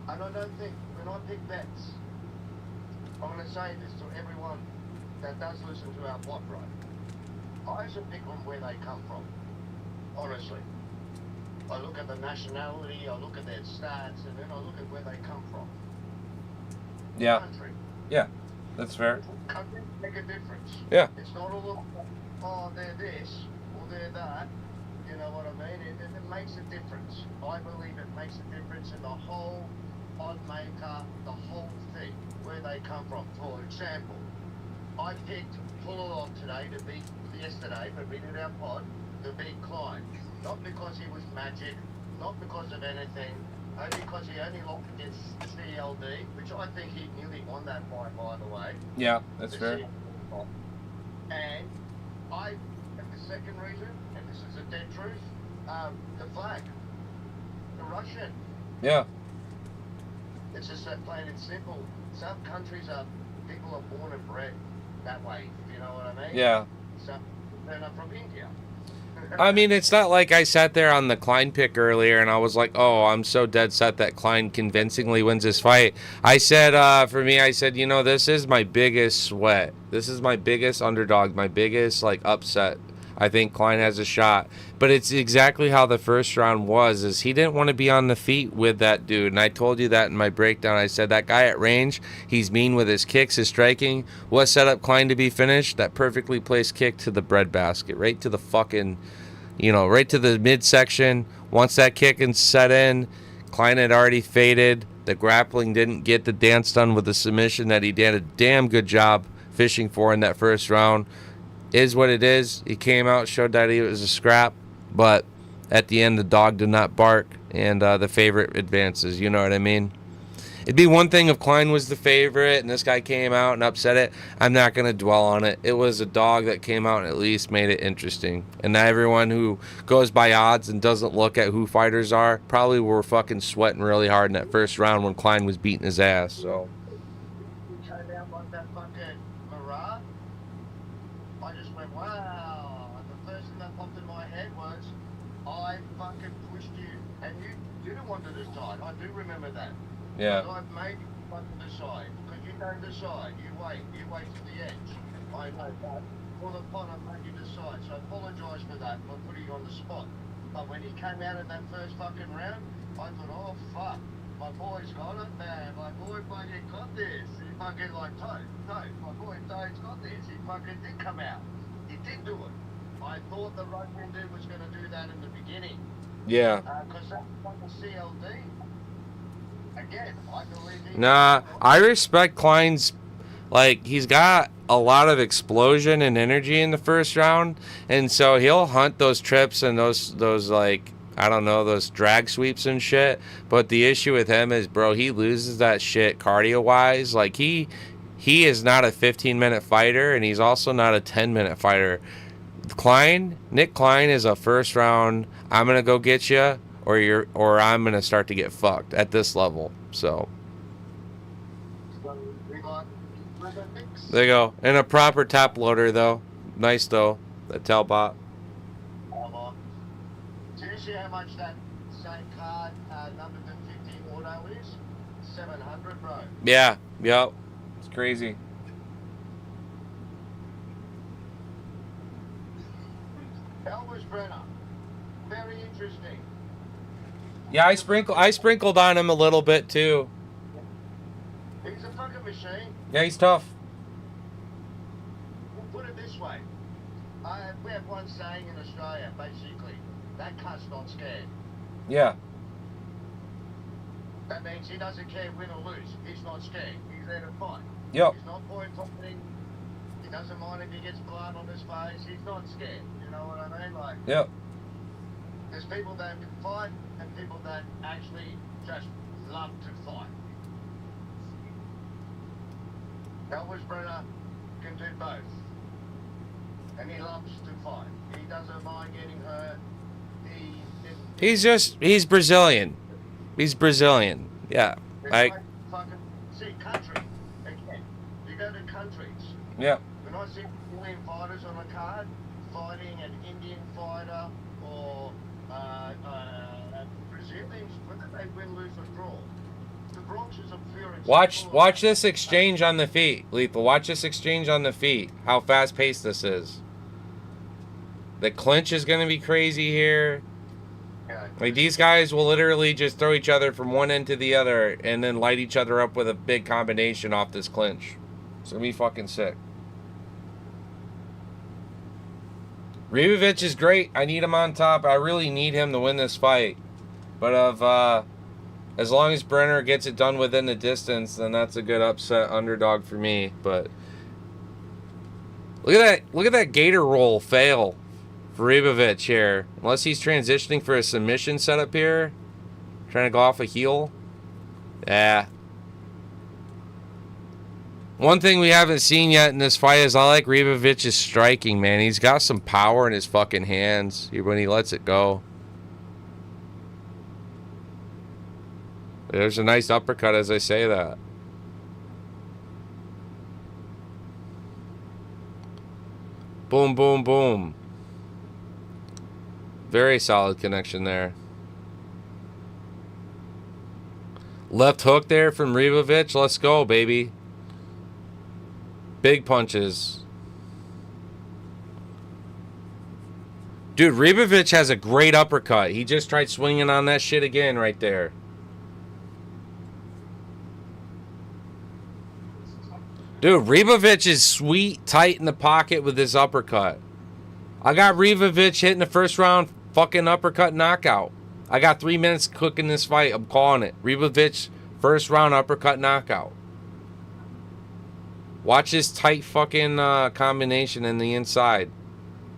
and I don't think, when I pick bets, I'm going to say this to everyone that does listen to our pod, right? I used to pick on where they come from, honestly. I look at the nationality, I look at their stats, and then I look at where they come from. Yeah. Country. Yeah. That's fair. Countries make a difference. Yeah. It's not all, oh, they're this or they're that. You know what I mean? It makes a difference. I believe it makes a difference in the whole odd maker, the whole thing, where they come from. For example, I picked Pullalock today to beat yesterday, but we did our pod to beat Klein. Not because he was magic, not because of anything, only because he only lost against CLD, which I think he nearly won that fight, by the way. Yeah, that's The fair. CLD. And the second reason, and this is a dead truth, the flag, the Russian. Yeah. It's just that plain and simple. Some countries people are born and bred that way. You know what I mean? Yeah. Some they're not from India. I mean, it's not like I sat there on the Klein pick earlier and I was like, oh, I'm so dead set that Klein convincingly wins this fight. I said, for me, I said, you know, this is my biggest sweat. This is my biggest underdog, my biggest, like, upset. I think Klein has a shot. But it's exactly how the first round was, is he didn't want to be on the feet with that dude. And I told you that in my breakdown. I said, that guy at range, he's mean with his kicks, his striking. What set up Klein to be finished? That perfectly placed kick to the breadbasket, right to the fucking, you know, right to the midsection. Once that kick and set in, Klein had already faded. The grappling didn't get the dance done with the submission that he did a damn good job fishing for in that first round. Is what it is. He came out, showed that he was a scrap, but at the end the dog did not bark, and the favorite advances. You know what I mean? It'd be one thing if Klein was the favorite and this guy came out and upset it. I'm not going to dwell on it. It was a dog that came out and at least made it interesting. And now everyone who goes by odds and doesn't look at who fighters are probably were fucking sweating really hard in that first round when Klein was beating his ass. So. Came out like that fucking Marat. I just went, wow. And the first thing that popped in my head was, I fucking pushed you, and you didn't want to decide. I do remember that. Yeah. But I've made you want to decide. Because you don't decide. You wait to the edge. I know that. For the pot, I made you decide. So I apologise for that, for putting you on the spot. But when he came out in that first fucking round, I thought, oh fuck. My boy's got it, man. My boy fucking got this. He fucking like, Toad, my boy Toad's got this. He fucking did come out. He did do it. I thought the Russian dude was going to do that in the beginning. Yeah. Because that was the CLD. Again, I believe he... Nah, I respect Klein's, like, he's got a lot of explosion and energy in the first round, and so he'll hunt those trips and those like, I don't know, those drag sweeps and shit. But the issue with him is, bro, he loses that shit cardio-wise. Like, he is not a 15-minute fighter, and he's also not a 10-minute fighter. Nick Klein is a first round, I'm going to go get you, or I'm going to start to get fucked at this level. So, there you go. And a proper top loader, though. Nice, though. The Talbot. Do you see how much that same card, number 50 auto is? 700, bro. Yeah, yep. It's crazy. Elvis Brenner. Very interesting. Yeah, I sprinkled on him a little bit, too. He's a fucking machine. Yeah, he's tough. We'll put it this way. We have one saying in Australia, basically, that cunt's not scared. Yeah. That means he doesn't care win or lose. He's not scared. He's there to fight. Yep. He's not boycotting. He doesn't mind if he gets blood on his face. He's not scared. You know what I mean? Like, Yep. there's people that can fight and people that actually just love to fight. Elvis Brenner can do both. And he loves to fight. He doesn't mind getting hurt. He's Brazilian. He's Brazilian. Yeah. Like fucking, see, country. Again, you go to countries. Yeah. When I see Brazilian fighters on a card fighting an Indian fighter or Brazilians, whether they win, lose, or draw, the Bronx is a pure. Watch this exchange on the feet, Lethal. Watch this exchange on the feet. How fast paced this is. The clinch is going to be crazy here. Yeah. Like, these guys will literally just throw each other from one end to the other and then light each other up with a big combination off this clinch. It's going to be fucking sick. Ribovic is great. I need him on top. I really need him to win this fight. But as long as Brenner gets it done within the distance, then that's a good upset underdog for me. But look at that gator roll fail for Ribovic here. Unless he's transitioning for a submission setup here. Trying to go off a heel. Yeah. One thing we haven't seen yet in this fight is I like Ribovic's striking, man. He's got some power in his fucking hands when he lets it go. There's a nice uppercut as I say that. Boom, boom, boom. Very solid connection there. Left hook there from Ribovic. Let's go, baby. Big punches. Dude, Ribovic has a great uppercut. He just tried swinging on that shit again right there. Dude, Ribovic is sweet, tight in the pocket with his uppercut. I got Ribovic hitting the first round fucking uppercut knockout. I got 3 minutes cooking this fight. I'm calling it. Ribovic, first round uppercut knockout. Watch his tight fucking combination in the inside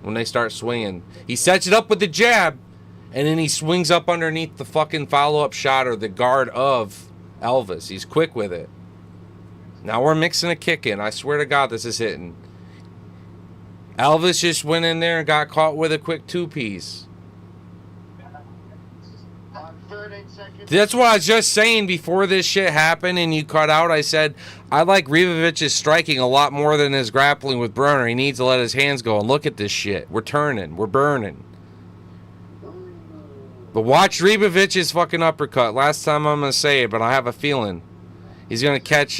when they start swinging. He sets it up with the jab, and then he swings up underneath the fucking follow-up shot or the guard of Elvis. He's quick with it. Now we're mixing a kick in. I swear to God this is hitting. Elvis just went in there and got caught with a quick two-piece. That's what I was just saying before this shit happened and you cut out. I said, I like Ribovic's striking a lot more than his grappling with Brenner. He needs to let his hands go. And look at this shit. We're turning. We're burning. But watch Ribovic's fucking uppercut. Last time I'm going to say it, but I have a feeling. He's going to catch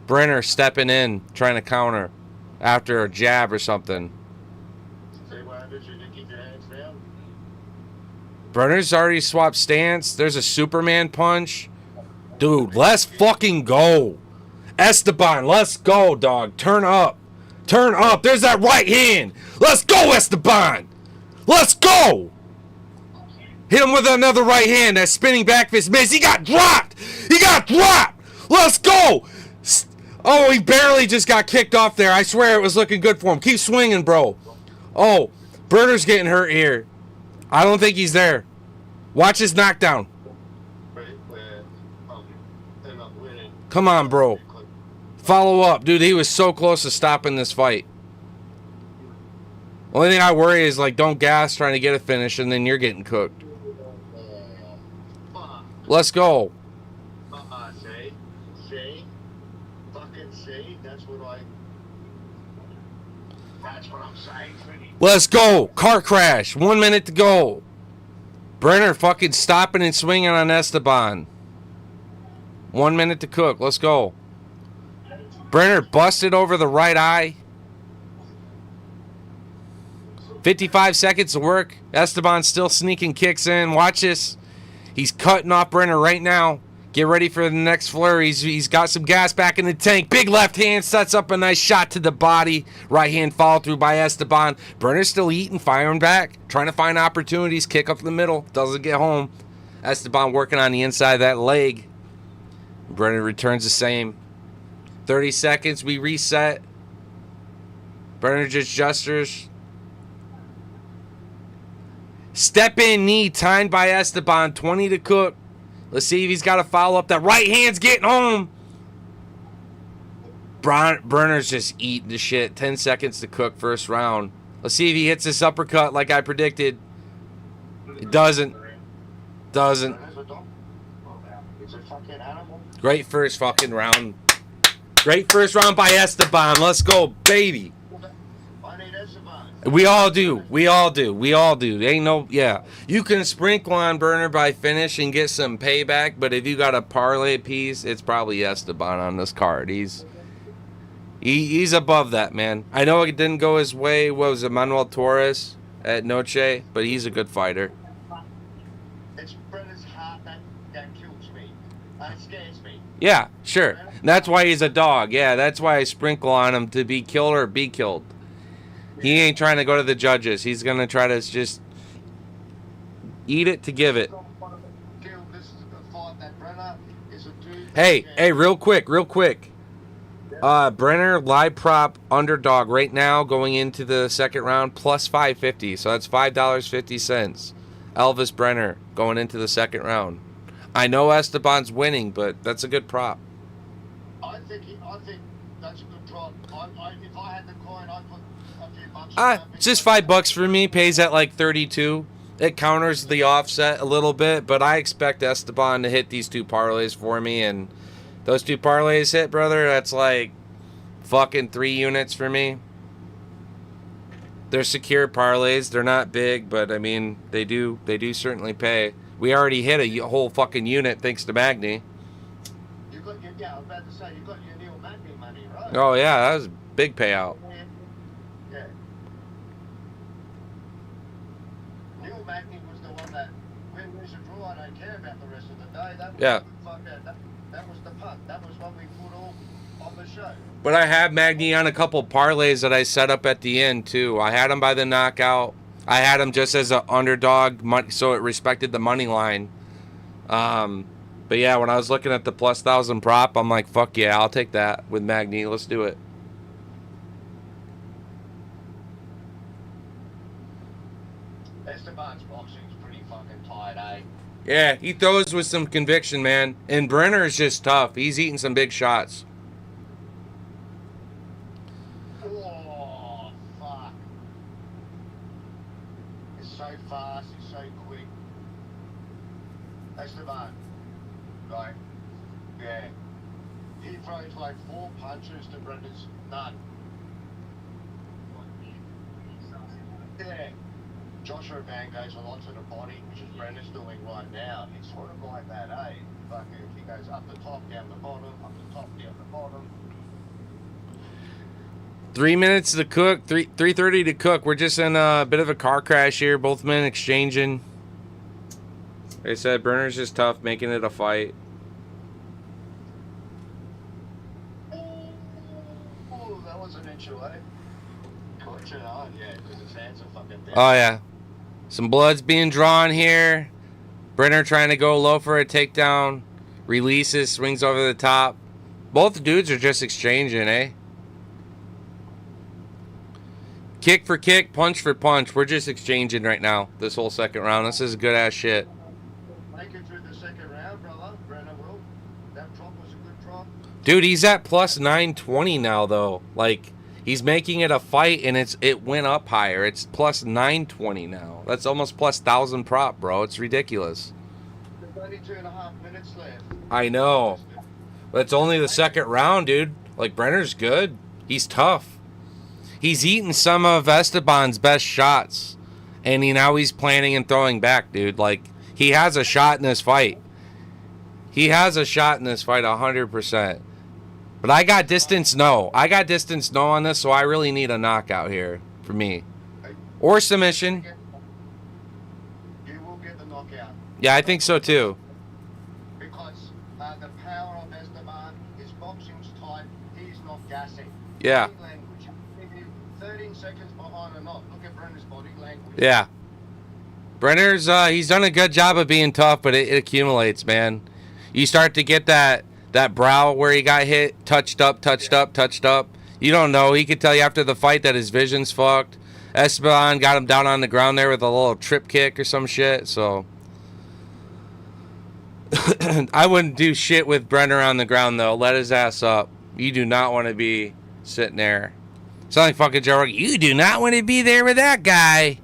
Brenner stepping in, trying to counter after a jab or something. Brenner's already swapped stance. There's a Superman punch. Dude, let's fucking go. Esteban, let's go, dog. Turn up. Turn up. There's that right hand. Let's go, Esteban. Let's go. Hit him with another right hand. That spinning back fist miss. He got dropped. He got dropped. Let's go. Oh, he barely just got kicked off there. I swear it was looking good for him. Keep swinging, bro. Oh, Brenner's getting hurt here. I don't think he's there. Watch his knockdown. Come on, bro. Follow up. Dude, he was so close to stopping this fight. Only thing I worry is, like, don't gas trying to get a finish and then you're getting cooked. Let's go. Let's go. Car crash. 1 minute to go. Brenner fucking stopping and swinging on Esteban. 1 minute to cook. Let's go. Brenner busted over the right eye. 55 seconds to work. Esteban still sneaking kicks in. Watch this. He's cutting off Brenner right now. Get ready for the next flurry. He's got some gas back in the tank. Big left hand sets up a nice shot to the body. Right hand follow through by Esteban. Brenner's still eating, firing back. Trying to find opportunities. Kick up the middle. Doesn't get home. Esteban working on the inside of that leg. Brenner returns the same. 30 seconds. We reset. Brenner just gestures. Step in knee timed by Esteban. 20 to cook. Let's see if he's got to follow up. That right hand's getting home. Brenner's just eating the shit. 10 seconds to cook first round. Let's see if he hits this uppercut like I predicted. It doesn't. Doesn't. Great first fucking round. Great first round by Esteban. Let's go, baby. We all do. We all do. We all do. Ain't no, yeah. You can sprinkle on Brenner by finish and get some payback, but if you got a parlay piece, it's probably Esteban on this card. He's above that, man. I know it didn't go his way. What was it, Manuel Torres at Noche? But he's a good fighter. It's Brenner's heart that kills me. That scares me. Yeah, sure. And that's why he's a dog. Yeah, that's why I sprinkle on him to be killed or be killed. He ain't trying to go to the judges. He's going to try to just eat it to give it. Kill this fight that Brenner is a dude. Hey, real quick. Brenner live prop underdog right now going into the second round plus 550. So that's $5.50. Elvis Brenner going into the second round. I know Esteban's winning, but that's a good prop. I think that's a good prop. If I had the coin, I'd put a few bucks on that. Just $5 for me. Pays at like 32. It counters the offset a little bit, but I expect Esteban to hit these two parlays for me, and those two parlays hit, brother. That's like fucking 3 units for me. They're secure parlays. They're not big, but I mean they do certainly pay. We already hit a whole fucking unit thanks to Magny. You got your, I was about to say, you got your Neil Magny money, right? Oh yeah, that was a big payout. Yeah. Neil Magny was the one that, when there's a draw, I don't care about the rest of the day. That was Yeah. that was the punt. That was what we put all on the show. But I have Magny on a couple parlays that I set up at the end too. I had him by the knockout. I had him just as an underdog, so it respected the money line. But yeah, when I was looking at the plus 1,000 prop, I'm like, fuck yeah, I'll take that with Magny. Let's do it. Esteban's boxing's pretty fucking tight, eh? Yeah, he throws with some conviction, man. And Brenner is just tough. He's eating some big shots. Oh, fuck. He's so fast, he's so quick. Esteban. Right. Yeah. He throws like 4 punches to Brendan's none. Yeah. Joshua Van goes a lot to the body, which is Brendan's doing right now. It's sort of like that, eh? Fucking, he goes up the top, down the bottom, up the top, down the bottom. 3 minutes to cook, 3:30 to cook. We're just in a bit of a car crash here. Both men exchanging. Like I said, Brenner's just tough, making it a fight. Oh, that was an inch away. Caught you on, yeah, because his hands are fucking down. Oh, yeah. Some blood's being drawn here. Brenner trying to go low for a takedown. Releases, swings over the top. Both dudes are just exchanging, eh? Kick for kick, punch for punch. We're just exchanging right now, this whole second round. This is good-ass shit. Make it through the second round, brother. Brenner will. That drop was a good drop. Dude, he's at plus 920 now, though. Like, he's making it a fight, and it went up higher. It's plus 920 now. That's almost plus 1,000 prop, bro. It's ridiculous. There's only 2.5 minutes left. I know. But it's only the second round, dude. Like, Brenner's good. He's tough. He's eating some of Esteban's best shots. And now he's planning and throwing back, dude. Like, he has a shot in this fight. He has a shot in this fight, 100%. But I got distance no. I got distance no on this, so I really need a knockout here for me. Or submission. You will get the knockout. Yeah, I think so too. Because the power of Esteban, his boxing's tight, he's not gassing. Yeah. Body language. If you're 13 seconds behind or not, look at Brenner's body language. Yeah. Brenner's, he's done a good job of being tough, but it accumulates, man. You start to get that brow where he got hit, touched up. You don't know. He could tell you after the fight that his vision's fucked. Esteban got him down on the ground there with a little trip kick or some shit, so. I wouldn't do shit with Brenner on the ground, though. Let his ass up. You do not want to be sitting there. Sound like fucking Joe Rogan. You do not want to be there with that guy.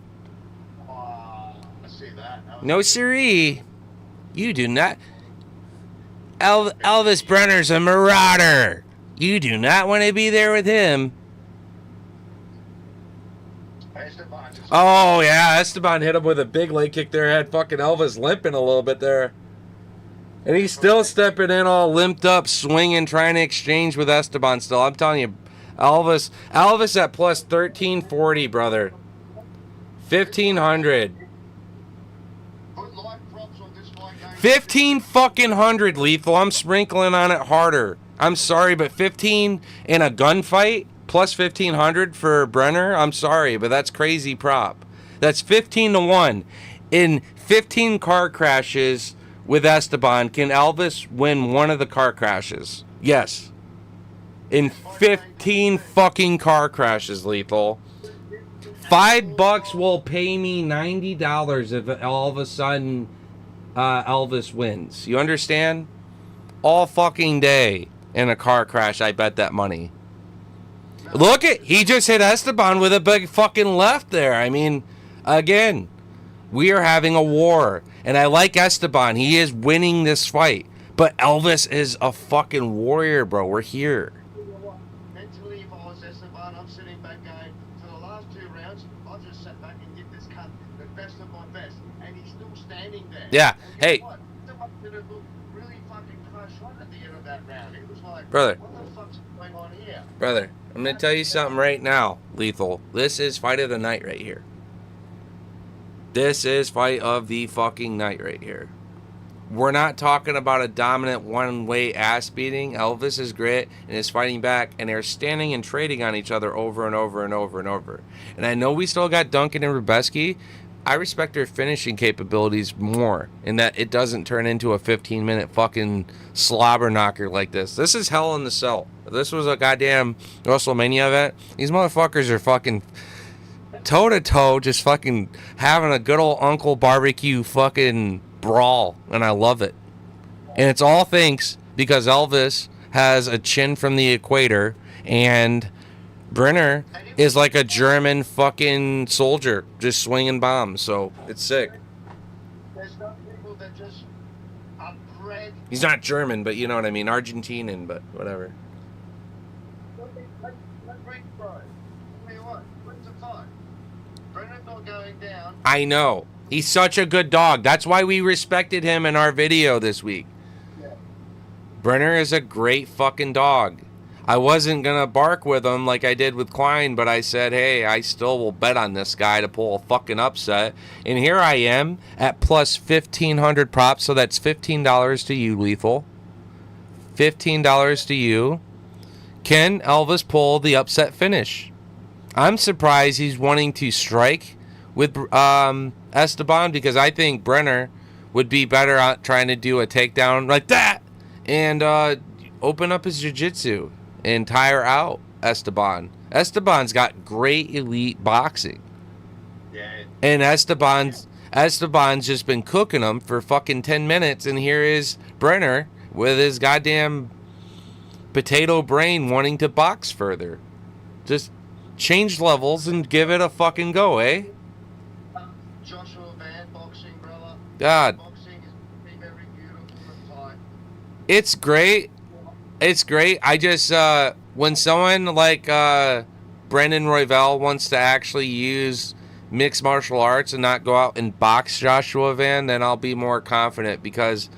I see that. No siree. You do not. Elvis Brenner's a marauder. You do not want to be there with him. Esteban just Oh, yeah. Esteban hit him with a big leg kick there. Had fucking Elvis limping a little bit there. And he's still stepping in all limped up, swinging, trying to exchange with Esteban still. I'm telling you, Elvis at plus 1340, brother. 1,500. put live props on this fight going 1,500 lethal. I'm sprinkling on it harder. I'm sorry, but 15 in a gunfight plus 1,500 for Brenner. I'm sorry, but that's crazy prop. That's 15-1 in 15 car crashes with Esteban. Can Elvis win one of the car crashes? Yes. In 15 fucking car crashes, lethal. $5 will pay me $90 if all of a sudden Elvis wins. You understand? All fucking day in a car crash, I bet that money. Look at, he just hit Esteban with a big fucking left there. I mean, again, we are having a war. And I like Esteban. He is winning this fight. But Elvis is a fucking warrior, bro. We're here. Mentally, if I was Esteban, I'm sitting back going, for the last 2 rounds, I'll just sit back and get this cut, the best of my best. And he's still standing there. Yeah, And hey. guess what? Did it look really fucking close right at the end of that round. It was like, Brother. what the fuck's going on here? Brother, I'm going to tell you something right now, lethal. This is fight of the night right here. This is fight of the fucking night right here. We're not talking about a dominant one-way ass beating. Elvis is great and is fighting back, and they're standing and trading on each other over and over and over and over. And I know we still got Duncan and Rubeski. I respect their finishing capabilities more in that it doesn't turn into a 15-minute fucking slobber knocker like this. This is hell in the cell. If this was a goddamn WrestleMania event, these motherfuckers are fucking toe-to-toe just fucking having a good old Uncle Barbecue fucking brawl, and I love it. And it's all thanks because Elvis has a chin from the equator, and Brenner is like a German fucking soldier just swinging bombs, so it's sick. There's some people that just are bred. He's not German, but you know what I mean, Argentinian, but whatever. Let's break, bro. Tell you what, what's the fight? Brenner's not going down. I know. He's such a good dog. That's why we respected him in our video this week. Yeah. Brenner is a great fucking dog. I wasn't going to bark with him like I did with Klein, but I said, hey, I still will bet on this guy to pull a fucking upset. And here I am at plus 1,500 props, so that's $15 to you, Lethal. $15 to you. Can Elvis pull the upset finish? I'm surprised he's wanting to strike with Esteban, because I think Brenner would be better at trying to do a takedown like that and open up his jiu-jitsu and tire out Esteban. Esteban's got great elite boxing. Yeah. And Esteban's just been cooking him for fucking 10 minutes, and here is Brenner with his goddamn potato brain wanting to box further. Just change levels and give it a fucking go, eh? Joshua Van boxing, brother. God. Boxing is very beautiful to fight. It's great. It's great. I just, when someone like Brendan Royval wants to actually use mixed martial arts and not go out and box Joshua Van, then I'll be more confident, because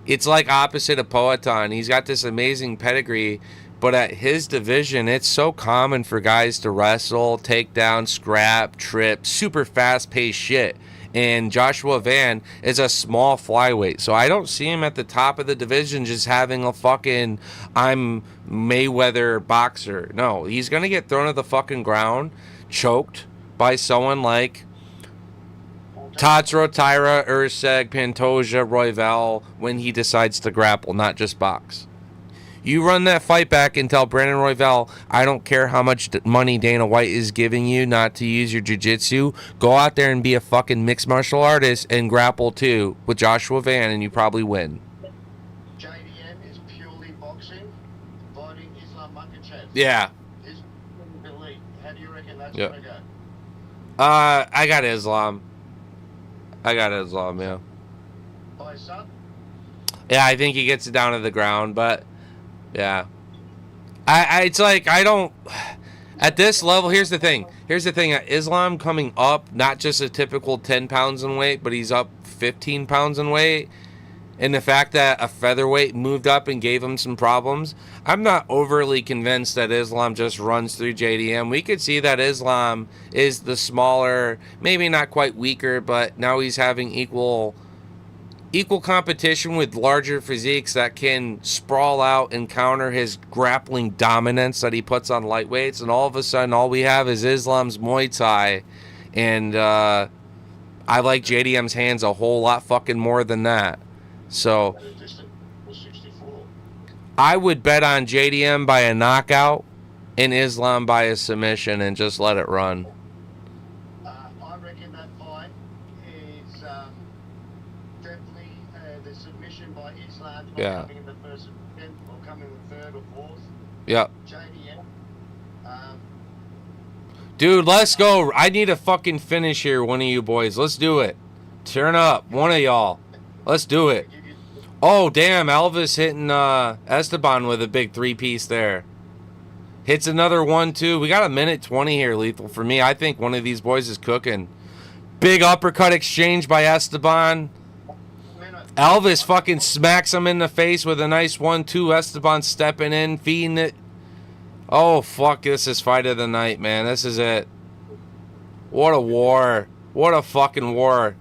it's like opposite of Poatan. He's got this amazing pedigree, but at his division, it's so common for guys to wrestle, take down, scrap, trip, super fast-paced shit. And Joshua Van is a small flyweight, so I don't see him at the top of the division just having a fucking I'm Mayweather boxer. No, he's going to get thrown to the fucking ground, choked by someone like Tatsuro, Tyra, Urseg, Pantoja, Royval when he decides to grapple, not just box. You run that fight back and tell Brandon Royval, I don't care how much money Dana White is giving you not to use your jiu-jitsu. Go out there and be a fucking mixed martial artist and grapple too with Joshua Van, and you probably win. JDM is purely boxing, fighting Islam Makhachev. Yeah. Is elite. How do you reckon that's Yep. going to go? I got Islam. Yeah. By sub? Yeah, I think he gets it down to the ground, but yeah. It's like I don't at this level. Here's the thing. Islam coming up, not just a typical 10 pounds in weight, but he's up 15 pounds in weight. And the fact that a featherweight moved up and gave him some problems, I'm not overly convinced that Islam just runs through JDM. We could see that Islam is the smaller, maybe not quite weaker, but now he's having equal equal competition with larger physiques that can sprawl out and counter his grappling dominance that he puts on lightweights, and all of a sudden all we have is Islam's Muay Thai, and I like JDM's hands a whole lot fucking more than that. So I would bet on JDM by a knockout and Islam by a submission and just let it run. I reckon that fight is definitely the submission by Islam. Yeah. Coming in the first or coming in the third or fourth. Yep. JDM. Dude, let's go. I need a fucking finish here, one of you boys. Let's do it. Turn up, one of y'all. Let's do it. Oh, damn, Elvis hitting Esteban with a big three-piece there. Hits another one, too. We got a minute 20 here, Lethal. For me, I think one of these boys is cooking. Big uppercut exchange by Esteban. Elvis fucking smacks him in the face with a nice 1-2. Esteban stepping in, feeding it. Oh, fuck, this is fight of the night, man. This is it. What a war. What a fucking war.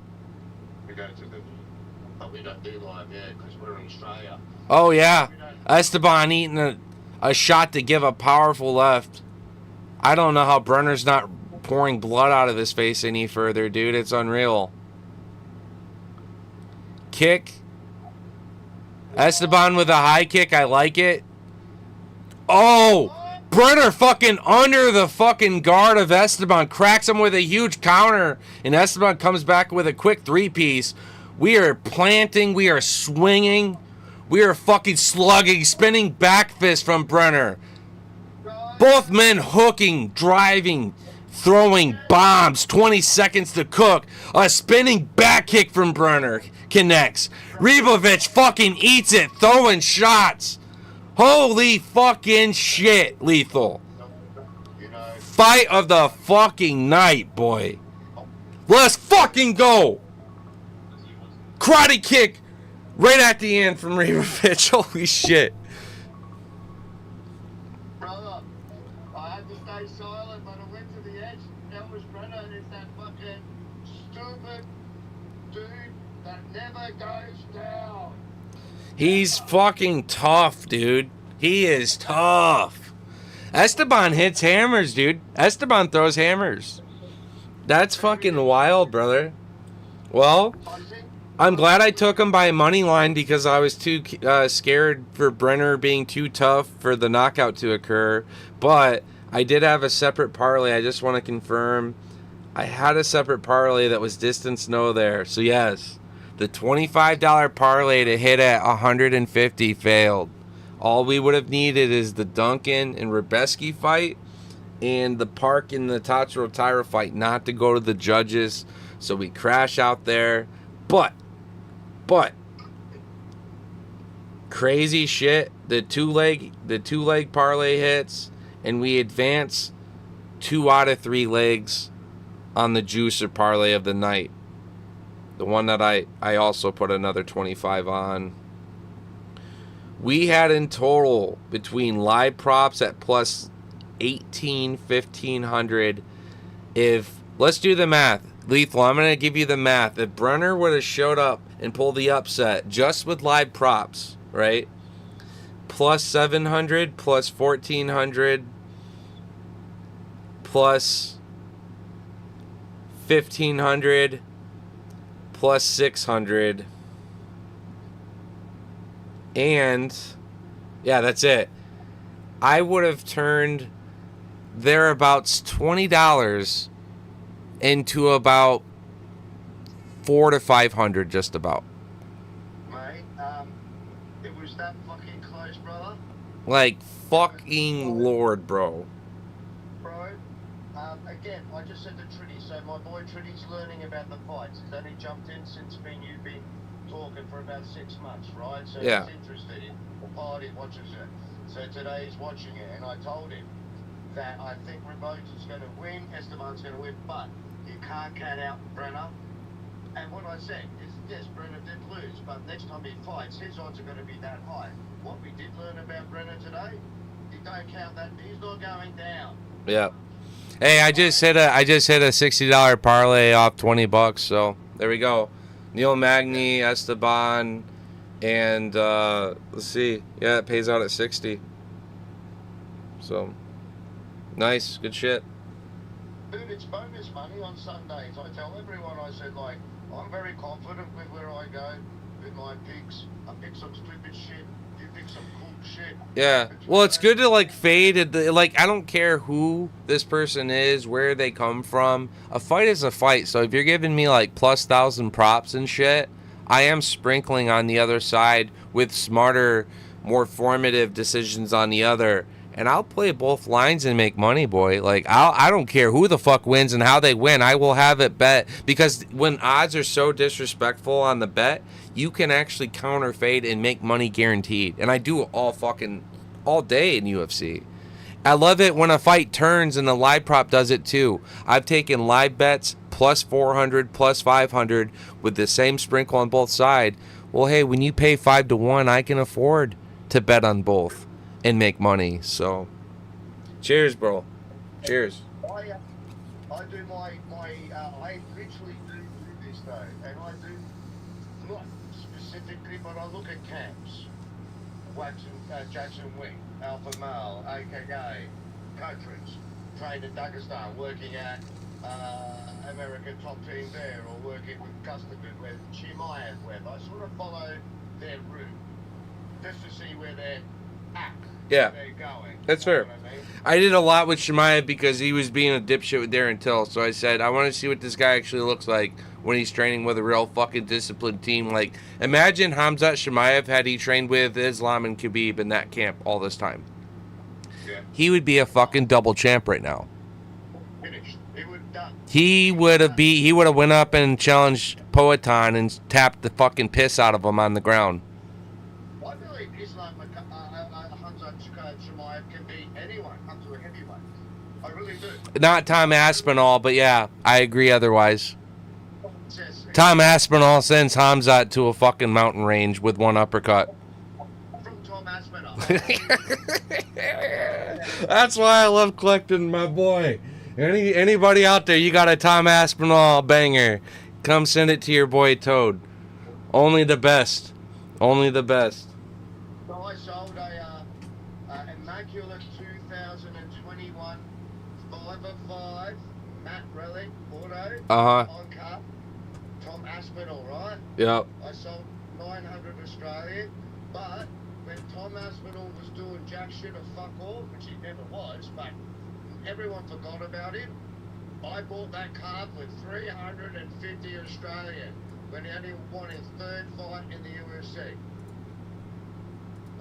We go to the... But we don't do live, yeah, because we're in Australia. Oh, yeah. Esteban eating a shot to give a powerful left. I don't know how Brenner's not pouring blood out of his face any further, dude. It's unreal. Kick. Esteban with a high kick. I like it. Oh! Brenner fucking under the fucking guard of Esteban. Cracks him with a huge counter. And Esteban comes back with a quick three-piece. We are planting. We are swinging. We are fucking slugging. Spinning back fist from Brenner. Both men hooking, driving, throwing bombs. 20 seconds to cook. A spinning back kick from Brenner connects. Ribovic fucking eats it. Throwing shots. Holy fucking shit, Lethal. Fight of the fucking night, boy. Let's fucking go. Karate kick right at the end from Ribovic. Holy shit. Brother, I had to stay silent, but I went to the edge. Elvis Brenner is that fucking stupid dude that never goes down. He's fucking tough, dude. He is tough. Esteban hits hammers, dude. Esteban throws hammers. That's fucking wild, brother. Well, I'm glad I took him by money line because I was too scared for Brenner being too tough for the knockout to occur. But I did have a separate parlay. I just want to confirm. I had a separate parlay that was distance no there. So yes. The $25 parlay to hit at 150 failed. All we would have needed is the Duncan and Rebeski fight and the Park and the Tatsuro Taira fight not to go to the judges. So we crash out there. But crazy shit. The two leg parlay hits and we advance 2 out of 3 legs on the juicer parlay of the night. The one that I also put another 25 on. We had in total between live props at plus 18, 1500. If, let's do the math. Lethal, I'm going to give you the math. If Brenner would have showed up and pulled the upset just with live props, right? Plus 700, plus 1400, plus 1500. Plus 600. And, yeah, that's it. I would have turned thereabouts $20 into about $400 to $500, just about. Mate, it was that fucking close, brother. Like, fucking Lord, bro. Bro, again, I just said to Trinity, so my boy Trinity's learning about the fights. He's only jumped in since me and you've been talking for about 6 months, right? So Yeah. he's interested in the party, watches it. So today he's watching it, and I told him that I think Ribovic is going to win, Esteban's going to win, but you can't count out Brenner. And what I said is, yes, Brenner did lose, but next time he fights, his odds are going to be that high. What we did learn about Brenner today, you don't count that, he's not going down. Yeah. Hey, I just hit a $60 parlay off $20, so there we go. Neil Magny, Esteban, and let's see. Yeah, it pays out at 60. So, nice. Good shit. Dude, it's bonus money on Sundays. I tell everyone, I said, like, I'm very confident with where I go with my picks. I pick some stupid shit. You pick some cool shit. Yeah. Well, it's good to, like, fade. Like, I don't care who this person is, where they come from. A fight is a fight. So if you're giving me, like, plus 1,000 props and shit, I am sprinkling on the other side with smarter, more formative decisions on the other. And I'll play both lines and make money, boy. Like, I don't care who the fuck wins and how they win. I will have it bet. Because when odds are so disrespectful on the bet, you can actually counter fade and make money guaranteed. And I do it all day in UFC. I love it when a fight turns and the live prop does it too. I've taken live bets plus 400, plus 500 with the same sprinkle on both sides. Well, hey, when you pay 5-1, I can afford to bet on both and make money. So, cheers, bro. Cheers. I do I literally do this though, and I do, not specifically, but I look at camps. Jackson Wing, Alpha Male, AKK, countries, trained in Dagestan, working at American top team there, or working with customers with Chimaev web. I sort of follow their route just to see where they're at. Yeah. Where they're going. That's You know fair. what I mean? I did a lot with Shemaev because he was being a dipshit with Darren Till. So I said, I want to see what this guy actually looks like when he's training with a real fucking disciplined team. Like, imagine Hamzat Shemaev had he trained with Islam and Khabib in that camp all this time. Yeah. He would be a fucking double champ right now. Finished. It was done. He would have went up and challenged Poatan and tapped the fucking piss out of him on the ground. I believe Islam Hamzat Chimaev can beat anyone up to a heavyweight. I really do. Not Tom Aspinall, but yeah, I agree otherwise. Tom Aspinall sends Hamzat to a fucking mountain range with one uppercut. From Tom Aspinall. That's why I love collecting my boy. Anybody out there, you got a Tom Aspinall banger, come send it to your boy Toad. Only the best. Only the best. So I sold a immaculate 2021 5/5 matte relic auto Uh-huh. on cut. Tom Aspinall, right? Yep. I sold 900 Australian, but when Tom Aspinall was doing jack shit or fuck all, which he never was, but everyone forgot about him, I bought that card for 350 Australian when he only won his third fight in the UFC.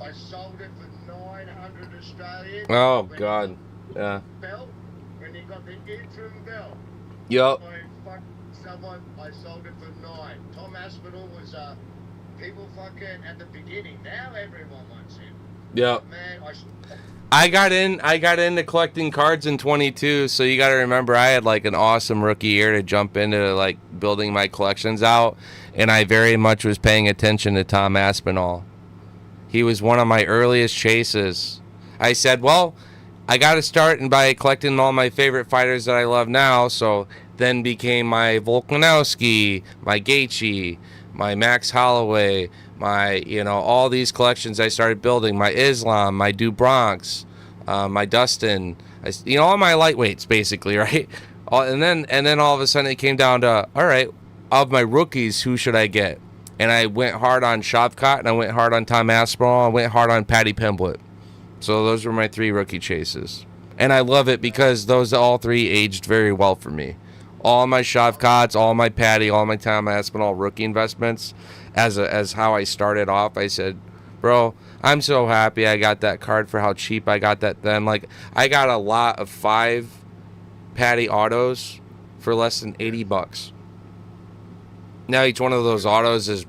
I sold it for 900 Australian. Oh, when God. He got Yeah. the belt, when he got the interim belt. Yep. I sold it for 9. Tom Aspinall was people fucking at the beginning. Now everyone wants him. Yep. Man, I got into collecting cards in 22, so you got to remember I had like an awesome rookie year to jump into like building my collections out, and I very much was paying attention to Tom Aspinall. He was one of my earliest chases. I said, well, I got to start by collecting all my favorite fighters that I love now, so then became my Volkanovski, my Gaethje, my Max Holloway, my, all these collections I started building, my Islam, my Du Bronx, my Dustin, all my lightweights basically, right? And then all of a sudden it came down to, all right, of my rookies, who should I get? And I went hard on Shavkat, and I went hard on Tom Aspinall, I went hard on Paddy Pimblett. So those were my 3 rookie chases. And I love it because those all 3 aged very well for me. All my Shavkats, all my Paddy, all my Tom Aspinall rookie investments, as how I started off, I said, bro, I'm so happy I got that card for how cheap I got that then. Like, I got a lot of 5 Paddy autos for less than $80. Now each one of those autos is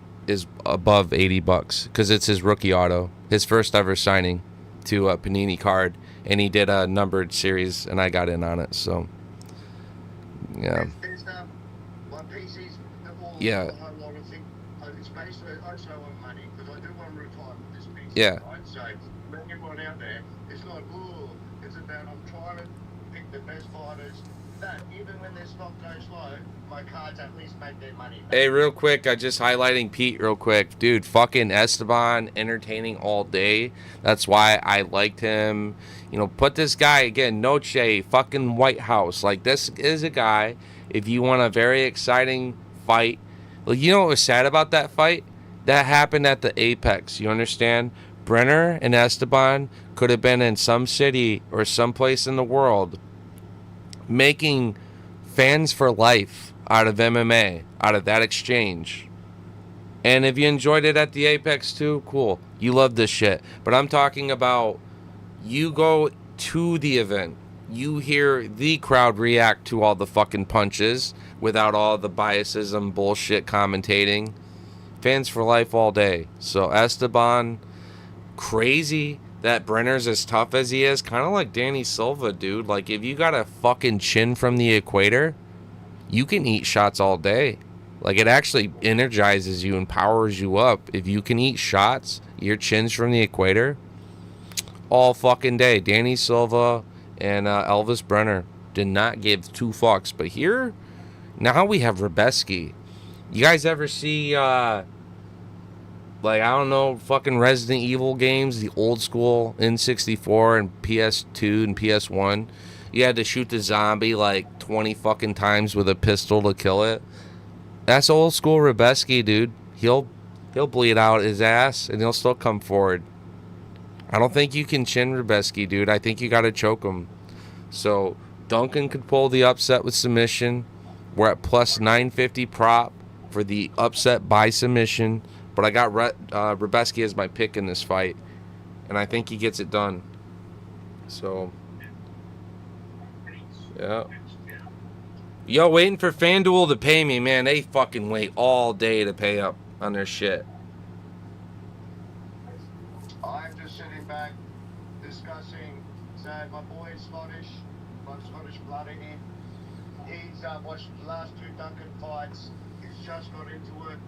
above $80 because it's his rookie auto, his first ever signing to a Panini card, and he did a numbered series, and I got in on it. So, yeah. There's my PCs all Yeah. a whole lot of things. It's basically also on money because I do want to retire with this PC. Yeah. Right? So everyone out there, it's not it's about I'm trying to pick the best fighters that, even when their stock goes low, my cards at least make their money back. Hey, real quick, I just highlighting Pete real quick. Dude, fucking Esteban, entertaining all day. That's why I liked him. You know, put this guy, again, Noche, fucking White House. Like, this is a guy, if you want a very exciting fight. Like, you know what was sad about that fight? That happened at the Apex, you understand? Brenner and Esteban could have been in some city or someplace in the world making fans for life out of MMA, out of that exchange. And if you enjoyed it at the Apex too, cool. You love this shit. But I'm talking about you go to the event. You hear the crowd react to all the fucking punches without all the biases and bullshit commentating. Fans for life all day. So Esteban, crazy that Brenner's as tough as he is. Kind of like Danny Silva, dude. Like, if you got a fucking chin from the equator, you can eat shots all day. Like, it actually energizes you and powers you up. If you can eat shots, your chin's from the equator, all fucking day. Danny Silva and Elvis Brenner did not give two fucks. But here, now we have Ribeski. You guys ever see, like, I don't know, fucking Resident Evil games, the old school N64 and PS2 and PS1? You had to shoot the zombie like 20 fucking times with a pistol to kill it. That's old school Ribeski, dude. He'll bleed out his ass and he'll still come forward. I don't think you can chin Ribeski, dude. I think you got to choke him. So Duncan could pull the upset with submission. We're at plus 950 prop for the upset by submission. But I got Ribeski as my pick in this fight. And I think he gets it done. So, yeah. Yo, waiting for FanDuel to pay me, man. They fucking wait all day to pay up on their shit. I'm just sitting back discussing. So my boy is Scottish, got Scottish blood in him. He's watched the last two Duncan fights. He's just got into it.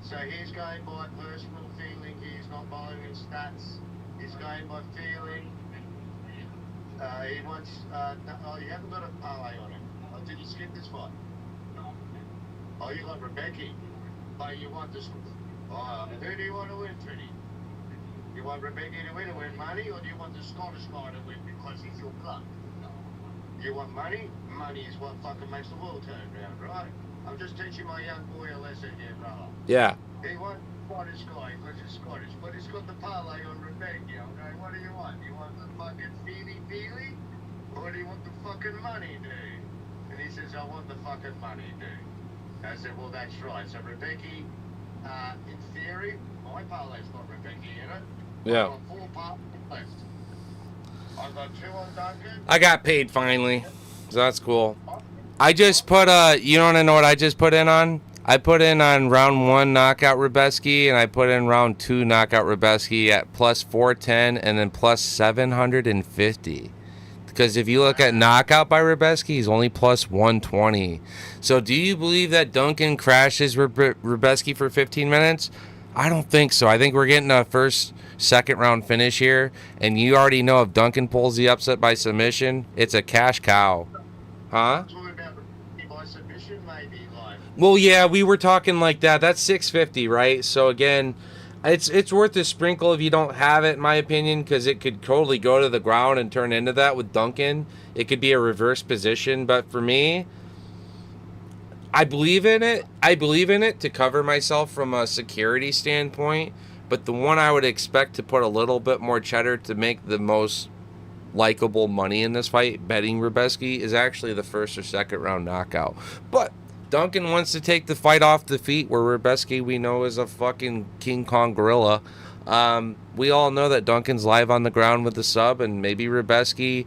So he's going by personal feeling. He's not buying in stats. He's going by feeling. He wants. Oh, you haven't got a parlay on him. Oh, did you skip this fight? Oh, you got Rebecca. Oh, you want this? Who do you want to win, Trini? You want Rebecca to win money, or do you want the Scottish guy to win because he's your blood? You want money? Money is what fucking makes the world turn round, right? I'm just teaching my young boy a lesson here, brother. Yeah. He wants Scottish guy because he's Scottish, but he's got the parlay on Rebecca. Okay, what do you want? You want the fucking feely, or do you want the fucking money, dude? And he says, I want the fucking money, dude. I said, well, that's right. So Rebecca, in theory, my parlay's got Rebecca in it. Yeah. I've got 4 parlays left. I've got 2 on Duncan. I got paid finally. So that's cool. I just put you don't know what I just put in on? I put in on round 1 knockout Ribeski, and I put in round 2 knockout Ribeski at plus 410 and then plus 750. Because if you look at knockout by Ribeski, he's only plus 120. So do you believe that Duncan crashes Ribeski for 15 minutes? I don't think so. I think we're getting a second round finish here. And you already know if Duncan pulls the upset by submission, it's a cash cow. Huh? By submission, maybe, like. Well, yeah, we were talking like that. That's 650, right? So again, it's worth a sprinkle if you don't have it, in my opinion, because it could totally go to the ground and turn into that with Duncan. It could be a reverse position, but for me, I believe in it. I believe in it to cover myself from a security standpoint, but the one I would expect to put a little bit more cheddar to make the most likable money in this fight, betting Ribeski, is actually the first or second round knockout. But Duncan wants to take the fight off the feet, where Ribeski we know is a fucking King Kong gorilla. We all know that Duncan's live on the ground with the sub, and maybe Ribeski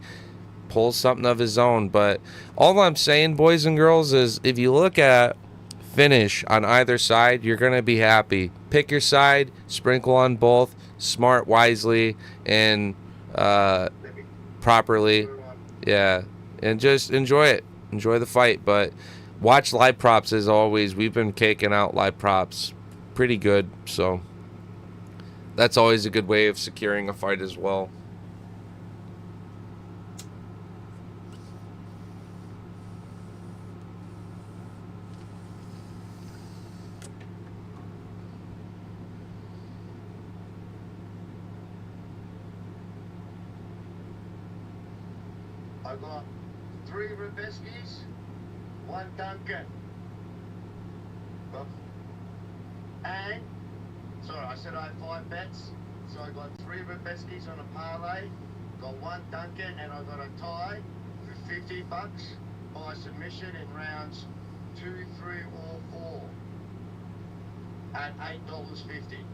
pulls something of his own. But all I'm saying, boys and girls, is if you look at finish on either side, you're going to be happy. Pick your side, sprinkle on both, smart, wisely, and properly. Yeah, and just enjoy it. Enjoy the fight, but watch live props as always. We've been caking out live props pretty good, so that's always a good way of securing a fight as well. got 3 Rubeskis, 1 Duncan. And, sorry, I said I had 5 bets. So I got 3 Rubeskis on a parlay, got 1 Duncan, and I got a tie for $50 by submission in rounds 2, 3, or 4 at $8.50.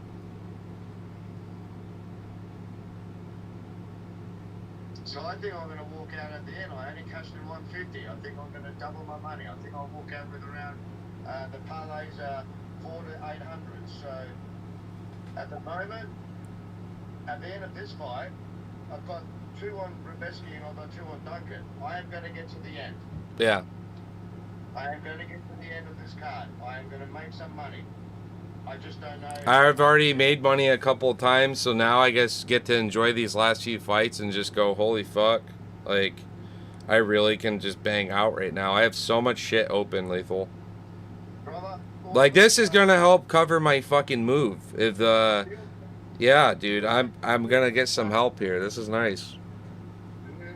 So I think I'm going to walk out at the end. I only cashed in 150. I think I'm going to double my money. I think I'll walk out with around the parlays are 400 to 800. So at the moment, at the end of this fight, I've got 2 on Rubeski and I've got 2 on Duncan. I am going to get to the end. Yeah. I am going to get to the end of this card. I am going to make some money. I just don't know. I've already made money a couple of times, so now I guess get to enjoy these last few fights and just go, holy fuck. Like, I really can just bang out right now. I have so much shit open, Brother, like, this is gonna help cover my fucking move. If yeah, dude, I'm gonna get some help here. This is nice.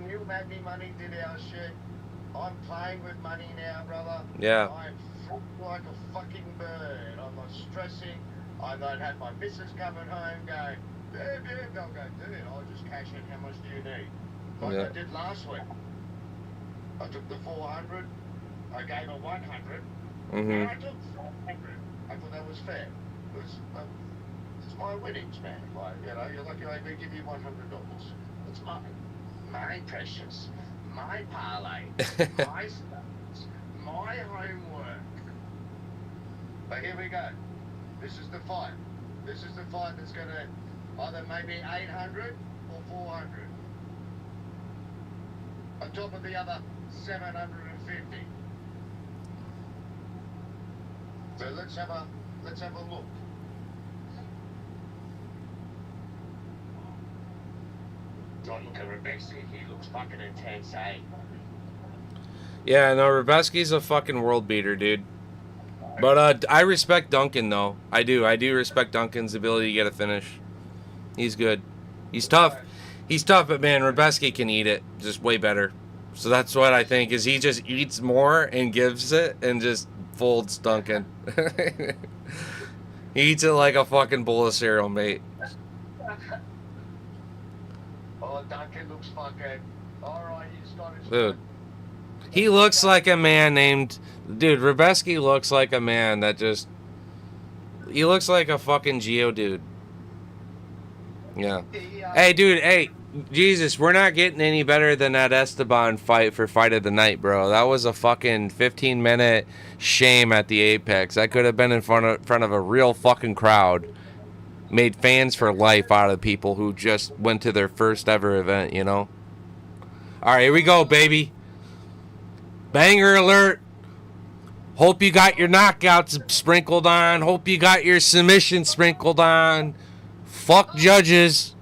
You made me money, did our shit. I'm playing with money now, brother. Yeah. I'm full like a fucking bird. I'm not stressing. I don't have my missus coming home going, dude, I'll go, dude, I'll just cash in. How much do you need? Like Yeah. I did last week. I took the 400. I gave her 100. Mm-hmm. And I took 400. I thought that was fair. It's my winnings, man. Like, you know, you're lucky I give you $100. It's mine. My precious. My parlay. My stats. My homework. But here we go. This is the fight. This is the fight that's going to either maybe 800 or 400. On top of the other 750. So let's have a look. God, look at Rebecca. He looks fucking intense, eh? Yeah, no, Rubeski's a fucking world beater, dude. But I respect Duncan, though. I do respect Duncan's ability to get a finish. He's good. He's tough. He's tough, but man, Rubeski can eat it just way better. So that's what I think, is he just eats more and gives it and just folds Duncan. He eats it like a fucking bowl of cereal, mate. Oh, Duncan looks fucking... Alright, he's got his... Dude. He looks like a man named... Dude, Rubeski looks like a man that just... He looks like a fucking Geodude. Yeah. Hey, dude, hey. Jesus, we're not getting any better than that Esteban fight for Fight of the Night, bro. That was a fucking 15-minute shame at the Apex. That could have been in front of a real fucking crowd. Made fans for life out of people who just went to their first ever event, you know? Alright, here we go, baby. Banger alert. Hope you got your knockouts sprinkled on. Hope you got your submission sprinkled on. Fuck judges.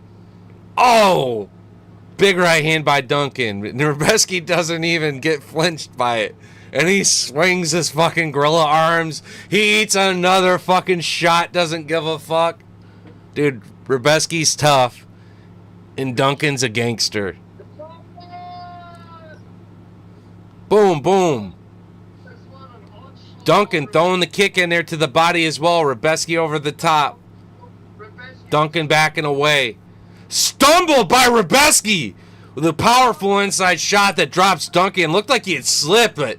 Oh! Big right hand by Duncan. Rubeski doesn't even get flinched by it. And he swings his fucking gorilla arms. He eats another fucking shot. Doesn't give a fuck. Dude, Rubeski's tough. And Duncan's a gangster. Boom, boom. Duncan throwing the kick in there to the body as well. Rubeski over the top. Duncan backing away. Stumbled by Rubeski with a powerful inside shot that drops Duncan. Looked like he had slipped, but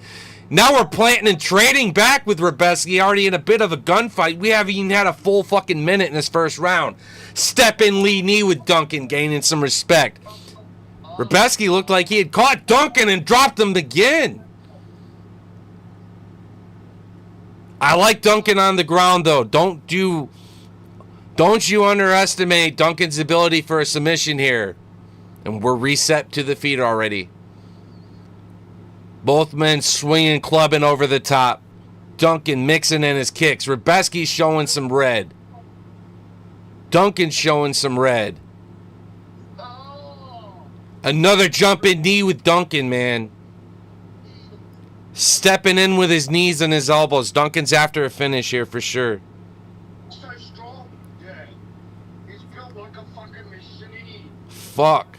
now we're planting and trading back with Rubeski, already in a bit of a gunfight. We haven't even had a full fucking minute in this first round. Step in lead knee with Duncan, gaining some respect. Rubeski looked like he had caught Duncan and dropped him again. I like Duncan on the ground, though. Don't you underestimate Duncan's ability for a submission here. And we're reset to the feet already. Both men swinging, clubbing over the top. Duncan mixing in his kicks. Rubeski's showing some red. Duncan's showing some red. Another jumping knee with Duncan, man. Stepping in with his knees and his elbows. Duncan's after a finish here for sure. So strong. Yeah. He's built like a fucking machine. Fuck.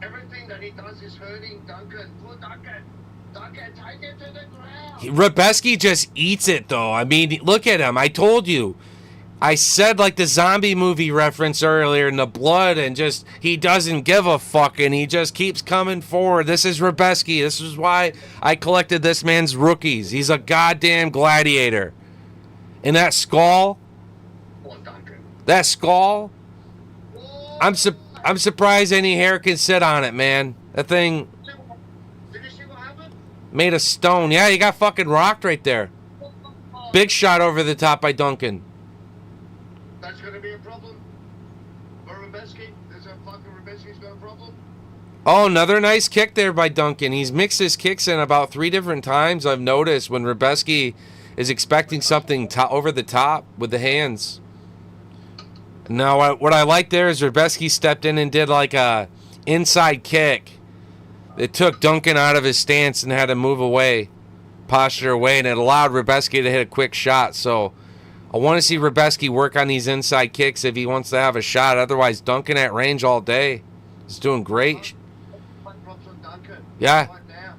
Everything that he does is hurting Duncan. Poor Duncan. Duncan, take it to the ground. Rebeski just eats it, though. I mean, look at him. I told you. I said like the zombie movie reference earlier in the blood, and just he doesn't give a fuck, and he just keeps coming forward. This is Rebeski. This is why I collected this man's rookies. He's a goddamn gladiator. And that skull, Poor Duncan. that skull, Oh, I'm surprised any hair can sit on it, man. That thing did you see what happened? made of stone. Yeah, he got fucking rocked right there. Big shot over the top by Duncan. That's going to be a problem. For Rebeski, there's a fucking Rebeski's got a problem. Oh, another nice kick there by Duncan. He's mixed his kicks in about 3 different times, I've noticed, when Rebeski is expecting something over the top with the hands. Now, what I like there is Rebeski stepped in and did like a inside kick. It took Duncan out of his stance and had to move away, posture away, and it allowed Rebeski to hit a quick shot. So I want to see Rebeski work on these inside kicks if he wants to have a shot. Otherwise, Duncan at range all day is doing great. Props on Duncan. Yeah. Right now.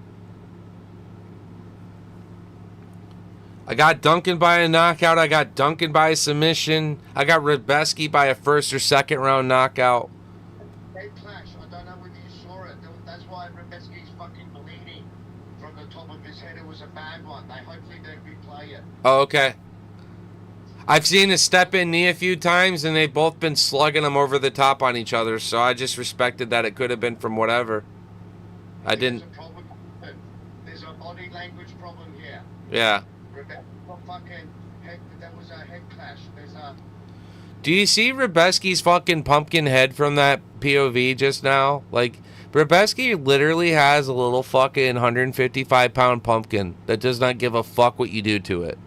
I got Duncan by a knockout. I got Duncan by a submission. I got Rebeski by a first or second round knockout. Head clash. I don't know whether you saw it. That's why Rebeski's fucking bleeding from the top of his head. It was a bad one. Hopefully they replay it. Oh, okay. I've seen a step in knee a few times, and they've both been slugging them over the top on each other, so I just respected that it could have been from whatever. I didn't. There's a problem. There's a body language problem here. Yeah. That was a head clash. Do you see Rebeski's fucking pumpkin head from that POV just now? Like, Rebeski literally has a little fucking 155-pound pumpkin that does not give a fuck what you do to it.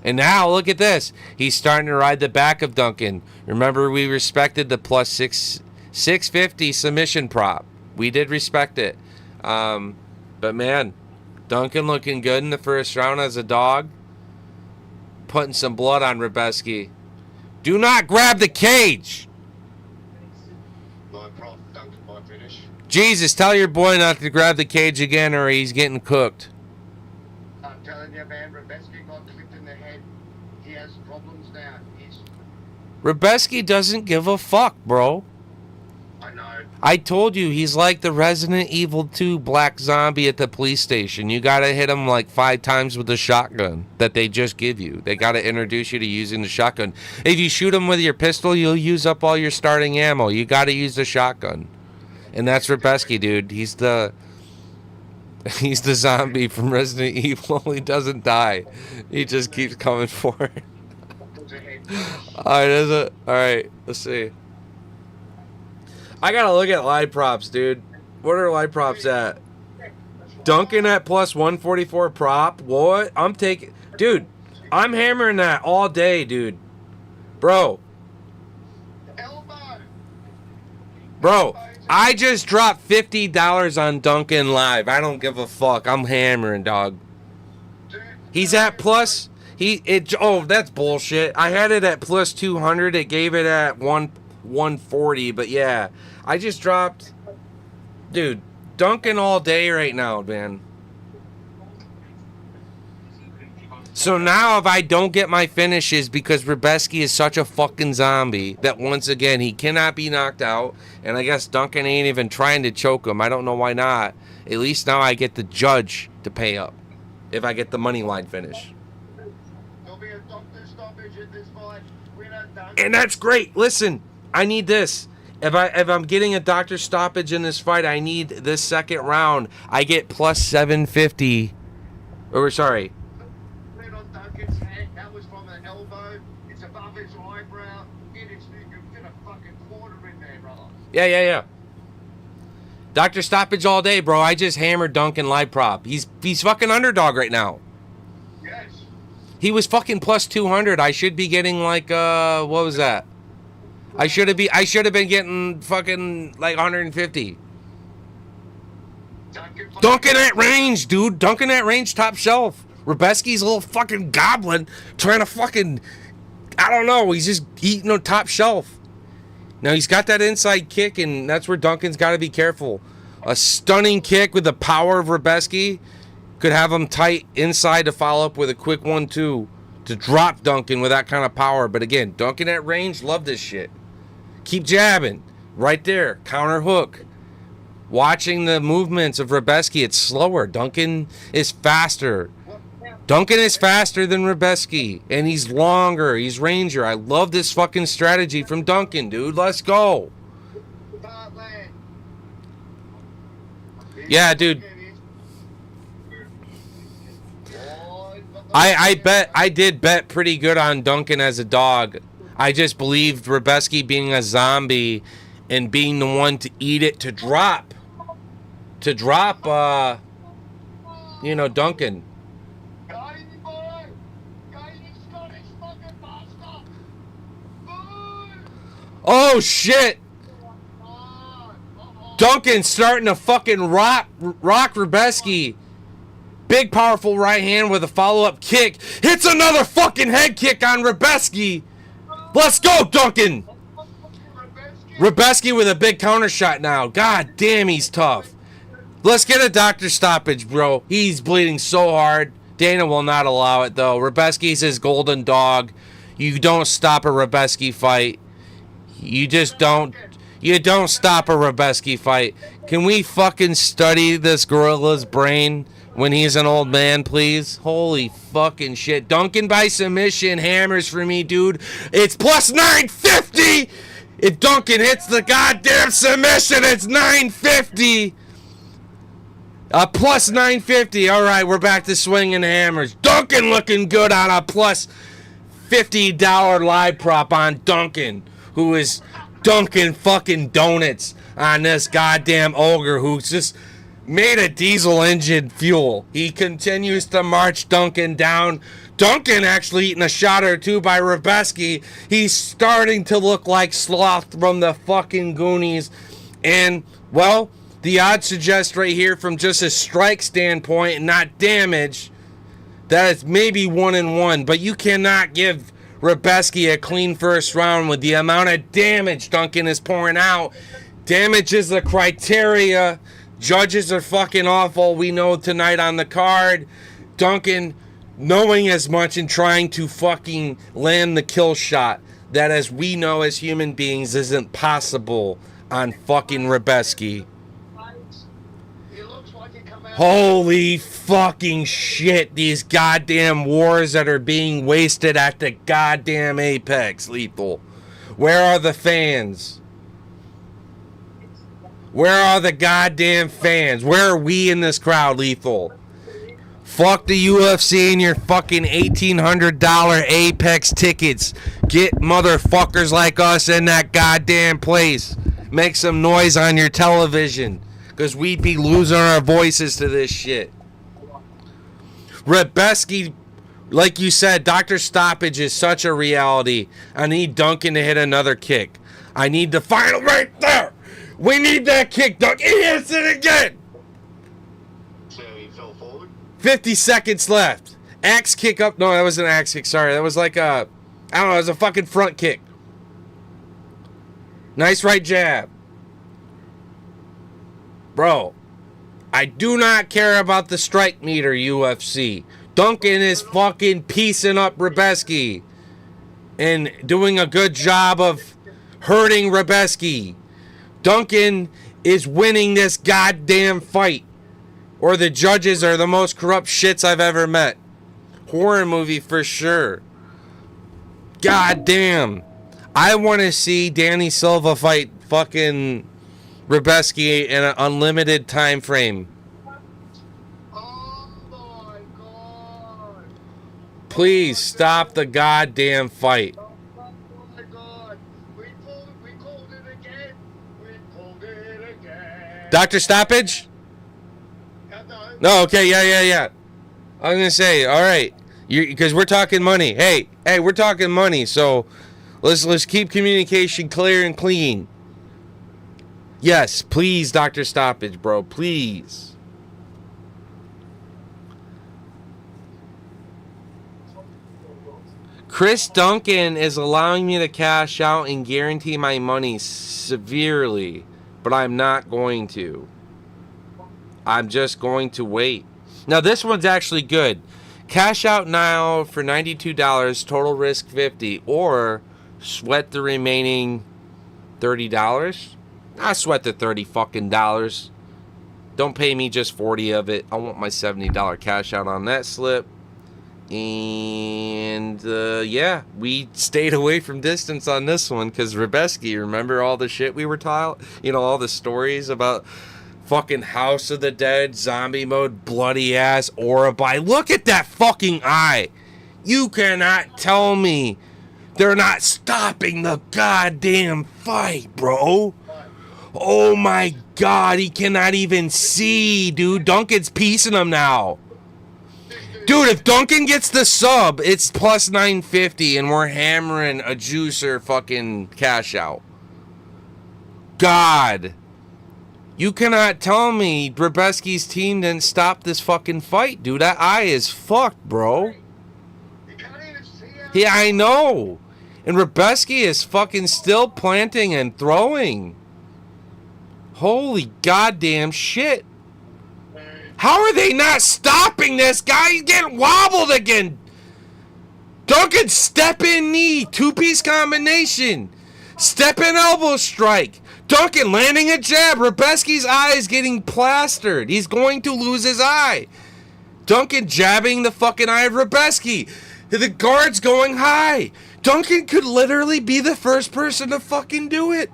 And now, look at this. He's starting to ride the back of Duncan. Remember, we respected the plus 650 submission prop. We did respect it. But, man, Duncan looking good in the first round as a dog. Putting some blood on Rebeski. Do not grab the cage. My prop, Duncan by finish. Jesus, tell your boy not to grab the cage again or he's getting cooked. I'm telling you, man, Rebeski got clipped in the head. He has problems now. Rebeski doesn't give a fuck, bro. I know. I told you, he's like the Resident Evil 2 black zombie at the police station. You gotta hit him like 5 times with the shotgun that they just give you. They gotta introduce you to using the shotgun. If you shoot him with your pistol, you'll use up all your starting ammo. You gotta use the shotgun. And that's Rebeski, dude. He's the zombie from Resident Evil. He doesn't die. He just keeps coming forward. Alright, let's see. I gotta look at live props, dude. What are live props at? Duncan at plus 144 prop. What? I'm taking... Dude, I'm hammering that all day, dude. Bro, I just dropped $50 on Duncan live. I don't give a fuck. I'm hammering, dog. He's at plus... that's bullshit. I had it at plus 200. It gave it at 140, but yeah. I just dropped... Dude, Duncan all day right now, man. So now if I don't get my finishes because Rebeski is such a fucking zombie that once again he cannot be knocked out, and I guess Duncan ain't even trying to choke him. I don't know why not. At least now I get the judge to pay up if I get the money line finish. There'll be a doctor stoppage in this fight. Winner, Duncan. And that's great. Listen, I need this. If I'm getting a doctor stoppage in this fight, I need this second round. I get plus 750. Or sorry. On Duncan's head, that was from an elbow. It's above his eyebrow. You get a fucking quarter in there, brother. Yeah. Doctor stoppage all day, bro. I just hammered Duncan live prop. He's fucking underdog right now. Yes. He was fucking plus 200. I should be getting like what was that? I should have been getting fucking like 150. Duncan at range, dude. Duncan at range, top shelf. Rebeski's a little fucking goblin trying to fucking, I don't know. He's just eating on top shelf. Now, he's got that inside kick, and that's where Duncan's got to be careful. A stunning kick with the power of Rebeski could have him tight inside to follow up with a quick 1-2 to drop Duncan with that kind of power. But again, Duncan at range, love this shit. Keep jabbing. Right there. Counter hook. Watching the movements of Rebeski, it's slower. Duncan is faster. Duncan is faster than Rebeski, and he's longer. He's ranger. I love this fucking strategy from Duncan, dude. Let's go. Yeah, dude. I did bet pretty good on Duncan as a dog. I just believed Rebeski being a zombie and being the one to eat it to drop Duncan. Oh shit! Duncan's starting to fucking rock Rebeski. Big powerful right hand with a follow-up kick. Hits another fucking head kick on Rebeski. Let's go, Duncan! Rebeski with a big counter shot now. God damn, he's tough. Let's get a doctor stoppage, bro. He's bleeding so hard. Dana will not allow it, though. Rebeski's his golden dog. You don't stop a Rebeski fight. You just don't. You don't stop a Rebeski fight. Can we fucking study this gorilla's brain when he's an old man, please? Holy fucking shit. Duncan by submission hammers for me, dude. It's plus 950. If Duncan hits the goddamn submission, it's 950. Plus 950. All right, we're back to swinging hammers. Duncan looking good on a plus $50 live prop on Duncan, who is Dunkin' fucking donuts on this goddamn ogre who's just made a diesel engine fuel. He continues to march Duncan down. Duncan actually eating a shot or two by Rebeski. He's starting to look like Sloth from the fucking Goonies. And, well, the odds suggest right here from just a strike standpoint and not damage that it's maybe 1-1. But you cannot give Rebeski a clean first round with the amount of damage Duncan is pouring out. Damage is the criteria. Judges are fucking awful. We know tonight on the card. Duncan knowing as much and trying to fucking land the kill shot that, as we know as human beings, isn't possible on fucking Rebeski. Holy fucking shit, these goddamn wars that are being wasted at the goddamn Apex, Lethal. Where are the fans? Where are the goddamn fans? Where are we in this crowd, Lethal? Fuck the UFC and your fucking $1,800 Apex tickets. Get motherfuckers like us in that goddamn place. Make some noise on your television, because we'd be losing our voices to this shit. Rebeski, like you said, Dr. Stoppage is such a reality. I need Duncan to hit another kick. I need the final right there. We need that kick, Duncan. He hits it again. So he fell forward? 50 seconds left. Axe kick up. No, that wasn't an axe kick. Sorry. That was like a, I don't know, it was a fucking front kick. Nice right jab. Bro, I do not care about the strike meter, UFC. Duncan is fucking piecing up Rebeski and doing a good job of hurting Rebeski. Duncan is winning this goddamn fight, or the judges are the most corrupt shits I've ever met. Horror movie for sure. God damn. I want to see Danny Silva fight fucking Rebeski in an unlimited time frame. Oh my god! Please stop the goddamn fight. Oh my god! We called it again! We called it again! Dr. Stoppage? No, okay, yeah. I was gonna say, all right, because we're talking money. Hey, we're talking money, so let's keep communication clear and clean. Yes, please, Dr. Stoppage, bro, please. Chris Duncan is allowing me to cash out and guarantee my money severely, but I'm not going to. I'm just going to wait. Now, this one's actually good. Cash out now for $92, total risk $50, or sweat the remaining $30. I sweat the $30 fucking dollars. Don't pay me just 40 of it. I want my $70 cash out on that slip. And yeah, we stayed away from distance on this one because Rebeski, remember all the shit we were all the stories about fucking House of the Dead, zombie mode, bloody ass Orabai. Look at that fucking eye. You cannot tell me they're not stopping the goddamn fight, bro. Oh my god, he cannot even see, dude. Duncan's piecing him now. Dude, if Duncan gets the sub, it's plus 950 and we're hammering a juicer fucking cash out. God. You cannot tell me Rebeski's team didn't stop this fucking fight, dude. That eye is fucked, bro. Yeah, I know. And Rebeski is fucking still planting and throwing. Holy goddamn shit. How are they not stopping this guy? He's getting wobbled again. Duncan, step in knee. Two-piece combination. Step in elbow strike. Duncan landing a jab. Rebeski's eye is getting plastered. He's going to lose his eye. Duncan jabbing the fucking eye of Rebeski. The guard's going high. Duncan could literally be the first person to fucking do it.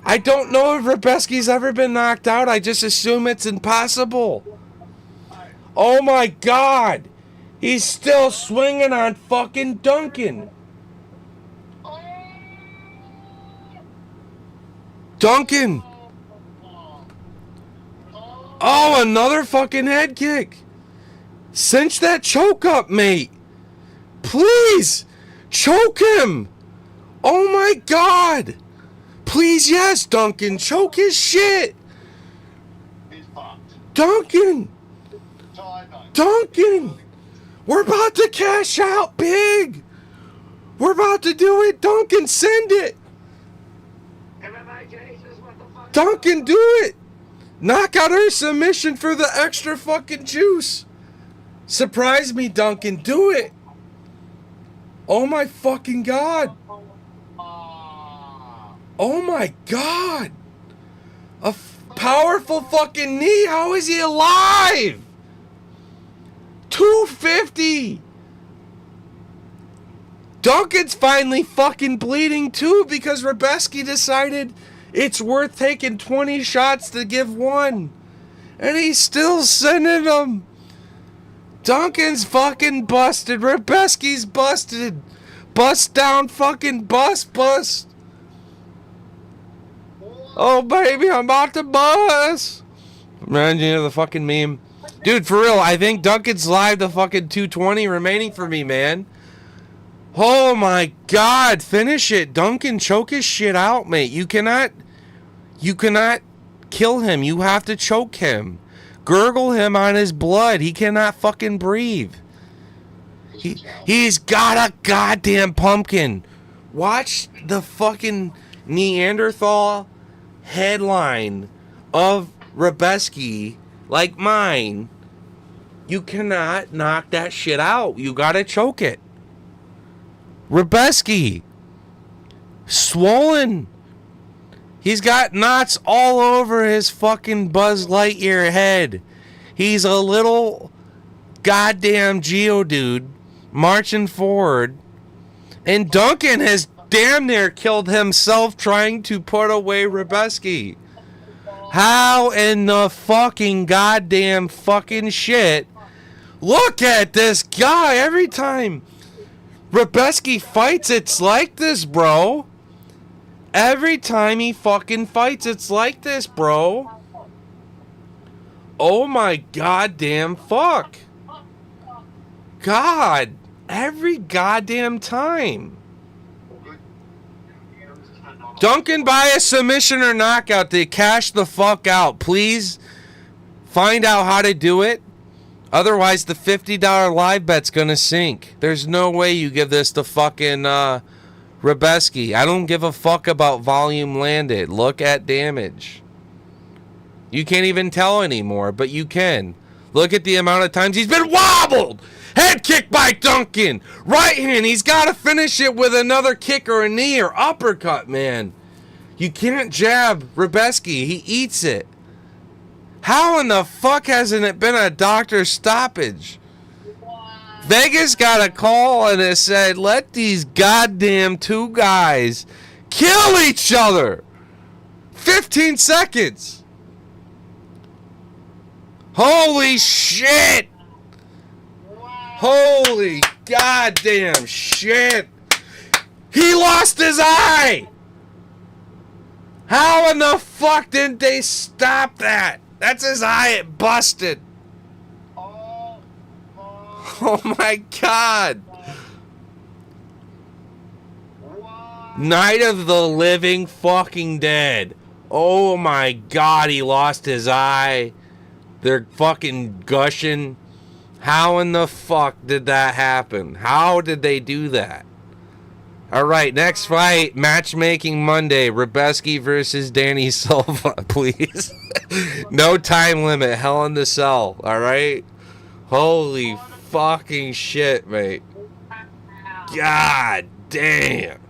I don't know if Rebeski's ever been knocked out. I just assume it's impossible. Oh my god. He's still swinging on fucking Duncan. Duncan. Oh, another fucking head kick. Cinch that choke up, mate. Please. Choke him. Oh my god. Please, yes, Duncan. Choke his shit. He's fucked. Duncan. Duncan. We're about to cash out big. We're about to do it. Duncan, send it. Duncan, do it. Knock out her submission for the extra fucking juice. Surprise me, Duncan. Do it. Oh my fucking god. Oh my god. A powerful fucking knee. How is he alive? 250. Duncan's finally fucking bleeding too because Rebeski decided it's worth taking 20 shots to give one. And he's still sending them. Duncan's fucking busted. Rebeski's busted. Bust down fucking bust. Oh, baby, I'm about to bust. Man, you know the fucking meme. Dude, for real, I think Duncan's live to fucking 220 remaining for me, man. Oh, my God. Finish it. Duncan, choke his shit out, mate. You cannot kill him. You have to choke him. Gurgle him on his blood. He cannot fucking breathe. He's got a goddamn pumpkin. Watch the fucking Neanderthal headline of Rebeski like mine. You cannot knock that shit out. You gotta choke it. Rebeski. Swollen. He's got knots all over his fucking Buzz Lightyear head. He's a little goddamn Geodude marching forward. And Duncan has damn near killed himself trying to put away Rebeski. How in the fucking goddamn fucking shit? Look at this guy. Every time Rebeski fights, it's like this, bro. Every time he fucking fights, it's like this, bro. Oh my goddamn fuck. God. Every goddamn time. Duncan, by a submission or knockout to cash the fuck out. Please find out how to do it. Otherwise, the $50 live bet's gonna sink. There's no way you give this to fucking Rebeski. I don't give a fuck about volume landed. Look at damage. You can't even tell anymore, but you can. Look at the amount of times he's been wobbled. Head kick by Duncan. Right hand. He's got to finish it with another kick or a knee or uppercut, man. You can't jab Rebeski. He eats it. How in the fuck hasn't it been a doctor's stoppage? Vegas got a call and it said, let these goddamn two guys kill each other. 15 seconds. Holy shit. Holy goddamn shit. He lost his eye. How in the fuck didn't they stop that? That's his eye. It busted. Oh my god. Night of the living fucking dead. Oh my god, he lost his eye. They're fucking gushing. How in the fuck did that happen? How did they do that? Alright, next fight. Matchmaking Monday. Rebeski versus Danny Silva, please. No time limit. Hell in the Cell. Alright? Holy fucking shit, mate. God damn.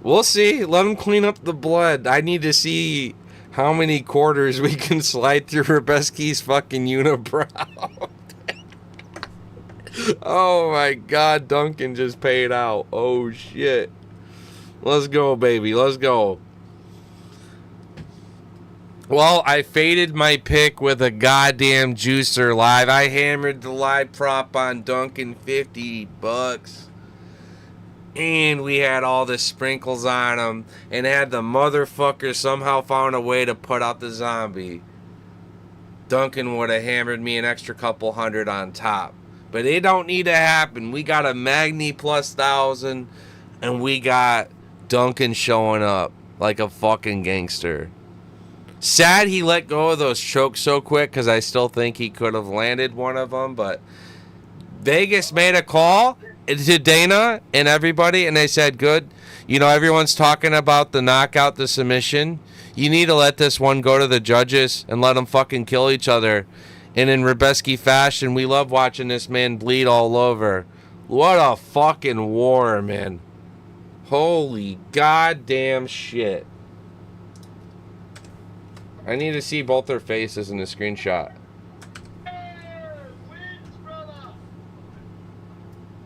We'll see. Let him clean up the blood. I need to see how many quarters we can slide through Rebeski's fucking unibrow. Oh my god, Duncan just paid out. Oh shit. Let's go, baby. Let's go. Well, I faded my pick with a goddamn juicer live. I hammered the live prop on Duncan, $50. And we had all the sprinkles on him. And had the motherfucker somehow found a way to put out the zombie. Duncan would have hammered me an extra couple hundred on top. But it don't need to happen. We got a Magni plus 1,000. And we got Duncan showing up like a fucking gangster. Sad he let go of those chokes so quick because I still think he could have landed one of them. But Vegas made a call to Dana and everybody, and they said, good. You know, everyone's talking about the knockout, the submission. You need to let this one go to the judges and let them fucking kill each other. And in Rebeski fashion, we love watching this man bleed all over. What a fucking war, man. Holy goddamn shit. I need to see both their faces in the screenshot. Wins, brother.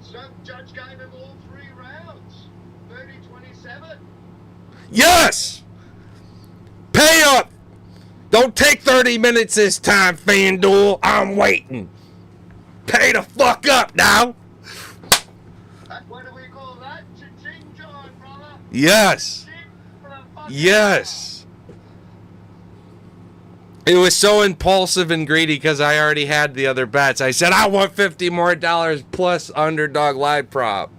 Some judge gave him all 3 rounds. 30-27. Yes! Pay up! Don't take 30 minutes this time, FanDuel. I'm waiting. Pay the fuck up now. What do we call that? Cha-ching time, brother. Yes. Yes. It was so impulsive and greedy because I already had the other bets. I said, I want $50 more plus underdog live prop.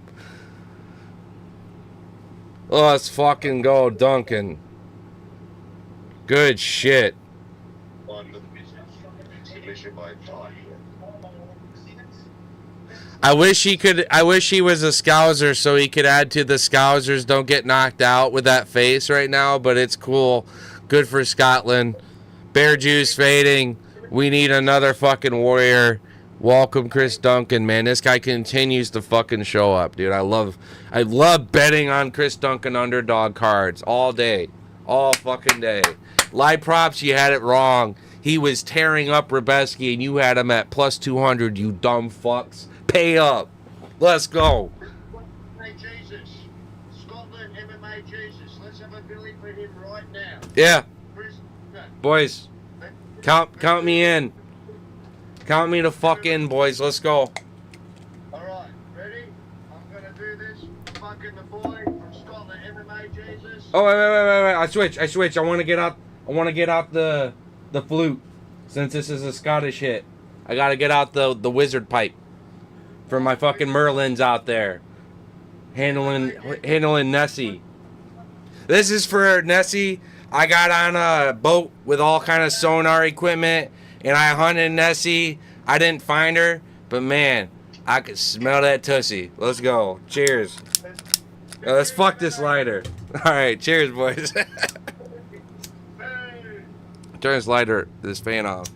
Let's fucking go, Duncan. Good shit. I wish he was a Scouser so he could add to the Scousers don't get knocked out with that face right now, but it's cool. Good for Scotland. Bear Juice fading. We need another fucking warrior. Welcome Chris Duncan, man. This guy continues to fucking show up, dude. I love betting on Chris Duncan underdog cards all day. All fucking day. Live props, you had it wrong. He was tearing up Rebeski and you had him at plus 200, you dumb fucks. Pay up. Let's go. Hey, Jesus. Scotland MMA Jesus. Let's have a billy for him right now. Yeah. Boys, count me in. Count me the fuck in, boys. Let's go. Alright, ready? I'm gonna do this. Fucking the boy from Scotland, MMA Jesus. Oh wait. I switch. I wanna get out the flute. Since this is a Scottish hit. I gotta get out the wizard pipe. For my fucking Merlins out there. Handling Nessie. This is for Nessie. I got on a boat with all kind of sonar equipment, and I hunted Nessie. I didn't find her, but man, I could smell that tussie. Let's go. Cheers. Let's fuck this lighter. All right, cheers, boys. Turn this fan off.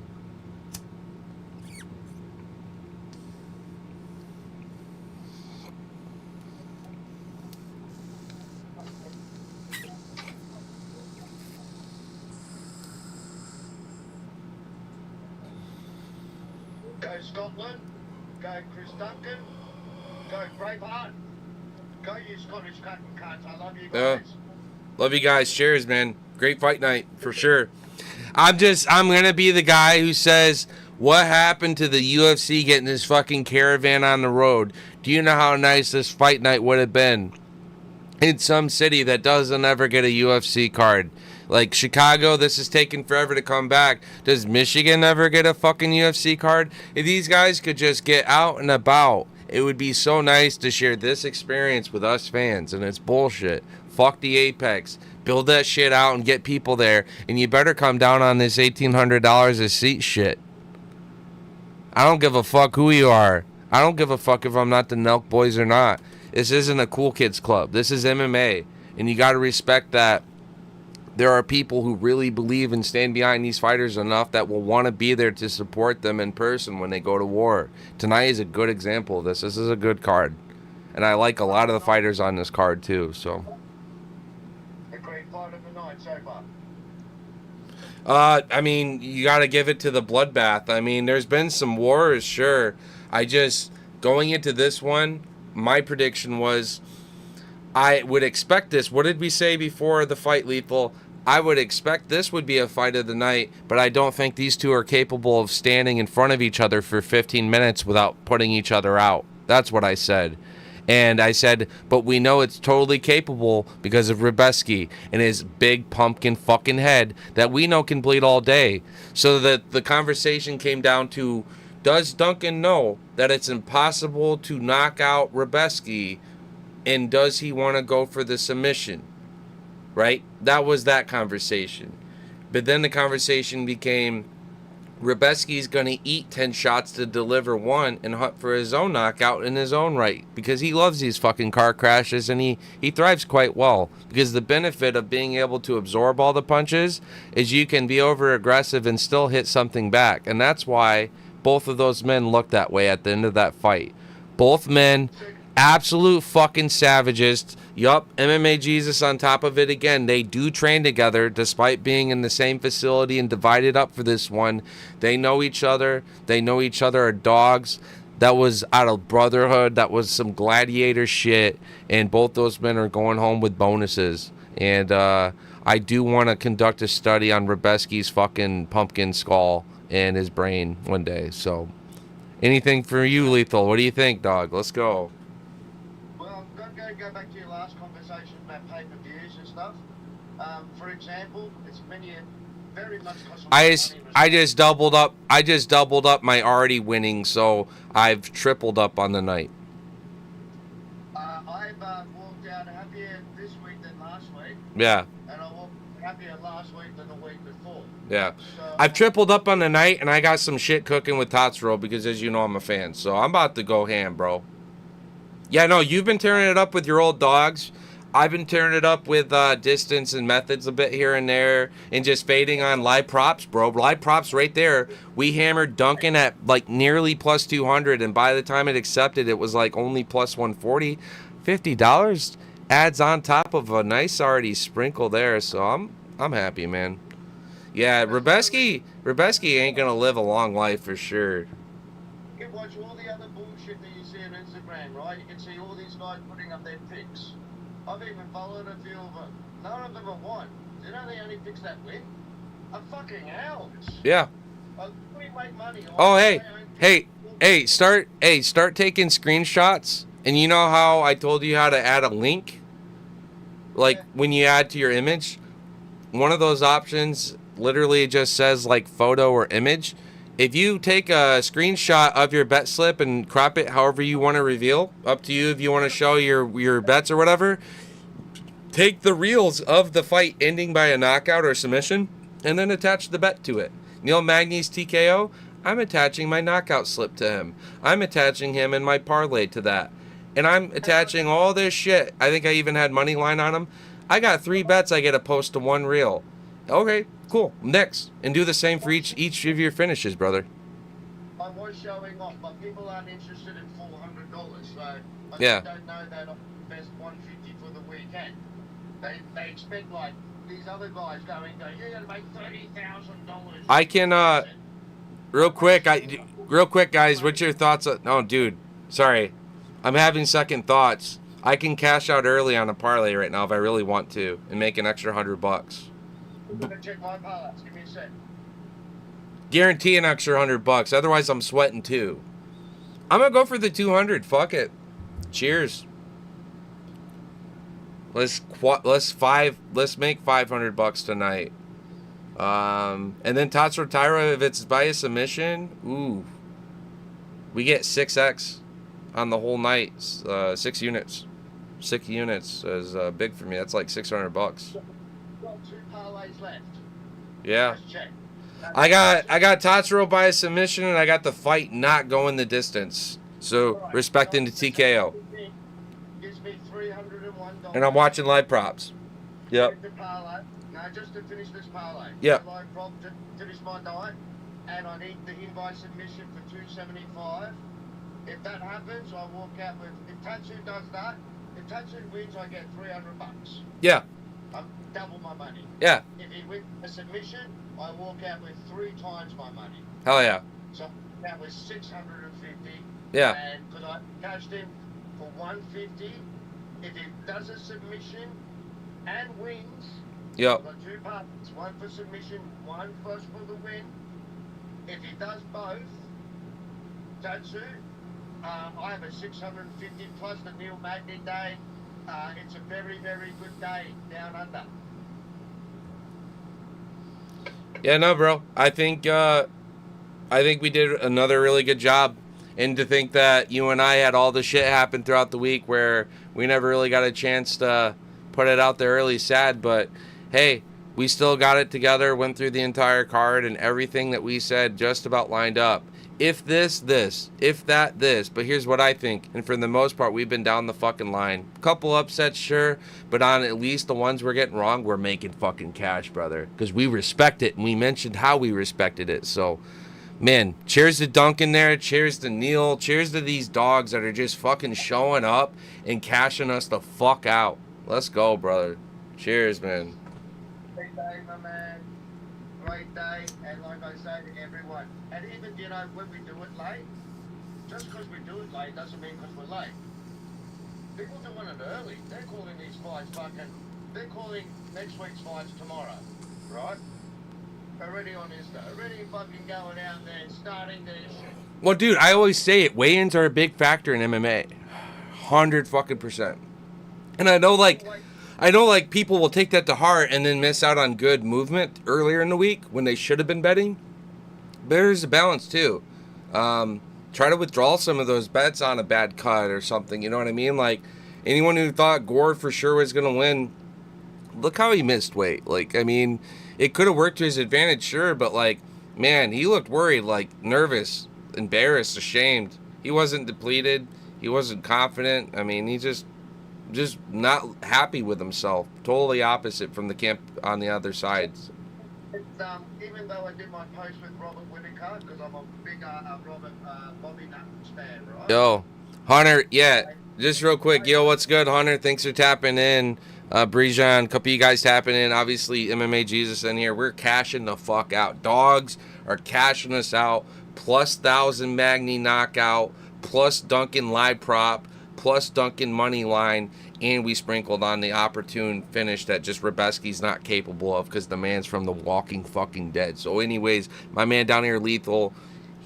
Go Scotland. Go Chris Duncan. Go Braveheart. Go you Scottish cutting cunts. I love you Yeah. guys. Love you guys. Cheers, man. Great fight night for sure. I'm gonna be the guy who says, what happened to the UFC getting this fucking caravan on the road? Do you know how nice this fight night would have been in some city that doesn't ever get a UFC card? Like Chicago, this is taking forever to come back. Does Michigan ever get a fucking UFC card? If these guys could just get out and about, it would be so nice to share this experience with us fans. And it's bullshit. Fuck the Apex. Build that shit out and get people there. And you better come down on this $1,800 a seat shit. I don't give a fuck who you are. I don't give a fuck if I'm not the Nelk Boys or not. This isn't a cool kids club. This is MMA. And you got to respect that there are people who really believe and stand behind these fighters enough that will want to be there to support them in person when they go to war. Tonight is a good example of this. This is a good card. And I like a lot of the fighters on this card too, so. The great fight of the night so far. I mean, you got to give it to the bloodbath. I mean, there's been some wars, sure. Going into this one, my prediction was I would expect this. What did we say before the fight, Lethal? I would expect this would be a fight of the night, but I don't think these two are capable of standing in front of each other for 15 minutes without putting each other out. That's what I said. And I said, but we know it's totally capable because of Ribeski and his big pumpkin fucking head that we know can bleed all day. So that the conversation came down to, does Duncan know that it's impossible to knock out Ribeski, and does he want to go for the submission? Right? That was that conversation. But then the conversation became, Ribeski's going to eat 10 shots to deliver one and hunt for his own knockout in his own right, because he loves these fucking car crashes and he thrives quite well, because the benefit of being able to absorb all the punches is you can be over aggressive and still hit something back. And that's why both of those men looked that way at the end of that fight. Both men, absolute fucking savages. Yup, MMA Jesus on top of it again. They do train together despite being in the same facility and divided up for this one. They know each other. They know each other are dogs. That was out of brotherhood. That was some gladiator shit. And both those men are going home with bonuses. And I do want to conduct a study on Ribeski's fucking pumpkin skull and his brain one day. So anything for you, Lethal? What do you think, dog? Let's go. Go back to your last conversation about pay-per-views and stuff. For example, it's very much cost I just doubled up. I just doubled up my already winning, so I've tripled up on the night. I've walked out happier this week than last week. Yeah. And I walked happier last week than the week before. Yeah. So, I've tripled up on the night, and I got some shit cooking with Totsuro because, as you know, I'm a fan. So I'm about to go ham, bro. Yeah, no, you've been tearing it up with your old dogs. I've been tearing it up with distance and methods a bit here and there, and just fading on live props, bro. Live props right there. We hammered Duncan at like nearly plus 200, and by the time it accepted, it was like only plus 140. $50 adds on top of a nice already sprinkle there, so I'm happy, man. Yeah, Ribeski ain't gonna live a long life for sure. You can watch all the other bullshit that you see on Instagram, right? You can see all these guys putting up their pics. I've even followed a few of them. None of them are won. Do you know the only pics that win? A fucking hours. Yeah. We make money. Oh, hey, start taking screenshots. And you know how I told you how to add a link? Like when you add to your image, one of those options literally just says like photo or image. If you take a screenshot of your bet slip and crop it however you want to reveal, up to you if you want to show your bets or whatever, take the reels of the fight ending by a knockout or submission and then attach the bet to it. Neil Magny's TKO, I'm attaching my knockout slip to him. I'm attaching him in my parlay to that. And I'm attaching all this shit. I think I even had money line on him. I got 3 bets I get to post to 1 reel. Okay, cool. Next. And do the same for each of your finishes, brother. I was showing off, but people aren't interested in $400, so I Yeah. don't know that I'm the best 150 for the weekend. They expect like these other guys going, you're gonna make $30,000. I can real quick, guys, what's your thoughts on, oh dude, sorry. I'm having second thoughts. I can cash out early on a parlay right now if I really want to and make an extra $100. I'm gonna check my parlays. Give me a sec. Guarantee an extra $100. Otherwise, I'm sweating too. I'm gonna go for the 200. Fuck it. Cheers. Let's make $500 tonight. And then Tatsuro Taira, if it's by a submission, ooh, we get 6x on the whole night. 6 units. 6 units is big for me. That's like $600. Got 2 parlays left. Yeah. Just check. I got Tatsuro by a submission, and I got the fight not going the distance. So respecting the TKO. Gives me $301. And I'm watching live props. Yep. The parlay. Now just to finish this parlay. Yep. Live prop to finish my night, and I need the invite submission for $275. If that happens, I walk out with. If Tatsu does that, if Tatsu wins, I get $300. Yeah. I double my money. Yeah. If he wins a submission, I walk out with 3 times my money. Hell yeah. So that was 650. Yeah. And because I cashed him for 150, if he does a submission and wins, Yep. I've got 2 parts, one for submission, one for the win. If he does both, Tatsu, I have a 650 plus the Neil Magny day. It's a very, very good day down under. Yeah, no, bro. I think we did another really good job. And to think that you and I had all the shit happen throughout the week where we never really got a chance to put it out there early, sad. But hey, we still got it together, went through the entire card, and everything that we said just about lined up. If this, if that, this. But here's what I think. And for the most part, we've been down the fucking line. Couple upsets, sure. But on at least the ones we're getting wrong, we're making fucking cash, brother. Because we respect it. And we mentioned how we respected it. So, man, cheers to Duncan there. Cheers to Neil. Cheers to these dogs that are just fucking showing up and cashing us the fuck out. Let's go, brother. Cheers, man. Great day, my man. Great day. And like I say to everyone, and even, you know, when we do it late, just because we do it late doesn't mean because we're late. People doing it early. They're calling these fights they're calling next week's fights tomorrow, right? Already on Insta. Already fucking going out there and starting their shit. Well, dude, I always say it. Weigh-ins are a big factor in MMA. 100%. And I know, like, people will take that to heart and then miss out on good movement earlier in the week when they should have been betting. But there's a balance, too. Try to withdraw some of those bets on a bad cut or something, you know what I mean? Like, anyone who thought Gore for sure was going to win, look how he missed weight. Like, I mean, it could have worked to his advantage, sure, but, like, man, he looked worried, like, nervous, embarrassed, ashamed. He wasn't depleted. He wasn't confident. I mean, he just not happy with himself. Totally opposite from the camp on the other side. It's, even though I did my post with Robert Whittaker, because I'm a big Bobby Knuckles fan, right? Yo, Hunter, yeah, just real quick. Yo, what's good, Hunter? Thanks for tapping in. Brijan, a couple of you guys tapping in. Obviously, MMA Jesus in here. We're cashing the fuck out. Dogs are cashing us out. Plus 1,000 Magny knockout. Plus Duncan live prop. Plus Duncan money line. And we sprinkled on the opportune finish that just Rebeski's not capable of because the man's from the Walking fucking Dead. So anyways, my man down here, Lethal,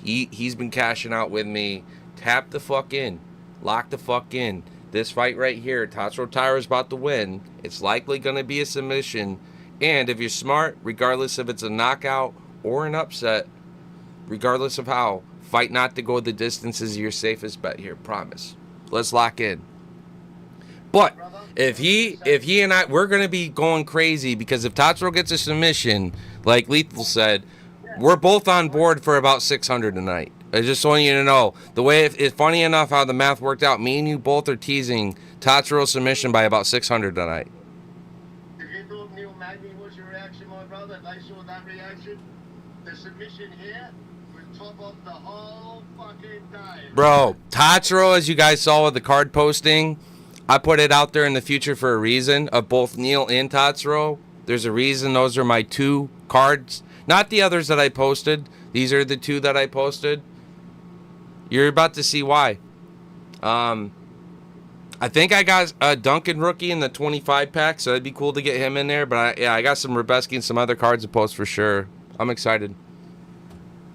he's been cashing out with me. Tap the fuck in. Lock the fuck in. This fight right here, Tatsuro Taira's about to win. It's likely going to be a submission. And if you're smart, regardless if it's a knockout or an upset, regardless of how, fight not to go the distance is your safest bet here. Promise. Let's lock in. But if he and I, we're going to be going crazy because if Tatsuro gets a submission, like Lethal said, We're both on board for about 600 tonight. I just want you to know. The way it's funny enough how the math worked out. Me and you both are teasing Tatsuro submission by about 600 tonight. If you thought Neil Magny was your reaction, my brother, if they saw that reaction, the submission here would top off the whole fucking day. Bro, Tatsuro, as you guys saw with the card posting, I put it out there in the future for a reason of both Neil and Tatsuro. There's a reason those are my two cards. Not the others that I posted. These are the two that I posted. You're about to see why. I think I got a Duncan rookie in the 25 pack, so it'd be cool to get him in there. But I got some Rebeski and some other cards to post for sure. I'm excited.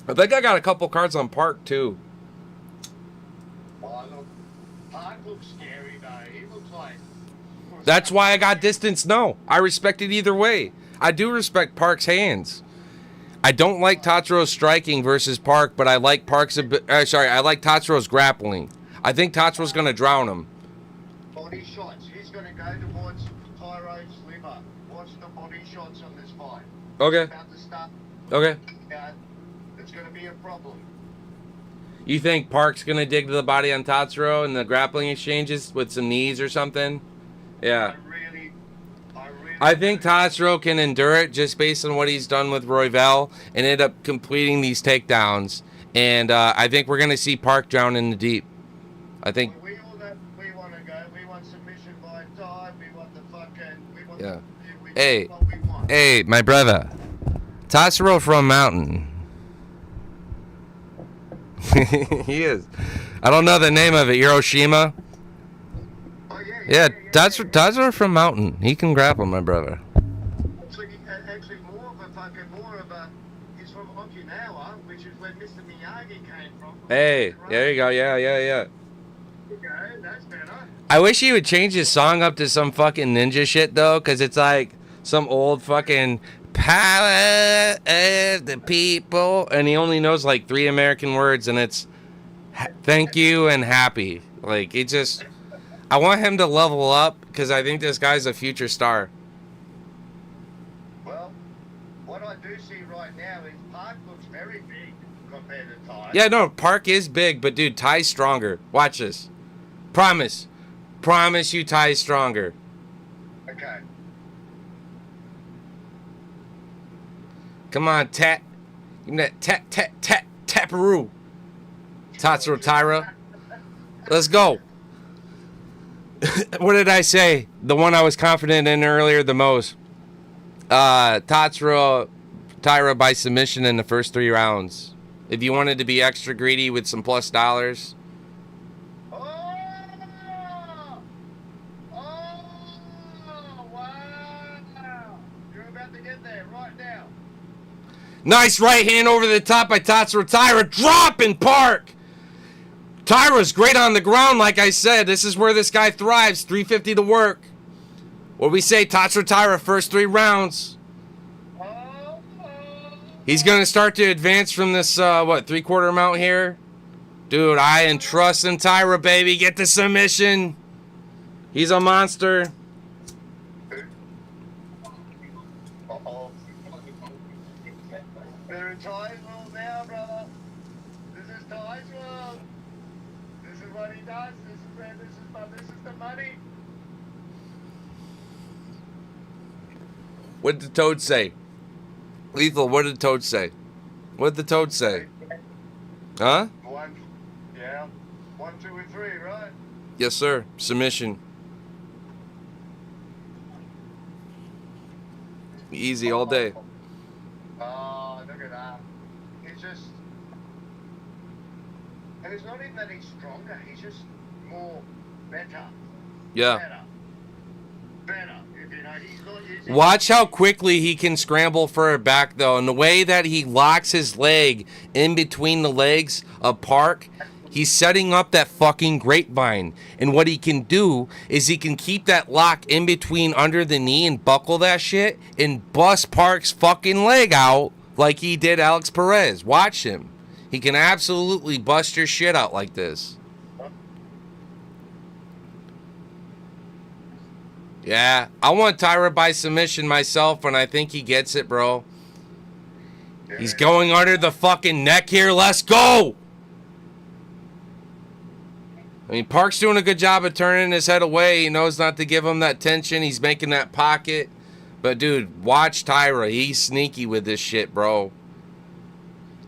I think I got a couple cards on Park too. Oh, look, Park looks scary though. He looks like. That's why I got distance. No, I respect it either way. I do respect Park's hands. I don't like Tatsuro's striking versus Park, but I like Park's. I like Tatsuro's grappling. I think Tatsuro's gonna drown him. Body shots. He's going to go towards Tyro's liver. Watch the body shots on this fight. Okay. It's about to start. Okay. It's going to be a problem. You think Park's gonna dig to the body on Tatsuro in the grappling exchanges with some knees or something? Yeah. I think Tatsuro can endure it just based on what he's done with Royval and end up completing these takedowns. And I think we're going to see Park drown in the deep. I think. We want to go. We want submission by time. We want the fucking. We want Yeah. Hey. What we want. Hey, my brother. Tatsuro from Mountain. He is. I don't know the name of it. Hiroshima? Oh, Yeah, Tatsuro from Mountain. He can grapple, my brother. Actually, more of a. He's from Okinawa, which is where Mr. Miyagi came from. Hey, there you go. Yeah. There you go. That's better. I wish he would change his song up to some fucking ninja shit, though, because it's like some old fucking power of the people. And he only knows like 3 American words, and it's thank you and happy. Like, it just. I want him to level up because I think this guy's a future star. Well, what I do see right now is Park looks very big compared to Ty. Yeah, no, Park is big, but dude, Ty's stronger. Watch this. Promise. Promise you Ty's stronger. Okay. Come on, Tat. Give me that taparoo. Tatsuro Tyra. Let's go. What did I say? The one I was confident in earlier the most. Tatsuro Tyra by submission in the first 3 rounds. If you wanted to be extra greedy with some plus dollars. Oh! Oh! Wow! You're about to get there right now. Nice right hand over the top by Tatsuro Tyra. Dropping Park. Tyra's great on the ground, like I said. This is where this guy thrives. 350 to work. What we say, Tatsuro Tyra, first 3 rounds. He's going to start to advance from this, 3/4 mount here? Dude, I entrust in Tyra, baby. Get the submission. He's a monster. Uh-oh. They're in Ty's world now, brother. This is Ty's world. This is what he does. This is the money. What did the Toad say? Lethal, what did the Toad say? What did the Toad say? Huh? 1, 2, and 3, right? Yes, sir. Submission. Easy all day. Oh, look at that. It's just... And it's not even that he's stronger. He's just more better. Yeah. Better. If you know, he's not using... Watch how quickly he can scramble for it back, though. And the way that he locks his leg in between the legs of Park, he's setting up that fucking grapevine. And what he can do is he can keep that lock in between under the knee and buckle that shit and bust Park's fucking leg out like he did Alex Perez. Watch him. He can absolutely bust your shit out like this. Yeah, I want Tyra by submission myself, and I think he gets it, bro. He's going under the fucking neck here. Let's go! I mean, Park's doing a good job of turning his head away. He knows not to give him that tension. He's making that pocket. But, dude, watch Tyra. He's sneaky with this shit, bro.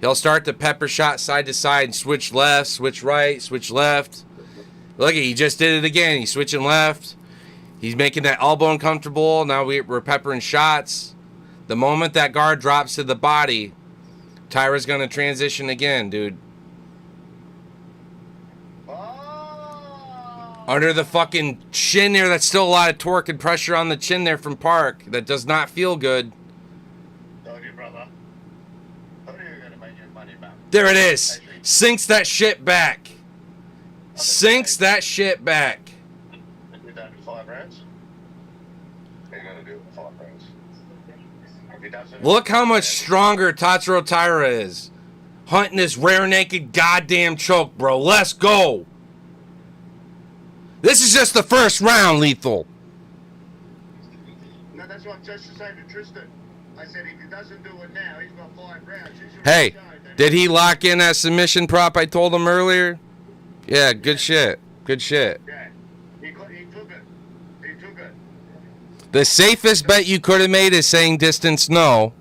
He'll start the pepper shot side to side and switch left, switch right, switch left. Look, he just did it again. He's switching left. He's making that elbow uncomfortable. Now we're peppering shots. The moment that guard drops to the body, Tyra's going to transition again, dude. Under the fucking chin there, that's still a lot of torque and pressure on the chin there from Park. That does not feel good. Told you, brother. Told you you're going to make your money back. There it is. Sinks that shit back. Sinks that shit back. You're done with 5 rounds? What are you going to do with 5 rounds? If he doesn't... Look how much stronger Tatsuro Taira is. Hunting this rare naked goddamn choke, bro. Let's go. This is just the first round, Lethal. No, that's what I'm just saying to Tristan. I said if he doesn't do it now, he's got 5 rounds. Hey, did he lock in that submission prop I told him earlier? Yeah, good shit. Good shit. Yeah, he took it. He took it. The safest bet you could have made is saying distance no.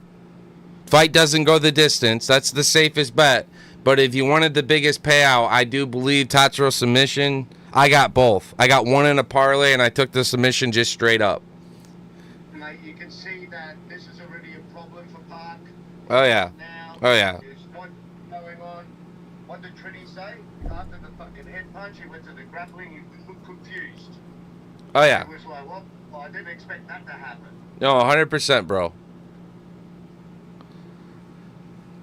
Fight doesn't go the distance. That's the safest bet. But if you wanted the biggest payout, I do believe Tatsuro submission. I got both. I got one in a parlay, and I took the submission just straight up. Mate, you can see that this is already a problem for Park. Oh, yeah. Now, Oh, yeah. there's what's going on. What did Trini say? After the fucking head punch, he went to the grappling, he looked confused. Oh, yeah. He was like, well, I didn't expect that to happen. No, 100%, bro.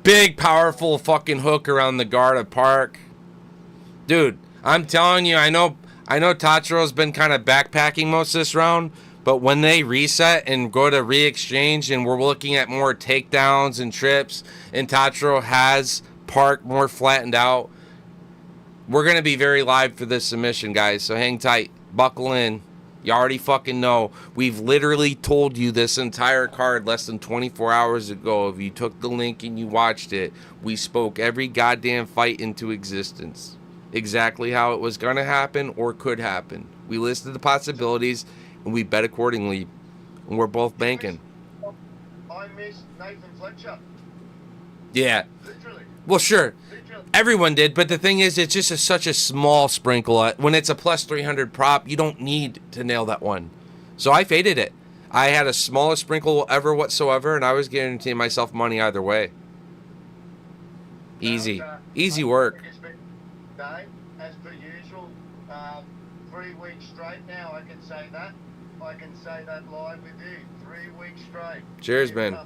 Big, powerful fucking hook around the guard of Park. Dude, I'm telling you, I know Tatsuro's been kind of backpacking most of this round, but when they reset and go to re-exchange and we're looking at more takedowns and trips, and Tatsuro has Park more flattened out, we're going to be very live for this submission, guys, so hang tight. Buckle in. You already fucking know. We've literally told you this entire card less than 24 hours ago. If you took the link and you watched it, we spoke every goddamn fight into existence. Exactly how it was going to happen or could happen. We listed the possibilities and we bet accordingly. And we're both banking. I missed Nathan Fletcher. Yeah. Literally. Well, sure. Literally. Everyone did, but the thing is, it's just such a small sprinkle. When it's a plus 300 prop, you don't need to nail that one. So I faded it. I had a smallest sprinkle ever whatsoever, and I was guaranteeing myself money either way. Easy. Easy work. Dave, as per usual, 3 weeks straight now, I can say that. I can say that live with you. 3 weeks straight. Cheers, man.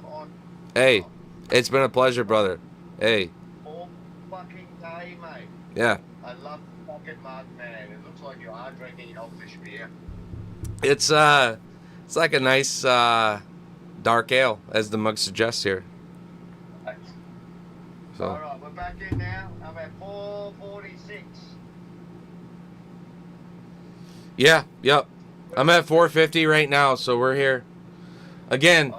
Hey, it's been a pleasure, brother. Hey. All fucking day, mate. Yeah. I love the fucking mug, man. It looks like you are drinking elfish beer. It's like a nice dark ale, as the mug suggests here. So. All right, we're back in now. I'm at 446. Yeah, yep. I'm at 450 right now, so we're here. Again,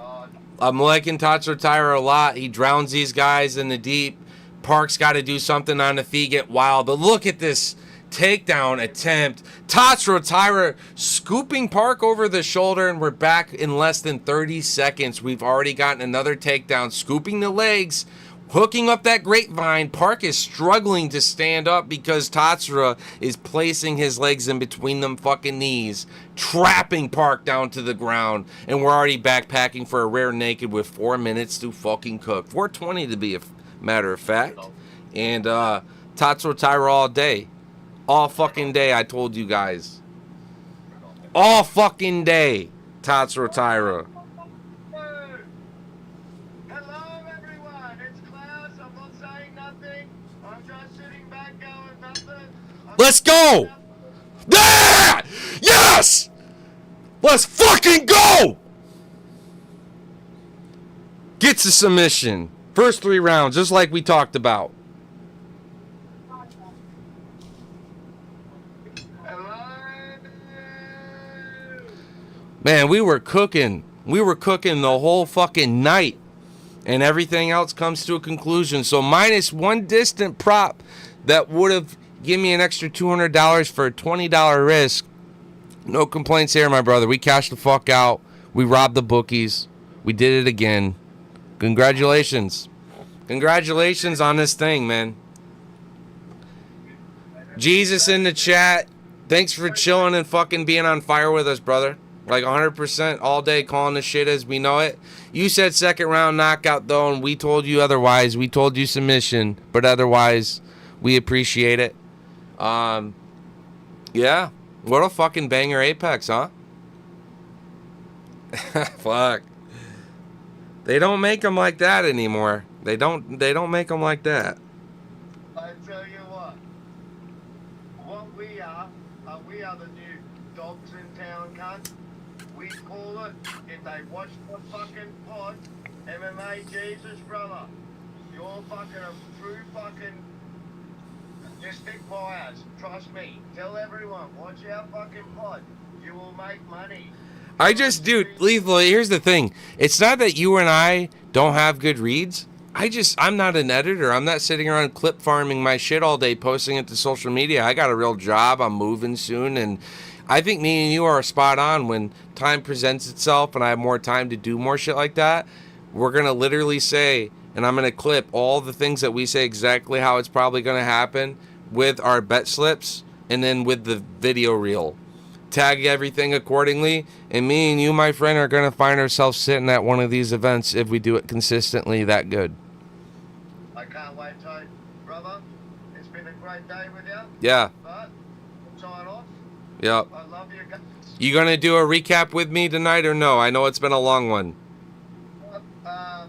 I'm liking Tatsuro Taira a lot. He drowns these guys in the deep. Park's got to do something on the feet, get wild. But look at this takedown attempt. Tatsuro Taira scooping Park over the shoulder, and we're back in less than 30 seconds. We've already gotten another takedown, scooping the legs. Hooking up that grapevine. Park is struggling to stand up because Tatsuro is placing his legs in between them fucking knees, trapping Park down to the ground, and we're already backpacking for a rare naked with 4 minutes to fucking cook. 4:20 to be a matter of fact. And Tatsuro Taira all day. All fucking day, I told you guys. All fucking day, Tatsuro Taira. Let's go! Yeah! Yes! Let's fucking go! Gets a submission. First 3 rounds, just like we talked about. Man, we were cooking. We were cooking the whole fucking night. And everything else comes to a conclusion. So minus one distant prop that would have given me an extra $200 for a $20 risk. No complaints here, my brother. We cashed the fuck out. We robbed the bookies. We did it again. Congratulations. Congratulations on this thing, man. Jesus in the chat. Thanks for chilling and fucking being on fire with us, brother. Like 100% all day calling the shit as we know it. You said second round knockout, though, and we told you otherwise. We told you submission, but otherwise, we appreciate it. Yeah. What a fucking banger Apex, huh? Fuck. They don't make them like that anymore. They don't make them like that. I tell you what we are the new dogs in town, cunt. We call it, if they watch the fucking pod, MMA Jesus, brother. You're fucking a true fucking, just stick buyers. Trust me. Tell everyone, watch our fucking pod. You will make money. I just, dude, Lethal, here's the thing. It's not that you and I don't have good reads. I'm not an editor. I'm not sitting around clip farming my shit all day, posting it to social media. I got a real job. I'm moving soon. And I think me and you are spot on. When time presents itself and I have more time to do more shit like that, we're going to literally say, and I'm going to clip all the things that we say exactly how it's probably going to happen with our bet slips and then with the video reel. Tag everything accordingly, and me and you, my friend, are going to find ourselves sitting at one of these events if we do it consistently that good. I can't wait, Tony. Brother, it's been a great day with you. Yeah. But, sign off. Yep. I love you guys. You going to do a recap with me tonight or no? I know it's been a long one. I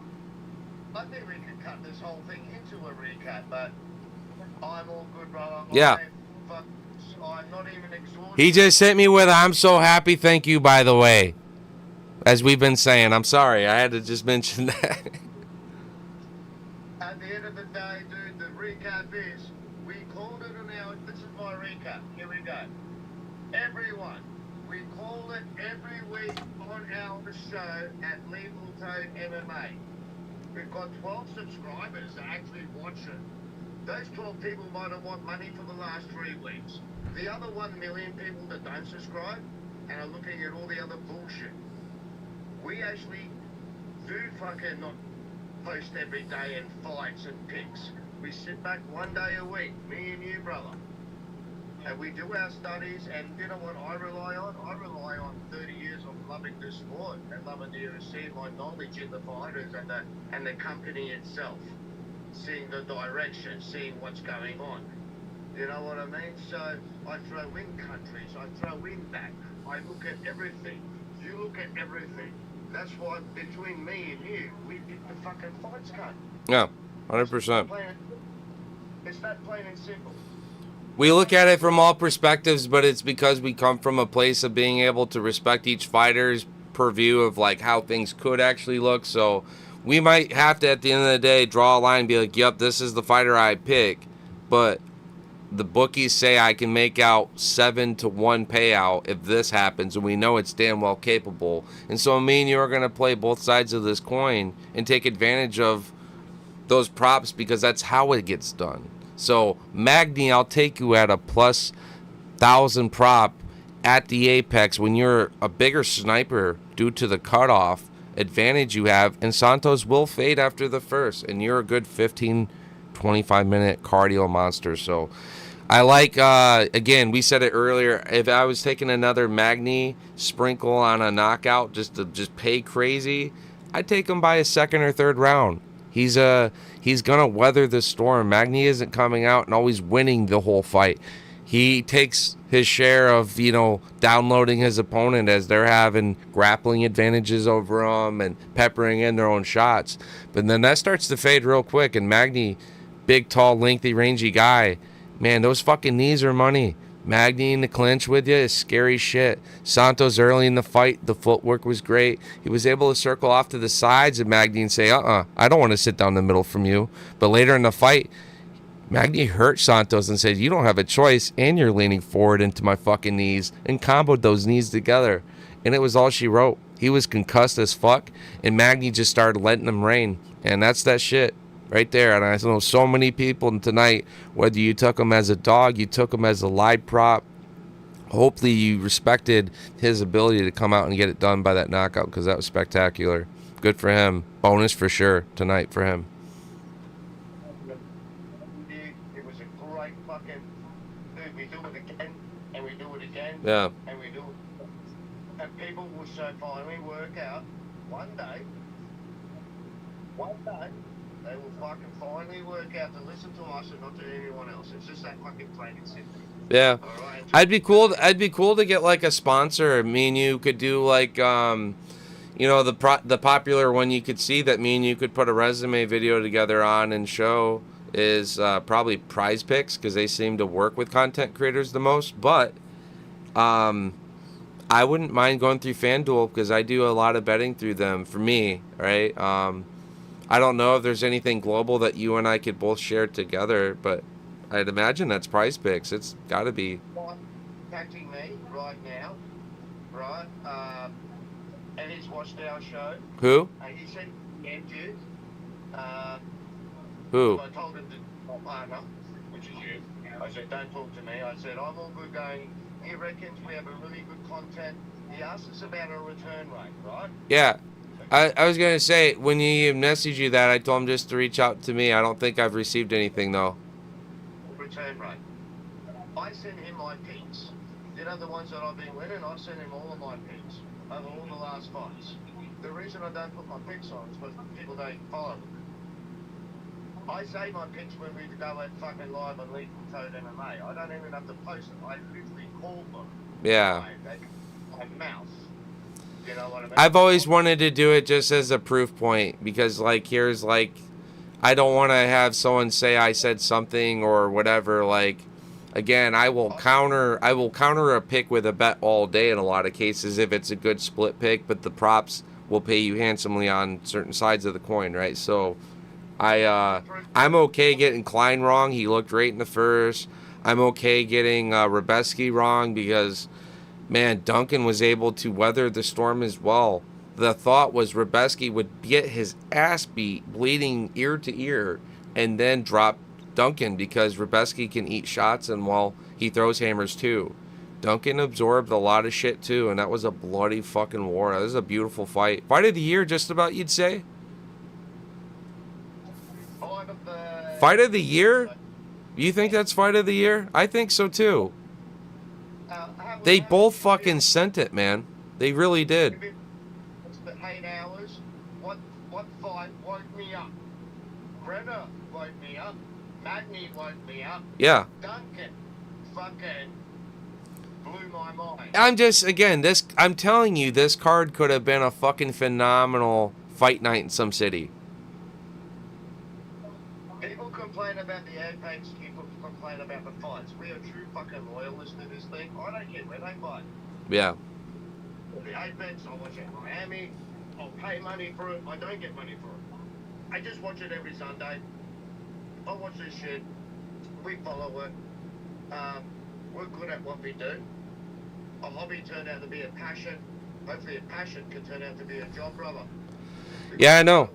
think we could cut this whole thing into a recap, but I'm all good, brother. Yeah. I'm not even exhausted. He just hit me with, I'm so happy, thank you, by the way. As we've been saying. I'm sorry, I had to just mention that. At the end of the day, dude, the recap is, we called it an hour. This is my recap. Here we go. Everyone, we call it every week on our show at Legal Tone MMA. We've got 12 subscribers that actually watch it. Those 12 people might have want money for the last 3 weeks. The other 1 million people that don't subscribe and are looking at all the other bullshit. We actually do fucking not post every day and fights and picks. We sit back 1 day a week, me and you, brother. And we do our studies, and you know what I rely on? I rely on 30 years of loving the sport and loving the UFC, my knowledge in the fighters and the company itself. Seeing the direction, seeing what's going on. You know what I mean? So I throw in countries, I throw in that. I look at everything. You look at everything. That's why between me and you, we did the fucking fights cut. Yeah, 100%. It's that plain and simple. We look at it from all perspectives, but it's because we come from a place of being able to respect each fighter's purview of like how things could actually look. So we might have to, at the end of the day, draw a line and be like, yep, this is the fighter I pick. But the bookies say I can make out 7-1 payout if this happens, and we know it's damn well capable. And so me and you are going to play both sides of this coin and take advantage of those props because that's how it gets done. So Magni, I'll take you at a plus 1,000 prop at the Apex when you're a bigger sniper due to the cutoff advantage you have, and Santos will fade after the first, and you're a good 15-25 minute cardio monster. So I like, again, we said it earlier, if I was taking another Magni sprinkle on a knockout just to just pay crazy, I'd take him by a second or third round. He's gonna weather the storm. Magni isn't coming out and always winning the whole fight. He takes his share of, downloading his opponent as they're having grappling advantages over him and peppering in their own shots. But then that starts to fade real quick, and Magni, big, tall, lengthy, rangy guy, man, those fucking knees are money. Magni in the clinch with you is scary shit. Santos early in the fight, the footwork was great. He was able to circle off to the sides of Magni and say, I don't want to sit down the middle from you. But later in the fight, Magni hurt Santos and said, you don't have a choice, and you're leaning forward into my fucking knees, and comboed those knees together. And it was all she wrote. He was concussed as fuck, and Magny just started letting him rain. And that's that shit right there. And I know so many people tonight, whether you took him as a dog, you took him as a live prop, hopefully you respected his ability to come out and get it done by that knockout, because that was spectacular. Good for him. Bonus for sure tonight for him. It was a great fucking. Dude, we do it again, and we do it again, Yeah. and we do it. And people will so finally work out one day, they will fucking finally work out to listen to us and not to anyone else. It's just that fucking plain and simple. Yeah. All right? I'd be cool to get like a sponsor. Me and you could do like you know, the popular one you could see that me and you could put a resume video together on and show is probably Prize Picks, because they seem to work with content creators the most. But I wouldn't mind going through FanDuel, because I do a lot of betting through them for me, right? I don't know if there's anything global that you and I could both share together, but I'd imagine that's Prize Picks. It's got to be. Contacting me right now, right? And he's watched our show. Who? And he said, you. Who? I told him to my partner, which is you. I said, don't talk to me. I said, I'm all good going. He reckons we have a really good content. He asked us about a return rate, right? Yeah. I was going to say, when he messaged you that, I told him just to reach out to me. I don't think I've received anything, though. Return rate. I sent him my picks. You know, the ones that I've been winning, I sent him all of my picks over all the last fights. The reason I don't put my picks on is because people don't follow them. I say my picks when we go at fucking live on Lethal Code MMA. I don't even have to post them. I literally call them. Yeah. My mouth. You know what I mean? I've always wanted to do it just as a proof point, because like here's like, I don't want to have someone say I said something or whatever. Like, again, I will counter a pick with a bet all day in a lot of cases if it's a good split pick, but the props will pay you handsomely on certain sides of the coin, right? So I'm okay getting Klein wrong. He looked great in the first. I'm okay getting Rebeski wrong, because man, Duncan was able to weather the storm as well. The thought was Rebeski would get his ass beat, bleeding ear to ear, and then drop Duncan, because Rebeski can eat shots, and while he throws hammers too. Duncan absorbed a lot of shit too, and that was a bloody fucking war. That was a beautiful fight. Fight of the year, just about, you'd say? Fight of the year? You think that's fight of the year? I think so too. They both fucking sent it, man. They really did. 8 hours. What fight woke me up? Brenner woke me up. Magny woke me up. Yeah. Duncan fucking blew my mind. I'm telling you, this card could have been a fucking phenomenal fight night in some city. People complain about the Apex, people complain about the fights. We are true fucking loyalists to this thing. I don't care where they fight. Yeah. The Apex, I watch it in Miami. I'll pay money for it. I don't get money for it. I just watch it every Sunday. I watch this shit. We follow it. We're good at what we do. A hobby turned out to be a passion. Hopefully a passion can turn out to be a job, brother. Yeah, I know.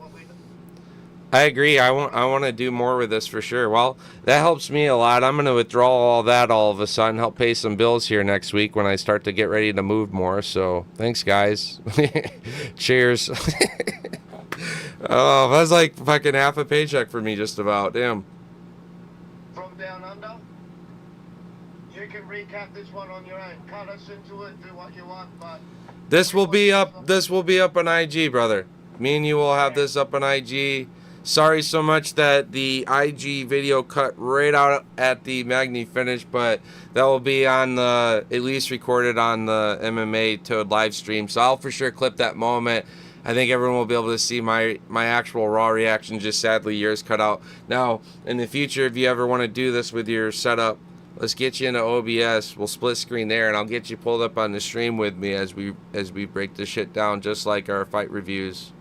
I agree. I want to do more with this for sure. Well, that helps me a lot. I'm going to withdraw all that all of a sudden, help pay some bills here next week when I start to get ready to move more. So thanks, guys. Cheers. Oh, that was like fucking half a paycheck for me, just about. Damn. From down under, you can recap this one on your own. Cut us into it, do what you want, but this will be up. This will be up on IG, brother. Me and you will have this up on IG. Sorry so much that the IG video cut right out at the Magny finish, but that will be on the, at least recorded on the MMA Toad live stream. So I'll for sure clip that moment. I think everyone will be able to see my actual raw reaction, just sadly yours cut out. Now, in the future, if you ever want to do this with your setup, let's get you into OBS. We'll split screen there, and I'll get you pulled up on the stream with me as we break this shit down, just like our fight reviews.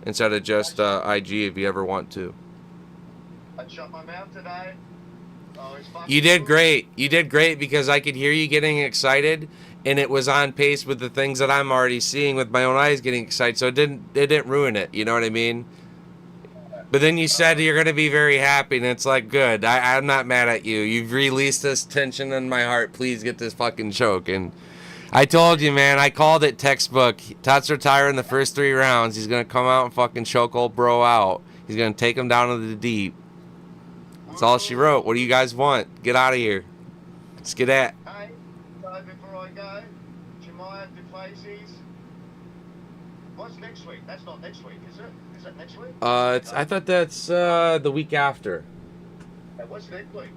Instead of just IG, if you ever want to. I shut my mouth today. Oh, it's fucking You did good. great. You did great because I could hear you getting excited, and it was on pace with the things that I'm already seeing with my own eyes getting excited. So it didn't ruin it. You know what I mean? But then you said you're gonna be very happy, and it's like good. I'm not mad at you. You've released this tension in my heart. Please get this fucking choke. And I told you, man. I called it textbook. Tots retire in the first 3 rounds. He's gonna come out and fucking choke old bro out. He's gonna take him down to the deep. That's all she wrote. What do you guys want? Get out of here. Skedat. Hey, so before I go, do you mind the places? What's next week? That's not next week, is it? Is that next week? I thought that's the week after. What's next week?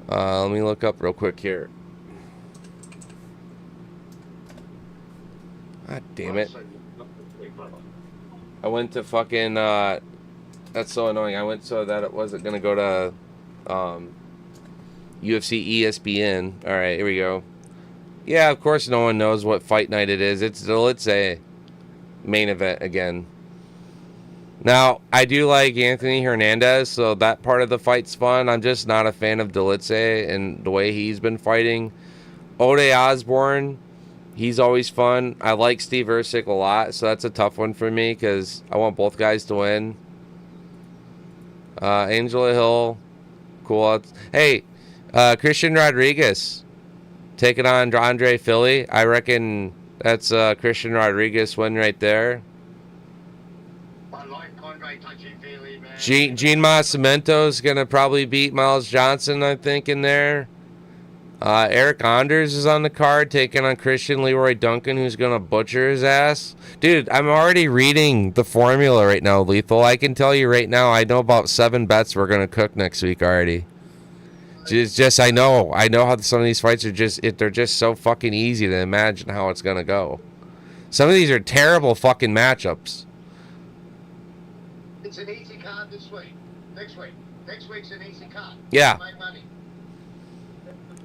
Let me look up real quick here. God damn it. I went to fucking, that's so annoying. I went so that it wasn't going to go to, UFC ESPN. Alright, here we go. Yeah, of course no one knows what fight night it is. It's a main event again. Now, I do like Anthony Hernandez, so that part of the fight's fun. I'm just not a fan of Delice and the way he's been fighting. Ode Osborne, he's always fun. I like Steve Ercik a lot, so that's a tough one for me because I want both guys to win. Angela Hill, cool. Hey, Christian Rodriguez taking on Andre Philly. I reckon that's Christian Rodriguez win right there. I like Andre touchy-feely, man. Gene Mascimento's going to probably beat Miles Johnson, I think, in there. Eric Anders is on the card taking on Christian Leroy Duncan, who's going to butcher his ass. Dude, I'm already reading the formula right now, Lethal. I can tell you right now, I know about 7 bets we're going to cook next week already. Just I know how some of these fights are they're just so fucking easy to imagine how it's going to go. Some of these are terrible fucking matchups. It's an easy card this week. Next week. Next week's an easy card. Yeah. Make money.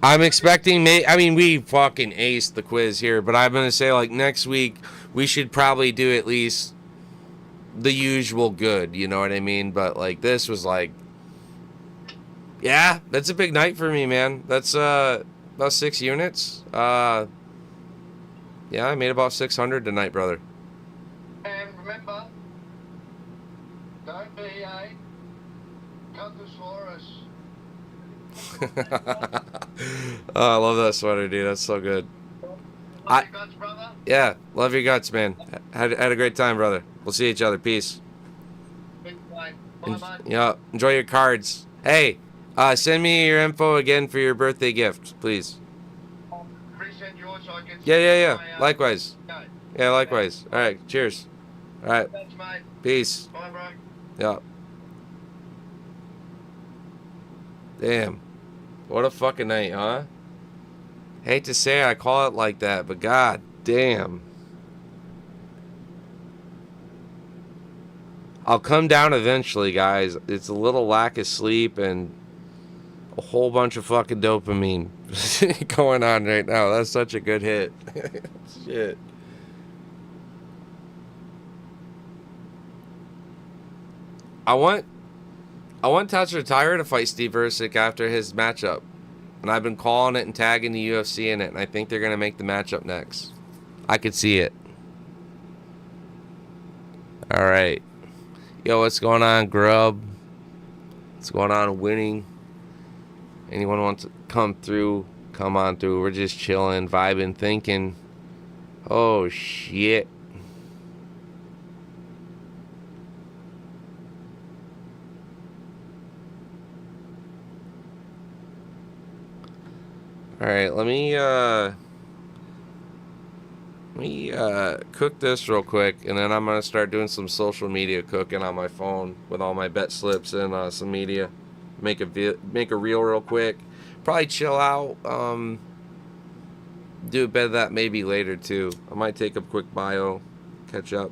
I'm expecting, we fucking aced the quiz here, but I'm going to say, like, next week, we should probably do at least the usual good, you know what I mean? But, like, this was, like, yeah, that's a big night for me, man. That's, about 6 units. Yeah, I made about 600 tonight, brother. And remember, don't be a Cuntosaurus. Oh, I love that sweater, dude. That's so good. Love your guts, brother. Yeah, love your guts, man. Had a great time, brother. We'll see each other. Peace. Big bye. Bye-bye. Yeah, enjoy your cards. Hey, send me your info again for your birthday gift, please. Resend yours so I can Yeah. my, Likewise. go. Yeah, likewise. All right, cheers. All right, Thanks, mate. peace. Bye, bro. Yeah. Damn. What a fucking night, huh? Hate to say I call it like that, but god damn. I'll come down eventually, guys. It's a little lack of sleep and a whole bunch of fucking dopamine going on right now. That's such a good hit. Shit. I want Tots Retire to fight Steve Ercik after his matchup. And I've been calling it and tagging the UFC in it, and I think they're going to make the matchup next. I could see it. All right. Yo, what's going on, Grub? What's going on, Winning? Anyone wants to come through? Come on through. We're just chilling, vibing, thinking. Oh, shit. All right, let me cook this real quick, and then I'm gonna start doing some social media cooking on my phone with all my bet slips and some media. Make a reel real quick. Probably chill out. Do a bit of that maybe later too. I might take a quick bio, catch up.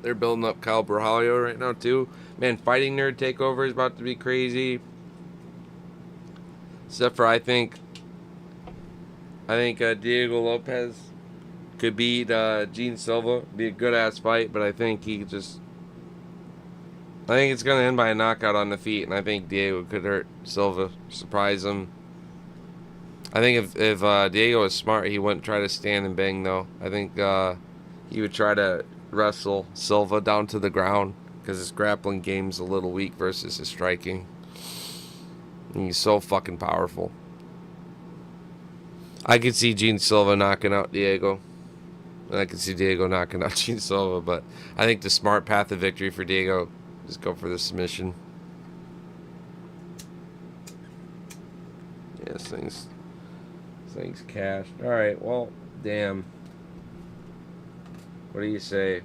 They're building up Kyle Brahalio right now too. Man, Fighting Nerd Takeover is about to be crazy. Except for I think Diego Lopez could beat Gene Silva. Be a good ass fight, but I think it's gonna end by a knockout on the feet, and I think Diego could hurt Silva, surprise him. I think if Diego was smart, he wouldn't try to stand and bang though. I think he would try to wrestle Silva down to the ground because his grappling game's a little weak versus his striking. And he's so fucking powerful. I could see Gene Silva knocking out Diego. And I could see Diego knocking out Gene Silva, but I think the smart path of victory for Diego is go for the submission. Yes, things cashed. Alright, well, damn. What do you say?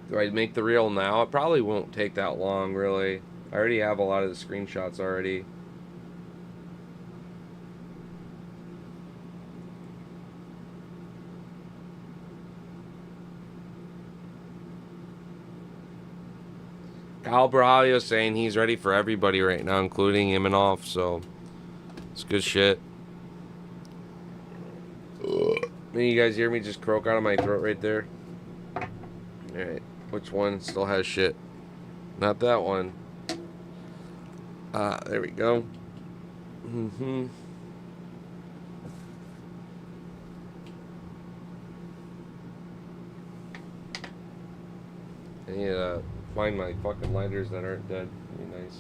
Do I make the reel now? It probably won't take that long, really. I already have a lot of the screenshots already. Kyle Brahalio saying he's ready for everybody right now, including Imanov, so it's good shit. Can you guys hear me just croak out of my throat right there? Alright, which one still has shit? Not that one. There we go. I need to find my fucking lighters that aren't dead. That'd be nice.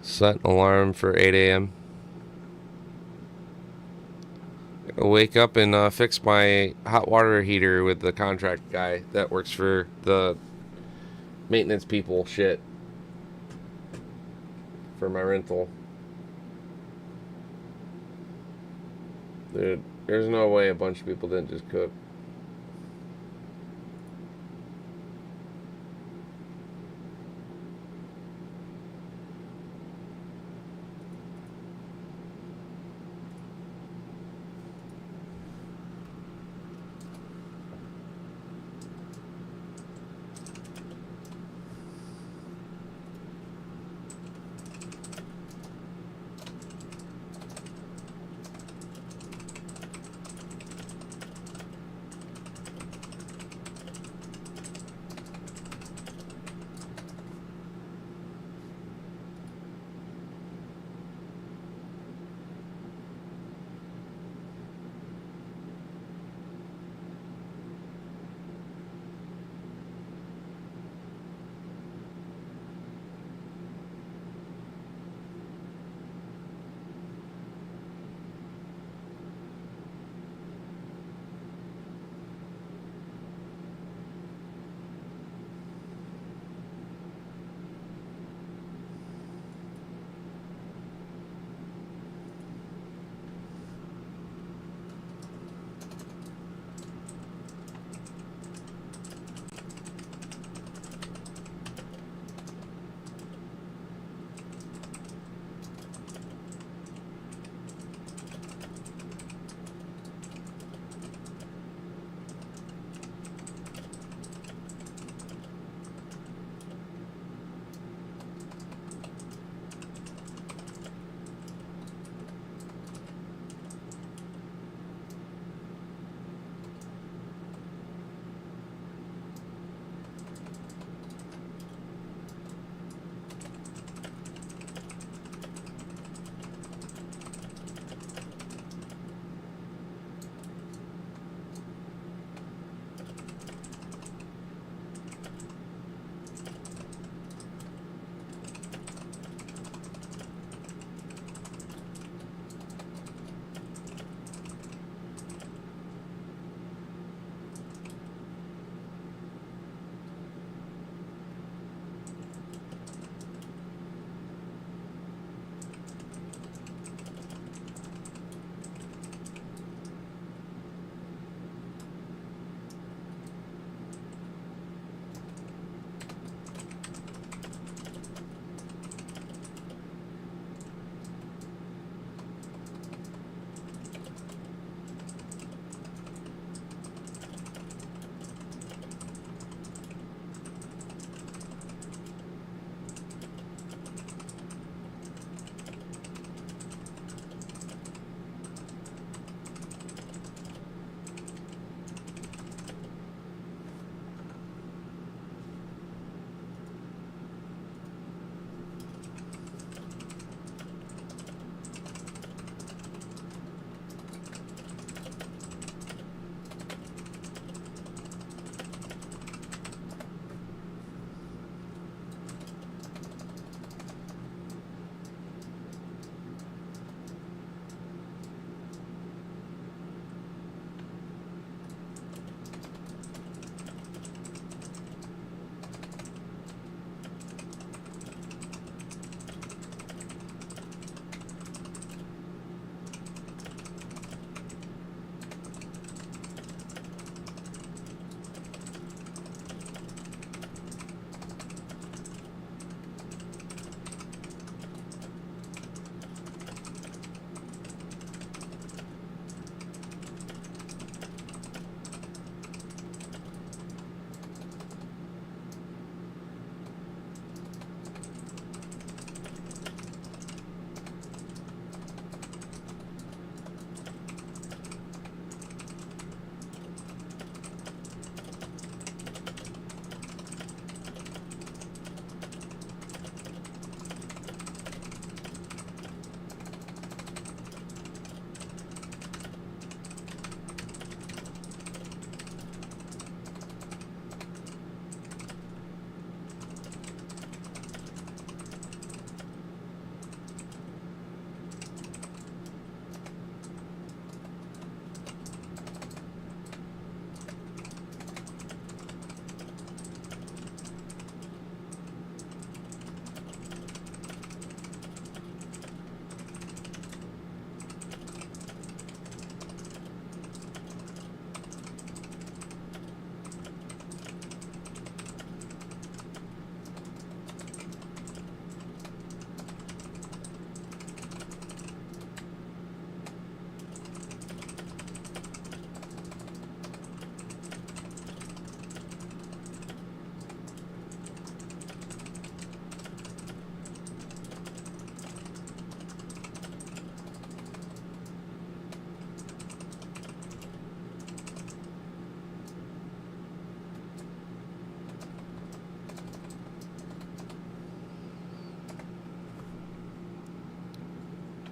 Set an alarm for 8 a.m. Gotta wake up and fix my hot water heater with the contract guy that works for the maintenance people shit for my rental. Dude, there's no way a bunch of people didn't just cook.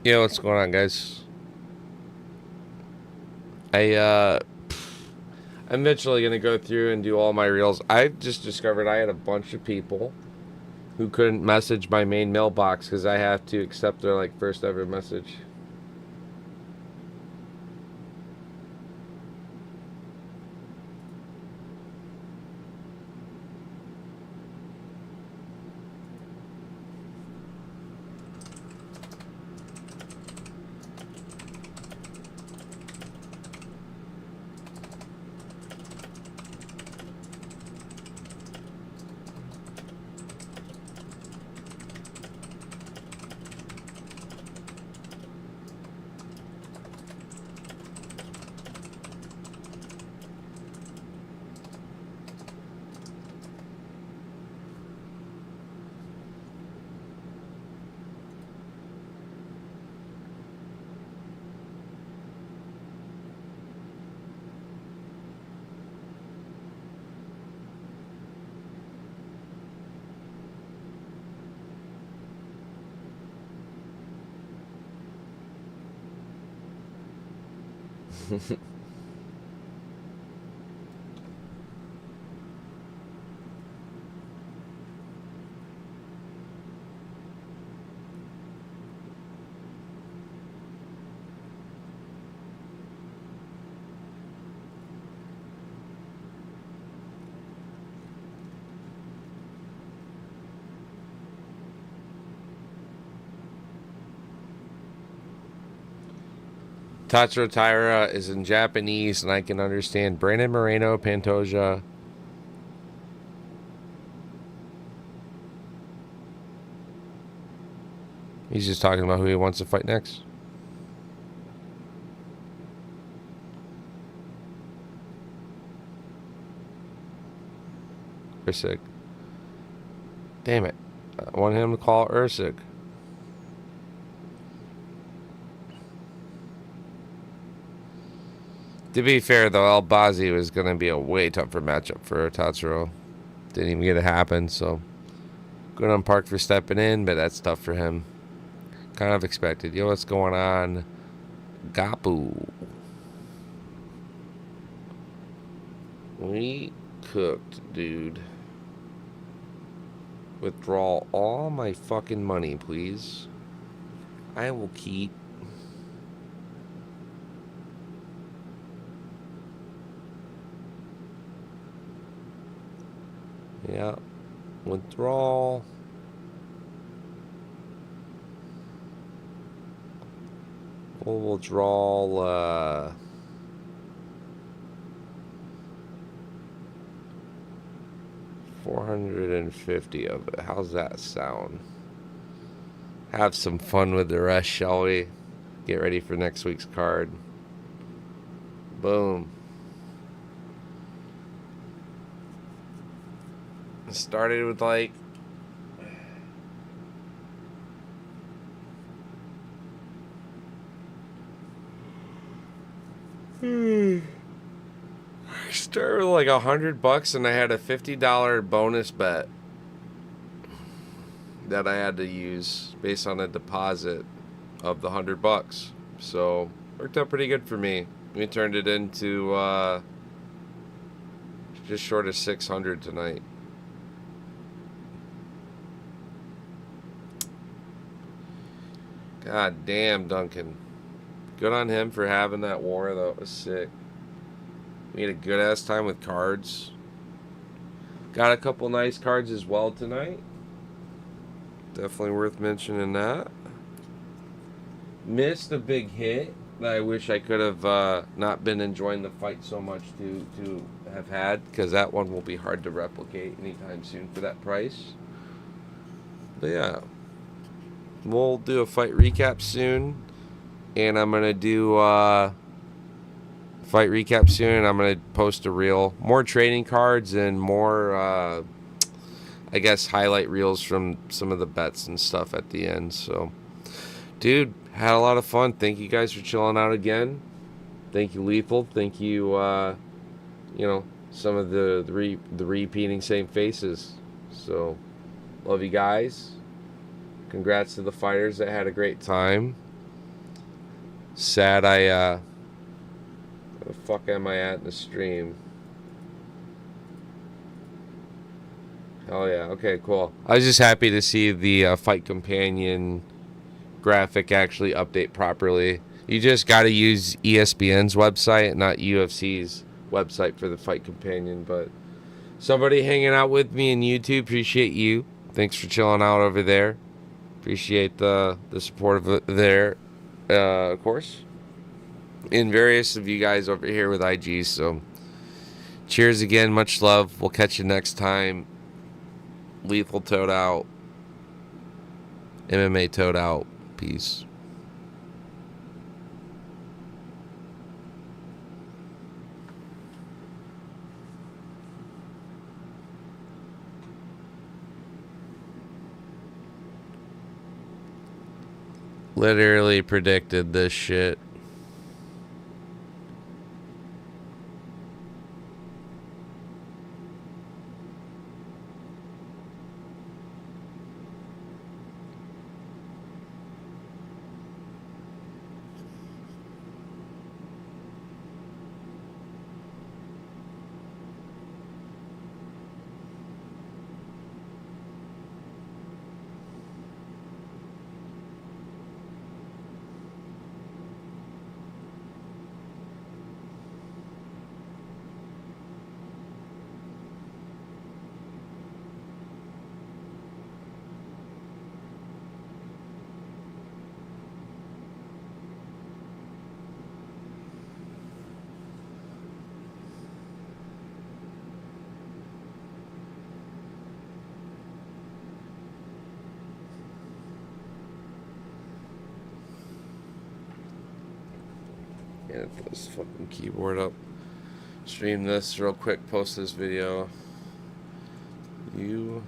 Yo, what's going on, guys? I'm eventually gonna go through and do all my reels. I just discovered I had a bunch of people who couldn't message my main mailbox because I have to accept their like first ever message. Tatsuro Taira is in Japanese, and I can understand Brandon Moreno, Pantoja. He's just talking about who he wants to fight next. Usyk. Damn it. I want him to call Usyk. To be fair, though, El Bazi was going to be a way tougher matchup for Tatsuro. Didn't even get to happen, so good on Park for stepping in, but that's tough for him. Kind of expected. Yo, what's going on? Gapu. We cooked, dude. Withdraw all my fucking money, please. I will keep. Yeah. Withdrawal. We'll withdraw, 450 of it. How's that sound? Have some fun with the rest, shall we? Get ready for next week's card. Boom. Started with like started with like $100 and I had a $50 bonus bet that I had to use based on a deposit of the $100. So worked out pretty good for me. We turned it into just short of 600 tonight. God damn, Duncan. Good on him for having that war, though. It was sick. We had a good-ass time with cards. Got a couple nice cards as well tonight. Definitely worth mentioning that. Missed a big hit that I wish I could have not been enjoying the fight so much to have had, because that one will be hard to replicate anytime soon for that price. But yeah. We'll do a fight recap soon, and I'm gonna do fight recap soon, and I'm gonna post a reel, more trading cards and more I guess highlight reels from some of the bets and stuff at the end. So dude, had a lot of fun. Thank you guys for chilling out again. Thank you, Lethal. Thank you you know, some of the repeating same faces. So love you guys. Congrats to the fighters that had a great time. Sad where the fuck am I at in the stream? Oh yeah, okay, cool. I was just happy to see the Fight Companion graphic actually update properly. You just got to use ESPN's website, not UFC's website for the Fight Companion. But somebody hanging out with me in YouTube, appreciate you. Thanks for chilling out over there. Appreciate the support of it there, of course. And various of you guys over here with IG. So cheers again, much love. We'll catch you next time. Lethal Toad out. MMA Toad out. Peace. Literally predicted this shit. Get this fucking keyboard up. Stream this real quick. Post this video. You.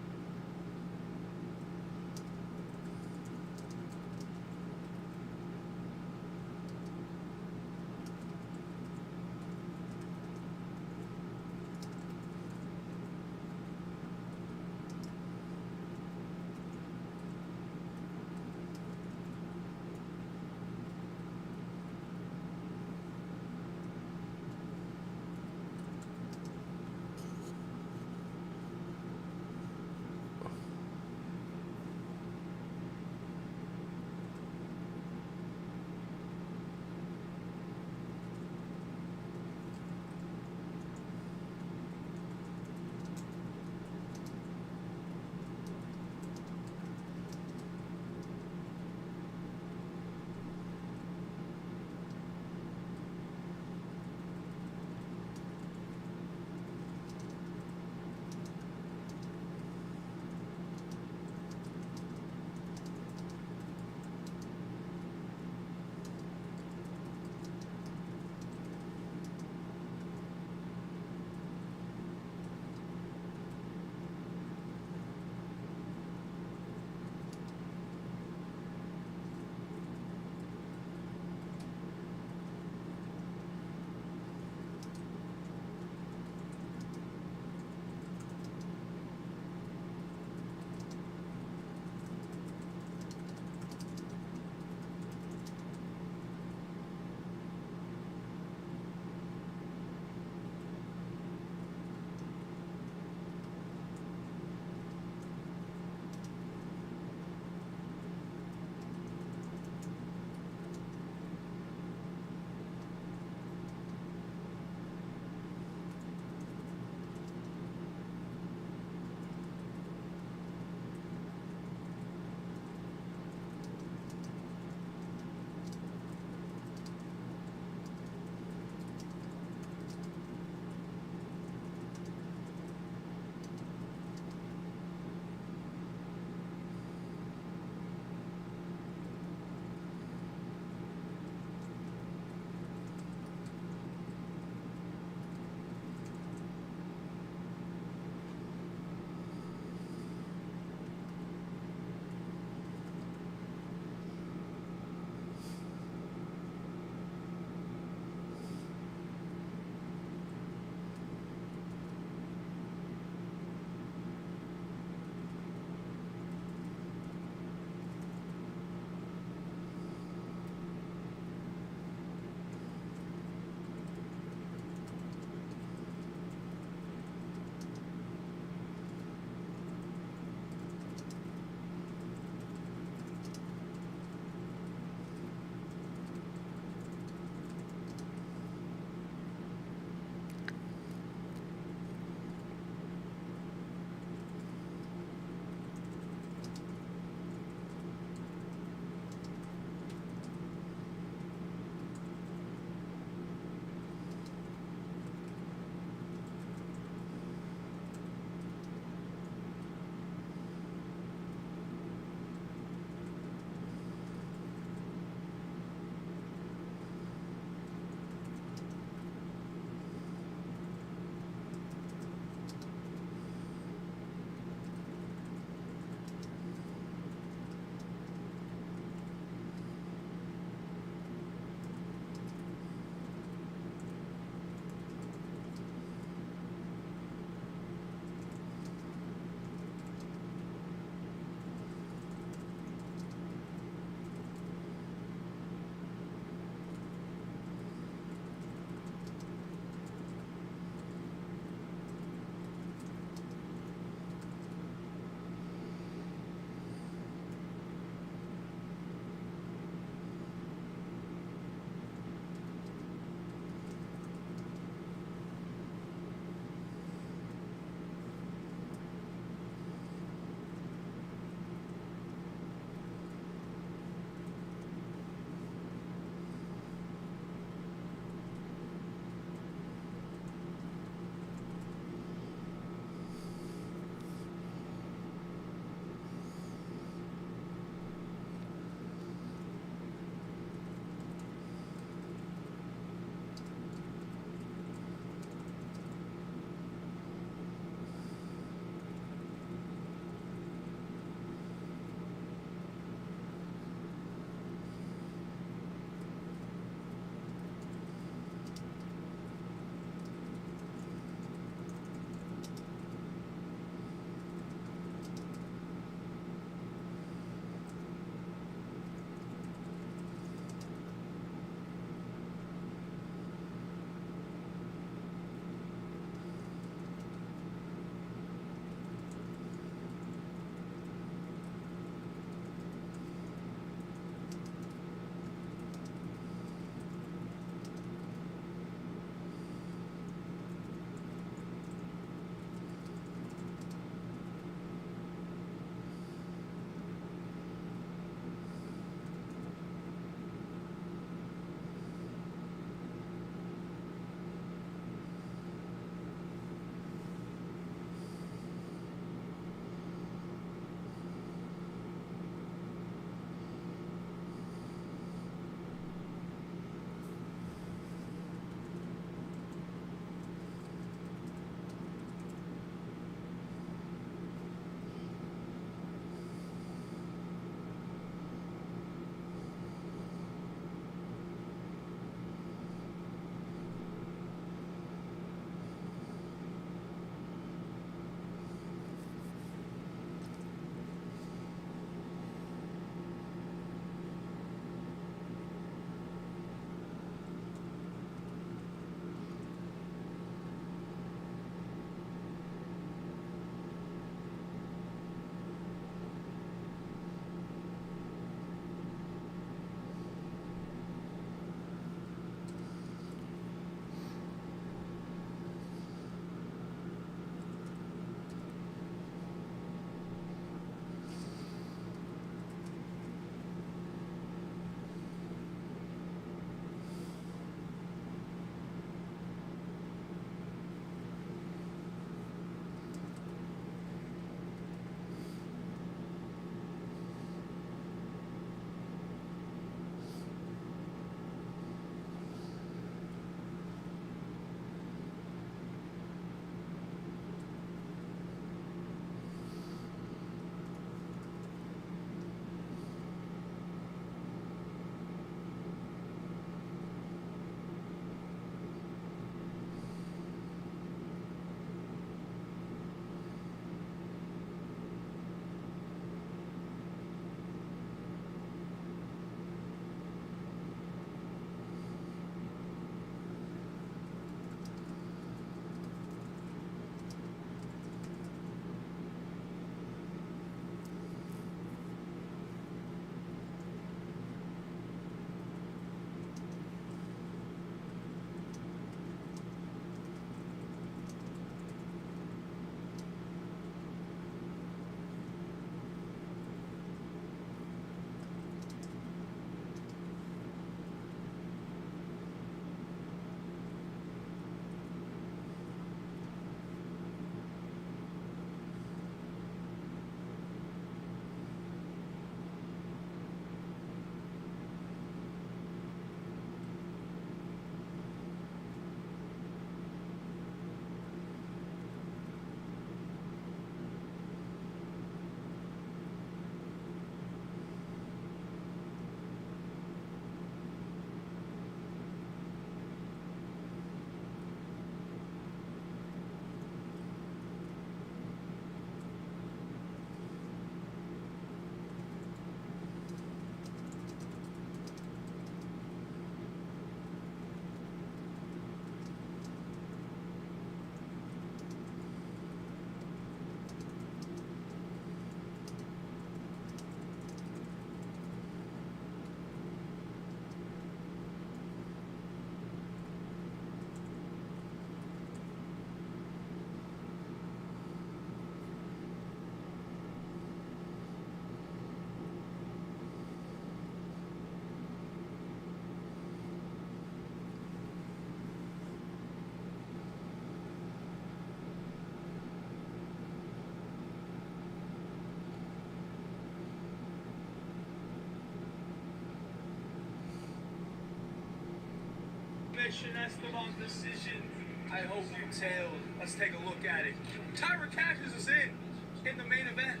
Mission Esteban decision. I hope you tailed. Let's take a look at it. Tyra cashes us in the main event.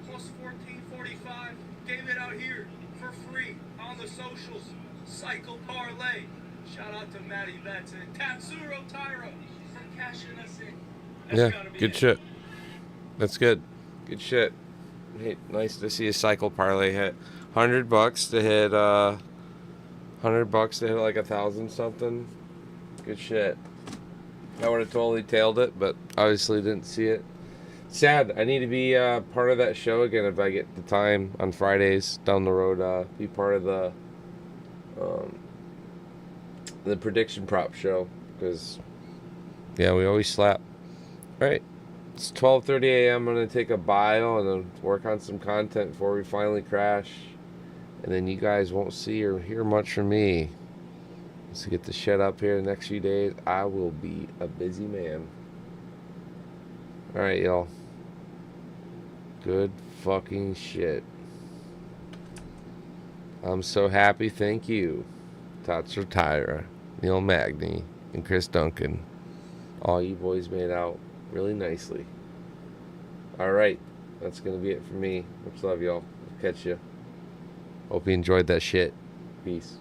Plus 1445. Gave it out here for free on the socials. Cycle parlay. Shout out to Matty Betts and Tatsuro Tyra for cashing us in. That's Yeah, gotta be good it. shit. That's good. Good shit. Hey, nice to see a cycle parlay hit. $100 to hit $100 to hit like 1,000 something. Good shit. I would have totally tailed it, but obviously didn't see it. Sad. I need to be part of that show again if I get the time on Fridays down the road. Be part of the prediction prop show because yeah, we always slap. All right. It's 12:30 a.m. I'm going to take a bio and then work on some content before we finally crash. And then you guys won't see or hear much from me. Let's get the shit up here the next few days. I will be a busy man. All right, y'all. Good fucking shit. I'm so happy. Thank you. Tatsu Tyra, Neil Magny, and Chris Duncan. All you boys made out really nicely. Alright, that's going to be it for me. Much love, y'all. Catch you. Hope you enjoyed that shit. Peace.